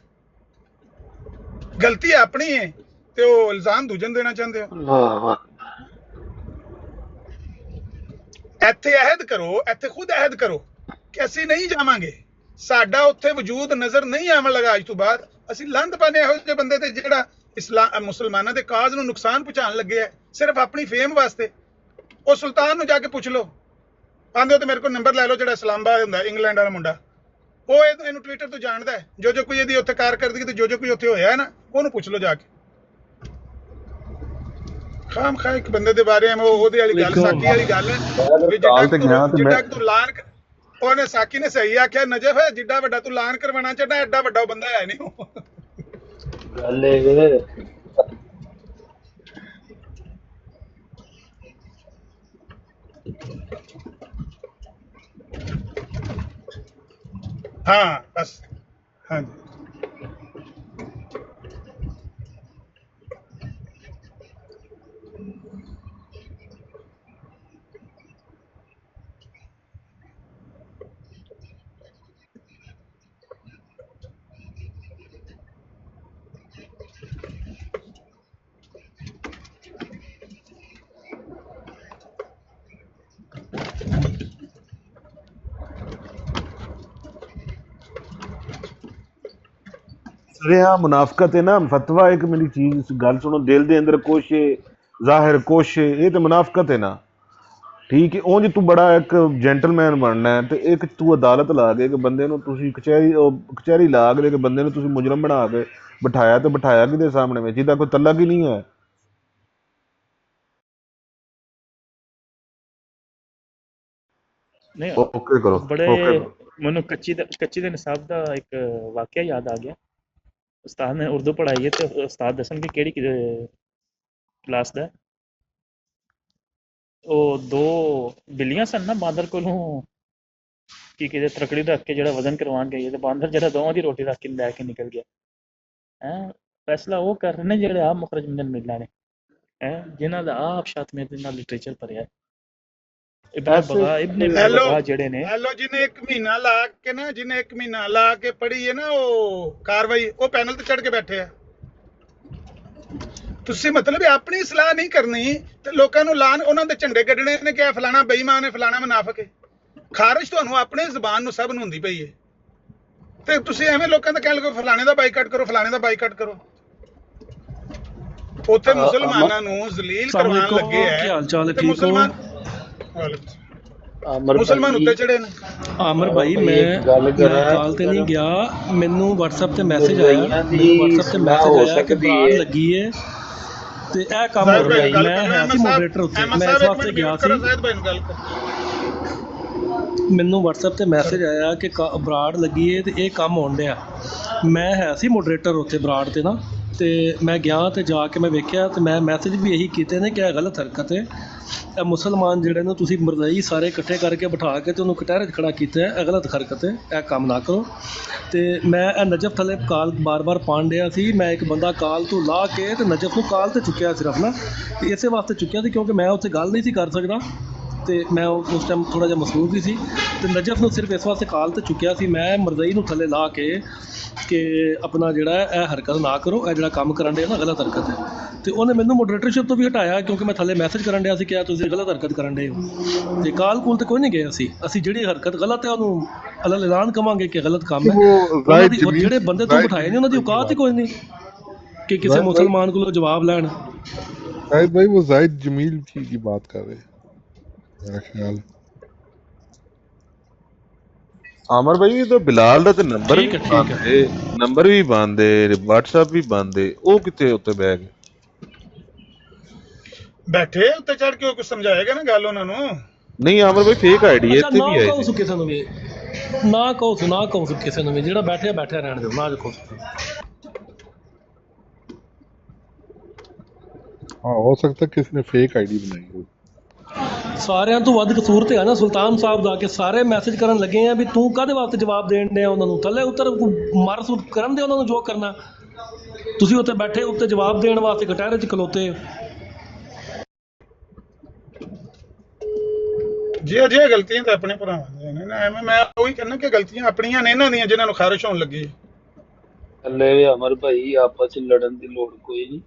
ਗਲਤੀ ਆਪਣੀ ਹੈ ਤੇ ਉਹ ਇਲਜ਼ਾਮ ਦੂਜੇ ਨੂੰ ਦੇਣਾ ਚਾਹੁੰਦੇ ਹੋ। ਇੱਥੇ ਅਹਿਦ ਕਰੋ, ਇੱਥੇ ਖੁਦ ਅਹਿਦ ਕਰੋ ਕਿ ਅਸੀਂ ਨਹੀਂ ਜਾਵਾਂਗੇ, ਸਾਡਾ ਉੱਥੇ ਵਜੂਦ ਨਜ਼ਰ ਨਹੀਂ ਆਉਣ ਲੱਗਾ ਅੱਜ ਤੋਂ ਬਾਅਦ। ਅਸੀਂ ਲੰਧ ਪਾਣੇ ਇਹੋ ਜਿਹੇ ਬੰਦੇ ਤੇ ਜਿਹੜਾ ਮੁਸਲਮਾਨਾਂ ਦੇ ਕਾਜ਼ ਨੂੰ ਨੁਕਸਾਨ ਪਹੁੰਚਾਉਣ ਲੱਗੇ ਹੈ ਸਿਰਫ ਆਪਣੀ ਫੇਮ ਵਾਸਤੇ। ਉਹ ਸੁਲਤਾਨ ਨੂੰ ਜਾ ਕੇ ਪੁੱਛ ਲਓ, ਆਂਦੇ ਹੋ ਤੇ ਮੇਰੇ ਕੋਲ ਨੰਬਰ ਲੈ ਲਓ, ਜਿਹੜਾ ਇਸਲਾਮਾਬਾਦ ਹੁੰਦਾ ਇੰਗਲੈਂਡ ਵਾਲਾ ਮੁੰਡਾ, ਉਹ ਇਹਨੂੰ ਟਵਿੱਟਰ ਤੋਂ ਜਾਣਦਾ ਹੈ, ਜੋ ਕੋਈ ਇਹਦੀ ਉੱਥੇ ਕਾਰਕਰਦਗੀ ਤੇ ਜੋ ਕੋਈ ਉੱਥੇ ਹੋਇਆ ਹੈ ਨਾ, ਉਹਨੂੰ ਪੁੱਛ ਲਓ ਜਾ ਕੇ। ਖਾਮ ਖਾ ਇੱਕ ਬੰਦੇ ਦੇ ਬਾਰੇ ਉਹਦੇ ਵਾਲੀ ਗੱਲ, ਸਾਕੀ ਵਾਲੀ ਗੱਲ ਹੈ, ਜਿੱਡਾ ਤੂੰ ਲਾਨ, ਉਹਨੇ ਸਾਕੀ ਨੇ ਸਹੀ ਆਖਿਆ ਨਜਫ ਹੈ, ਜਿੱਡਾ ਵੱਡਾ ਤੂੰ ਲਾਨ ਕਰਵਾਉਣਾ ਚਾਹਦਾ ਐਡਾ ਵੱਡਾ ਬੰਦਾ ਹੈ ਨਹੀਂ ਉਹ। ਗੱਲ ਇਹ हाँ बस, हाँ जी। ਰਿਹਾ ਮੁਨਾਫਕਤ ਹੈ ਨਾ। ਫਤਵਾ ਇੱਕ ਮੇਰੀ ਚੀਜ਼ ਗੱਲ ਸੁਣੋ, ਦਿਲ ਦੇ ਅੰਦਰ ਕੁਛ ਹੈ, ਜ਼ਾਹਿਰ ਕੁਛ ਹੈ, ਇਹ ਤੇ ਮੁਨਾਫਕਤ ਹੈ ਨਾ। ਠੀਕ ਹੈ, ਉਂਝ ਤੂੰ ਬੜਾ ਇੱਕ ਜੈਂਟਲਮੈਨ ਬਣਨਾ ਹੈ ਤੇ ਇੱਕ ਤੂੰ ਅਦਾਲਤ ਲਾ ਕੇ ਬੰਦੇ ਨੂੰ ਤੁਸੀਂ ਕਚਹਿਰੀ ਲਾ ਕੇ ਬੰਦੇ ਨੂੰ ਤੁਸੀਂ ਮੁਜਰਮ ਬਣਾ ਕੇ ਬਿਠਾਇਆ, ਤੇ ਬਿਠਾਇਆ ਕਿਹਦੇ ਸਾਹਮਣੇ ਵਿੱਚ ਜਿਹਦਾ ਕੋਈ ਤਲਕ ਹੀ ਨਹੀਂ ਹੈ। नहीं ਓਕੇ ਕਰੋ, बड़े ਓਕੇ ਕਰੋ। मैनू कच्ची दे निसाब का एक वाकया याद आ गया। उस्ताद ने उर्दू पढ़ाई है तो उस्ताद दसन की केड़ी क्लास दा ਉਹ ਦੋ ਬਿੱਲੀਆਂ ਸਨ ਨਾ ਬਾਂਦਰ ਕੋਲੋਂ ਕੀ ਕਿਤੇ ਤਰਕੜੀ ਰੱਖ ਕੇ ਜਿਹੜਾ ਵਜ਼ਨ ਕਰਵਾਉਣ ਗਈ ਤੇ ਬਾਂਦਰ ਜਿਹੜਾ ਦੋਵਾਂ ਦੀ ਰੋਟੀ ਰੱਖ ਕੇ ਲੈ ਕੇ ਨਿਕਲ ਗਿਆ ਹੈ। ਫੈਸਲਾ ਉਹ ਕਰ ਰਹੇ ਨੇ ਜਿਹੜੇ ਆਪ ਮੁਖਰਜ ਮਿਨ ਮਿਲਣਾ ਨੇ ਹੈ, ਜਿਨ੍ਹਾਂ ਦਾ ਆਪ ਸ਼ਾਤਮੇ ਦੇ ਨਾਲ ਲਿਟਰੇਚਰ ਭਰਿਆ। ਇਬਨ ਬਗਾ ਜਿਹੜੇ ਨੇ ਹੈਲੋ, ਜਿਹਨੇ 1 ਮਹੀਨਾ ਲਾ ਕੇ ਨਾ, ਜਿਹਨੇ 1 ਮਹੀਨਾ ਲਾ ਕੇ ਪੜ੍ਹੀ ਹੈ ਨਾ ਉਹ ਕਾਰਵਾਈ, ਉਹ ਪੈਨਲ ਤੇ ਚੜ ਕੇ ਬੈਠੇ ਆ। ਤੁਸੀਂ ਮਤਲਬ ਆਪਣੀ ਸਲਾਹ ਨਹੀਂ ਕਰਨੀ ਤੇ ਲੋਕਾਂ ਨੂੰ ਲਾਣ, ਉਹਨਾਂ ਦੇ ਝੰਡੇ ਕੱਢਣੇ ਨੇ ਕਿ ਫਲਾਣਾ ਬੇਈਮਾਨ ਹੈ, ਫਲਾਣਾ ਮੁਨਾਫਿਕ ਹੈ। ਖਾਰਿਸ਼ ਤੁਹਾਨੂੰ ਆਪਣੀ ਜ਼ਬਾਨ ਨੂੰ ਸਭ ਨੂੰ ਹੁੰਦੀ ਪਈ ਹੈ ਤੇ ਤੁਸੀਂ ਐਵੇਂ ਲੋਕਾਂ ਦਾ ਕਹਿ ਲਓ ਫਲਾਣੇ ਦਾ ਬਾਈਕਾਟ ਕਰੋ, ਫਲਾਣੇ ਦਾ ਬਾਈਕਾਟ ਕਰੋ। ਉੱਥੇ ਮੁਸਲਮਾਨਾਂ ਨੂੰ ਜ਼ਲੀਲ ਕਰਵਾਉਣ ਲੱਗੇ ਹੈ। ਕੀ ਹਾਲ ਚਾਲ ਹੈ? ਤੇ ਠੀਕ ਮੁਸਲਮਾਨ ਮੁਸਲਮਾਨ ਉੱਤੇ ਚੜੇ ਨੇ। ਆਮਰ ਭਾਈ, ਮੈਂ ਕਾਲ ਤੇ ਨਹੀਂ ਗਿਆ, ਮੈਨੂੰ WhatsApp ਤੇ ਮੈਸੇਜ ਆਇਆ ਕਿ ਬਰਾੜ ਲੱਗੀ ਹੈ ਤੇ ਇਹ ਕੰਮ ਹੋ ਰਿਹਾ। ਮੈਂ ਹੈ ਸੀ ਮੋਡਰੇਟਰ ਉੱਤੇ, ਮੈਂ ਇਸ ਵਾਸਤੇ ਗਿਆ ਸੀ। ਮੈਨੂੰ WhatsApp ਤੇ ਮੈਸੇਜ ਆਇਆ ਕਿ ਬਰਾੜ ਲੱਗੀ ਹੈ ਤੇ ਇਹ ਕੰਮ ਹੋਣ ਡਿਆ। ਮੈਂ ਹੈ ਸੀ ਮੋਡਰੇਟਰ ਉੱਤੇ ਬਰਾੜ ਤੇ ਨਾ, ਤੇ ਮੈਂ ਗਿਆ ਤੇ ਜਾ ਕੇ ਮੈਂ ਵੇਖਿਆ ਤੇ ਮੈਂ ਮੈਸੇਜ ਵੀ ਇਹੀ ਕੀਤੇ ਨੇ ਕਿ ਇਹ ਗਲਤ ਹਰਕਤ ਹੈ। ਇਹ ਮੁਸਲਮਾਨ ਜਿਹੜੇ ਨੂੰ ਤੁਸੀਂ ਮਰਜ਼ਈ ਸਾਰੇ ਇਕੱਠੇ ਕਰਕੇ ਬਿਠਾ ਕੇ ਤੇ ਉਹਨੂੰ ਕਟਹਿਰੇ 'ਚ ਖੜਾ ਕੀਤਾ ਹੈ, ਇਹ ਗਲਤ ਹਰਕਤ ਹੈ, ਇਹ ਕੰਮ ਨਾ ਕਰੋ। ਤੇ ਮੈਂ ਇਹ ਨਜਫ ਥੱਲੇ ਕਾਲ ਬਾਰ-ਬਾਰ ਪਾਣ ਡਿਆ ਸੀ। ਮੈਂ ਇੱਕ ਬੰਦਾ ਕਾਲ ਤੋਂ ਲਾ ਕੇ ਤੇ ਨਜਫ ਨੂੰ ਕਾਲ ਤੇ ਚੁੱਕਿਆ ਸਿਰਫ ਨਾ, ਤੇ ਇਸੇ ਵਾਸਤੇ ਚੁੱਕਿਆ ਸੀ ਕਿਉਂਕਿ ਮੈਂ ਉੱਥੇ ਗੱਲ ਨਹੀਂ ਸੀ ਕਰ ਸਕਦਾ ਤੇ ਮੈਂ ਉਸ ਟਾਈਮ ਥੋੜ੍ਹਾ ਜਿਹਾ ਮਸਰੂਫ ਵੀ ਸੀ। ਤੇ ਨਜਫ ਨੂੰ ਸਿਰਫ ਇਸ ਵਾਸਤੇ ਕਾਲ ਤੇ ਚੁੱਕਿਆ ਸੀ ਮੈਂ ਮਰਜ਼ਈ ਨੂੰ ਥੱਲੇ ਲਾ ਕੇ ਕਿ ਆਪਣਾ ਜਿਹੜਾ ਇਹ ਹਰਕਤ ਨਾ ਕਰੋ, ਇਹ ਜਿਹੜਾ ਕੰਮ ਕਰਨ ਡਿਆ ਨਾ ਗਲਤ ਹਰਕਤ ਹੈ। ਤੇ ਉਹਨੇ ਮੈਨੂੰ ਮੋਡਰੇਟਰਸ਼ਿਪ ਤੋਂ ਵੀ ਹਟਾਇਆ ਕਿਉਂਕਿ ਮੈਂ ਥੱਲੇ ਮੈਸੇਜ ਕਰਨ ਡਿਆ ਸੀ ਕਿ ਤੁਸੀਂ ਗਲਤ ਹਰਕਤ ਕਰਨ ਡੇ ਹੋ। ਤੇ ਕਾਲ ਕੂਲ ਤੇ ਕੋਈ ਨਹੀਂ ਗਏ ਅਸੀਂ ਜਿਹੜੀ ਹਰਕਤ ਗਲਤ ਹੈ ਉਹਨੂੰ ਅਲੱਗ ਐਲਾਨ ਕਵਾਂਗੇ ਕਿ ਗਲਤ ਕੰਮ ਹੈ। ਜਿਹੜੇ ਬੰਦੇ ਤੋਂ ਬਿਠਾਏ ਨੇ ਉਹਨਾਂ ਦੀ ਔਕਾਤ ਹੀ ਕੋਈ ਨਹੀਂ कि किसी मुसलमान को जवाब लेना। शायद भाई वो जाहिद जमील की बात कर रहे हैं मेरा ख्याल। आमर भाई तो बिलाल दा ते नंबर भी बांधे, नंबर भी बांधे, WhatsApp भी बांधे, ओ किते उत्ते बह गए बैठे उत्ते चढ़ के कुछ समझाएगा ना गल उन्हां नूं। नहीं आमर भाई फेक आईडी है इत्ते भी है कहो किसे नूं भी ना कहो किसे नूं भी जेड़ा बैठे रहने दो ना देखो। हाँ हो सकता है किसी ने फेक आईडी बनाई हो। ਸਾਰਿਆਂ ਤੋਂ ਵੱਧ ਕਸੂਰ ਤੇ ਹੈ ਨਾ ਸੁਲਤਾਨ ਸਾਹਿਬ ਦਾ ਕਿ ਸਾਰੇ ਮੈਸੇਜ ਕਰਨ ਲੱਗੇ ਆ ਵੀ ਤੂੰ ਕਾਹਦੇ ਵਾਸਤੇ ਜਵਾਬ ਦੇਣ ਡਿਆ ਉਹਨਾਂ ਨੂੰ, ਥੱਲੇ ਉੱਤਰ ਮਾਰ ਸੂਰ ਕਰਨ ਦੇ ਉਹਨਾਂ ਨੂੰ ਜੋ ਕਰਨਾ। ਤੁਸੀਂ ਉੱਤੇ ਬੈਠੇ ਉੱਤੇ ਜਵਾਬ ਦੇਣ ਵਾਸਤੇ ਕਟਹਿਰੇ 'ਚ ਖਲੋਤੇ। ਜੀ ਅਜੇ ਗਲਤੀਆਂ ਤਾਂ ਆਪਣੇ ਭਰਾਵਾਂ ਦੀਆਂ ਨੇ ਨਾ, ਐਵੇਂ ਮੈਂ ਉਹੀ ਕਹਿੰਦਾ ਕਿ ਗਲਤੀਆਂ ਆਪਣੀਆਂ ਨੇ ਇਹਨਾਂ ਦੀਆਂ ਜਿਨ੍ਹਾਂ ਨੂੰ ਖਾਰਿਸ਼ ਹੋਣ ਲੱਗੀ। ਥੱਲੇ ਵੀ ਅਮਰ ਭਾਈ ਆਪਸ 'ਚ ਲੜਨ ਦੀ ਲੋੜ ਕੋਈ ਨਹੀਂ,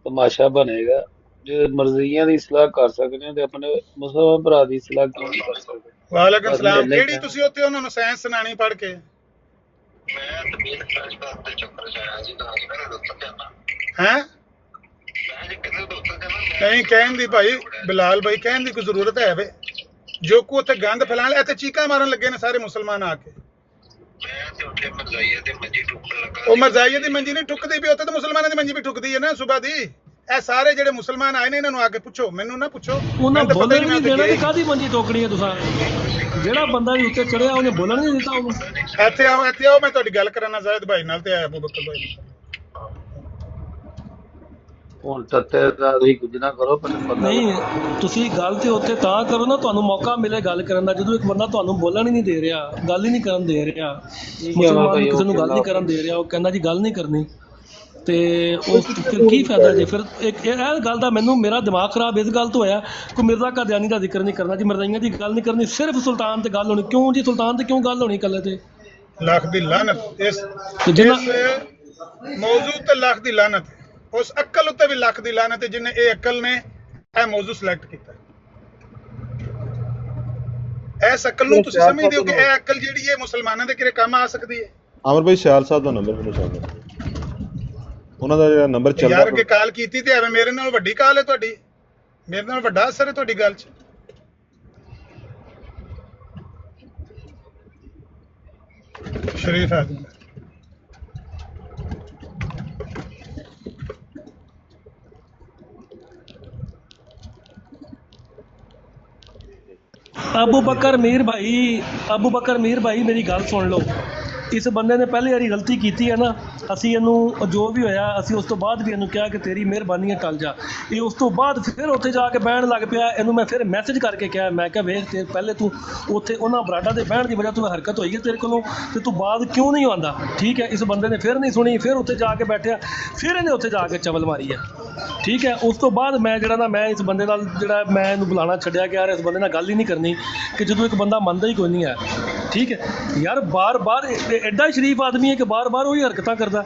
ਤਮਾਸ਼ਾ ਬਣੇਗਾ। ਜੇ ਮਰਜ਼ੀਆਂ ਦੀ ਇਸਲਾਹ ਕਰ ਸਕਦੇ ਹੋ ਤੇ ਆਪਣੇ ਮੁਸਲਮਾਨ ਭਰਾ ਦੀ ਇਸਲਾਹ ਕਿਉਂ ਨਹੀਂ ਕਰ ਸਕਦੇ। ਵਾਲੇਕੁਮ ਸਲਾਮ। ਕਿਹੜੀ ਤੁਸੀਂ ਉੱਥੇ ਉਹਨਾਂ ਨੂੰ ਸਾਇੰਸ ਸੁਣਾਣੀ ਪੜ੍ਹ ਕੇ? ਹੈ ਨਹੀਂ ਕਹਿਣ ਦੀ ਭਾਈ ਬਿਲਾਲ ਭਾਈ, ਕਹਿਣ ਦੀ ਕੋਈ ਜ਼ਰੂਰਤ ਹੈ ਵੇ? ਜੋ ਕੋ ਉੱਥੇ ਗੰਦ ਫੈਲਾਣ ਲਿਆ, ਇੱਥੇ ਚੀਕਾਂ ਮਾਰਨ ਲੱਗੇ ਨੇ ਸਾਰੇ ਮੁਸਲਮਾਨ ਆ ਕੇ। ਉਹ ਮਰਜ਼ਾਈਏ ਦੀ ਮੰਜੀ ਨਹੀਂ ਠੁੱਕਦੀ ਵੀ, ਉੱਥੇ ਤਾਂ ਮੁਸਲਮਾਨਾਂ ਦੀ ਮੰਜੀ ਵੀ ਠੁੱਕਦੀ ਹੈ ਨਾ ਸੁਬਾ ਦੀ। ਇਹ ਸਾਰੇ ਜਿਹੜੇ ਮੁਸਲਮਾਨ ਆਏ ਨੇ ਇਹਨਾਂ ਨੂੰ ਆ ਕੇ ਪੁੱਛੋ, ਮੈਨੂੰ ਨਾ ਪੁੱਛੋ। ਉਹਨਾਂ ਬੋਲਣ ਨਹੀਂ ਦੇਣਾ ਤੇ ਕਾਹਦੀ ਮੰਜੀ ਟੋਕਣੀ ਹੈ ਤੁਸੀਂ? ਜਿਹੜਾ ਬੰਦਾ ਵੀ ਉੱਤੇ ਚੜਿਆ ਉਹਨੇ ਬੋਲਣ ਨਹੀਂ ਦਿੱਤਾ ਉਹਨੂੰ। ਇੱਥੇ ਆਓ ਮੈਂ ਤੁਹਾਡੀ ਗੱਲ ਕਰਾਂਗਾ ਜ਼ਾਇਦ ਭਾਈ ਨਾਲ ਤੇ ਅਬੂ ਬਕਰ ਭਾਈ ਨਾਲ। ਹੁਣ ਤੱਤੇ ਦਾ ਤੁਸੀਂ ਕੁਝ ਨਾ ਕਰੋ ਪਰ ਪਤਾ ਨਹੀਂ, ਤੁਸੀਂ ਗੱਲ ਤੇ ਉੱਥੇ ਤਾਂ ਕਰੋ ਨਾ ਤੁਹਾਨੂੰ ਮੌਕਾ ਮਿਲੇ ਗੱਲ ਕਰਨ ਦਾ। ਜਦੋਂ ਇੱਕ ਬੰਦਾ ਤੁਹਾਨੂੰ ਬੋਲਣ ਹੀ ਨਹੀਂ ਦੇ ਰਿਹਾ, ਗੱਲ ਹੀ ਨਹੀਂ ਕਰਨ ਦੇ ਰਿਹਾ, ਮੁਸਲਮਾਨ ਕਿਸੇ ਨੂੰ ਗੱਲ ਨਹੀਂ ਕਰਨ ਦੇ ਰਿਹਾ, ਉਹ ਕਹਿੰਦਾ ਜੀ ਗੱਲ ਨਹੀਂ ਕਰਨੀ, ਤੇ ਉਸ ਫਿਰ ਕੀ ਫਾਇਦਾ ਜੀ? ਫਿਰ ਇੱਕ ਇਹ ਗੱਲ ਦਾ ਮੈਨੂੰ ਮੇਰਾ ਦਿਮਾਗ ਖਰਾਬ ਇਸ ਗੱਲ ਤੋਂ ਹੋਇਆ ਕਿ ਮਿਰਜ਼ਾ ਕਾਦੀਆਨੀ ਦਾ ਜ਼ਿਕਰ ਨਹੀਂ ਕਰਨਾ ਜੀ, ਮਰਜ਼ਾਈਆਂ ਦੀ ਗੱਲ ਨਹੀਂ ਕਰਨੀ, ਸਿਰਫ ਸੁਲਤਾਨ ਤੇ ਗੱਲ ਹੋਣੀ। ਕਿਉਂ ਜੀ ਸੁਲਤਾਨ ਤੇ ਕਿਉਂ ਗੱਲ ਹੋਣੀ ਇਕੱਲੇ ਤੇ? ਲੱਖ ਦੀ ਲਾਨਤ ਇਸ ਮੌਜੂ ਤੇ ਲੱਖ ਦੀ ਲਾਨਤ, ਉਸ ਅਕਲ ਉੱਤੇ ਵੀ ਲੱਖ ਦੀ ਲਾਨਤ ਹੈ ਜਿਹਨੇ ਇਹ ਅਕਲ ਨੇ ਇਹ ਮੌਜੂ ਸਿਲੈਕਟ ਕੀਤਾ। ਇਸ ਅਕਲ ਨੂੰ ਤੁਸੀਂ ਸਮਝਦੇ ਹੋ ਕਿ ਇਹ ਅਕਲ ਜਿਹੜੀ ਹੈ ਮੁਸਲਮਾਨਾਂ ਦੇ ਕਿਹੜੇ ਕੰਮ ਆ ਸਕਦੀ ਹੈ? ਆਮਰ ਭਾਈ ਸਿਆਲ ਸਾਹਿਬ ਦਾ ਨੰਬਰ ਮੈਨੂੰ ਚਾਹੀਦਾ। ਉਹਨਾਂ ਦਾ ਜਿਹੜਾ ਨੰਬਰ ਚੱਲਦਾ ਯਾਰ ਅੱਗੇ ਕਾਲ ਕੀਤੀ ਤੇ ਐਵੇਂ ਮੇਰੇ ਨਾਲ ਵੱਡੀ ਕਾਲ ਹੈ ਤੁਹਾਡੀ, ਮੇਰੇ ਨਾਲ ਵੱਡਾ ਅਸਰ ਹੈ ਤੁਹਾਡੀ ਗੱਲ 'ਚ। ਸ਼ਰੀਫ ਆਦਮੀ ਅਬੂ ਬਕਰ ਮੀਰ ਭਾਈ ਮੇਰੀ ਗੱਲ ਸੁਣ ਲਓ। ਇਸ ਬੰਦੇ ਨੇ ਪਹਿਲੀ ਵਾਰੀ ਗਲਤੀ ਕੀਤੀ ਹੈ ਨਾ, ਅਸੀਂ ਇਹਨੂੰ ਜੋ ਵੀ ਹੋਇਆ ਅਸੀਂ ਉਸ ਤੋਂ ਬਾਅਦ ਵੀ ਇਹਨੂੰ ਕਿਹਾ ਕਿ ਤੇਰੀ ਮਿਹਰਬਾਨੀ ਹੈ ਟਲ ਜਾ। ਇਹ ਉਸ ਤੋਂ ਬਾਅਦ ਫਿਰ ਉੱਥੇ ਜਾ ਕੇ ਬਹਿਣ ਲੱਗ ਪਿਆ। ਇਹਨੂੰ ਮੈਂ ਫਿਰ ਮੈਸੇਜ ਕਰਕੇ ਕਿਹਾ, ਮੈਂ ਕਿਹਾ ਵੇਖ ਤੇ ਪਹਿਲੇ ਤੂੰ ਉੱਥੇ ਉਹਨਾਂ ਬਰਾਡਾਂ ਦੇ ਬਹਿਣ ਦੀ ਵਜ੍ਹਾ ਤੋਂ ਹਰਕਤ ਹੋਈ ਹੈ ਤੇਰੇ ਕੋਲੋਂ, ਤੇ ਤੂੰ ਬਾਅਦ ਕਿਉਂ ਨਹੀਂ ਆਉਂਦਾ? ਠੀਕ ਹੈ, ਇਸ ਬੰਦੇ ਨੇ ਫਿਰ ਨਹੀਂ ਸੁਣੀ, ਫਿਰ ਉੱਥੇ ਜਾ ਕੇ ਬੈਠਿਆ, ਫਿਰ ਇਹਨੇ ਉੱਥੇ ਜਾ ਕੇ ਚਵਲ ਮਾਰੀ ਹੈ। ਠੀਕ ਹੈ, ਉਸ ਤੋਂ ਬਾਅਦ ਮੈਂ ਮੈਂ ਇਸ ਬੰਦੇ ਨਾਲ ਮੈਂ ਇਹਨੂੰ ਬੁਲਾਉਣਾ ਛੱਡਿਆ ਕਿ ਯਾਰ ਇਸ ਬੰਦੇ ਨਾਲ ਗੱਲ ਹੀ ਨਹੀਂ ਕਰਨੀ, ਕਿ ਜਦੋਂ ਇੱਕ ਬੰਦਾ ਮੰਨਦਾ ਹੀ ਕੋਈ ਨਹੀਂ ਹੈ। ਠੀਕ ਹੈ ਯਾਰ, ਬਾਰ-ਬਾਰ ਐਡਾ ਸ਼ਰੀਫ ਆਦਮੀ ਹੈ ਕਿ ਬਾਰ-ਬਾਰ ਉਹੀ ਹਰਕਤਾਂ ਕਰਦਾ।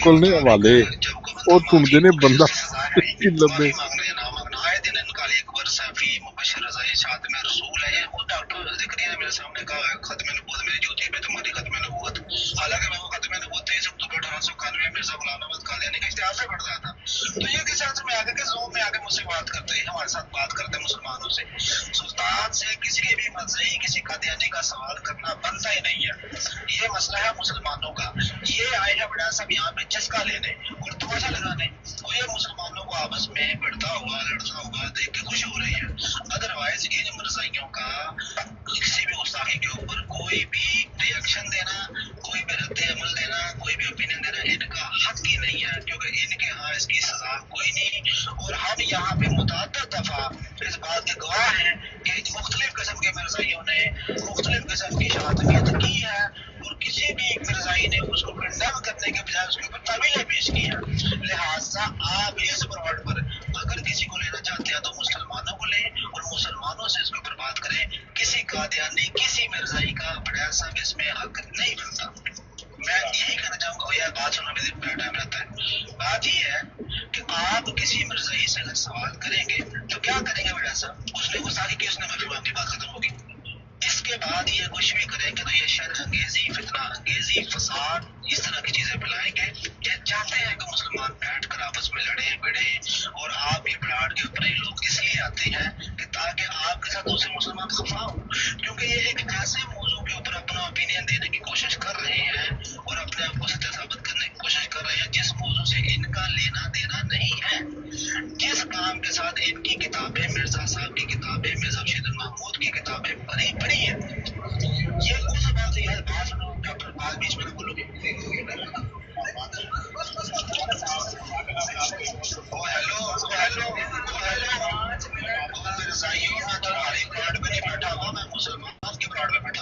ਕੋਲ ਨੇ ਹਵਾਲੇ ਉਹ ਘੁੰਮਦੇ ਨੇ ਬੰਦਾ ਕਿ ਲੱਭੇ। हालांकि मैं वो खत्म नबूवत 23 अक्टूबर 1891 मिर्जा गुलाम अहमद कादियानी के इश्तिहार से पढ़ रहा था। तो ये किस तरह से में आगे के ज़ूम में आगे मुझसे बात करते हैं, हमारे साथ बात करते हैं मुसलमानों से। सुल्तान से किसी भी मजहबी किसी कादियानी का सवाल करना बनता ही नहीं है। ये मसला है मुसलमानों का। ये आए हैं बड़ा सब यहाँ पे चस्का लेने और तमाशा लगाने, और ये मुसलमानों को आपस में बढ़ता हुआ लड़ता हुआ देख के खुश हो रही है। अदरवाइज इन मरज़ाइयों का किसी भी गुस्ताखी के ऊपर कोई भी रिएक्शन देना, कोई भी रद्द अमल देना, कोई भी ओपिनियन देना इनका हक ही नहीं है, क्योंकि इनके यहाँ इसकी सजा कोई नहीं। और हम यहाँ पे मुतअद्दिद दफा इस बात के गवाह हैं कि मुख्तलिफ किस्म के मिर्जाइयों ने मुख्तलिफ किस्म की शातियत की है, और किसी भी एक मिर्जाई ने उसको कंडेम करने के बजाय उसके ऊपर तवीलें पेश की है। लिहाजा आप इस ब्रॉड पर अगर किसी को लेना चाहते हैं तो मुसलमानों को लें और मुसलमानों से इसके ऊपर बात करें। किसी कादियानी किसी मिर्जाई का बड़ा साहब इसमें हक नहीं बनता। मैं यही कहना चाहूँगा, यार बात सुनना मेरे बड़ा टाइम रहता है। बात ये है कि आप किसी मिर्जाई से अगर सवाल करेंगे तो क्या करेंगे बड़ा साहब? उसने गुस्ताखी की, उसने माफी मांगी, बात खत्म होगी। इसके बाद ये कुछ भी करेंगे तो ये शर अंगेजी, फितना अंगेजी, फसाद, इस तरह की चीजें फैलाएंगे। ये चाहते हैं कि मुसलमान बैठ कर आपस में लड़े भिड़े, और आप ये ब्राड के ऊपर ये लोग इसलिए आते हैं कि ताकि आपके साथ दूसरे मुसलमान खफा हो, क्योंकि ये एक ऐसे मौजू के ऊपर अपना ओपिनियन देने की कोशिश कर रहे हैं और अपने आप को सत्य साबित करने की कोशिश कर रहे हैं जिस मौजू से इनका लेना देना नहीं है। जिस काम के साथ इनकी किताबें, मिर्जा साहब की किताबें, मिर्जा बशीर महमूद की किताबें पढ़ी है, ये उस बात है। बात सुनो डॉक्टर, बात बीच में ना बोलोगे।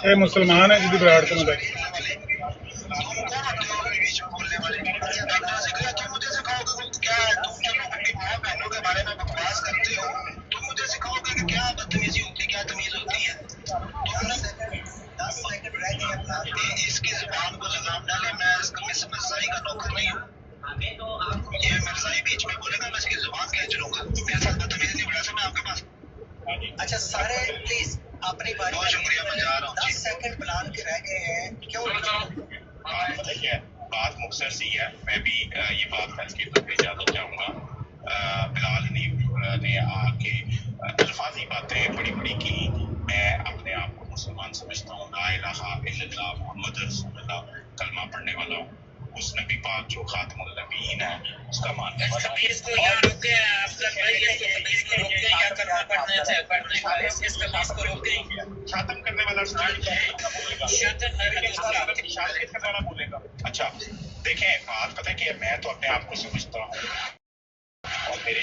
ਇਹ ਮੁਸਲਮਾਨ ਹੈ ਜਿਹਦੀ ਬਰਾੜ ਤੋਂ ਹੁੰਦਾ। इसकी जुबान को लगाम डाले, मैं इस मिर्जाई का नौकर नहीं हूँ। ये मिर्जाई बीच में बोलेगा मैं इसकी जुबान खींच लूंगा। मेरे साथ बदतमीजी नहीं बढ़ा मैं आपके पास। अच्छा सारे प्लीज अपनी बारी। बहुत शुक्रिया, मैं जा रहा हूँ। 10 सेकंड प्लान के रह गए हैं, क्यों? देखिए बात मुख्तसर सी है, मैं भी ये बात फैस की तरफ इजाजत चाहूँगा। बिलाल ने आके अल्फाजी बातें बड़ी बड़ी की। मैं अपने आप को मुसलमान समझता हूँ, ला इलाहा इल्लल्लाह मुहम्मद रसूलुल्लाह कलमा पढ़ने वाला हूँ। उस नबी पाक जो खातमुल नबीयीन है उसका मानने वाला हूँ। इसको यहाँ रोके अफजल भाई, इसको तमीज़ को रोके या कलमा पढ़ने से पढ़ने वाले इस तमीज़ को रोके। खातम करने वाला बोलेगा। अच्छा देखें, बात पता है कि मैं तो अपने आप को समझता हूँ और मेरे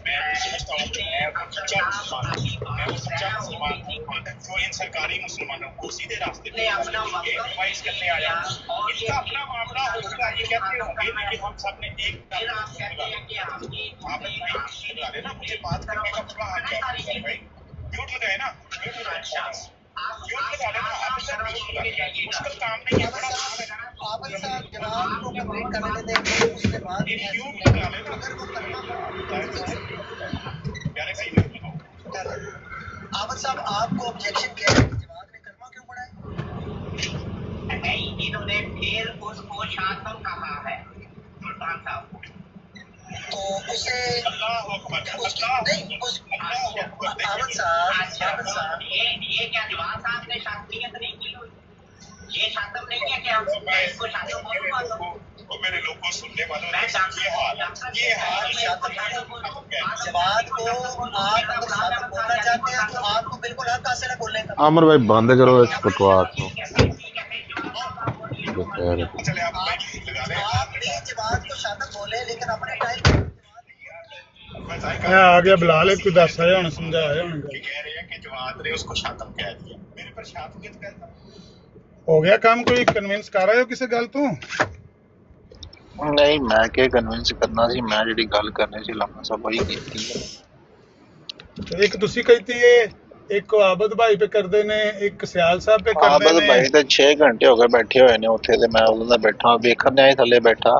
मैं समझता हूँ कि मैं वो सच्चा मुसलमान हूँ, मैं वो सच्चा मुसलमान हूँ जो इन सरकारी मुसलमानों को सीधे रास्ते पे एडवाइस करने आया। इनका अपना मामला होगा, ये कहते होंगे लेकिन हम सब ने एक आपने लगा देना, मुझे बात करने का पूरा हक है भाई। म्यूट लगाए ना, म्यूट लगा देना। आप मुश्किल काम नहीं है, बड़ा आसान है। ये क्यों निकाले ना? प्यारे भाई आबद साहब आपको ऑब्जेक्शन किया है, जवाब ने कलमा क्यों पढ़ा है? इन्होंने फिर उसको शातम कहा है सुल्तान साहब, तो उसे आबद साहब ये क्या जवाब साहब ने शास्त्रीयत नहीं की हुई, ये शातम नहीं है क्या? इसको शातम बोलूंगा तो मेरे लोग को सुनने वालों ने ये हाल जवाब को आप अगर शातम बोलना चाहते हैं तो आपको बिल्कुल हक हासिल है बोलने का। आमिर भाई बंद करो इस बकवास को। आ गया बिलाल एक कोई दस आया होना समझाया होना कह रहे हैं कि जवाब ने उसको शातम कह दिया, मेरे पर शातमियत कहता हो गया काम। कोई कन्विंस कर रहे हो किसी गल तो? नहीं मैं क्या कन्विंस करना सी, मैं ਜਿਹੜੀ ਗੱਲ ਕਰਨੀ ਸੀ ਲੰਮਾ ਸਭ ਵਹੀ ਕੀਤੀ ਹੈ। एक तुसी कहती है, एक को आबद भाई पे कर देने, एक सियाल साहब पे कर ਆਬਦ देने। ਭਾਈ ਤਾਂ 6 ਘੰਟੇ ਹੋ ਗਏ ਬੈਠੇ ਹੋਏ ਨੇ ਉੱਥੇ ਤੇ ਮੈਂ ਉਦੋਂ ਦਾ ਬੈਠਾ ਵੇਖਣ ਆਏ ਥੱਲੇ ਬੈਠਾ,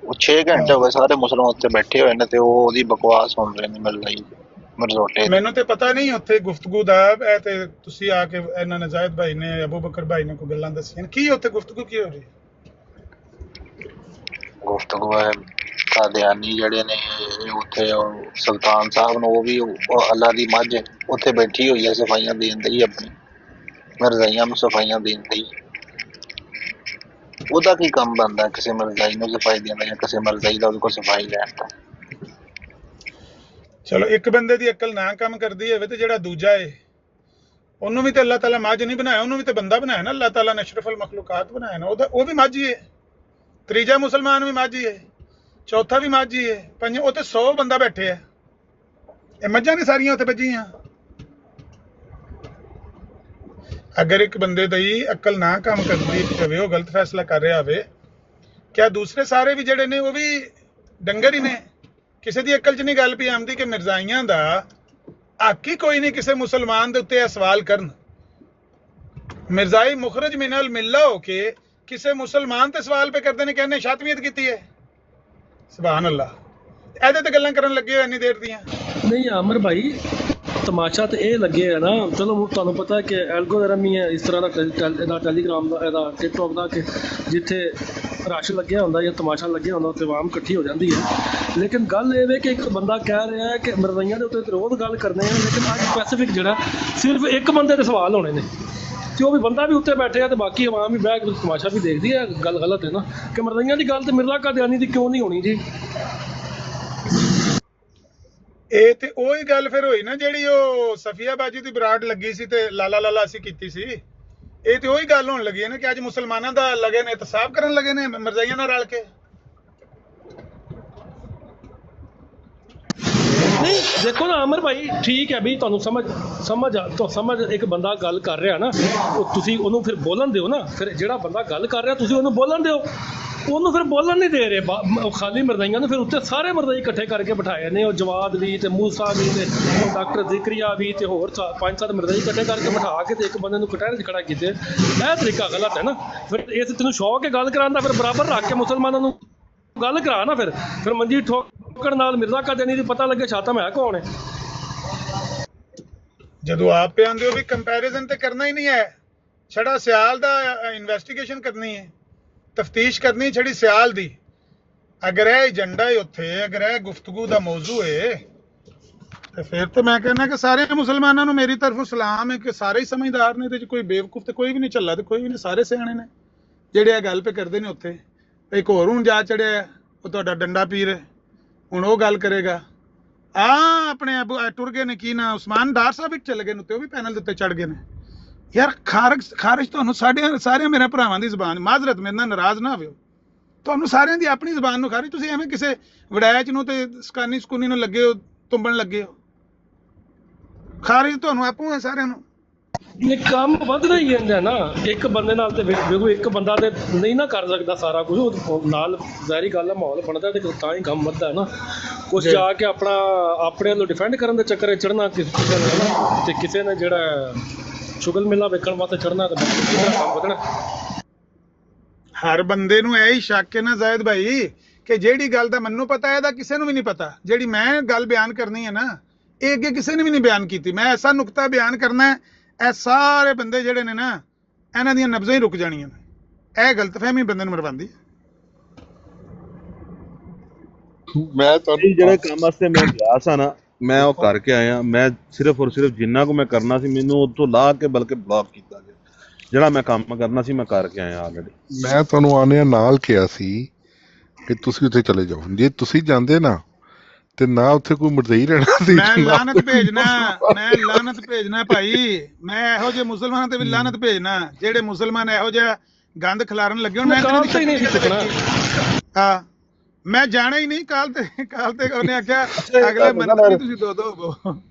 ਉਹ 6 ਘੰਟੇ ਹੋ ਗਏ ਸਾਰੇ ਮੁਸਲਮਾਨ ਉੱਥੇ ਬੈਠੇ ਹੋਏ ਨੇ ਤੇ ਉਹ ਉਹਦੀ ਬਕਵਾਸ ਸੁਣ ਰਹੇ ਨੇ ਮਿਲ ਰਹੀ ਮਰਜ਼ੋਟੇ। ਮੈਨੂੰ ਤੇ ਪਤਾ ਨਹੀਂ ਉੱਥੇ ਗੁਫ਼ਤਗੂ ਦਾ ਇਹ ਤੇ ਤੁਸੀਂ ਆ ਕੇ ਇਹਨਾਂ ਨਜ਼ਾਇਦ ਭਾਈ ਨੇ ਅਬੂ ਬਕਰ ਭਾਈ ਨੇ ਕੋਈ ਗੱਲਾਂ ਦੱਸੀਆਂ ਕੀ ਉੱਥੇ ਗੁਫ਼ਤਗੂ ਕੀ ਹੋ ਰਹੀ? ਗੁਫ਼ਤਗੂ ਹੈ ਕਾਦੀਆਨੀ ਜਿਹੜੇ ਨੇ ਉੱਥੇ ਸੁਲਤਾਨ ਸਾਹਿਬ ਨੂੰ ਉਹ ਵੀ ਅੱਲਾ ਦੀ ਮੱਝ ਉੱਥੇ ਬੈਠੀ ਹੋਈ ਹੈ ਸਫਾਈਆਂ ਦੇਣ ਦੀ, ਆਪਣੀ ਮਰਜ਼ਾਈਆਂ ਨੂੰ ਸਫਾਈਆਂ ਦੇਣ ਦੀ। ਉਹਦਾ ਕੀ ਕੰਮ ਬਣਦਾ ਕਿਸੇ ਮਰਜ਼ਾਈ ਨੂੰ ਸਫਾਈ ਦੇਣਾ ਜਾਂ ਕਿਸੇ ਮਰਜ਼ਾਈ ਦਾ ਉਹਦੇ ਕੋਲ ਸਫਾਈ ਲੈਣ ਦਾ? ਚਲੋ ਇੱਕ ਬੰਦੇ ਦੀ ਅਕਲ ਨਾ ਕੰਮ ਕਰਦੀ ਹੋਵੇ ਤੇ ਜਿਹੜਾ ਦੂਜਾ ਏ ਉਹਨੂੰ ਵੀ ਤੇ ਅੱਲਾਹ ਤਾਲਾ ਮੱਝ ਨਹੀਂ ਬਣਾਇਆ, ਉਹਨੂੰ ਵੀ ਤੇ ਬੰਦਾ ਬਣਾਇਆ ਨਾ ਅੱਲਾਹ ਤਾਲਾ ਨੇ, ਅਸ਼ਰਫੁਲ ਮਖਲੂਕਾਤ ਬਣਾਇਆ ਨਾ, ਉਹ ਵੀ ਮੱਝ ਹੀ ਹੈ। ਤੀਜਾ ਮੁਸਲਮਾਨ ਵੀ ਮੱਝ ਹੀ ਹੈ, ਚੌਥਾ ਵੀ ਮੱਝ ਹੀ ਹੈ, ਪੰਜ ਉਹ ਤੇ 100 ਬੰਦਾ ਬੈਠੇ ਆ, ਇਹ ਮੱਝਾਂ ਨੇ ਸਾਰੀਆਂ ਉੱਥੇ ਵੱਜੀਆਂ। ਅਗਰ ਇੱਕ ਬੰਦੇ ਦੀ ਅਕਲ ਨਾ ਕੰਮ ਕਰਦੀ ਹੋਵੇ, ਉਹ ਗਲਤ ਫੈਸਲਾ ਕਰ ਰਿਹਾ ਹੋਵੇ, ਕਿਆ ਦੂਸਰੇ ਸਾਰੇ ਵੀ ਜਿਹੜੇ ਨੇ ਉਹ ਵੀ ਡੰਗਰ ਹੀ ਨੇ? ਕਿਸੇ ਦੀ ਅਕਲ 'ਚ ਨਹੀਂ ਗੱਲ ਪਈ ਆਉਂਦੀ ਕਿ ਮਿਰਜ਼ਾਈਆਂ ਦਾ ਹੱਕ ਹੀ ਕੋਈ ਨਹੀਂ ਕਿਸੇ ਮੁਸਲਮਾਨ ਦੇ ਉੱਤੇ ਇਹ ਸਵਾਲ ਕਰਨ। ਮਿਰਜ਼ਾਈ ਮੁਖਰਜ ਮਿਨਲ ਮਿੱਲਾ ਹੋ ਕੇ ਕਿਸੇ ਮੁਸਲਮਾਨ ਤੇ ਸਵਾਲ ਪੇ ਕਰਦੇ ਨੇ, ਕਹਿੰਦੇ ਸ਼ਾਤਮੀਅਤ ਕੀਤੀ ਹੈ। ਸੁਭਾਨ ਅੱਲਾਹ, ਇਹਦੇ ਤੇ ਗੱਲਾਂ ਕਰਨ ਲੱਗੇ ਹੋ ਇੰਨੀ ਦੇਰ ਦੀਆਂ। ਨਹੀਂ ਆਮਰ ਭਾਈ ਤਮਾਸ਼ਾ ਤੇ ਇਹ ਲੱਗੇ ਆ ਨਾ, ਚਲੋ ਤੁਹਾਨੂੰ ਪਤਾ ਕਿ ਐਲਗੋਰਿਥਮ ਹੀ ਹੈ ਇਸ ਤਰ੍ਹਾਂ ਦਾ ਟੈਲੀਗ੍ਰਾਮ ਦਾ, ਇਹਦਾ ਟਿਕਟੋਕ ਦਾ, ਕਿ ਜਿੱਥੇ ਰਸ਼ ਲੱਗਿਆ ਹੁੰਦਾ ਜਾਂ ਤਮਾਸ਼ਾ ਲੱਗਿਆ ਹੁੰਦਾ ਉੱਥੇ ਆਵਾਮ ਇਕੱਠੀ ਹੋ ਜਾਂਦੀ ਹੈ। ਲੇਕਿਨ ਗੱਲ ਇਹ ਵੇ ਕਿ ਇੱਕ ਬੰਦਾ ਕਹਿ ਰਿਹਾ ਹੈ ਕਿ ਮਰਜ਼ਾਈਆਂ ਦੇ ਉੱਤੇ ਰੋਜ਼ ਗੱਲ ਕਰਦੇ ਆ, ਲੇਕਿਨ ਅੱਜ ਸਪੈਸੀਫਿਕ ਜਿਹੜਾ ਸਿਰਫ ਇੱਕ ਬੰਦੇ ਦੇ ਸਵਾਲ ਹੋਣੇ ਨੇ ਤੇ ਉਹ ਵੀ ਬੰਦਾ ਵੀ ਉੱਤੇ ਬੈਠੇ ਆ ਤੇ ਬਾਕੀ ਆਵਾਮ ਵੀ ਬਹਿ ਕੇ ਤਮਾਸ਼ਾ ਵੀ ਦੇਖਦੀ ਹੈ। ਗੱਲ ਗਲਤ ਹੈ ਨਾ ਕਿ ਮਰਜ਼ਾਈਆਂ ਦੀ ਗੱਲ ਤੇ ਮਿਰਜ਼ਾ ਕਾਦੀਆਨੀ ਦੀ ਕਿਉਂ ਨਹੀਂ ਹੋਣੀ ਜੀ? ਇਹ ਤੇ ਉਹੀ ਗੱਲ ਫਿਰ ਹੋਈ ਨਾ ਜਿਹੜੀ ਉਹ ਸਫੀਆ ਬਾਜੀ ਦੀ ਬਰਾੜ ਲੱਗੀ ਸੀ ਤੇ ਲਾਲਾ ਲਾਲਾ ਅਸੀਂ ਕੀਤੀ ਸੀ। ਇਹ ਤੇ ਉਹੀ ਗੱਲ ਹੋਣ ਲੱਗੀ ਹੈ ਨਾ ਕਿ ਅੱਜ ਮੁਸਲਮਾਨਾਂ ਦਾ ਲੱਗੇ ਨੇ ਇਤਸਾਬ ਕਰਨ ਲੱਗੇ ਨੇ ਮਰਜ਼ਾਈਆਂ ਨਾਲ ਰਲ ਕੇ। ਨਹੀਂ ਦੇਖੋ ਨਾ ਅਮਰ ਭਾਈ, ਠੀਕ ਹੈ ਵੀ ਤੁਹਾਨੂੰ ਸਮਝ ਇੱਕ ਬੰਦਾ ਗੱਲ ਕਰ ਰਿਹਾ ਨਾ, ਉਹ ਤੁਸੀਂ ਉਹਨੂੰ ਫਿਰ ਬੋਲਣ ਦਿਓ ਨਾ। ਫਿਰ ਜਿਹੜਾ ਬੰਦਾ ਗੱਲ ਕਰ ਰਿਹਾ ਤੁਸੀਂ ਉਹਨੂੰ ਬੋਲਣ ਦਿਓ, ਉਹਨੂੰ ਫਿਰ ਬੋਲਣ ਨਹੀਂ ਦੇ ਰਹੇ ਖਾਲੀ ਮਰਜ਼ਾਈਆਂ ਨੂੰ। ਫਿਰ ਉੱਤੇ ਸਾਰੇ ਮਰਜ਼ਾਈ ਇਕੱਠੇ ਕਰਕੇ ਬਿਠਾਏ ਨੇ, ਉਹ ਜਵਾਦ ਵੀ ਤੇ ਮੂਸਾ ਵੀ ਤੇ ਡਾਕਟਰ ਜ਼ਿਕਰੀਆ ਵੀ ਤੇ ਹੋਰ 5-7 ਮਰਜ਼ਾਈ ਇਕੱਠੇ ਕਰਕੇ ਬਿਠਾ ਕੇ ਤੇ ਇੱਕ ਬੰਦੇ ਨੂੰ ਕਟਹਿਰੇ 'ਚ ਖੜਾ ਕੀਤੇ। ਇਹ ਤਰੀਕਾ ਗਲਤ ਹੈ ਨਾ। ਫਿਰ ਇਹ ਤੈਨੂੰ ਸ਼ੌਕ ਹੈ ਗੱਲ ਕਰਾਉਣ ਦਾ, ਫਿਰ ਬਰਾਬਰ ਰੱਖ ਕੇ ਮੁਸਲਮਾਨਾਂ ਨੂੰ ਗੱਲ ਕਰਾ ਨਾ। ਫਿਰ ਮੰਜੀ ਠੋਕਣ ਨਾਲ ਮਿਰਜ਼ਾ ਕਾਦੀਆਨੀ ਦੀ ਪਤਾ ਲੱਗੇ ਸ਼ਾਤਮ ਹੈ ਕੌਣ ਹੈ। ਜਦੋਂ ਆਪ पे आंदे हो भी कंपैरिजन तो करना ही नहीं है, छड़ा सियाल दा इन्वेस्टिगेशन करनी है, तफ्तीश करनी छड़ी सियाल दी। अगर यह एजेंडा है उत्थे, अगर यह गुफ्तगू दा मौजू है तो फिर तो मैं कहना कि सारे मुसलमानों को मेरी तरफों सलाम है कि सारे ही समझदार ने, कोई बेवकूफ तो कोई भी नहीं चला, तो कोई भी नहीं, सारे सियाणे ने ਜਿਹੜੇ ਇਹ ਗੱਲ पे करते हैं। उत्थे एक होर हुण जा चढ़िया, वो तुहाडा डंडा पीर है, हुण वो गल करेगा। अपने टुर गए ने की ना उस्मान डार साहब चले गए ने, भी पैनल उत्ते चढ़ गए ने। यार खारिज तुहानूं सारे मेरे भरावां दी ज़बान, माजरत मेरे नाल नाराज़ ना होवो, तुहानूं सारिਆਂ ਦੀ अपनी ज़बान नूं खारिज, तुसीं एवें किसे वड़ैच नूं ते स्कूनी नूं लगे हो तुंबण लगे हो। खारिज तुहानूं आपूं है सारिਆਂ ਨੂੰ। ਇਹ ਕੰਮ ਵੱਧਦਾ ਹੀ ਜਾਂਦਾ ਨਾ, ਇੱਕ ਬੰਦੇ ਨਾਲ ਤੇ ਵੇਖੋ ਇੱਕ ਬੰਦਾ ਤੇ ਨਹੀਂ ਨਾ ਕਰ ਸਕਦਾ ਸਾਰਾ ਕੁਝ, ਉਹ ਨਾਲ ਜ਼ਾਹਿਰੀ ਗੱਲ ਹੈ ਮਾਹੌਲ ਬਣਦਾ ਤੇ ਤਾਂ ਹੀ ਕੰਮ ਵੱਧਦਾ ਹੈ ਨਾ। ਕੁਛ ਜਾ ਕੇ ਆਪਣੇ ਨੂੰ ਡਿਫੈਂਡ ਕਰਨ ਦੇ ਚੱਕਰ 'ਚ ਚੜ੍ਹਨਾ ਕਿਸੇ ਨੇ ਨਾ, ਤੇ ਕਿਸੇ ਨੇ ਜਿਹੜਾ ਸ਼ੁਗਲ ਮੇਲਾ ਵੇਖਣ ਵਾਸਤੇ ਚੜ੍ਹਨਾ ਤੇ ਮੇਰਾ ਕੰਮ ਵਧਣਾ। ਹਰ ਬੰਦੇ ਨੂੰ ਇਹ ਹੀ ਸ਼ੱਕ ਹੈ ਨਾ ਜ਼ਾਹਿਦ ਭਾਈ ਕਿ ਜਿਹੜੀ ਗੱਲ ਦਾ ਮੈਨੂੰ ਪਤਾ ਹੈ ਇਹਦਾ ਕਿਸੇ ਨੂੰ ਵੀ ਨਹੀਂ ਪਤਾ। ਜਿਹੜੀ ਮੈਂ ਗੱਲ ਬਿਆਨ ਕਰਨੀ ਹੈ ਨਾ ਇਹ ਅੱਗੇ ਕਿਸੇ ਨੇ ਵੀ ਨਹੀਂ ਬਿਆਨ ਕੀਤੀ। ਮੈਂ ਐਸਾ ਨੁਕਤਾ ਬਿਆਨ ਕਰਨਾ ਹੈ ਇਹ ਸਾਰੇ ਬੰਦੇ ਜਿਹੜੇ ਨੇ ਨਾ ਇਹਨਾਂ ਦੀਆਂ ਨਬਜ਼ਾਂ ਹੀ ਰੁਕ ਜਾਣੀਆਂ ਨੇ। ਇਹ ਗਲਤਫਹਿਮੀ ਬੰਦੇ ਨੂੰ ਮਰਵਾਉਂਦੀ ਹੈ। ਮੈਂ ਤੁਹਾਨੂੰ ਜਿਹੜੇ ਕੰਮ ਵਾਸਤੇ ਮੈਂ ਗਿਆ ਸਾਂ ਨਾ ਮੈਂ ਉਹ ਕਰਕੇ ਆਇਆ। ਮੈਂ ਸਿਰਫ ਔਰ ਸਿਰਫ ਜਿੰਨਾ ਕੁ ਮੈਂ ਕਰਨਾ ਸੀ ਮੈਨੂੰ ਉੱਥੋਂ ਲਾ ਕੇ ਬਲਕਿ ਬਲੌਕ ਕੀਤਾ ਗਿਆ। ਜਿਹੜਾ ਮੈਂ ਕੰਮ ਕਰਨਾ ਸੀ ਮੈਂ ਕਰਕੇ ਆਇਆ ਆਲਰੇਡੀ। ਮੈਂ ਤੁਹਾਨੂੰ ਆਨੇ ਨਾਲ ਕਿਹਾ ਸੀ ਕਿ ਤੁਸੀਂ ਉੱਥੇ ਚਲੇ ਜਾਓ। ਜੇ ਤੁਸੀਂ ਜਾਂਦੇ ਨਾ ਤੇ ਨਾ ਉੱਥੇ ਕੋਈ ਮਰਜ਼ਈ ਰਹਿਣਾ ਸੀ। ਮੈਂ ਲਾਨਤ ਭੇਜਣਾ ਭਾਈ। ਮੈਂ ਇਹੋ ਜਿਹੇ ਮੁਸਲਮਾਨਾਂ ਤੇ ਵੀ ਲਾਨਤ ਭੇਜਣਾ ਜਿਹੜੇ ਮੁਸਲਮਾਨ ਇਹੋ ਜਿਹਾ ਗੰਦ ਖਿਲਾਰਨ ਲੱਗੇ ਹੋਣ। ਹਾਂ ਮੈਂ ਜਾਣਾ ਹੀ ਨਹੀਂ। ਕੱਲ ਤੇ ਉਹਨੇ ਆਖਿਆ ਅਗਲੇ ਮੰਦਰ ਵੀ ਤੁਸੀਂ ਦੋ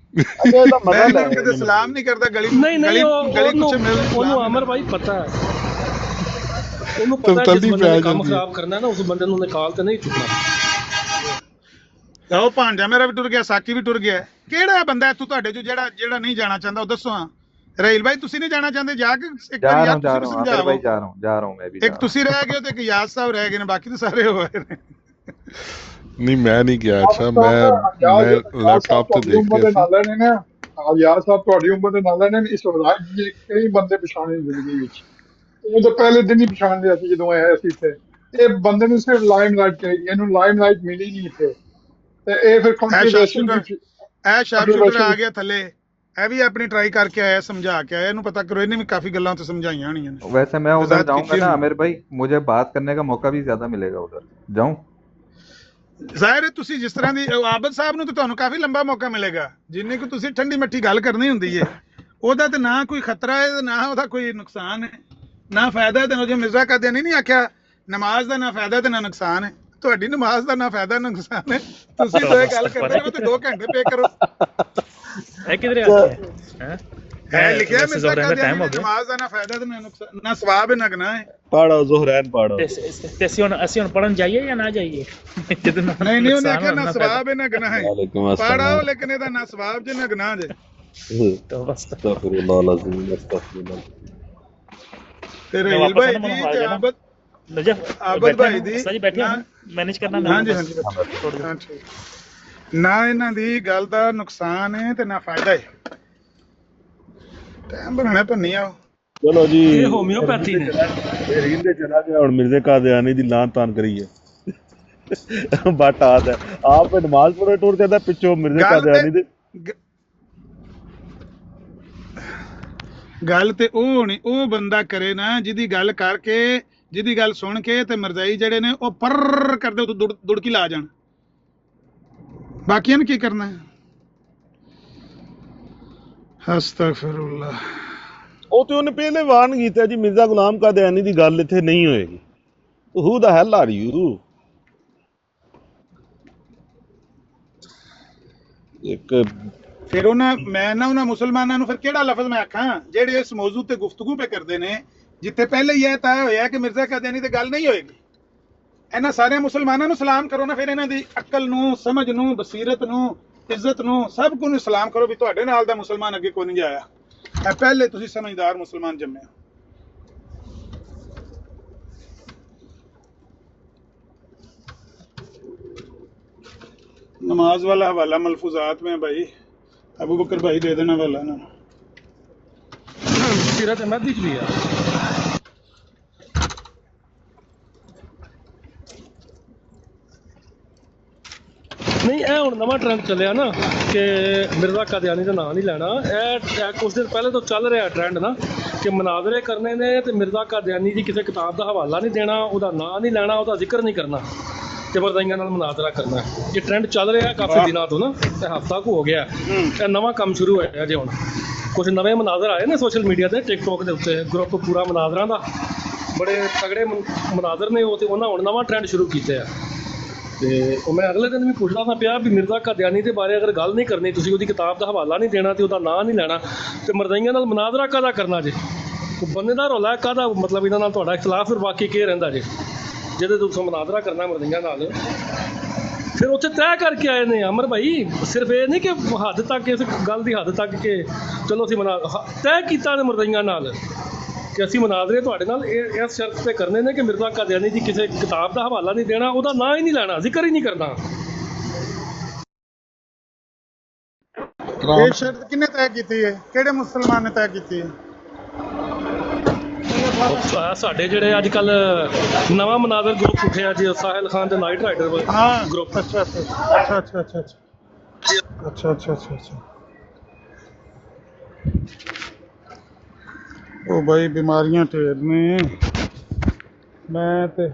ਮੈਂ ਕਿਤੇ ਸਲਾਮ ਨਹੀਂ ਕਰਦਾ ਗਲੀ ਨਹੀਂ ਉਹਨੂੰ ਅਮਰ ਭਾਈ ਪਤਾ ਹੈ, ਉਹਨੂੰ ਪਤਾ ਜਿਸ ਬੰਦੇ ਨੇ ਕੰਮ ਖਰਾਬ ਕਰਨਾ ਨਾ ਉਸ ਬੰਦੇ ਨੂੰ ਨਿਕਾਲ ਤੇ ਨਹੀਂ ਚੁੱਕਣਾ। ਉਹ ਭਾਂਜਾ ਮੇਰਾ ਵੀ ਟੁਰ ਗਿਆ, ਸਾਕੀ ਵੀ ਟੁਰ ਗਿਆ। ਕਿਹੜਾ ਬੰਦਾ ਇੱਥੋਂ ਤੁਹਾਡੇ ਚੋਂ ਜਿਹੜਾ ਨਹੀਂ ਜਾਣਾ ਚਾਹੁੰਦਾ ਉਹ ਦੱਸੋ। ਹਾਂ ਰਹੀਲ ਭਾਈ ਤੁਸੀਂ ਨਹੀਂ ਜਾਣਾ ਚਾਹੁੰਦੇ ਜਾ ਕੇ ਇੱਕ ਵਾਰ ਯਾਰ ਤੁਸੀਂ ਸਮਝਾਓ। ਜਾ ਰਹਾ ਹੂੰ ਮੈਂ ਵੀ। ਇੱਕ ਤੁਸੀਂ ਰਹਿ ਗਏ ਤੇ ਇੱਕ ਯਾਦ ਸਾਹਿਬ ਰਹਿ ਗਏ ਨੇ, ਬਾਕੀ ਤਾਂ ਸਾਰੇ ਹੋ ਗਏ ਨੇ। ਨਹੀਂ ਮੈਂ ਨਹੀਂ ਗਿਆ। ਅੱਛਾ ਮੈਂ ਲੈਪਟਾਪ ਤੇ ਦੇਖ ਰਿਹਾ ਸੀ। ਯਾਰ ਸਾਹਿਬ ਤੁਹਾਡੀ ਉਮਰ ਦੇ ਨਾਲ ਨੇ ਇਸ ਵਕਤ ਕਈ ਬੰਦੇ ਪਛਾਣੇ ਜ਼ਿੰਦਗੀ ਵਿੱਚ। ਉਹ ਤਾਂ ਪਹਿਲੇ ਦਿਨ ਹੀ ਪਛਾਣ ਲਿਆ ਸੀ ਜਦੋਂ ਆਇਆ ਸੀ ਇੱਥੇ। ਇਹ ਬੰਦੇ ਨੂੰ ਸਿਰਫ ਲਾਈਮ ਲਾਈਟ ਚਾਹੀਦੀ, ਇਹਨੂੰ ਲਾਈਮ ਲਾਈਟ ਮਿਲੀ ਨਹੀਂ ਇੱਥੇ ਤੇ ਇਹ ਫਿਰ ਸ਼ਾਰਪਸ਼ੂਟਰ ਆ ਗਿਆ ਥੱਲੇ। ਇਹ ਵੀ ਆਪਣੀ ਟਰਾਈ ਕਰਕੇ ਆਇਆ, समझा के आया। ਇਹਨੂੰ ਪਤਾ ਕਰੋ ਇਹਨੇ ਵੀ काफी गल्लां तो समझाइयां होनी है। वैसे मैं उधर जाऊंगा ना आमिर भाई, मुझे बात करने का मौका भी ज्यादा मिलेगा उधर जाऊं। ਜ਼ਾਹਿਰ ਹੈ ਤੁਸੀਂ ਜਿਸ ਤਰ੍ਹਾਂ ਦੀ ਆਬਦ ਸਾਹਿਬ ਨੂੰ ਤਾਂ ਤੁਹਾਨੂੰ ਕਾਫੀ ਲੰਬਾ ਮੌਕਾ ਮਿਲੇਗਾ। ਜਿੰਨੀ ਕਿ ਤੁਸੀਂ ਠੰਡੀ ਮੱਠੀ ਗੱਲ ਕਰਨੀ ਹੁੰਦੀ ਹੈ ਉਹਦਾ ਤੇ ਨਾ ਕੋਈ ਖਤਰਾ ਹੈ ਨਾ ਉਹਦਾ ਕੋਈ ਨੁਕਸਾਨ ਹੈ ਨਾ ਫਾਇਦਾ ਹੈ। ਤੈਨੂੰ ਜੇ ਮਿਰਜ਼ਾ ਕਾਦੀਆਨੀ ਨਹੀਂ ਆਖਿਆ ਨਮਾਜ਼ ਦਾ ਨਾ ਫਾਇਦਾ ਤੇ ਨਾ ਨੁਕਸਾਨ ਹੈ। ਤੁਹਾਡੀ ਨਮਾਜ਼ ਦਾ ਨਾ ਫਾਇਦਾ ਨਾ ਨੁਕਸਾਨ ਹੈ। ਤੁਸੀਂ ਤਾਂ ਇਹ ਗੱਲ ਕਰਦੇ ਹੋ ਤੇ 2 ਘੰਟੇ ਪੇ ਕਰੋ। ਇਹ ਕਿਧਰੇ ਆ ਹੈ है लिखा है मिर्जा कादियानी नमाज का ना फायदा ते ना नुकसान ना सवाब है ना गुनाह है। पढ़ो ज़ोहरैन पढ़ो। ते ਅਸੀਂ ਹੁਣ ਪੜਨ ਜਾਈਏ ਜਾਂ ਨਾ ਜਾਈਏ? नहीं ਉਹਨੇ ਆਖਿਆ ਨਾ ਸਵਾਬ ਹੈ ਨਾ ਗੁਨਾਹ ਹੈ। ਪੜਾਓ ਲੇਕਿਨ ਇਹਦਾ ਨਾ ਸਵਾਬ ਜੇ ਨਾ ਗੁਨਾਹ ਜੇ। तो बस अस्तगफिरुल्लाह अज़ीम अस्तगफिरुल्लाह। तेरे भाई जी ते आबद भाई दी सही बैठे मैनेज करना। हां जी ना ਇਹਨਾਂ ਦੀ ਗੱਲ ਦਾ ਨੁਕਸਾਨ ਹੈ ਤੇ ਨਾ ਫਾਇਦਾ ਹੈ। ਟਾਈਮ ਬਣਾਣਾ ਪੰਨੀ ਆ। ਚਲੋ ਜੀ ਇਹ ਹੋਮਿਓਪੈਥੀ ਨੇ ਰੀਲ ਦੇ ਚਲਾ ਗਿਆ। ਹੁਣ ਮਿਰਜ਼ੇ ਕਾਦੀਆਨੀ ਦੀ ਲਾਨ ਤਾਨ ਕਰੀਏ ਬਟ ਆਦਾ ਆਪ ਨਮਾਜ਼ ਪੜ੍ਹੇ ਟੁਰ ਜਾਂਦਾ ਪਿੱਛੋਂ ਮਿਰਜ਼ੇ ਕਾਦੀਆਨੀ ਦੇ। ਗੱਲ ਤੇ ਉਹ ਹੋਣੀ ਉਹ ਬੰਦਾ ਕਰੇ ਨਾ ਜਿਹਦੀ ਗੱਲ ਕਰਕੇ ਜਿਹਦੀ ਗੱਲ ਸੁਣ ਕੇ ਤੇ ਮਰਜ਼ਾਈ ਜਿਹੜੇ ਨੇ ਉਹ ਪਰ ਕਰਦੇ ਉਤੋਂ ਦੁੜਕੀ ਲਾ ਜਾਣ। ਬਾਕੀਆਂ ਨੇ ਕੀ ਕਰਨਾ ਹੈ? ਅਸਤਗਫਿਰullah। ਉਹ ਤੇ ਉਹਨੇ ਪਹਿਲੇ ਵਾਰਨ ਕੀਤਾ ਜੀ ਮਿਰਜ਼ਾ ਗੁਲਾਮ ਕਾਦੀਆਨੀ ਦੀ ਗੱਲ ਇੱਥੇ ਨਹੀਂ ਹੋਏਗੀ। ਹੂ ਦਾ ਹੈਲ ਆਰ ਯੂ। ਇੱਕ ਫਿਰ ਉਹਨਾਂ ਮੁਸਲਮਾਨਾਂ ਨੂੰ ਫਿਰ ਕਿਹੜਾ ਲਫ਼ਜ਼ ਮੈਂ ਆਖਾਂ ਜਿਹੜੇ ਇਸ ਮੌਜੂ ਤੇ ਗੁਫ਼ਤਗੂ ਪੇ ਕਰਦੇ ਨੇ ਜਿੱਥੇ ਪਹਿਲੇ ਹੀ ਇਹ ਤੈਅ ਹੋਇਆ ਕਿ ਮਿਰਜ਼ਾ ਕਾਦੀਆਨੀ ਤੇ ਗੱਲ ਨਹੀਂ ਹੋਏਗੀ। ਇਹਨਾਂ ਸਾਰਿਆਂ ਮੁਸਲਮਾਨਾਂ ਨੂੰ ਸਲਾਮ ਕਰੋ ਨਾ। ਫਿਰ ਇਹਨਾਂ ਦੀ ਅਕਲ ਨੂੰ ਸਮਝ ਨੂੰ ਬਸੀਰਤ ਨੂੰ ਇੱਜ਼ਤ ਨੂੰ ਸਭ ਨੂੰ ਸਲਾਮ ਕਰੋ ਵੀ ਤੁਹਾਡੇ ਨਾਲ ਦਾ ਮੁਸਲਮਾਨ ਅੱਗੇ ਕੋਈ ਨਹੀਂ ਜਾਇਆ। ਇਹ ਪਹਿਲੇ ਤੁਸੀਂ ਸਮਝਦਾਰ ਮੁਸਲਮਾਨ ਜੰਮਿਆ। नमाज वाला हवाला मलफूजात में भाई अबू बकर भाई दे देना वाला ना। सीरत महदी भी है। नहीं ਇਹ ਹੁਣ ਨਵਾਂ ਟ੍ਰੈਂਡ ਚੱਲਿਆ ਨਾ ਕਿ ਮਿਰਜ਼ਾ ਕਾਦੀਆਨੀ ਦਾ ਨਾਂ ਨਹੀਂ ਲੈਣਾ। ਇਹ ਕੁਝ ਦਿਨ ਪਹਿਲੇ ਤੋਂ ਚੱਲ ਰਿਹਾ ਟ੍ਰੈਂਡ ਨਾ ਕਿ ਮਨਾਜ਼ਰੇ ਕਰਨੇ ਨੇ ਤੇ ਮਿਰਜ਼ਾ ਕਾਦੀਆਨੀ ਦੀ ਕਿਸੇ ਕਿਤਾਬ ਦਾ ਹਵਾਲਾ ਨਹੀਂ ਦੇਣਾ, ਉਹਦਾ ਨਾਂ ਨਹੀਂ ਲੈਣਾ, ਉਹਦਾ ਜ਼ਿਕਰ ਨਹੀਂ ਕਰਨਾ ਤੇ ਮਰਜ਼ਾਈਆਂ ਨਾਲ ਮਨਾਜ਼ਰਾ ਕਰਨਾ। ਇਹ ਟ੍ਰੈਂਡ ਚੱਲ ਰਿਹਾ ਕਾਫੀ ਦਿਨਾਂ ਤੋਂ ਨਾ, ਇਹ ਹਫ਼ਤਾ ਕੁ ਹੋ ਗਿਆ। ਇਹ ਨਵਾਂ ਕੰਮ ਸ਼ੁਰੂ ਹੋਇਆ ਜੇ ਹੁਣ ਕੁਝ ਨਵੇਂ ਮਨਾਜ਼ਰ ਆਏ ਨੇ ਸੋਸ਼ਲ ਮੀਡੀਆ ਤੇ ਟਿਕਟੋਕ ਦੇ ਉੱਤੇ ਗਰੁੱਪ ਪੂਰਾ ਮਨਾਜ਼ਰਾਂ ਦਾ ਬੜੇ ਤਗੜੇ ਮਨਾਜ਼ਰ ਨੇ ਉਹ ਤੇ ਉਹਨਾਂ ਹੁਣ ਨਵਾਂ ਟ੍ਰੈਂਡ ਸ਼ੁਰੂ ਕੀਤੇ ਆ। ਤੇ ਉਹ ਮੈਂ ਅਗਲੇ ਦਿਨ ਵੀ ਪੁੱਛਦਾ ਤਾਂ ਪਿਆ ਵੀ ਮਿਰਜ਼ਾ ਕਾਦੀਆਨੀ ਦੇ ਬਾਰੇ ਅਗਰ ਗੱਲ ਨਹੀਂ ਕਰਨੀ ਤੁਸੀਂ ਉਹਦੀ ਕਿਤਾਬ ਦਾ ਹਵਾਲਾ ਨਹੀਂ ਦੇਣਾ ਤੇ ਉਹਦਾ ਨਾਂ ਨਹੀਂ ਲੈਣਾ ਤੇ ਮਰਜ਼ਾਈਆਂ ਨਾਲ ਮਨਾਜ਼ਰਾ ਕਾਹਦਾ ਕਰਨਾ ਜੇ? ਬੰਦੇ ਦਾ ਰੌਲਾ ਕਾਹਦਾ ਮਤਲਬ ਇਹਨਾਂ ਨਾਲ ਤੁਹਾਡਾ ਇਖਤਲਾਫ ਫਿਰ ਬਾਕੀ ਕੀ ਰਹਿੰਦਾ ਜੇ ਜਿਹਦੇ ਤੋਂ ਤੁਸੀਂ ਮਨਾਜ਼ਰਾ ਕਰਨਾ ਮਰਜ਼ਾਈਆਂ ਨਾਲ ਫਿਰ ਉੱਥੇ ਤੈਅ ਕਰਕੇ ਆਏ ਨੇ ਅਮਰ ਭਾਈ, ਸਿਰਫ ਇਹ ਨਹੀਂ ਕਿ ਹੱਦ ਤੱਕ ਇਸ ਗੱਲ ਦੀ ਹੱਦ ਤੱਕ ਕਿ ਚਲੋ ਅਸੀਂ ਤੈਅ ਕੀਤਾ ਨੇ ਮੁਰਜ਼ਈਆਂ ਨਾਲ ਕਿ ਅਸੀਂ ਮੁਨਾਜ਼ਰੇ ਤੁਹਾਡੇ ਨਾਲ ਇਸ ਸ਼ਰਤ ਤੇ ਕਰਨੇ ਨੇ ਕਿ ਮਿਰਜ਼ਾ ਕਾਦੀਆਨੀ ਦੀ ਕਿਸੇ ਕਿਤਾਬ ਦਾ ਹਵਾਲਾ ਨਹੀਂ ਦੇਣਾ, ਉਹਦਾ ਨਾਂ ਹੀ ਨਹੀਂ ਲੈਣਾ, ਜ਼ਿਕਰ ਹੀ ਨਹੀਂ ਕਰਨਾ। ਇਹ ਸ਼ਰਤ ਕਿਹਨੇ ਤੈਅ ਕੀਤੀ ਹੈ? ਕਿਹੜੇ ਮੁਸਲਮਾਨ ਨੇ ਤੈਅ ਕੀਤੀ ਹੈ? ਸਾਡੇ ਜਿਹੜੇ ਅੱਜ ਕੱਲ ਨਵਾਂ ਮੁਨਾਜ਼ਰ ਗਰੁੱਪ ਉੱਠਿਆ ਜੀ, ਸਾਹਿਲ ਖਾਨ ਦੇ ਨਾਈਟ ਰਾਈਡਰ ਗਰੁੱਪ। ਅੱਛਾ ਅੱਛਾ ਅੱਛਾ ਅੱਛਾ ਅੱਛਾ ਅੱਛਾ ਅੱਛਾ ਅੱਛਾ ਅੱਛਾ। ਉਹ ਭਾਈ ਬਿਮਾਰੀਆਂ ਢੇਰ ਨੇ, ਮੈਂ ਤੇ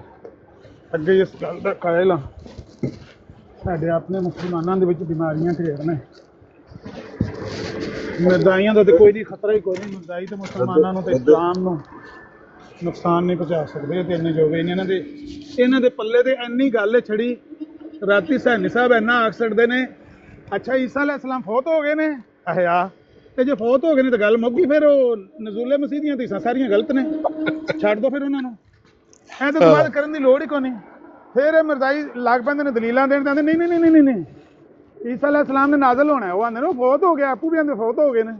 ਅੱਗੇ ਇਸ ਗੱਲ ਦਾ ਕਾਇਲ ਹਾਂ, ਸਾਡੇ ਆਪਣੇ ਮੁਸਲਮਾਨਾਂ ਦੇ ਵਿੱਚ ਬਿਮਾਰੀਆਂ ਢੇਰ ਨੇ। ਮਿਰਜ਼ਾਈਆਂ ਦਾ ਤੇ ਕੋਈ ਨਹੀਂ, ਖਤਰਾ ਹੀ ਕੋਈ ਨਹੀਂ। ਮਿਰਜ਼ਾਈ ਤੇ ਮੁਸਲਮਾਨਾਂ ਨੂੰ ਤੇ ਇਸਲਾਮ ਨੂੰ ਨੁਕਸਾਨ ਨਹੀਂ ਪਹੁੰਚਾ ਸਕਦੇ ਤੇ ਇੰਨੇ ਜੋਗੇ ਨਹੀਂ ਇਹਨਾਂ ਦੇ ਪੱਲੇ ਤੇ ਇੰਨੀ ਗੱਲ ਛੜੀ। ਰਾਤੀ ਸੈਣੀ ਸਾਹਿਬ ਇੰਨਾ ਆਖ ਸਕਦੇ ਨੇ, ਅੱਛਾ ਈਸਾ ਅਲੈਹਿਸਲਾਮ ਫੌਤ ਹੋ ਗਏ ਨੇ, ਅਹਿਆ ਤੇ ਜੇ ਫੌਤ ਹੋ ਗਏ ਨੇ ਤਾਂ ਗੱਲ ਮੁੱਕ ਗਈ। ਫਿਰ ਉਹ ਨਜ਼ੂਲੇ ਮਸੀਹ ਦੀਆਂ ਹਦੀਸਾਂ ਸਾਰੀਆਂ ਗਲਤ ਨੇ, ਛੱਡ ਦੋ ਫਿਰ ਉਹਨਾਂ ਨੂੰ, ਐਂ ਤਾਂ ਬਾਅਦ ਕਰਨ ਦੀ ਲੋੜ ਹੀ ਕੋਈ ਨਹੀਂ। ਫਿਰ ਇਹ ਮਿਰਜ਼ਾਈ ਲੱਗ ਪੈਂਦੇ ਨੇ ਦਲੀਲਾਂ ਦੇਣ, ਕਹਿੰਦੇ ਨਹੀਂ ਨਹੀਂ ਨਹੀਂ ਨਹੀਂ ਨਹੀਂ ਈਸਾ ਅਲੈਹਿਸਲਾਮ ਨੇ ਨਾਜ਼ਲ ਹੋਣਾ। ਉਹ ਆਉਂਦੇ ਨੇ ਉਹ ਫੌਤ ਹੋ ਗਿਆ, ਆਪੂ ਵੀ ਆਉਂਦੇ ਫੌਤ ਹੋ ਗਏ ਨੇ।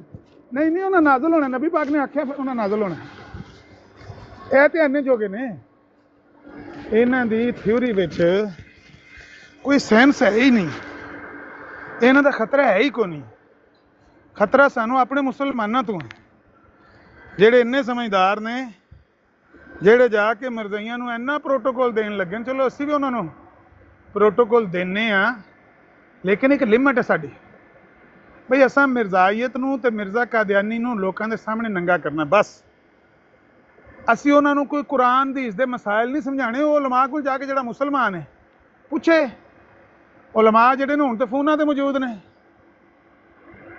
ਨਹੀਂ ਨਹੀਂ ਉਹਨਾਂ ਨਾਜ਼ਲ ਹੋਣਾ, ਨਬੀ ਪਾਕ ਨੇ ਆਖਿਆ ਉਹਨਾਂ ਨਾਜ਼ਲ ਹੋਣਾ। ਇਹ ਤੇ ਇੰਨੇ ਜੋਗੇ ਨੇ, ਇਹਨਾਂ ਦੀ ਥਿਊਰੀ ਵਿੱਚ ਕੋਈ ਸੈਂਸ ਹੈ ਹੀ ਨਹੀਂ, ਇਹਨਾਂ ਦਾ ਖਤਰਾ ਹੈ ਹੀ ਕੋਈ ਨਹੀਂ। ਖਤਰਾ ਸਾਨੂੰ ਆਪਣੇ ਮੁਸਲਮਾਨਾਂ ਤੋਂ ਹੈ, ਜਿਹੜੇ ਇੰਨੇ ਸਮਝਦਾਰ ਨੇ, ਜਿਹੜੇ ਜਾ ਕੇ ਮਿਰਜ਼ਾਈਆਂ ਨੂੰ ਇੰਨਾ ਪ੍ਰੋਟੋਕੋਲ ਦੇਣ ਲੱਗੇ। ਚਲੋ ਅਸੀਂ ਵੀ ਉਹਨਾਂ ਨੂੰ ਪ੍ਰੋਟੋਕੋਲ ਦਿੰਦੇ ਹਾਂ, ਲੇਕਿਨ ਇੱਕ ਲਿਮਟ ਹੈ ਸਾਡੀ। ਬਈ ਅਸਾਂ ਮਿਰਜ਼ਾਈਅਤ ਨੂੰ ਤੇ ਮਿਰਜ਼ਾ ਕਾਦੀਆਨੀ ਨੂੰ ਲੋਕਾਂ ਦੇ ਸਾਹਮਣੇ ਨੰਗਾ ਕਰਨਾ ਬਸ। ਅਸੀਂ ਉਹਨਾਂ ਨੂੰ ਕੋਈ ਕੁਰਾਨ ਦੀ ਇਸਦੇ ਮਸਾਇਲ ਨਹੀਂ ਸਮਝਾਣੇ। ਉਹ ਉਲਮਾ ਕੋਲ ਜਾ ਕੇ ਜਿਹੜਾ ਮੁਸਲਮਾਨ ਹੈ ਪੁੱਛੇ, ਉਲਮਾ ਜਿਹੜੇ ਨੇ ਹੁਣ ਤੇ ਫੋਨਾਂ 'ਤੇ ਮੌਜੂਦ ਨੇ,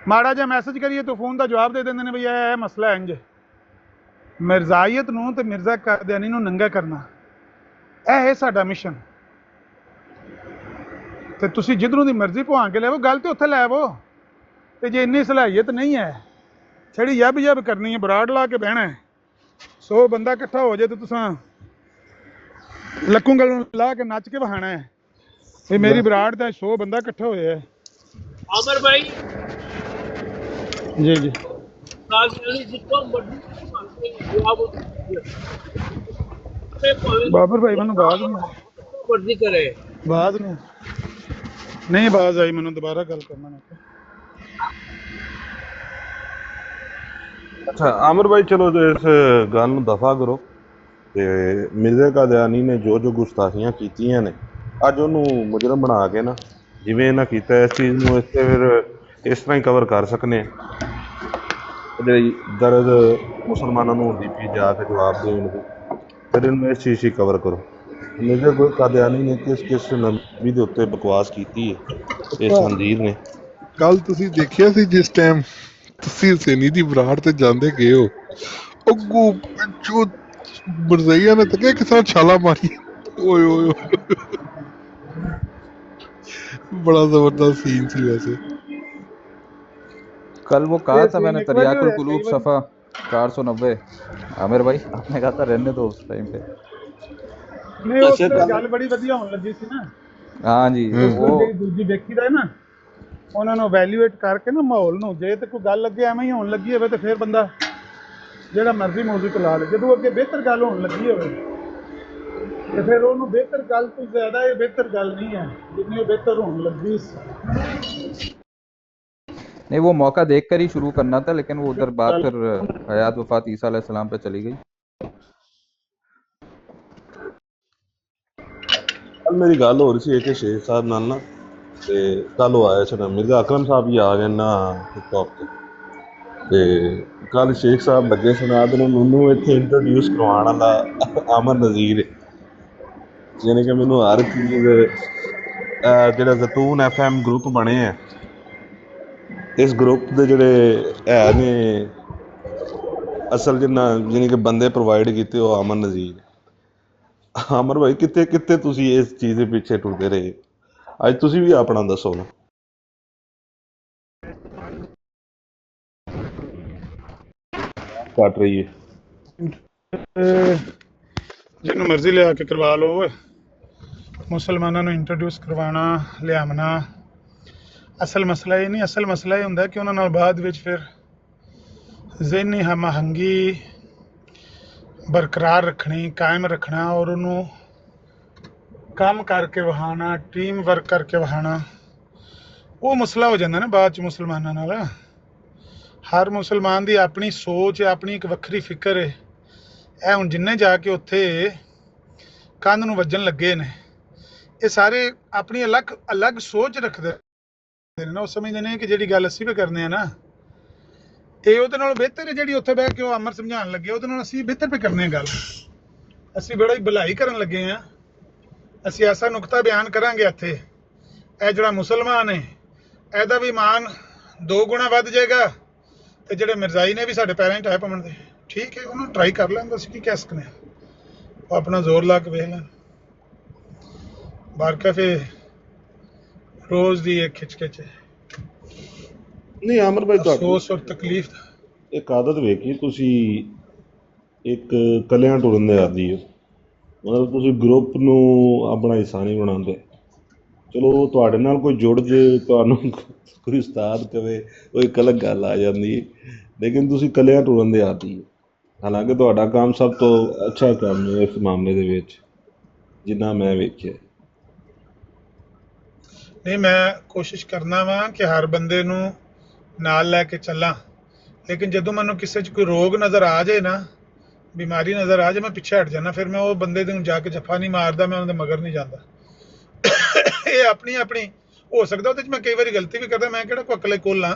ਮਾੜਾ ਜਿਹਾ ਮੈਸੇਜ ਕਰੀਏ ਤਾਂ ਫੋਨ ਦਾ ਜਵਾਬ ਦੇ ਦਿੰਦੇ ਨੇ ਬਈ ਇਹ ਮਸਲਾ ਇੰਝ। ਮਿਰਜ਼ਾਈਅਤ ਨੂੰ ਤੇ ਮਿਰਜ਼ਾ ਕਾਦੀਆਨੀ ਨੂੰ ਨੰਗਾ ਕਰਨਾ, ਇਹ ਹੈ ਸਾਡਾ ਮਿਸ਼ਨ। ਤੇ ਤੁਸੀਂ ਜਿੱਧਰੋਂ ਦੀ ਮਰਜ਼ੀ ਭੁਆ ਕੇ ਲਿਆਵੋ, ਗੱਲ ਤੇ ਉੱਥੇ ਲੈ ਆਵੋ। ਤੇ ਜੇ ਇੰਨੀ ਸਲਾਹੀਅਤ ਨਹੀਂ ਹੈ, ਛੜੀ ਯੱਬ ਯੱਬ ਕਰਨੀ ਹੈ, ਬਰਾੜ ਲਾ ਕੇ ਬਹਿਣਾ ਹੈ, 100 ਬੰਦਾ ਇਕੱਠਾ ਹੋ ਜਾਏ ਤੇ ਤੁਸੀਂ ਲੱਕੂੰਗਲ ਨੂੰ ਲਾ ਕੇ ਨੱਚ ਕੇ ਬਹਾਣਾ ਹੈ ਵੀ ਮੇਰੀ ਬਰਾੜ ਦਾ 100 ਬੰਦਾ ਇਕੱਠਾ ਹੋਇਆ ਹੈ। आमिर भाई जी जी बाबर भाई मैंने बाद में मर्जी करे बाद में नहीं आवाज आई, मैंने दोबारा गल करना। ਅੱਛਾ ਆਮਰ ਭਾਈ, ਚਲੋ ਇਸ ਗੱਲ ਨੂੰ ਦਫਾ ਕਰੋ। ਤੇ ਮਿਰਜ਼ਾ ਕਾਦੀਆਨੀ ਨੇ ਜੋ ਜੋ ਗੁਸਤਾਖੀਆਂ ਕੀਤੀਆਂ ਨੇ, ਅੱਜ ਉਹਨੂੰ ਮੁਜਰਮ ਬਣਾ ਕੇ ਨਾ, ਜਿਵੇਂ ਇਹਨਾਂ ਕੀਤਾ ਇਸ ਚੀਜ਼ ਨੂੰ, ਇੱਥੇ ਫਿਰ ਇਸ ਤਰ੍ਹਾਂ ਹੀ ਕਵਰ ਕਰ ਸਕਨੇ ਆ। ਜਿਹੜੀ ਦਰਦ ਮੁਸਲਮਾਨਾਂ ਨੂੰ ਹੁੰਦੀ ਪਈ ਜਾ ਕੇ ਜਵਾਬ ਦੇਣ ਦੀ, ਫਿਰ ਇਹਨੂੰ ਇਸ ਚੀਜ਼ ਹੀ ਕਵਰ ਕਰੋ। ਮਿਰਜ਼ਾ ਕਾਦੀਆਨੀ ਨੇ ਕਿਸ ਨਬੀ ਦੇ ਉੱਤੇ ਬਕਵਾਸ ਕੀਤੀ ਹੈ ਇਸ ਖੰਜ਼ੀਰ ਨੇ। ਕੱਲ ਤੁਸੀਂ ਦੇਖਿਆ ਸੀ ਜਿਸ ਟਾਈਮ ਤੁਸੀਂ ਹੁਸੈਨੀ ਦੀ ਬਰਾੜ ਤੇ ਜਾਂਦੇ ਗਏ ਹੋ, ਅੱਗੋਂ ਜੋ ਮਿਰਜ਼ਾਈਆਂ ਨੇ ਤੱਕਿਆ ਕਿਸ ਤਰ੍ਹਾਂ ਛਾਲਾ ਮਾਰੀ, ਓਏ ਓਏ बड़ा जबरदस्त सीन थी वैसे। कल वो कहा था मैंने तरियाकुल कुलूब सफ़ा 490। आमिर भाई आपने कहा था रहने दो उस टाइम पे। नहीं उस गल बड़ी वधिया होने लगी सी ना। हाँ जी वो दूजी व्यक्ति ਦਾ ਨਾ ਉਹਨਾਂ ਨੂੰ ਵੈਲਿਊਏਟ ਕਰਕੇ ਨਾ ਮਾਹੌਲ ਨੂੰ, ਜੇ ਤੇ ਕੋਈ ਗੱਲ ਅੱਗੇ ਐਵੇਂ ਹੀ ਹੋਣ ਲੱਗੀ ਹੋਵੇ ਤੇ ਫਿਰ ਬੰਦਾ ਜਿਹੜਾ ਮਰਜ਼ੀ ਮੌਜੂ ਤੇ ਲਾ ਲੇ। ਜਦੋਂ ਅੱਗੇ ਬਿਹਤਰ ਗੱਲ ਹੋਣ ਲੱਗੀ ਹੋਵੇ ਤੇ ਫਿਰ ਉਹਨੂੰ ਬਿਹਤਰ ਗੱਲ ਤੋਂ ਜ਼ਿਆਦਾ ਇਹ ਬਿਹਤਰ ਗੱਲ ਨਹੀਂ ਹੈ ਜਿੰਨੀ ਬਿਹਤਰ ਹੋਣ ਲੱਗੀ। नहीं वो मौका देखकर ही शुरू करना था, लेकिन वो उधर बात फिर हयात वफात ईसा अलैहिस्सलाम पे चली गई। कल मेरी गल हो रही सी एक शेख साहब नाल ना, ते कल वो आए सन, मिर्जा अकरम साहब भी आ गए ना टिकटॉक ते कल शेख साहब लगे सुना दे मैनू इत्थे इंट्रोड्यूस करवाने वाला आमर नज़ीर, यानी कि मैनू हर चीज़ जेह्ड़ा ज़ैतून FM ग्रुप बने हैं, इस ग्रुप के जोड़े है ने असल जिन्ना यानी कि बंदे प्रोवाइड किए वो आमर नज़ीर। आमर भाई कितने कितने तुसी इस चीज़ के पीछे टुरते रहे, अज तुसी भी अपना दसो ना। कट रही है जिन्हों मर्जी लिया के करवा लो, ਮੁਸਲਮਾਨਾਂ ਨੂੰ ਇੰਟਰੋਡਿਊਸ ਕਰਵਾਉਣਾ ਲਿਆਉਣਾ ਅਸਲ ਮਸਲਾ ਇਹ ਨਹੀਂ। ਅਸਲ ਮਸਲਾ ਇਹ ਹੁੰਦਾ ਕਿ ਉਹਨਾਂ ਨਾਲ ਬਾਅਦ ਵਿੱਚ ਫਿਰ ਜ਼ਿਹਨੀ ਹਮਾਹੰਗੀ ਬਰਕਰਾਰ ਰੱਖਣੀ, ਕਾਇਮ ਰੱਖਣਾ ਔਰ ਉਹਨੂੰ ਕੰਮ ਕਰਕੇ ਵਹਾਉਣਾ, ਟੀਮ ਵਰਕ ਕਰਕੇ ਵਹਾਉਣਾ, ਉਹ ਮਸਲਾ ਹੋ ਜਾਂਦਾ ਨਾ ਬਾਅਦ 'ਚ ਮੁਸਲਮਾਨਾਂ ਨਾਲ। ਹਰ ਮੁਸਲਮਾਨ ਦੀ ਆਪਣੀ ਸੋਚ ਹੈ, ਆਪਣੀ ਇੱਕ ਵੱਖਰੀ ਫਿਕਰ ਹੈ। ਇਹ ਹੁਣ ਜਿੰਨੇ ਜਾ ਕੇ ਉੱਥੇ ਕੰਧ ਨੂੰ ਵੱਜਣ ਲੱਗੇ ਨੇ, ਇਹ ਸਾਰੇ ਆਪਣੀ ਅਲੱਗ ਸੋਚ ਰੱਖਦੇ ਨੇ ਨਾ। ਉਹ ਸਮਝਦੇ ਨੇ ਕਿ ਜਿਹੜੀ ਗੱਲ ਅਸੀਂ ਵੀ ਕਰਨੇ ਆ ਨਾ, ਇਹ ਉਹਦੇ ਨਾਲੋਂ ਬਿਹਤਰ ਹੈ ਜਿਹੜੀ ਉੱਥੇ ਬਹਿ ਕੇ ਉਹ ਅਮਰ ਸਮਝਾਉਣ ਲੱਗੇ, ਉਹਦੇ ਨਾਲ ਅਸੀਂ ਬਿਹਤਰ ਪੇ ਕਰਨੇ ਆ ਗੱਲ। ਅਸੀਂ ਬੜਾ ਹੀ ਭਲਾਈ ਕਰਨ ਲੱਗੇ ਆ। ਅਸੀਂ ਐਸਾ ਨੁਕਤਾ ਬਿਆਨ ਕਰਾਂਗੇ ਇੱਥੇ, ਇਹ ਜਿਹੜਾ ਮੁਸਲਮਾਨ ਹੈ ਇਹਦਾ ਵੀ ਮਾਨ 2 ਗੁਣਾ ਵੱਧ ਜਾਏਗਾ, ਤੇ ਜਿਹੜੇ ਮਿਰਜ਼ਾਈ ਨੇ ਵੀ ਸਾਡੇ ਪੈਰਾਂ 'ਚ ਟਾਇਪ ਪਵਣ। ਠੀਕ ਹੈ, ਉਹਨੂੰ ਟਰਾਈ ਕਰ ਲੈਣ, ਅਸੀਂ ਕੀ ਕਹਿ ਸਕਦੇ ਹਾਂ। ਉਹ ਆਪਣਾ ਜ਼ੋਰ ਲਾ ਕੇ ਵੇਖ ਲੈਣ। ਬਾਰਕਾ ਫੇ ਰੋਜ਼ ਦੀ ਇੱਕ ਖਿੱਚ ਨਹੀਂ ਆਮਰ ਭਾਈ, ਅਫਸੋਸ ਔਰ ਤਕਲੀਫ ਇੱਕ ਆਦਤ ਵੇਖੀ ਤੁਸੀਂ, ਇੱਕ ਕੱਲਿਆਂ ਟੁਰਨ ਦੇ ਆਦੀ ਹੋ। ਮਤਲਬ ਤੁਸੀਂ ਗਰੁੱਪ ਨੂੰ ਆਪਣਾ ਹਿੱਸਾ ਨਹੀਂ ਬਣਾਉਂਦੇ। ਚਲੋ ਤੁਹਾਡੇ ਨਾਲ ਕੋਈ ਜੁੜ ਜੇ, ਤੁਹਾਨੂੰ ਕੋਈ ਉਸਤਾਦ ਕਵੇ, ਉਹ ਇੱਕ ਅਲੱਗ ਗੱਲ ਆ ਜਾਂਦੀ ਹੈ, ਲੇਕਿਨ ਤੁਸੀਂ ਕੱਲਿਆਂ ਟੁਰਨ ਦੇ ਆਦੀ ਹੋ। ਹਾਲਾਂਕਿ ਤੁਹਾਡਾ ਕੰਮ ਸਭ ਤੋਂ ਅੱਛਾ ਕੰਮ ਹੈ ਇਸ ਮਾਮਲੇ ਦੇ ਵਿੱਚ, ਜਿੰਨਾ ਮੈਂ ਵੇਖਿਆ। ਨਹੀਂ, ਮੈਂ ਕੋਸ਼ਿਸ਼ ਕਰਨਾ ਵਾਂ ਕਿ ਹਰ ਬੰਦੇ ਨੂੰ ਨਾਲ ਲੈ ਕੇ ਚੱਲਾਂ, ਲੇਕਿਨ ਜਦੋਂ ਮੈਨੂੰ ਕਿਸੇ 'ਚ ਕੋਈ ਰੋਗ ਨਜ਼ਰ ਆ ਜਾਏ ਨਾ, ਬਿਮਾਰੀ ਨਜ਼ਰ ਆ ਜਾਏ, ਮੈਂ ਪਿੱਛੇ ਹਟ ਜਾਣਾ। ਫਿਰ ਮੈਂ ਉਹ ਬੰਦੇ ਨੂੰ ਜਾ ਕੇ ਜੱਫਾ ਨਹੀਂ ਮਾਰਦਾ, ਮੈਂ ਉਹਨਾਂ ਦੇ ਮਗਰ ਨਹੀਂ ਜਾਂਦਾ। ਇਹ ਆਪਣੀ ਹੋ ਸਕਦਾ ਉਹਦੇ 'ਚ ਮੈਂ ਕਈ ਵਾਰੀ ਗਲਤੀ ਵੀ ਕਰਦਾ, ਮੈਂ ਕਿਹੜਾ ਕੋਈ ਅਕਲੇ ਕੋਲਾਂ,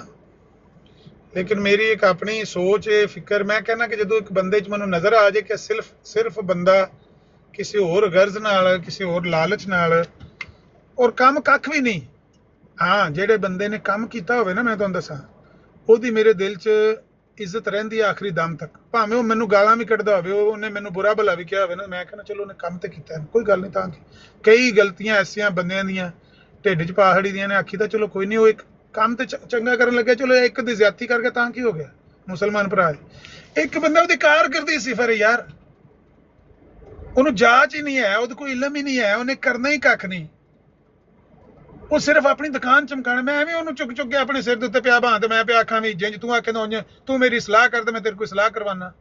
ਲੇਕਿਨ ਮੇਰੀ ਇੱਕ ਆਪਣੀ ਸੋਚ ਹੈ, ਫਿਕਰ। ਮੈਂ ਕਹਿੰਦਾ ਕਿ ਜਦੋਂ ਇੱਕ ਬੰਦੇ 'ਚ ਮੈਨੂੰ ਨਜ਼ਰ ਆ ਜਾਏ ਕਿ ਸਿਰਫ ਬੰਦਾ ਕਿਸੇ ਹੋਰ ਗਰਜ਼ ਨਾਲ, ਕਿਸੇ ਹੋਰ ਲਾਲਚ ਨਾਲ, ਔਰ ਕੰਮ ਕੱਖ ਵੀ ਨਹੀਂ, ਹਾਂ ਜਿਹੜੇ ਬੰਦੇ ਨੇ ਕੰਮ ਕੀਤਾ ਹੋਵੇ ਨਾ, ਮੈਂ ਤੁਹਾਨੂੰ ਦੱਸਾਂ, ਉਹਦੀ ਮੇਰੇ ਦਿਲ 'ਚ ਇੱਜ਼ਤ ਰਹਿੰਦੀ ਹੈ ਆਖਰੀ ਦਮ ਤੱਕ। ਭਾਵੇਂ ਉਹ ਮੈਨੂੰ ਗਾਲਾਂ ਵੀ ਕੱਢਦਾ ਹੋਵੇ, ਉਹਨੇ ਮੈਨੂੰ ਬੁਰਾ ਭਲਾ ਵੀ ਕਿਹਾ ਹੋਵੇ ਨਾ, ਮੈਂ ਕਹਿੰਦਾ ਚਲੋ ਉਹਨੇ ਕੰਮ ਤੇ ਕੀਤਾ, ਕੋਈ ਗੱਲ ਨਹੀਂ। ਤਾਂ ਕਈ ਗਲਤੀਆਂ ਐਸੀਆਂ ਬੰਦਿਆਂ ਦੀਆਂ ਢਿੱਡ 'ਚ ਪਾਹੜੀ ਦੀਆਂ ਨੇ, ਆਖੀ ਤਾਂ ਚਲੋ ਕੋਈ ਨਹੀਂ, ਉਹ ਇੱਕ ਕੰਮ ਤੇ ਚੰਗਾ ਕਰਨ ਲੱਗਿਆ, ਚਲੋ ਇੱਕ ਦੀ ਜ਼ਿਆਦਤੀ ਕਰਕੇ ਤਾਂ ਕੀ ਹੋ ਗਿਆ। ਮੁਸਲਮਾਨ ਭਰਾ, ਇੱਕ ਬੰਦਾ ਉਹਦੀ ਕਾਰਕਿਰਦੀ ਸਿਫਰ ਹੈ ਯਾਰ, ਉਹਨੂੰ ਜਾਂਚ ਹੀ ਨਹੀਂ ਹੈ, ਉਹਦੇ ਕੋਈ ਇਲਮ ਹੀ ਨਹੀਂ ਹੈ, ਉਹਨੇ ਕਰਨਾ ਹੀ ਕੱਖ ਨਹੀਂ। ਉਹ ਸਿਰਫ ਆਪਣੀ ਦੁਕਾਨ ਚਮਕਾਣਾ। ਮੈਂ ਵੀ ਉਹਨੂੰ ਚੁੱਕ ਕੇ ਆਪਣੇ ਸਿਰ ਦੇ ਉੱਤੇ ਪਿਆ ਬਾਂ, ਤੇ ਮੈਂ ਪਿਆ ਆਖਾਂ ਵੀ ਜਿੰਜ ਤੂੰ ਆਖੇ ਨਾ ਤੂੰ ਮੇਰੀ ਸਲਾਹ ਕਰ, ਤੇ ਮੈਂ ਤੇਰੇ ਕੋਈ ਸਲਾਹ ਕਰਵਾਨਾ।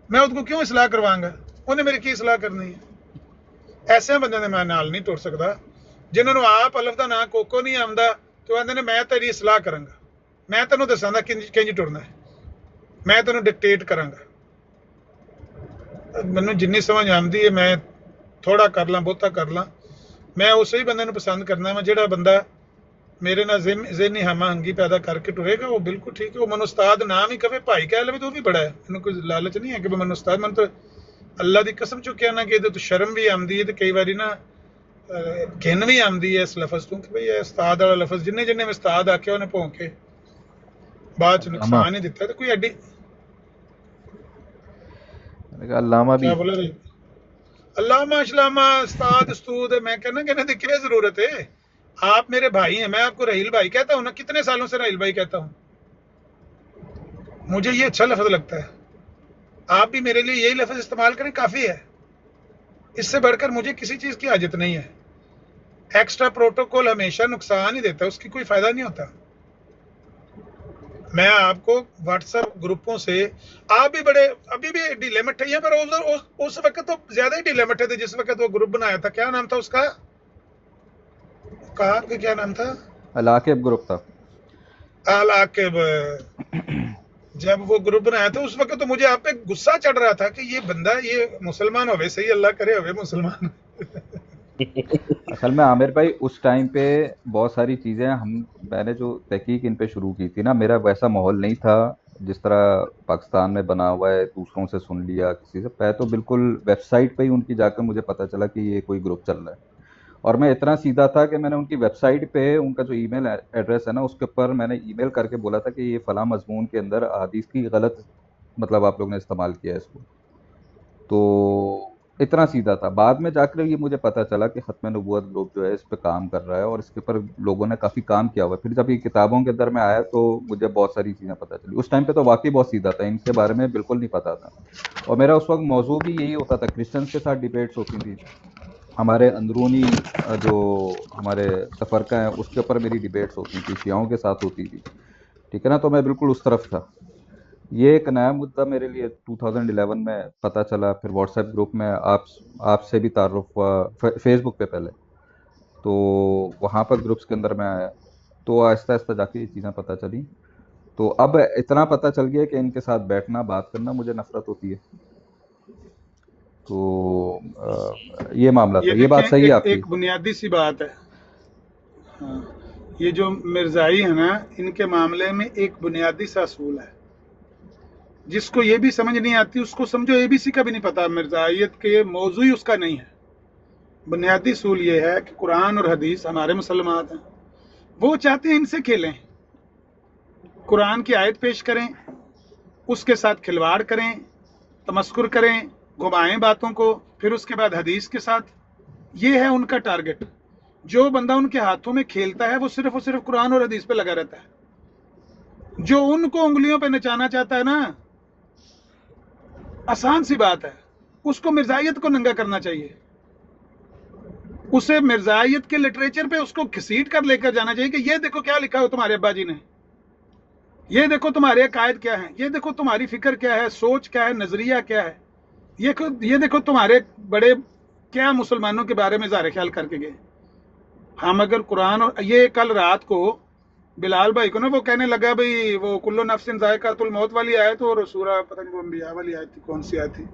ਮੈਂ ਉਹਦੇ ਕੋਲ ਕਿਉਂ ਸਲਾਹ ਕਰਵਾਂਗਾ? ਉਹਨੇ ਮੇਰੀ ਕੀ ਸਲਾਹ ਕਰਨੀ ਹੈ? ਐਸੇ ਬੰਦਿਆਂ ਦੇ ਮੈਂ ਨਾਲ ਨਹੀਂ ਟੁਰ ਸਕਦਾ, ਜਿਨ੍ਹਾਂ ਨੂੰ ਆਪ ਅਲਫ ਦਾ ਨਾਂ ਕੋਕੋ ਨਹੀਂ ਆਉਂਦਾ, ਤੇ ਉਹ ਆਂਦੇ ਨੇ ਮੈਂ ਤੇਰੀ ਸਲਾਹ ਕਰਾਂਗਾ, ਮੈਂ ਤੈਨੂੰ ਦੱਸਾਂਗਾ ਕਿੰਝ ਟੁਰਨਾ ਹੈ, ਮੈਂ ਤੈਨੂੰ ਡਿਕਟੇਟ ਕਰਾਂਗਾ। ਮੈਨੂੰ ਜਿੰਨੀ ਸਮਝ ਆਉਂਦੀ ਹੈ ਮੈਂ ਥੋੜਾ ਕਰ ਲਾਂ, ਬਹੁਤਾ ਕਰ ਲਾਂ। ਮੈਂ ਉਸੇ ਹੀ ਬੰਦੇ ਨੂੰ ਪਸੰਦ ਕਰਨਾ ਵਾ ਜਿਹੜਾ ਬੰਦਾ ਮੇਰੇ ਨਾਲ ਜ਼ਿਹਨੀ ਹਮਾਹੰਗੀ ਪੈਦਾ ਕਰਕੇ ਟੁਰੇਗਾ, ਉਹ ਬਿਲਕੁਲ ਠੀਕ ਹੈ। ਉਹ ਮੈਨੂੰ ਉਸਤਾਦ ਨਾ ਵੀ ਕਵੇ, ਭਾਈ ਕਹਿ ਲਵੇ, ਤਾਂ ਉਹ ਵੀ ਬੜਾ ਹੈ। ਮੈਨੂੰ ਕੋਈ ਲਾਲਚ ਨਹੀਂ ਹੈ ਕਿ ਮੈਨੂੰ ਉਸਤਾਦ, ਮੈਨੂੰ ਤਾਂ ਅੱਲਾ ਦੀ ਕਸਮ ਚੁੱਕਿਆ ਨਾ ਕਿ ਇਹਦੇ ਤੋਂ ਸ਼ਰਮ ਵੀ ਆਉਂਦੀ ਹੈ, ਤੇ ਕਈ ਵਾਰੀ ਨਾ ਘਿਨ ਵੀ ਆਉਂਦੀ ਹੈ ਇਸ ਲਫ਼ਜ਼ ਤੋਂ ਕਿ ਬਈ ਇਹ ਉਸਤਾਦ ਵਾਲਾ ਲਫ਼ਜ਼, ਜਿੰਨੇ ਉਸਤਾਦ ਆਖਿਆ ਉਹਨੇ ਭੌਂਕ ਕੇ ਬਾਅਦ ਚ ਨੁਕਸਾਨ ਹੀ ਦਿੱਤਾ। ਤੇ ਕੋਈ ਐਡੀ अल्लामा भी अल्लामा अशलामा उस्ताद स्तूद, मैं कहना कहने की क्या जरूरत है? आप मेरे भाई हैं, मैं आपको रहील भाई कहता हूँ ना, कितने सालों से रहील भाई कहता हूँ, मुझे ये अच्छा लफ्ज लगता है। आप भी मेरे लिए यही लफ्ज इस्तेमाल करें, काफ़ी है, इससे बढ़कर मुझे किसी चीज़ की हाजत नहीं है। एक्स्ट्रा प्रोटोकॉल हमेशा नुकसान ही देता है, उसकी कोई फ़ायदा नहीं होता। मैं आपको व्हाट्सएप ग्रुपों से, आप भी बड़े अभी भी ढीले मट्ठे हैं, पर उस वक्त तो ज्यादा ही ढीले मट्ठे थे जिस वक्त वो ग्रुप बनाया था। क्या नाम था उसका? कहा कि क्या नाम था? अल-आकिब ग्रुप था। अल-आकिब। जब वो ग्रुप बनाया था उस वक्त तो मुझे आप पे गुस्सा चढ़ रहा था कि ये बंदा, ये मुसलमान होवे, सही अल्लाह करे होवे मुसलमान। असल में आमिर भाई उस टाइम पे बहुत सारी चीज़ें मैंने जो तहकीक इन पे शुरू की थी ना, मेरा वैसा माहौल नहीं था जिस तरह पाकिस्तान में बना हुआ है, दूसरों से सुन लिया किसी से। पहले तो बिल्कुल वेबसाइट पे ही उनकी जाकर मुझे पता चला कि ये कोई ग्रुप चल रहा है, और मैं इतना सीधा था कि मैंने उनकी वेबसाइट पे उनका जो ईमेल एड्रेस है ना, उसके ऊपर मैंने ईमेल करके बोला था कि ये फ़लाँ मजमून के अंदर अहादीस की गलत मतलब आप लोग ने इस्तेमाल किया है इसको। तो इतना सीधा था। बाद में जाकर ये मुझे पता चला कि ख़त्म नबूवत ग्रुप जो है इस पे काम कर रहा है, और इसके ऊपर लोगों ने काफ़ी काम किया हुआ है। फिर जब ये किताबों के अंदर में आया तो मुझे बहुत सारी चीज़ें पता चली। उस टाइम पे तो वाकई बहुत सीधा था, इनके बारे में बिल्कुल नहीं पता था, और मेरा उस वक्त मौजू भी यही होता था, क्रिश्चियंस के साथ डिबेट्स होती थी, हमारे अंदरूनी जो हमारे तफरका हैं उसके ऊपर मेरी डिबेट्स होती थी, शियाओं के साथ होती थी, ठीक है ना। तो मैं बिल्कुल उस तरफ था। ये एक नया मुद्दा मेरे लिए 2011 में पता चला, फिर व्हाट्सएप ग्रुप में आपसे भी तारुफ हुआ, फेसबुक पे पहले, तो वहाँ पर ग्रुप्स के अंदर मैं आया, तो आहिस्ता आहिस्ता जाके ये चीज़ें पता चली। तो अब इतना पता चल गया कि इनके साथ बैठना बात करना मुझे नफरत होती है। तो ये मामला था। ये बात देखें, सही है एक आपकी। बुनियादी सी बात है। हाँ, ये जो मिर्जाई है ना, इनके मामले में एक बुनियादी सा असूल है, जिसको ये भी समझ नहीं आती उसको समझो एबीसी का भी नहीं पता। मिर्जाइयत के मौजू ही उसका नहीं है। बुनियादी असूल ये है कि कुरान और हदीस हमारे मुसलमान हैं, वो चाहते हैं इनसे खेलें, कुरान की आयत पेश करें, उसके साथ खिलवाड़ करें, तमस्कुर करें, घुमाएं बातों को, फिर उसके बाद हदीस के साथ। ये है उनका टारगेट। जो बंदा उनके हाथों में खेलता है वो सिर्फ और सिर्फ कुरान और हदीस पे लगा रहता है। जो उनको उंगलियों पे नचाना चाहता है ना, आसान सी बात है, उसको मिर्जाइयत को नंगा करना चाहिए। उसे मिर्जाइयत के लिटरेचर पे उसको घसीट कर लेकर जाना चाहिए कि ये देखो क्या लिखा हो तुम्हारे अब्बा जी ने, ये देखो तुम्हारे अकायद क्या है, ये देखो तुम्हारी फिक्र क्या है, सोच क्या है, नजरिया क्या है, ये देखो तुम्हारे बड़े क्या मुसलमानों के बारे में ज़ाहिर ख्याल करके गए। हम अगर कुरान, और ये कल रात को बिलाल भाई को ना वो कहने लगा भाई वो कुल्लो नफ्सिन ज़ायक़ातुल मौत वाली आयत और सूरा पता नहीं वो अंबिया वाली आयत थी, कौन सी आयत थी,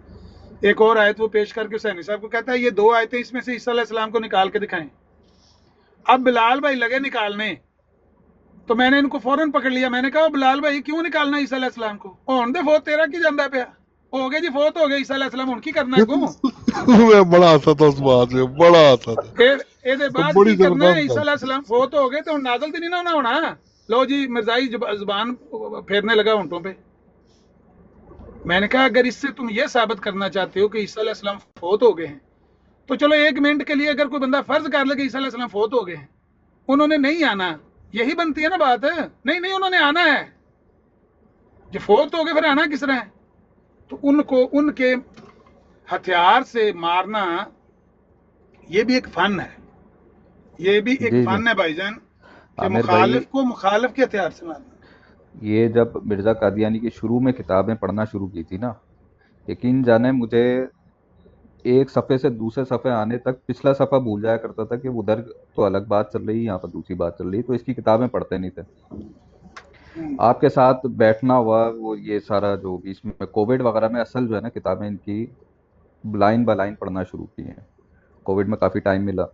एक और आयत वो पेश करके हुसैनी साहब को कहता है ये दो आयतें इसमें से ईसा अलैहिस्सलाम को निकाल के दिखाएं। अब बिलाल भाई लगे निकालने, तो मैंने इनको फौरन पकड़ लिया। मैंने कहा बिलाल भाई क्यों निकालना ईसा अलैहिस्सलाम को, होने दे फोत, तेरा की जांदा पे हो गए जी, फोत हो गए ईसा अलैहिस्सलाम, हुण की करना को मैं बड़ा हंसा था उस बात में, बड़ा हंसा था। फिर ਇਹਦੇ ਬਾਅਦ बड़ी ਕੀ करना है, जबरदस्त ईसा अलैहिस्सलाम फोत हो गए तो हुण नाज़िल तो नहीं ना होना। लो जी मिर्जाई जुबान फेरने लगा होंठों पे। मैंने कहा अगर इससे तुम ये साबित करना चाहते हो कि ईसा अलैहिस्सलाम फोत हो गए हैं, तो चलो एक मिनट के लिए अगर कोई बंदा फर्ज कर ले कि ईसा अलैहिस्सलाम फोत हो गए हैं, उन्होंने नहीं आना, यही बनती है ना बात। नहीं उन्होंने आना है, जो फोत हो गए फिर आना किस तरह है। तो उनको उनके हथियार से मारना ये भी एक फन है, ये भी एक जी, फन है भाईजान, कि आमिर मुखालिफ भाई, को मुखालिफ के हथियार से मारना। ये जब मिर्ज़ा कादियानी की शुरू में किताबें पढ़ना शुरू की थी ना, यकीन जाने मुझे एक सफ़े से दूसरे सफ़े आने तक पिछला सफ़ा भूल जाया करता था कि उधर तो अलग बात चल रही है, यहाँ पर दूसरी बात चल रही है, तो इसकी किताबें पढ़ते नहीं थे। आपके साथ बैठना हुआ, वो ये सारा जो बीच में कोविड वगैरह में असल जो है ना किताबें इनकी लाइन बाय लाइन पढ़ना शुरू की हैं। कोविड में काफ़ी टाइम मिला,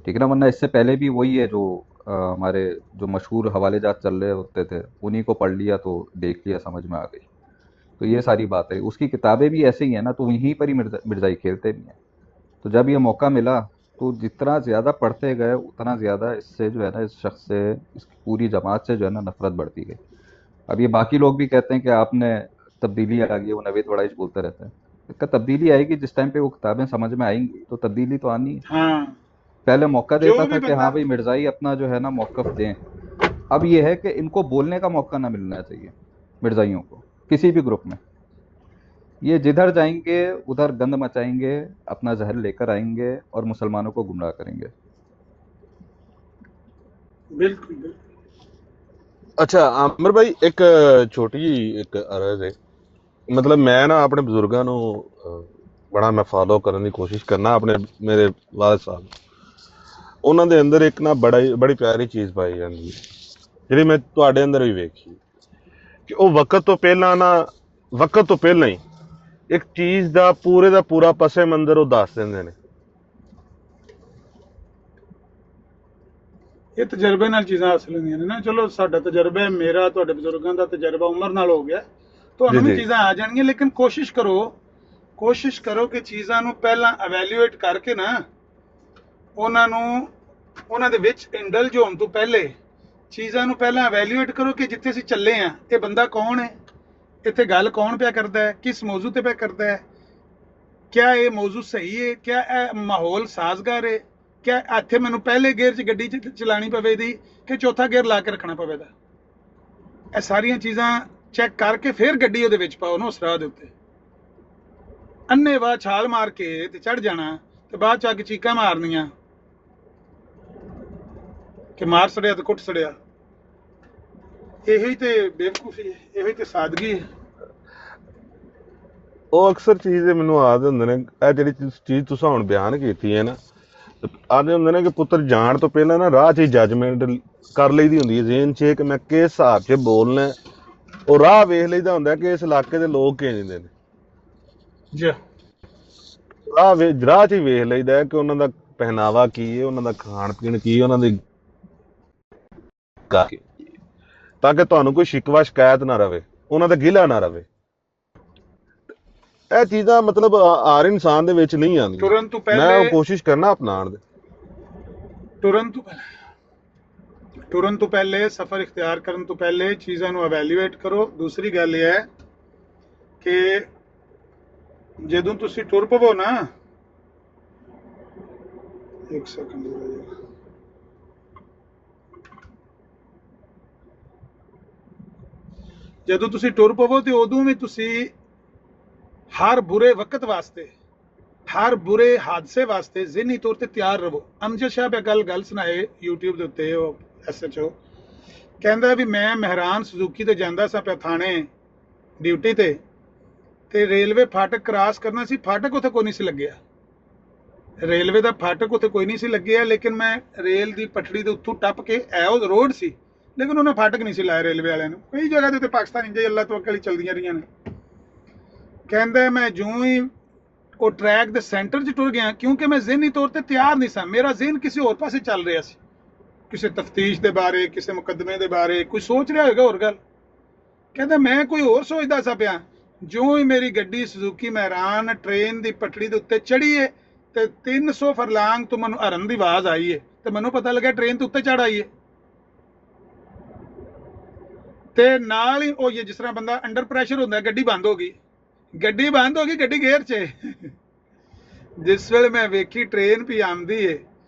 ठीक है ना, वरना इससे पहले भी वही है जो हमारे जो मशहूर हवाले जात चल रहे होते थे उन्हीं को पढ़ लिया तो देख लिया, समझ में आ गई। तो ये सारी बात है। उसकी किताबें भी ऐसे ही हैं ना, तो वहीं पर ही मिर्ज़ाई खेलते भी हैं। तो जब ये मौका मिला तो जितना ज़्यादा पढ़ते गए उतना ज़्यादा इससे जो है ना, इस शख्स से, इसकी पूरी जमात से जो है ना नफरत बढ़ती गई। अब ये बाकी लोग भी कहते हैं कि आपने तब्दीली आ गई है, वो नवेद वड़ाइश बोलते रहते हैं। इसका तब्दीली आएगी जिस टाइम पे वो किताबें समझ में आएंगी, तो तब्दीली तो आनी है। हाँ, पहले मौका जो देता भी था कि बंदा हाँ भाई मिर्ज़ाई अपना जो है ना मौक़िफ़ दें। अब ये है कि इनको बोलने का मौका ना मिलना चाहिए मिर्ज़ाइयों को किसी भी ग्रुप में। ये जिधर जाएंगे उधर गंद मचाएंगे, अपना जहर लेकर आएंगे और मुसलमानों को गुमराह करेंगे। बिल्कुल बिल्कुल। ਅੱਛਾ ਆਮਰ ਭਾਈ ਇੱਕ ਛੋਟੀ ਜਿਹੀ ਇੱਕ ਅਰਜ਼ ਹੈ, ਮਤਲਬ ਮੈਂ ਨਾ ਆਪਣੇ ਬਜ਼ੁਰਗਾਂ ਨੂੰ ਬੜਾ ਮੈਂ ਫਾਲੋ ਕਰਨ ਦੀ ਕੋਸ਼ਿਸ਼ ਕਰਨਾ, ਆਪਣੇ ਮੇਰੇ ਵਾਲਿਦ ਸਾਹਿਬ, ਉਹਨਾਂ ਦੇ ਅੰਦਰ ਇੱਕ ਨਾ ਬੜੀ ਪਿਆਰੀ ਚੀਜ਼ ਪਾਈ ਜਾਂਦੀ ਹੈ ਜਿਹੜੀ ਮੈਂ ਤੁਹਾਡੇ ਅੰਦਰ ਵੀ ਵੇਖੀ, ਕਿ ਉਹ ਵਕਤ ਤੋਂ ਪਹਿਲਾਂ ਹੀ ਇੱਕ ਚੀਜ਼ ਦਾ ਪੂਰਾ ਪਸੇ ਮੰਜ਼ਰ ਉਹ ਦੱਸ ਦਿੰਦੇ ਨੇ। ਇਹ ਤਜਰਬੇ ਨਾਲ ਚੀਜ਼ਾਂ ਹਾਸਲ ਹੁੰਦੀਆਂ ਨੇ ਨਾ। ਚਲੋ ਸਾਡਾ ਤਜਰਬਾ ਹੈ, ਮੇਰਾ ਤੁਹਾਡੇ ਬਜ਼ੁਰਗਾਂ ਦਾ ਤਜਰਬਾ ਉਮਰ ਨਾਲ ਹੋ ਗਿਆ, ਤੁਹਾਨੂੰ ਵੀ ਚੀਜ਼ਾਂ ਆ ਜਾਣਗੀਆਂ। ਲੇਕਿਨ ਕੋਸ਼ਿਸ਼ ਕਰੋ ਕਿ ਚੀਜ਼ਾਂ ਨੂੰ ਪਹਿਲਾਂ ਇਵੈਲੂਏਟ ਕਰਕੇ ਨਾ, ਉਹਨਾਂ ਦੇ ਵਿੱਚ ਇੰਡਲਜ ਹੋਣ ਤੋਂ ਪਹਿਲੇ ਚੀਜ਼ਾਂ ਨੂੰ ਪਹਿਲਾਂ ਇਵੈਲੂਏਟ ਕਰੋ ਕਿ ਜਿੱਥੇ ਅਸੀਂ ਚੱਲੇ ਆ ਇਹ ਬੰਦਾ ਕੌਣ ਹੈ, ਇੱਥੇ ਗੱਲ ਕੌਣ ਪਿਆ ਕਰਦਾ ਹੈ, ਕਿਸ ਮੌਜੂ ਤੇ ਪਿਆ ਕਰਦਾ ਹੈ, ਕਿਆ ਇਹ ਮੌਜੂ ਸਹੀ ਹੈ, ਕਿਆ ਇਹ ਮਾਹੌਲ ਸਾਜ਼ਗਾਰ ਹੈ, ਕਿਆ ਇੱਥੇ ਮੈਨੂੰ ਪਹਿਲੇ ਗੇਅਰ 'ਚ ਗੱਡੀ ਚਲਾਣੀ ਪਵੇਗੀ ਕਿ ਚੌਥਾ ਗੇਅਰ ਲਾ ਕੇ ਰੱਖਣਾ ਪਵੇਗਾ। ਇਹ ਸਾਰੀਆਂ ਚੀਜ਼ਾਂ ਚੈੱਕ ਕਰਕੇ ਫਿਰ ਗੱਡੀ ਉਹਦੇ ਵਿੱਚ ਪਾਓ ਨਾ, ਉਸ ਰਾਹ ਦੇ ਉੱਤੇ। ਅੰਨ੍ਹੇਵਾਹ ਛਾਲ ਮਾਰ ਕੇ ਤੇ ਚੜ ਜਾਣਾ ਤੇ ਬਾਅਦ ਚ ਆ ਕੇ ਚੀਕਾਂ ਮਾਰਨੀਆਂ ਕਿ ਮਾਰ ਸੜਿਆ ਤੇ ਕੁੱਟ ਸੜਿਆ। ਇਹੀ ਤੇ ਬੇਵਕੂਫੀ ਹੈ, ਇਹੀ ਤੇ ਸਾਦਗੀ ਹੈ। ਉਹ ਅਕਸਰ ਚੀਜ਼ ਦੇ ਮੈਨੂੰ ਆਦੇ ਹੁੰਦੇ ਨੇ, ਇਹ ਜਿਹੜੀ ਚੀਜ਼ ਤੁਸੀਂ ਹੁਣ ਬਿਆਨ ਕੀਤੀ ਹੈ ਨਾ, ਆਦੇ ਹੁੰਦੇ ਨੇ ਕਿ ਪੁੱਤਰ ਜਾਣ ਤੋਂ ਪਹਿਲਾਂ ਨਾ ਰਾਹ 'ਚ ਹੀ ਜੱਜਮੈਂਟ ਕਰ ਲਈਦੀ ਹੁੰਦੀ ਹੈ ਜ਼ਿਹਨ 'ਚ ਕਿ ਮੈਂ ਕਿਸ ਹਿਸਾਬ 'ਚ ਬੋਲਣਾ। ਉਹ ਰਾਹ ਵੇਖ ਲਈਦਾ ਹੁੰਦਾ ਕਿ ਇਸ ਇਲਾਕੇ ਦੇ ਲੋਕ ਕਿੰਝ ਦੇ ਨੇ ਜੀ। ਰਾਹ 'ਚ ਹੀ ਵੇਖ ਲਈਦਾ ਕਿ ਉਹਨਾਂ ਦਾ ਪਹਿਨਾਵਾ ਕੀ ਹੈ, ਉਹਨਾਂ ਦਾ ਖਾਣ ਪੀਣ ਕੀ, ਉਹਨਾਂ ਦੀ ਤਾਂ ਕਿ ਤੁਹਾਨੂੰ ਕੋਈ ਸ਼ਿਕਵਾ ਸ਼ਿਕਾਇਤ ਨਾ ਰਵੇ, ਉਹਨਾਂ ਦਾ ਗਿਲਾ ਨਾ ਰਵੇ। ਇਹ ਚੀਜ਼ਾਂ ਮਤਲਬ ਹਰ ਇਨਸਾਨ ਦੇ ਵਿੱਚ ਨਹੀਂ ਆਉਂਦੀਆਂ। ਤੁਰਨ ਤੋਂ ਪਹਿਲੇ ਮੈਂ ਉਹ ਕੋਸ਼ਿਸ਼ ਕਰਨਾ ਅਪਣਾਉਣ ਦੇ। ਤੁਰਨ ਤੋਂ ਪਹਿਲੇ, ਸਫ਼ਰ ਇਖਤਿਆਰ ਕਰਨ ਤੋਂ ਪਹਿਲੇ ਚੀਜ਼ਾਂ ਨੂੰ ਐਵੈਲੂਏਟ ਕਰੋ। ਦੂਸਰੀ ਗੱਲ ਇਹ ਹੈ ਕਿ ਜਦੋਂ ਤੁਸੀਂ ਟੁਰ ਪਵੋ ਨਾ, ਇੱਕ ਸੈਕਿੰਡ, ਜਦੋਂ ਤੁਸੀਂ ਟੁਰ ਪਵੋ ਤੇ ਉਦੋਂ ਵੀ ਤੁਸੀਂ ਹਰ ਬੁਰੇ ਵਕਤ ਵਾਸਤੇ, ਹਰ ਬੁਰੇ ਹਾਦਸੇ ਵਾਸਤੇ ਜ਼ਿਹਨੀ ਤੌਰ ਤੇ ਤਿਆਰ ਰਹੋ। ਅਮਜਦ ਸ਼ਾਹ ਬੇ ਗੱਲ ਸੁਣਾਏ YouTube ਦੇ ਉੱਤੇ, ਉਹ SHO ਕਹਿੰਦਾ ਵੀ ਮੈਂ ਮਹਿਰਾਨ ਸੁਜ਼ੂਕੀ ਤੇ ਜਾਂਦਾ ਸਾਂ ਪਿਆ ਥਾਣੇ ਡਿਊਟੀ ਤੇ ਰੇਲਵੇ ਫਾਟਕ ਕ੍ਰਾਸ ਕਰਨਾ ਸੀ, ਫਾਟਕ ਉੱਥੇ ਕੋਈ ਨਹੀਂ ਸੀ ਲੱਗਿਆ, ਰੇਲਵੇ ਦਾ ਫਾਟਕ ਉੱਥੇ ਕੋਈ ਨਹੀਂ ਸੀ ਲੱਗਿਆ, ਲੇਕਿਨ ਮੈਂ ਰੇਲ ਦੀ ਪਟੜੀ ਦੇ ਉੱਤੋਂ ਟੱਪ ਕੇ ਉਹ ਰੋਡ ਸੀ, ਲੇਕਿਨ ਉਹਨਾਂ ਫਾਟਕ ਨਹੀਂ ਸੀ ਲਾਇਆ ਰੇਲਵੇ ਵਾਲਿਆਂ ਨੇ। ਕਈ ਜਗ੍ਹਾ ਦੇ ਉੱਤੇ ਪਾਕਿਸਤਾਨ ਇੰਜੇ ਅੱਲਾਹ ਤਵੱਕਲ ਹੀ ਚੱਲਦੀਆਂ ਰਹੀਆਂ ਨੇ। ਕਹਿੰਦਾ ਮੈਂ ਜਿਉਂ ਹੀ ਉਹ ਟਰੈਕ ਦੇ ਸੈਂਟਰ 'ਚ ਟੁਰ ਗਿਆ, ਕਿਉਂਕਿ ਮੈਂ ਜ਼ਿਹਨੀ ਤੌਰ ਤੇ ਤਿਆਰ ਨਹੀਂ ਸਾਂ, ਮੇਰਾ ਜ਼ਿਹਨ ਕਿਸੇ ਹੋਰ ਪਾਸੇ ਚੱਲ ਰਿਹਾ ਸੀ, ਕਿਸੇ ਤਫਤੀਸ਼ ਦੇ ਬਾਰੇ, ਕਿਸੇ ਮੁਕੱਦਮੇ ਦੇ ਬਾਰੇ, ਕੋਈ ਸੋਚ ਰਿਹਾ ਹੋਏਗਾ ਹੋਰ ਗੱਲ। ਕਹਿੰਦਾ ਮੈਂ ਕੋਈ ਹੋਰ ਸੋਚਦਾ ਸਾਂ ਪਿਆ, ਜਿਉਂ ਹੀ ਮੇਰੀ ਗੱਡੀ ਸੁਜ਼ੂਕੀ ਮਹਿਰਾਨ ਟ੍ਰੇਨ ਦੀ ਪਟੜੀ ਦੇ ਉੱਤੇ ਚੜ੍ਹੀ ਹੈ ਤੇ 300 ਫਰਲਾਂਗ ਤੋਂ ਮੈਨੂੰ ਹਰਨ ਦੀ ਆਵਾਜ਼ ਆਈ ਹੈ ਤੇ ਮੈਨੂੰ ਪਤਾ ਲੱਗਾ ਟ੍ਰੇਨ ਤੋਂ ਉੱਤੇ ਚੜ੍ਹ ਆਈ ਹੈ। ਤੇ ਨਾਲ ਹੀ ਉਹ ਜਿਸ ਤਰ੍ਹਾਂ ਬੰਦਾ ਅੰਡਰ ਪ੍ਰੈਸ਼ਰ ਹੁੰਦਾ, ਗੱਡੀ ਬੰਦ ਹੋ ਗਈ, ਗੱਡੀ ਗੇਅਰ 'ਚ। ਜਿਸ ਵੇਲੇ ਮੈਂ ਵੇਖੀ ਟ੍ਰੇਨ ਵੀ ਆਉਂਦੀ ਏ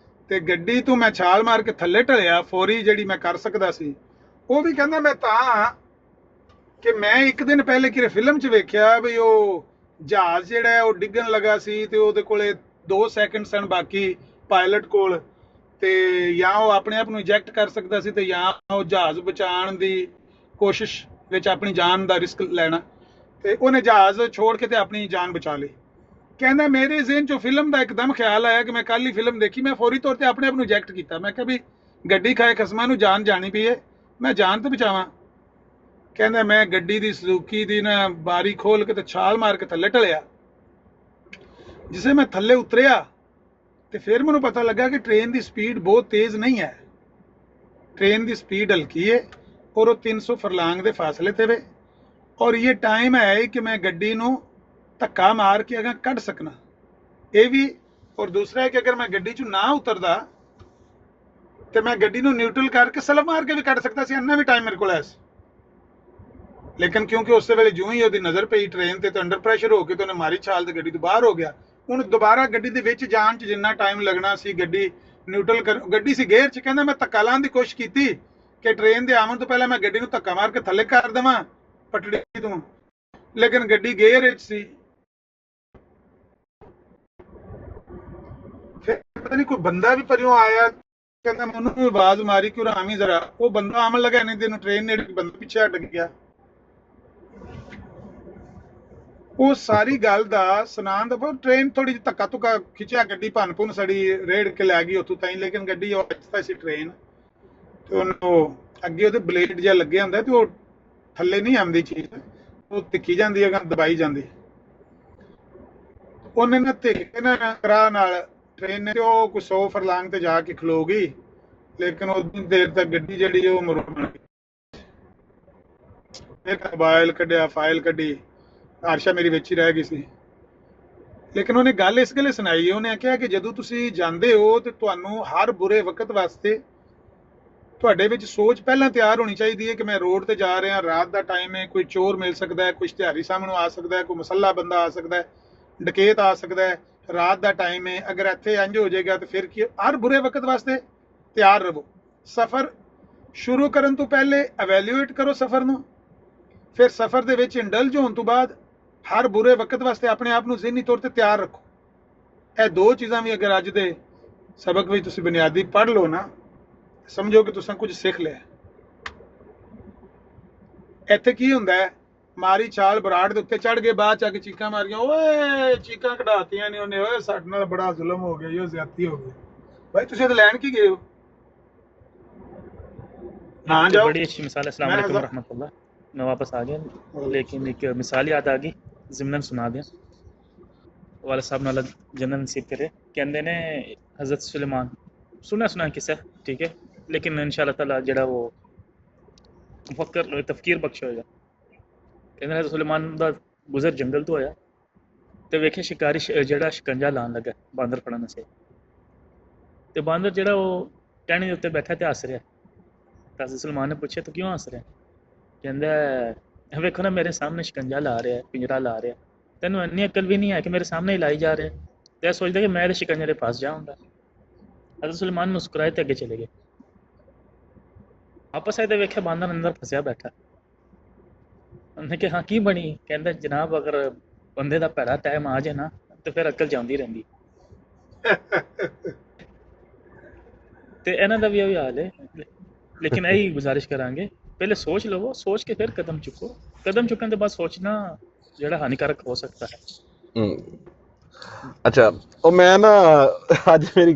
ਤੇ ਗੱਡੀ ਤੋਂ ਮੈਂ ਛਾਲ ਮਾਰ ਕੇ ਥੱਲੇ ਢਲਿਆ, ਫੌਰੀ ਜਿਹੜੀ ਮੈਂ ਕਰ ਸਕਦਾ ਸੀ। ਉਹ ਵੀ ਕਹਿੰਦਾ ਮੈਂ ਤਾਂ ਕਿ ਮੈਂ ਇੱਕ ਦਿਨ ਪਹਿਲੇ ਕਿਰੇ ਫਿਲਮ 'ਚ ਵੇਖਿਆ ਵੀ ਉਹ ਜਹਾਜ਼ ਜਿਹੜਾ ਹੈ ਉਹ ਡਿੱਗਣ ਲੱਗਾ ਸੀ ਤੇ ਉਹਦੇ ਕੋਲੇ 2 ਸੈਕਿੰਡ ਸਨ ਬਾਕੀ ਪਾਇਲਟ ਕੋਲ, ਤੇ ਜਾਂ ਉਹ ਆਪਣੇ ਆਪ ਨੂੰ ਇਜੈਕਟ ਕਰ ਸਕਦਾ ਸੀ ਤੇ ਜਾਂ ਉਹ ਜਹਾਜ਼ ਬਚਾਉਣ ਦੀ ਕੋਸ਼ਿਸ਼ ਵਿੱਚ ਆਪਣੀ ਜਾਨ ਦਾ ਰਿਸਕ ਲੈਣਾ, ਤੇ ਉਹਨੇ ਜਹਾਜ਼ ਛੋੜ ਕੇ ਤੇ ਆਪਣੀ ਜਾਨ ਬਚਾ ਲਈ। ਕਹਿੰਦਾ ਮੇਰੇ ਜ਼ਿਹਨ 'ਚੋਂ ਫਿਲਮ ਦਾ ਇੱਕਦਮ ਖਿਆਲ ਆਇਆ ਕਿ ਮੈਂ ਕੱਲ ਹੀ ਫਿਲਮ ਦੇਖੀ, ਮੈਂ ਫੌਰੀ ਤੌਰ ਤੇ ਆਪਣੇ ਆਪ ਨੂੰ ਇਜੈਕਟ ਕੀਤਾ। ਮੈਂ ਕਿਹਾ ਵੀ ਗੱਡੀ ਖਾਏ ਖਸਮਾਂ ਨੂੰ ਜਾਨ ਜਾਣੀ ਪਈ ਹੈ, ਮੈਂ ਜਾਨ ਤੇ ਬਚਾਵਾਂ। ਕਹਿੰਦਾ ਮੈਂ ਗੱਡੀ ਦੀ ਸੁਜ਼ੂਕੀ ਦੀ ਨਾ ਬਾਰੀ ਖੋਲ ਕੇ ਤੇ ਛਾਲ ਮਾਰ ਕੇ ਥੱਲੇ ਢਲਿਆ। ਜਿਸੇ ਮੈਂ ਥੱਲੇ ਉਤਰਿਆ ਤੇ ਫਿਰ ਮੈਨੂੰ ਪਤਾ ਲੱਗਾ ਕਿ ਟ੍ਰੇਨ ਦੀ ਸਪੀਡ ਬਹੁਤ ਤੇਜ਼ ਨਹੀਂ ਹੈ, ट्रेन की स्पीड हल्की है और वो 300 फरलांग के फासले ते वे और ये टाइम है कि मैं गड्डी नूं धक्का मार के अगर कढ़ सकना ये भी। और दूसरा है कि अगर मैं गड्डी चों ना उतरदा तो मैं गड्डी नूं न्यूट्रल करके सलफ मार के भी कढ़ सकता सी, इन्ना भी टाइम मेरे को है। लेकिन क्योंकि उस वेले जो ही उसकी नज़र पई ट्रेन ते तो अंडर प्रैशर हो के तो उन्हें मारी छाल ते गड्डी तो बाहर हो गया। हुण दोबारा गड्डी दे विच जाण च जिन्ना टाइम लगना सी, गड्डी न्यूट्रल कर गड्डी सी गेयर च, कहंदा मैं धक्का लाण दी कोशिश कीती कि ट्रेन दे आवन तो पहले मैं गड्डी नूं धक्का मार के थल्ले कर देवां पटड़ी तों, लेकिन गड्डी गेयर विच सी। फिर पता नहीं कोई बंदा भी परियों आया, कहंदा मैनूं आवाज़ मारी कि आवी जरा, वो बंदा आवन लगा नहीं तेनूं ट्रेन ने बंदा पिछे हट गया। वो सारी गल दा सुनान दा ट्रेन थोड़ी जी धक्का धुक्का खिंचा, गड्डी भन भुन सड़ी रेड़ के लै गई उत्थों ताईं, लेकिन गड्डी आहिस्ता सी ट्रेन तो अगे वो ब्लेड जिहा लगे हुंदा ते वो थल्ले नहीं आंदी चीज़, वो तिक्की जांदी है दबाई जांदी। उन्हें ना धिक्के ना करा नाल ट्रेन ने वो कोई 100 फरलांग ते जाके खलो गई, लेकिन उतनी देर तक गड्डी जिहड़ी वो मुड़ बन गई। फिर मोबाइल कढ़िया, फाइल कढ़ी, आरशा मेरी विच ही रह गई सी। लेकिन उन्हें गल इस गल्ले सुनाई, उन्हें आख्या कि जदों तुसीं जांदे हो तो तुहानूं हर बुरे वक्त वास्ते तुहाडे विच सोच पहलां तैयार होनी चाहिए कि मैं रोड ते जा रहा, रात का टाइम है, कोई चोर मिल सकता है, कोई इश्तिहारी सामने आ सकता है, कोई मसला बंदा आ सकता है, डकैत आ सकता है, रात का टाइम है, अगर इत्थे इंज हो जाएगा तो फिर की। हर बुरे वक्त वास्ते तैयार रहो। सफ़र शुरू करन तो पहले एवैल्यूएट करो सफ़र नूं, फिर सफ़र दे विच इंडल्ज होण तो बाद हर बुरे वक्त वास्ते अपने आप को ज़हनी तौर पर तैयार रखो। ਇਹ ਦੋ ਚੀਜ਼ਾਂ ਵੀ ਅਗਰ ਅੱਜ ਦੇ ਸਬਕ ਵਿੱਚ ਤੁਸੀਂ ਬੁਨਿਆਦੀ ਪੜ੍ਹ ਲਓ ਨਾ, ਸਮਝੋ ਕਿ ਤੁਸੀਂ ਕੁਝ ਸਿੱਖ ਲਿਆ। ਇੱਥੇ ਕੀ ਹੁੰਦਾ ਹੈ, ਮਾਰੀ ਛਾਲ ਬਰਾੜ ਦੇ ਉੱਤੇ ਚੜ ਗਏ, ਬਾਅਦ ਚ ਆ ਕੇ ਚੀਕਾਂ ਮਾਰੀਆਂ, ਓਏ ਚੀਕਾਂ ਕਢਾਤੀਆਂ ਨੇ ਉਹਨੇ, ਓਏ ਸਾਡੇ ਨਾਲ ਬੜਾ ਜ਼ੁਲਮ ਹੋ ਗਿਆ, ਇਹ ਜ਼ਿਆਦਤੀ ਹੋ ਗਈ। ਭਾਈ ਤੁਸੀਂ ਇਹ ਲੈਣ ਕੀ ਗਏ ਹੋ? ना जाओ। बड़ी अच्छी मिसाल है। अस्सलाम वालेकुम रहमतुल्लाह। मैं वापस आ गया, लेकिन एक मिसाल याद आ गई, ज़िमनन सुना दें। वाला साहब नाल जन्नत नसीब करे। कहते ने हज़रत सुलेमान, सुना किस्सा, ठीक है, लेकिन इंशाअल्लाह ताला जड़ा वो मुफक्कर तफकीर बख्श होएगा। कहते हज़रत सुलेमान दा गुजर जंगल तो होया ते वेखे शिकारी जड़ा शिकंजा लान लगा बांदर फड़न से, ते बांदर जड़ा वो टहनी दे उत्ते बैठा ते हस रहा। तो हज़रत सुलेमान ने पूछा तो क्यों हस रहा? कहता वेखो ना मेरे सामने शिकंजा ला रहा है, पिंजरा ला रहा है, तेनों इन्नी अकल भी नहीं है कि मेरे सामने ही लाई जा रहे हैं, तो सोचता कि मैं शिकंजे के पास जाऊँगा। हज़रत सुलेमान मुस्कुराए तो अगे चले गए। वापस आए तो वेख्या बांदर अंदर फंसिया बैठा। उन्हें कहा हाँ की बनी? कहता जनाब अगर बंदे का भैड़ा टाइम आ जाए ना तो फिर अकल जाती रही। तो इन्हों का भी यही हाल है, लेकिन यही गुजारिश करांगे पहले सोच लवो, सोच के फिर कदम चुको। कदम चुकने के बाद सोचना ਜਿਹੜਾ ਹਾਨੀਕਾਰਕ ਹੋ ਸਕਦਾ ਹੈ। ਅੱਛਾ, ਉਹ ਮੈਂ ਨਾ ਅੱਜ ਮੇਰੀ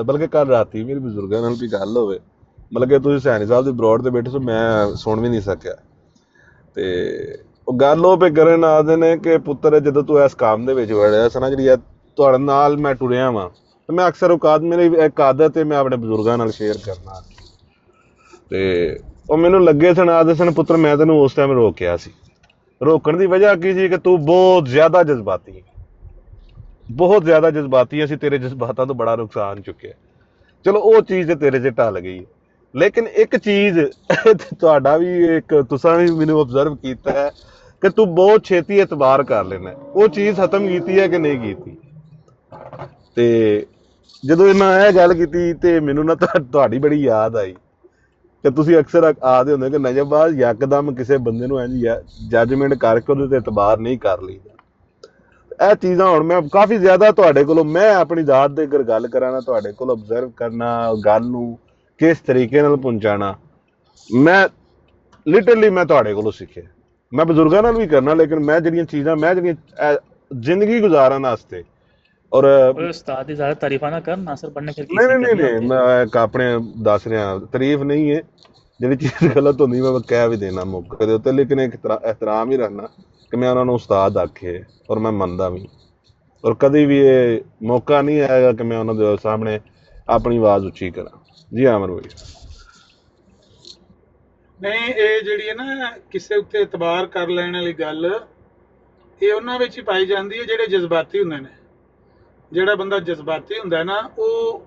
ਬਲਕਿ ਕੱਲ ਰਾਤੀ ਮੇਰੀ ਬਜ਼ੁਰਗਾਂ ਨਾਲ ਵੀ ਗੱਲ ਹੋਵੇ, ਮਤਲਬ ਕਿ ਤੁਸੀਂ ਸੈਣੀ ਸਾਹਿਬ ਦੀ ਬਰੋਡ ਤੇ ਬੈਠੇ ਸੋ, ਮੈਂ ਸੁਣ ਵੀ ਨਹੀਂ ਸਕਿਆ। ਤੇ ਉਹ ਗੱਲ ਉਹ ਪੇ ਕਰਨ ਆਦੇ ਨੇ ਕਿ ਪੁੱਤਰ ਜਦੋਂ ਤੂੰ ਇਸ ਕੰਮ ਦੇ ਵਿੱਚ ਵੜਿਆ ਸੀ ਨਾ, ਜਿਹੜੀ ਤੁਹਾਡੇ ਨਾਲ ਮੈਂ ਟੁਰਿਆ ਵਾਂ, ਤੇ ਮੈਂ ਅਕਸਰ ਔਕਾਤ ਮੇਰੀ ਇੱਕ ਆਦਤ ਹੈ ਮੈਂ ਆਪਣੇ ਬਜ਼ੁਰਗਾਂ ਨਾਲ ਸ਼ੇਅਰ ਕਰਨਾ। ਤੇ ਉਹ ਮੈਨੂੰ ਲੱਗੇ ਸਨ ਆਦੇ ਸਨ ਪੁੱਤਰ ਮੈਂ ਤੈਨੂੰ ਉਸ ਟਾਈਮ ਰੋਕਿਆ ਸੀ। ਰੋਕਣ ਦੀ ਵਜ੍ਹਾ ਕੀ ਸੀ ਕਿ ਤੂੰ ਬਹੁਤ ਜ਼ਿਆਦਾ ਜਜ਼ਬਾਤੀ ਹੈ, ਬਹੁਤ ਜ਼ਿਆਦਾ ਜਜ਼ਬਾਤੀ। ਅਸੀਂ ਤੇਰੇ ਜਜ਼ਬਾਤਾਂ ਤੋਂ ਬੜਾ ਨੁਕਸਾਨ ਚੁੱਕਿਆ। ਚਲੋ ਉਹ ਚੀਜ਼ ਤੇ ਤੇਰੇ 'ਚ ਢਲ ਗਈ, ਲੇਕਿਨ ਇੱਕ ਚੀਜ਼ ਤੁਹਾਡਾ ਵੀ ਇੱਕ ਤੁਸੀਂ ਵੀ ਮੈਨੂੰ ਓਬਜ਼ਰਵ ਕੀਤਾ ਹੈ ਕਿ ਤੂੰ ਬਹੁਤ ਛੇਤੀ ਇਤਬਾਰ ਕਰ ਲੈਣਾ। ਉਹ ਚੀਜ਼ ਖਤਮ ਕੀਤੀ ਹੈ ਕਿ ਨਹੀਂ ਕੀਤੀ? ਤੇ ਜਦੋਂ ਇਹਨਾਂ ਇਹ ਗੱਲ ਕੀਤੀ ਤੇ ਮੈਨੂੰ ਨਾ ਤੁਹਾਡੀ ਬੜੀ ਯਾਦ ਆਈ ਕਿ ਤੁਸੀਂ ਅਕਸਰ ਆਖਦੇ ਹੁੰਦੇ ਕਿ ਨਜ਼ਰਬਾਜ਼ ਯਕਦਮ ਕਿਸੇ ਬੰਦੇ ਨੂੰ ਇੰਝ ਜੱਜਮੈਂਟ ਕਰਕੇ ਉਹਦੇ ਤੇ ਇਤਬਾਰ ਨਹੀਂ ਕਰ ਲਈਦਾ। ਇਹ ਚੀਜ਼ਾਂ ਹੁਣ ਮੈਂ ਕਾਫੀ ਜ਼ਿਆਦਾ ਤੁਹਾਡੇ ਕੋਲੋਂ, ਮੈਂ ਆਪਣੀ ਜ਼ਾਤ ਦੇ ਅਗਰ ਗੱਲ ਕਰਾਂ ਨਾ, ਤੁਹਾਡੇ ਕੋਲ ਓਬਜ਼ਰਵ ਕਰਨਾ, ਗੱਲ ਨੂੰ ਕਿਸ ਤਰੀਕੇ ਨਾਲ ਪਹੁੰਚਾਉਣਾ, ਮੈਂ ਲਿਟਰਲੀ ਮੈਂ ਤੁਹਾਡੇ ਕੋਲੋਂ ਸਿੱਖਿਆ। ਮੈਂ ਬਜ਼ੁਰਗਾਂ ਨਾਲ ਵੀ ਕਰਨਾ, ਲੇਕਿਨ ਮੈਂ ਜਿਹੜੀਆਂ ਚੀਜ਼ਾਂ ਜ਼ਿੰਦਗੀ ਗੁਜ਼ਾਰਨ ਵਾਸਤੇ ਔਰ ਉਸਤਾਦ ਦੀ ਜ਼ਿਆਦਾ ਤਾਰੀਫਾਂ ਨਾ ਕਰ, ਨਾਸਰ ਬਣਨੇ ਫਿਰ ਨਹੀਂ ਮੈਂ ਆਪਣੇ ਦੱਸ ਰਿਹਾ, ਤਾਰੀਫ ਨਹੀਂ ਹੈ, ਜਿਹੜੀ ਚੀਜ਼ ਗਲਤ ਹੁੰਦੀ ਮੈਂ ਕਹਿ ਵੀ ਦੇਣਾ ਮੌਕੇ ਦੇ ਉੱਤੇ, ਲੇਕਿਨ ਇੱਕ ਇਹਤਰਾਮ ਹੀ ਰੱਖਣਾ ਕਿ ਮੈਂ ਉਹਨਾਂ ਨੂੰ ਉਸਤਾਦ ਆਖੇ ਔਰ ਮੈਂ ਮੰਨਦਾ ਵੀ, ਔਰ ਕਦੇ ਵੀ ਇਹ ਮੌਕਾ ਨਹੀਂ ਆਏਗਾ ਕਿ ਮੈਂ ਉਹਨਾਂ ਦੇ ਸਾਹਮਣੇ ਆਪਣੀ ਆਵਾਜ਼ ਉੱਚੀ ਕਰਾਂ। ਜੀ ਆਮਰ ਭਾਈ। ਨਹੀਂ, ਇਹ ਜਿਹੜੀ ਹੈ ਨਾ ਕਿਸੇ ਉੱਤੇ ਇਤਬਾਰ ਕਰ ਲੈਣ ਵਾਲੀ ਗੱਲ, ਇਹ ਉਹਨਾਂ ਵਿੱਚ ਹੀ ਪਾਈ ਜਾਂਦੀ ਹੈ ਜਿਹੜੇ ਜਜ਼ਬਾਤੀ ਹੁੰਦੇ ਨੇ। ਜਿਹੜਾ ਬੰਦਾ ਜਜ਼ਬਾਤੀ ਹੁੰਦਾ ਨਾ, ਉਹ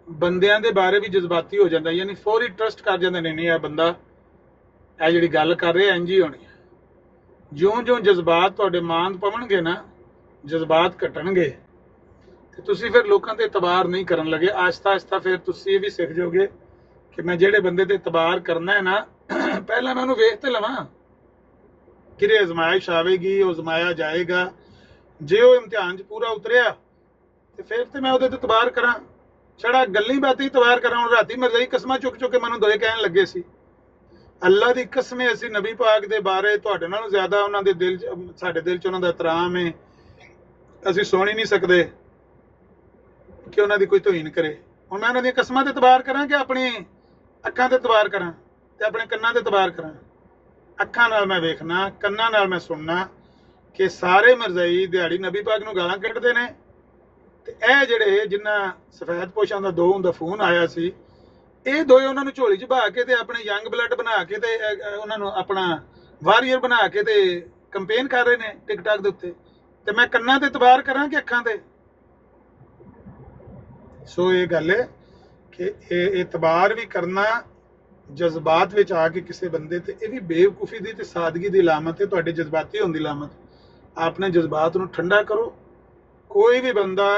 ਬੰਦਿਆਂ ਦੇ ਬਾਰੇ ਵੀ ਜਜ਼ਬਾਤੀ ਹੋ ਜਾਂਦਾ, ਯਾਨੀ ਫੌਰੀ ਟਰਸਟ ਕਰ ਜਾਂਦੇ ਨੇ, ਨਹੀਂ ਇਹ ਬੰਦਾ ਇਹ ਜਿਹੜੀ ਗੱਲ ਕਰ ਰਿਹਾ ਇੰਝ ਹੀ ਹੋਣੀ ਹੈ। ਜਿਉਂ-ਜਿਉਂ ਜਜ਼ਬਾਤ ਤੁਹਾਡੇ ਮਾਂਦ ਪਵਣਗੇ ਨਾ, ਜਜ਼ਬਾਤ ਘਟਣਗੇ, ਤੇ ਤੁਸੀਂ ਫਿਰ ਲੋਕਾਂ ਤੇ ਇਤਬਾਰ ਨਹੀਂ ਕਰਨ ਲੱਗੇ। ਆਹਿਸਤਾ ਫਿਰ ਤੁਸੀਂ ਇਹ ਵੀ ਸਿੱਖ ਜਾਓਗੇ ਕਿ ਮੈਂ ਜਿਹੜੇ ਬੰਦੇ ਤੇ ਇਤਬਾਰ ਕਰਨਾ ਹੈ ਨਾ, ਪਹਿਲਾਂ ਮੈਂ ਉਹਨੂੰ ਵੇਖ ਤੇ ਲਵਾਂ, ਕਿਹੜੇ ਅਜ਼ਮਾਇਸ਼ ਆਵੇਗੀ, ਉਹ ਅਜ਼ਮਾਇਆ ਜਾਏਗਾ। ਜੇ ਉਹ ਇਮਤਿਹਾਨ 'ਚ ਪੂਰਾ ਉਤਰਿਆ ਤੇ ਫਿਰ ਤੇ ਮੈਂ ਉਹਦੇ ਤੇ ਇਤਬਾਰ ਕਰਾਂ, ਛੜਾ ਗੱਲਾਂ ਬਾਤਾਂ ਇਤਬਾਰ ਕਰਾਂ। ਹੁਣ ਰਾਤੀ ਮਰਜ਼ੀ ਕਸਮਾਂ ਚੁੱਕ ਕੇ ਮੈਨੂੰ ਦੋਏ ਕਹਿਣ ਲੱਗੇ ਸੀ, ਅੱਲਾ ਦੀ ਕਸਮੇ ਅਸੀਂ ਨਬੀ ਪਾਕ ਦੇ ਬਾਰੇ ਤੁਹਾਡੇ ਨਾਲੋਂ ਜ਼ਿਆਦਾ ਉਹਨਾਂ ਦੇ ਦਿਲ 'ਚ, ਸਾਡੇ ਦਿਲ 'ਚ ਉਹਨਾਂ ਦਾ ਇਤਰਾਮ ਹੈ, ਅਸੀਂ ਸੁਣ ਹੀ ਨਹੀਂ ਸਕਦੇ ਕਿ ਉਹਨਾਂ ਦੀ ਕੋਈ ਤੋਹੀਨ ਕਰੇ। ਹੁਣ ਮੈਂ ਉਹਨਾਂ ਦੀਆਂ ਕਸਮਾਂ ਤੇ ਇਤਬਾਰ ਕਰਾਂ ਕਿ ਆਪਣੀ ਅੱਖਾਂ ਤੇ ਇਤਬਾਰ ਕਰਾਂ ਤੇ ਆਪਣੇ ਕੰਨਾਂ ਤੇ ਇਤਬਾਰ ਕਰਾਂ? ਅੱਖਾਂ ਨਾਲ ਮੈਂ ਵੇਖਣਾ, ਕੰਨਾਂ ਨਾਲ ਮੈਂ ਸੁਣਨਾ ਕਿ ਸਾਰੇ ਮਰਜ਼ਈ ਦਿਹਾੜੀ ਨਬੀ ਪਾਕ ਨੂੰ ਗਾਲਾਂ ਕੱਢਦੇ ਨੇ, ਤੇ ਇਹ ਜਿਹੜੇ ਜਿਨ੍ਹਾਂ ਸਫੈਦ ਪੋਸ਼ਾਂ ਦਾ ਦੋ ਹੁੰਦਾ ਫੋਨ ਆਇਆ ਸੀ, ਇਹ ਦੋਏ ਉਹਨਾਂ ਨੂੰ ਝੋਲੀ 'ਚ ਬਹਾ ਕੇ ਤੇ ਆਪਣੇ ਯੰਗ ਬਲੱਡ ਬਣਾ ਕੇ ਤੇ ਉਹਨਾਂ ਨੂੰ ਆਪਣਾ ਵਾਰੀਅਰ ਬਣਾ ਕੇ ਤੇ ਕੰਪੇਨ ਕਰ ਰਹੇ ਨੇ ਟਿਕਟਾਕ ਦੇ ਉੱਤੇ, ਤੇ ਮੈਂ ਕੰਨਾਂ ਤੇ ਇਤਬਾਰ ਕਰਾਂ ਕਿ ਅੱਖਾਂ ਤੇ? ਸੋ ਇਹ ਗੱਲ ਹੈ ਕਿ ਇਹ ਇਤਬਾਰ ਵੀ ਕਰਨਾ ਜਜ਼ਬਾਤ ਵਿੱਚ ਆ ਕੇ ਕਿਸੇ ਬੰਦੇ ਤੇ, ਇਹ ਵੀ ਬੇਵਕੂਫੀ ਦੀ ਤੇ ਸਾਦਗੀ ਦੀ ਅਲਾਮਤ ਹੈ, ਤੁਹਾਡੇ ਜਜ਼ਬਾਤੀ ਹੋਣ ਦੀ ਅਲਾਮਤ। ਆਪਣੇ ਜਜ਼ਬਾਤ ਨੂੰ ਠੰਡਾ ਕਰੋ। ਕੋਈ ਵੀ ਬੰਦਾ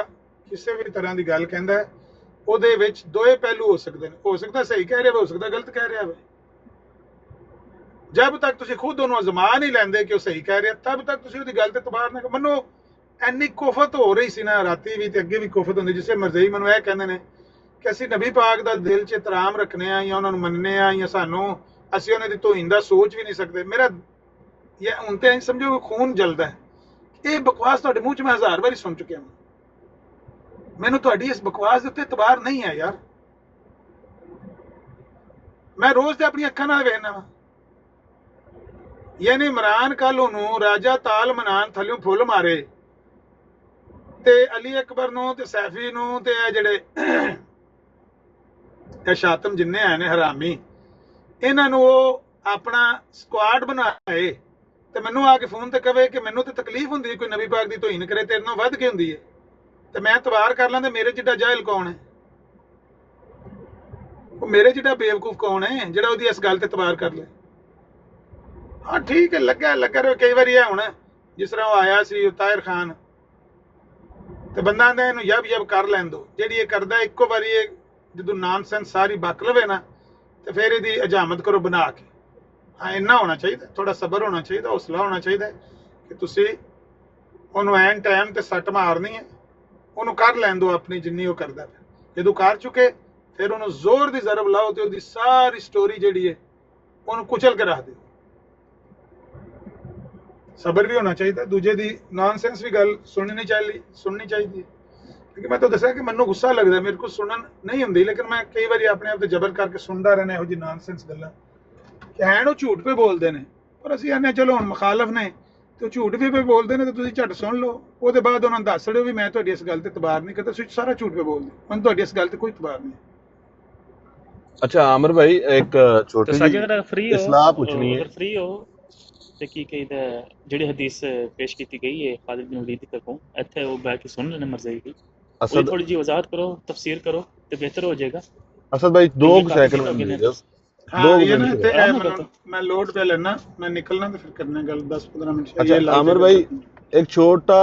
ਕਿਸੇ ਵੀ ਤਰ੍ਹਾਂ ਦੀ ਗੱਲ ਕਹਿੰਦਾ ਹੈ, ਉਹਦੇ ਵਿੱਚ ਦੋਏ ਪਹਿਲੂ ਹੋ ਸਕਦੇ ਨੇ, ਹੋ ਸਕਦਾ ਸਹੀ ਕਹਿ ਰਿਹਾ, ਹੋ ਸਕਦਾ ਗਲਤ ਕਹਿ ਰਿਹਾ ਹੋਵੇ। ਜਦ ਤੱਕ ਤੁਸੀਂ ਖੁਦ ਉਹਨੂੰ ਅਜ਼ਮਾ ਨਹੀਂ ਲੈਂਦੇ ਕਿ ਉਹ ਸਹੀ ਕਹਿ ਰਿਹਾ, ਤਬ ਤੱਕ ਤੁਸੀਂ ਉਹਦੀ ਗੱਲ ਤੇ ਇਤਬਾਰ ਨਾ ਮੰਨੋ। ਇੰਨੀ ਕੁਫਤ ਹੋ ਰਹੀ ਸੀ ਨਾ ਰਾਤੀ ਵੀ ਤੇ ਅੱਗੇ ਵੀ ਕੁਫਤ ਹੁੰਦੀ, ਜਿਸੇ ਮਰਜ਼ਈ ਮੈਨੂੰ ਇਹ ਕਹਿੰਦੇ ਨੇ ਕਿ ਅਸੀਂ ਨਬੀ ਪਾਕ ਦਾ ਦਿਲ 'ਚ ਇਤਰਾਮ ਰੱਖਨੇ ਆ ਜਾਂ ਉਹਨਾਂ ਨੂੰ ਮੰਨਨੇ ਆ ਜਾਂ ਸਾਨੂੰ ਅਸੀਂ ਉਹਨਾਂ ਦੀ ਤੋਹੀਨ ਦਾ ਸੋਚ ਵੀ ਨਹੀਂ ਸਕਦੇ। ਮੇਰਾ ਇਹ ਹੁਣ ਤੇ ਸਮਝੋ ਖੂਨ ਜਲਦਾ ਹੈ। ਇਹ ਬਕਵਾਸ ਤੁਹਾਡੇ ਮੂੰਹ 'ਚ ਮੈਂ 1000 ਵਾਰੀ ਸੁਣ ਚੁੱਕਿਆ। ਮੈਨੂੰ ਤੁਹਾਡੀ ਇਸ ਬਕਵਾਸ ਦੇ ਉੱਤੇ ਇਤਬਾਰ ਨਹੀਂ ਹੈ ਯਾਰ। ਮੈਂ ਰੋਜ਼ ਤੇ ਆਪਣੀ ਅੱਖਾਂ ਨਾਲ ਵੇਖਣਾ ਵਾ। ਯਾਨੀ ਇਮਰਾਨ ਕੱਲ ਨੂੰ ਰਾਜਾ ਤਾਲ ਮਨਾਨ ਥੱਲਿਓਂ ਫੁੱਲ ਮਾਰੇ ਤੇ ਅਲੀ ਅਕਬਰ ਨੂੰ ਤੇ ਸੈਫੀ ਨੂੰ ਤੇ ਇਹ ਜਿਹੜੇ ਇਹ ਸ਼ਾਤਮ ਜਿੰਨੇ ਆਏ ਨੇ ਹਰਾਮੀ, ਇਹਨਾਂ ਨੂੰ ਉਹ ਆਪਣਾ ਸਕੁਆਡ ਬਣਾਏ ਤੇ ਮੈਨੂੰ ਆ ਕੇ ਫੋਨ ਤੇ ਕਵੇ ਕਿ ਮੈਨੂੰ ਤੇ ਤਕਲੀਫ ਹੁੰਦੀ ਹੈ ਕੋਈ ਨਬੀ ਪਾਕ ਦੀ ਤੋਹੀਨ ਕਰੇ, ਤੇਰੇ ਨਾਲ ਵੱਧ ਕੇ ਹੁੰਦੀ ਹੈ ਤੇ ਮੈਂ ਤਵਾਰ ਕਰ ਲਾਂ ਤੇ ਮੇਰੇ ਜਿੱਡਾ ਜਾਹਿਲ ਕੌਣ ਹੈ? ਉਹ ਮੇਰੇ ਜਿੱਡਾ ਬੇਵਕੂਫ ਕੌਣ ਹੈ ਜਿਹੜਾ ਉਹਦੀ ਇਸ ਗੱਲ ਤੇ ਤਵਾਰ ਕਰ ਲੈ? ਹਾਂ ਠੀਕ ਹੈ, ਲੱਗਾ ਰਹੇ ਕਈ ਵਾਰੀ ਹੈ। ਹੁਣ ਜਿਸ ਤਰ੍ਹਾਂ ਉਹ ਆਇਆ ਸੀ ਤਾਹਿਰ ਖਾਨ ਤੇ ਬੰਦਾ ਆਂਦਾ ਇਹਨੂੰ ਯਬ ਕਰ ਲੈਣ ਦੋ, ਜਿਹੜੀ ਇਹ ਕਰਦਾ ਇੱਕੋ ਵਾਰੀ ਇਹ ਜਦੋਂ ਨਾਨਸੈਂਸ ਸਾਰੀ ਬਕ ਲਵੇ ਨਾ ਤੇ ਫਿਰ ਇਹਦੀ ਹਜਾਮਤ ਕਰੋ ਬਣਾ ਕੇ। ਹਾਂ ਇੰਨਾ ਹੋਣਾ ਚਾਹੀਦਾ, ਥੋੜਾ ਸਬਰ ਹੋਣਾ ਚਾਹੀਦਾ, ਹੌਸਲਾ ਹੋਣਾ ਚਾਹੀਦਾ ਕਿ ਤੁਸੀਂ ਉਹਨੂੰ ਐਨ ਟਾਈਮ ਤੇ ਸੱਟ ਮਾਰਨੀ ਹੈ, ਉਹਨੂੰ ਕਰ ਲੈਣ ਦਿਓ ਆਪਣੀ ਜਿੰਨੀ ਉਹ ਕਰਦਾ। ਜਦੋਂ ਕਰ ਚੁੱਕੇ ਫਿਰ ਉਹਨੂੰ ਜ਼ੋਰ ਦੀ ਜ਼ਰਬ ਲਾਓ ਤੇ ਉਹਦੀ ਸਾਰੀ ਸਟੋਰੀ ਜਿਹੜੀ ਹੈ ਉਹਨੂੰ ਕੁਚਲ ਕੇ ਰੱਖ ਦਿਓ। ਸਬਰ ਵੀ ਹੋਣਾ ਚਾਹੀਦਾ, ਦੂਜੇ ਦੀ ਨੌਨਸੈਂਸ ਵੀ ਗੱਲ ਸੁਣਨੀ ਚਾਹੀਦੀ ਹੈ। ਕਿਉਂਕਿ ਮੈਂ ਤਾਂ ਦੱਸਿਆ ਕਿ ਮੈਨੂੰ ਗੁੱਸਾ ਲੱਗਦਾ, ਮੇਰੇ ਕੋਲ ਸੁਣਨ ਨਹੀਂ ਹੁੰਦੀ, ਲੇਕਿਨ ਮੈਂ ਕਈ ਵਾਰੀ ਆਪਣੇ ਆਪ ਤੇ ਜ਼ਬਰ ਕਰਕੇ ਸੁਣਦਾ ਰਹਿਣਾ ਇਹੋ ਜਿਹੀ ਨੌਨਸੈਂਸ ਗੱਲਾਂ ਕਿ ਐਨ ਉਹ ਝੂਠ ਪੇ ਬੋਲਦੇ ਨੇ। ਪਰ ਅਸੀਂ ਆਨੇ ਚਲੋ ਹੁਣ ਮੁਖਾਲਫ ਨੇ ਤੇ ਝੂਠ ਵੀ ਪੇ ਬੋਲਦੇ ਨੇ ਤੇ ਤੁਸੀਂ ਝੱਟ ਸੁਣ ਲਓ, ਉਹਦੇ ਬਾਅਦ ਉਹਨਾਂ ਨੂੰ ਦੱਸ ਦਿਓ ਵੀ ਮੈਂ ਤੁਹਾਡੀ ਇਸ ਗੱਲ ਤੇ ਇਤਬਾਰ ਨਹੀਂ ਕਰਦਾ, ਤੁਸੀਂ ਸਾਰਾ ਝੂਠ ਪੇ ਬੋਲਦੇ, ਮੈਨੂੰ ਤੁਹਾਡੀ ਇਸ ਗੱਲ ਤੇ ਕੋਈ ਇਤਬਾਰ ਨਹੀਂ। ਅੱਛਾ ਆਮਰ ਭਾਈ ਇੱਕ ਛੋਟੀ ਜਿਹੀ ਇਸਲਾਹ ਪੁੱਛਣੀ ਹੈ। ਅਗਰ ਫ੍ਰੀ ਹੋ ਤੇ ਕੀ ਕਹੀਦਾ ਜਿਹੜੀ ਹਦੀਸ ਪੇਸ਼ ਕੀਤੀ ਗਈ ਹੈ ਖਾਲਿਦ ਬਿਨ ਵਲੀਦ ਕੋਲੋਂ, ਇੱਥੇ ਉਹ ਬਹਿ ਕੇ ਸੁਣ ਲੈਣੇ ਮਰਜ਼ੀ ਦੀ, ਥੋੜੀ ਜਿਹੀ ਵਜ਼ਾਹਤ ਕਰੋ, ਤਫਸੀਰ ਕਰੋ ਤੇ ਬਿਹਤਰ ਹੋ ਜਾਏਗਾ। ਅਸਦ ਭਾਈ 2 ਸੈਕਿੰਡ ਮਿਲ ਜਾਓ। ਮੈਂ ਲੋਡ पे लेना, मैं निकलना तो फिर करने गल 10-15 मिनट। अच्छा आमिर भाई एक छोटा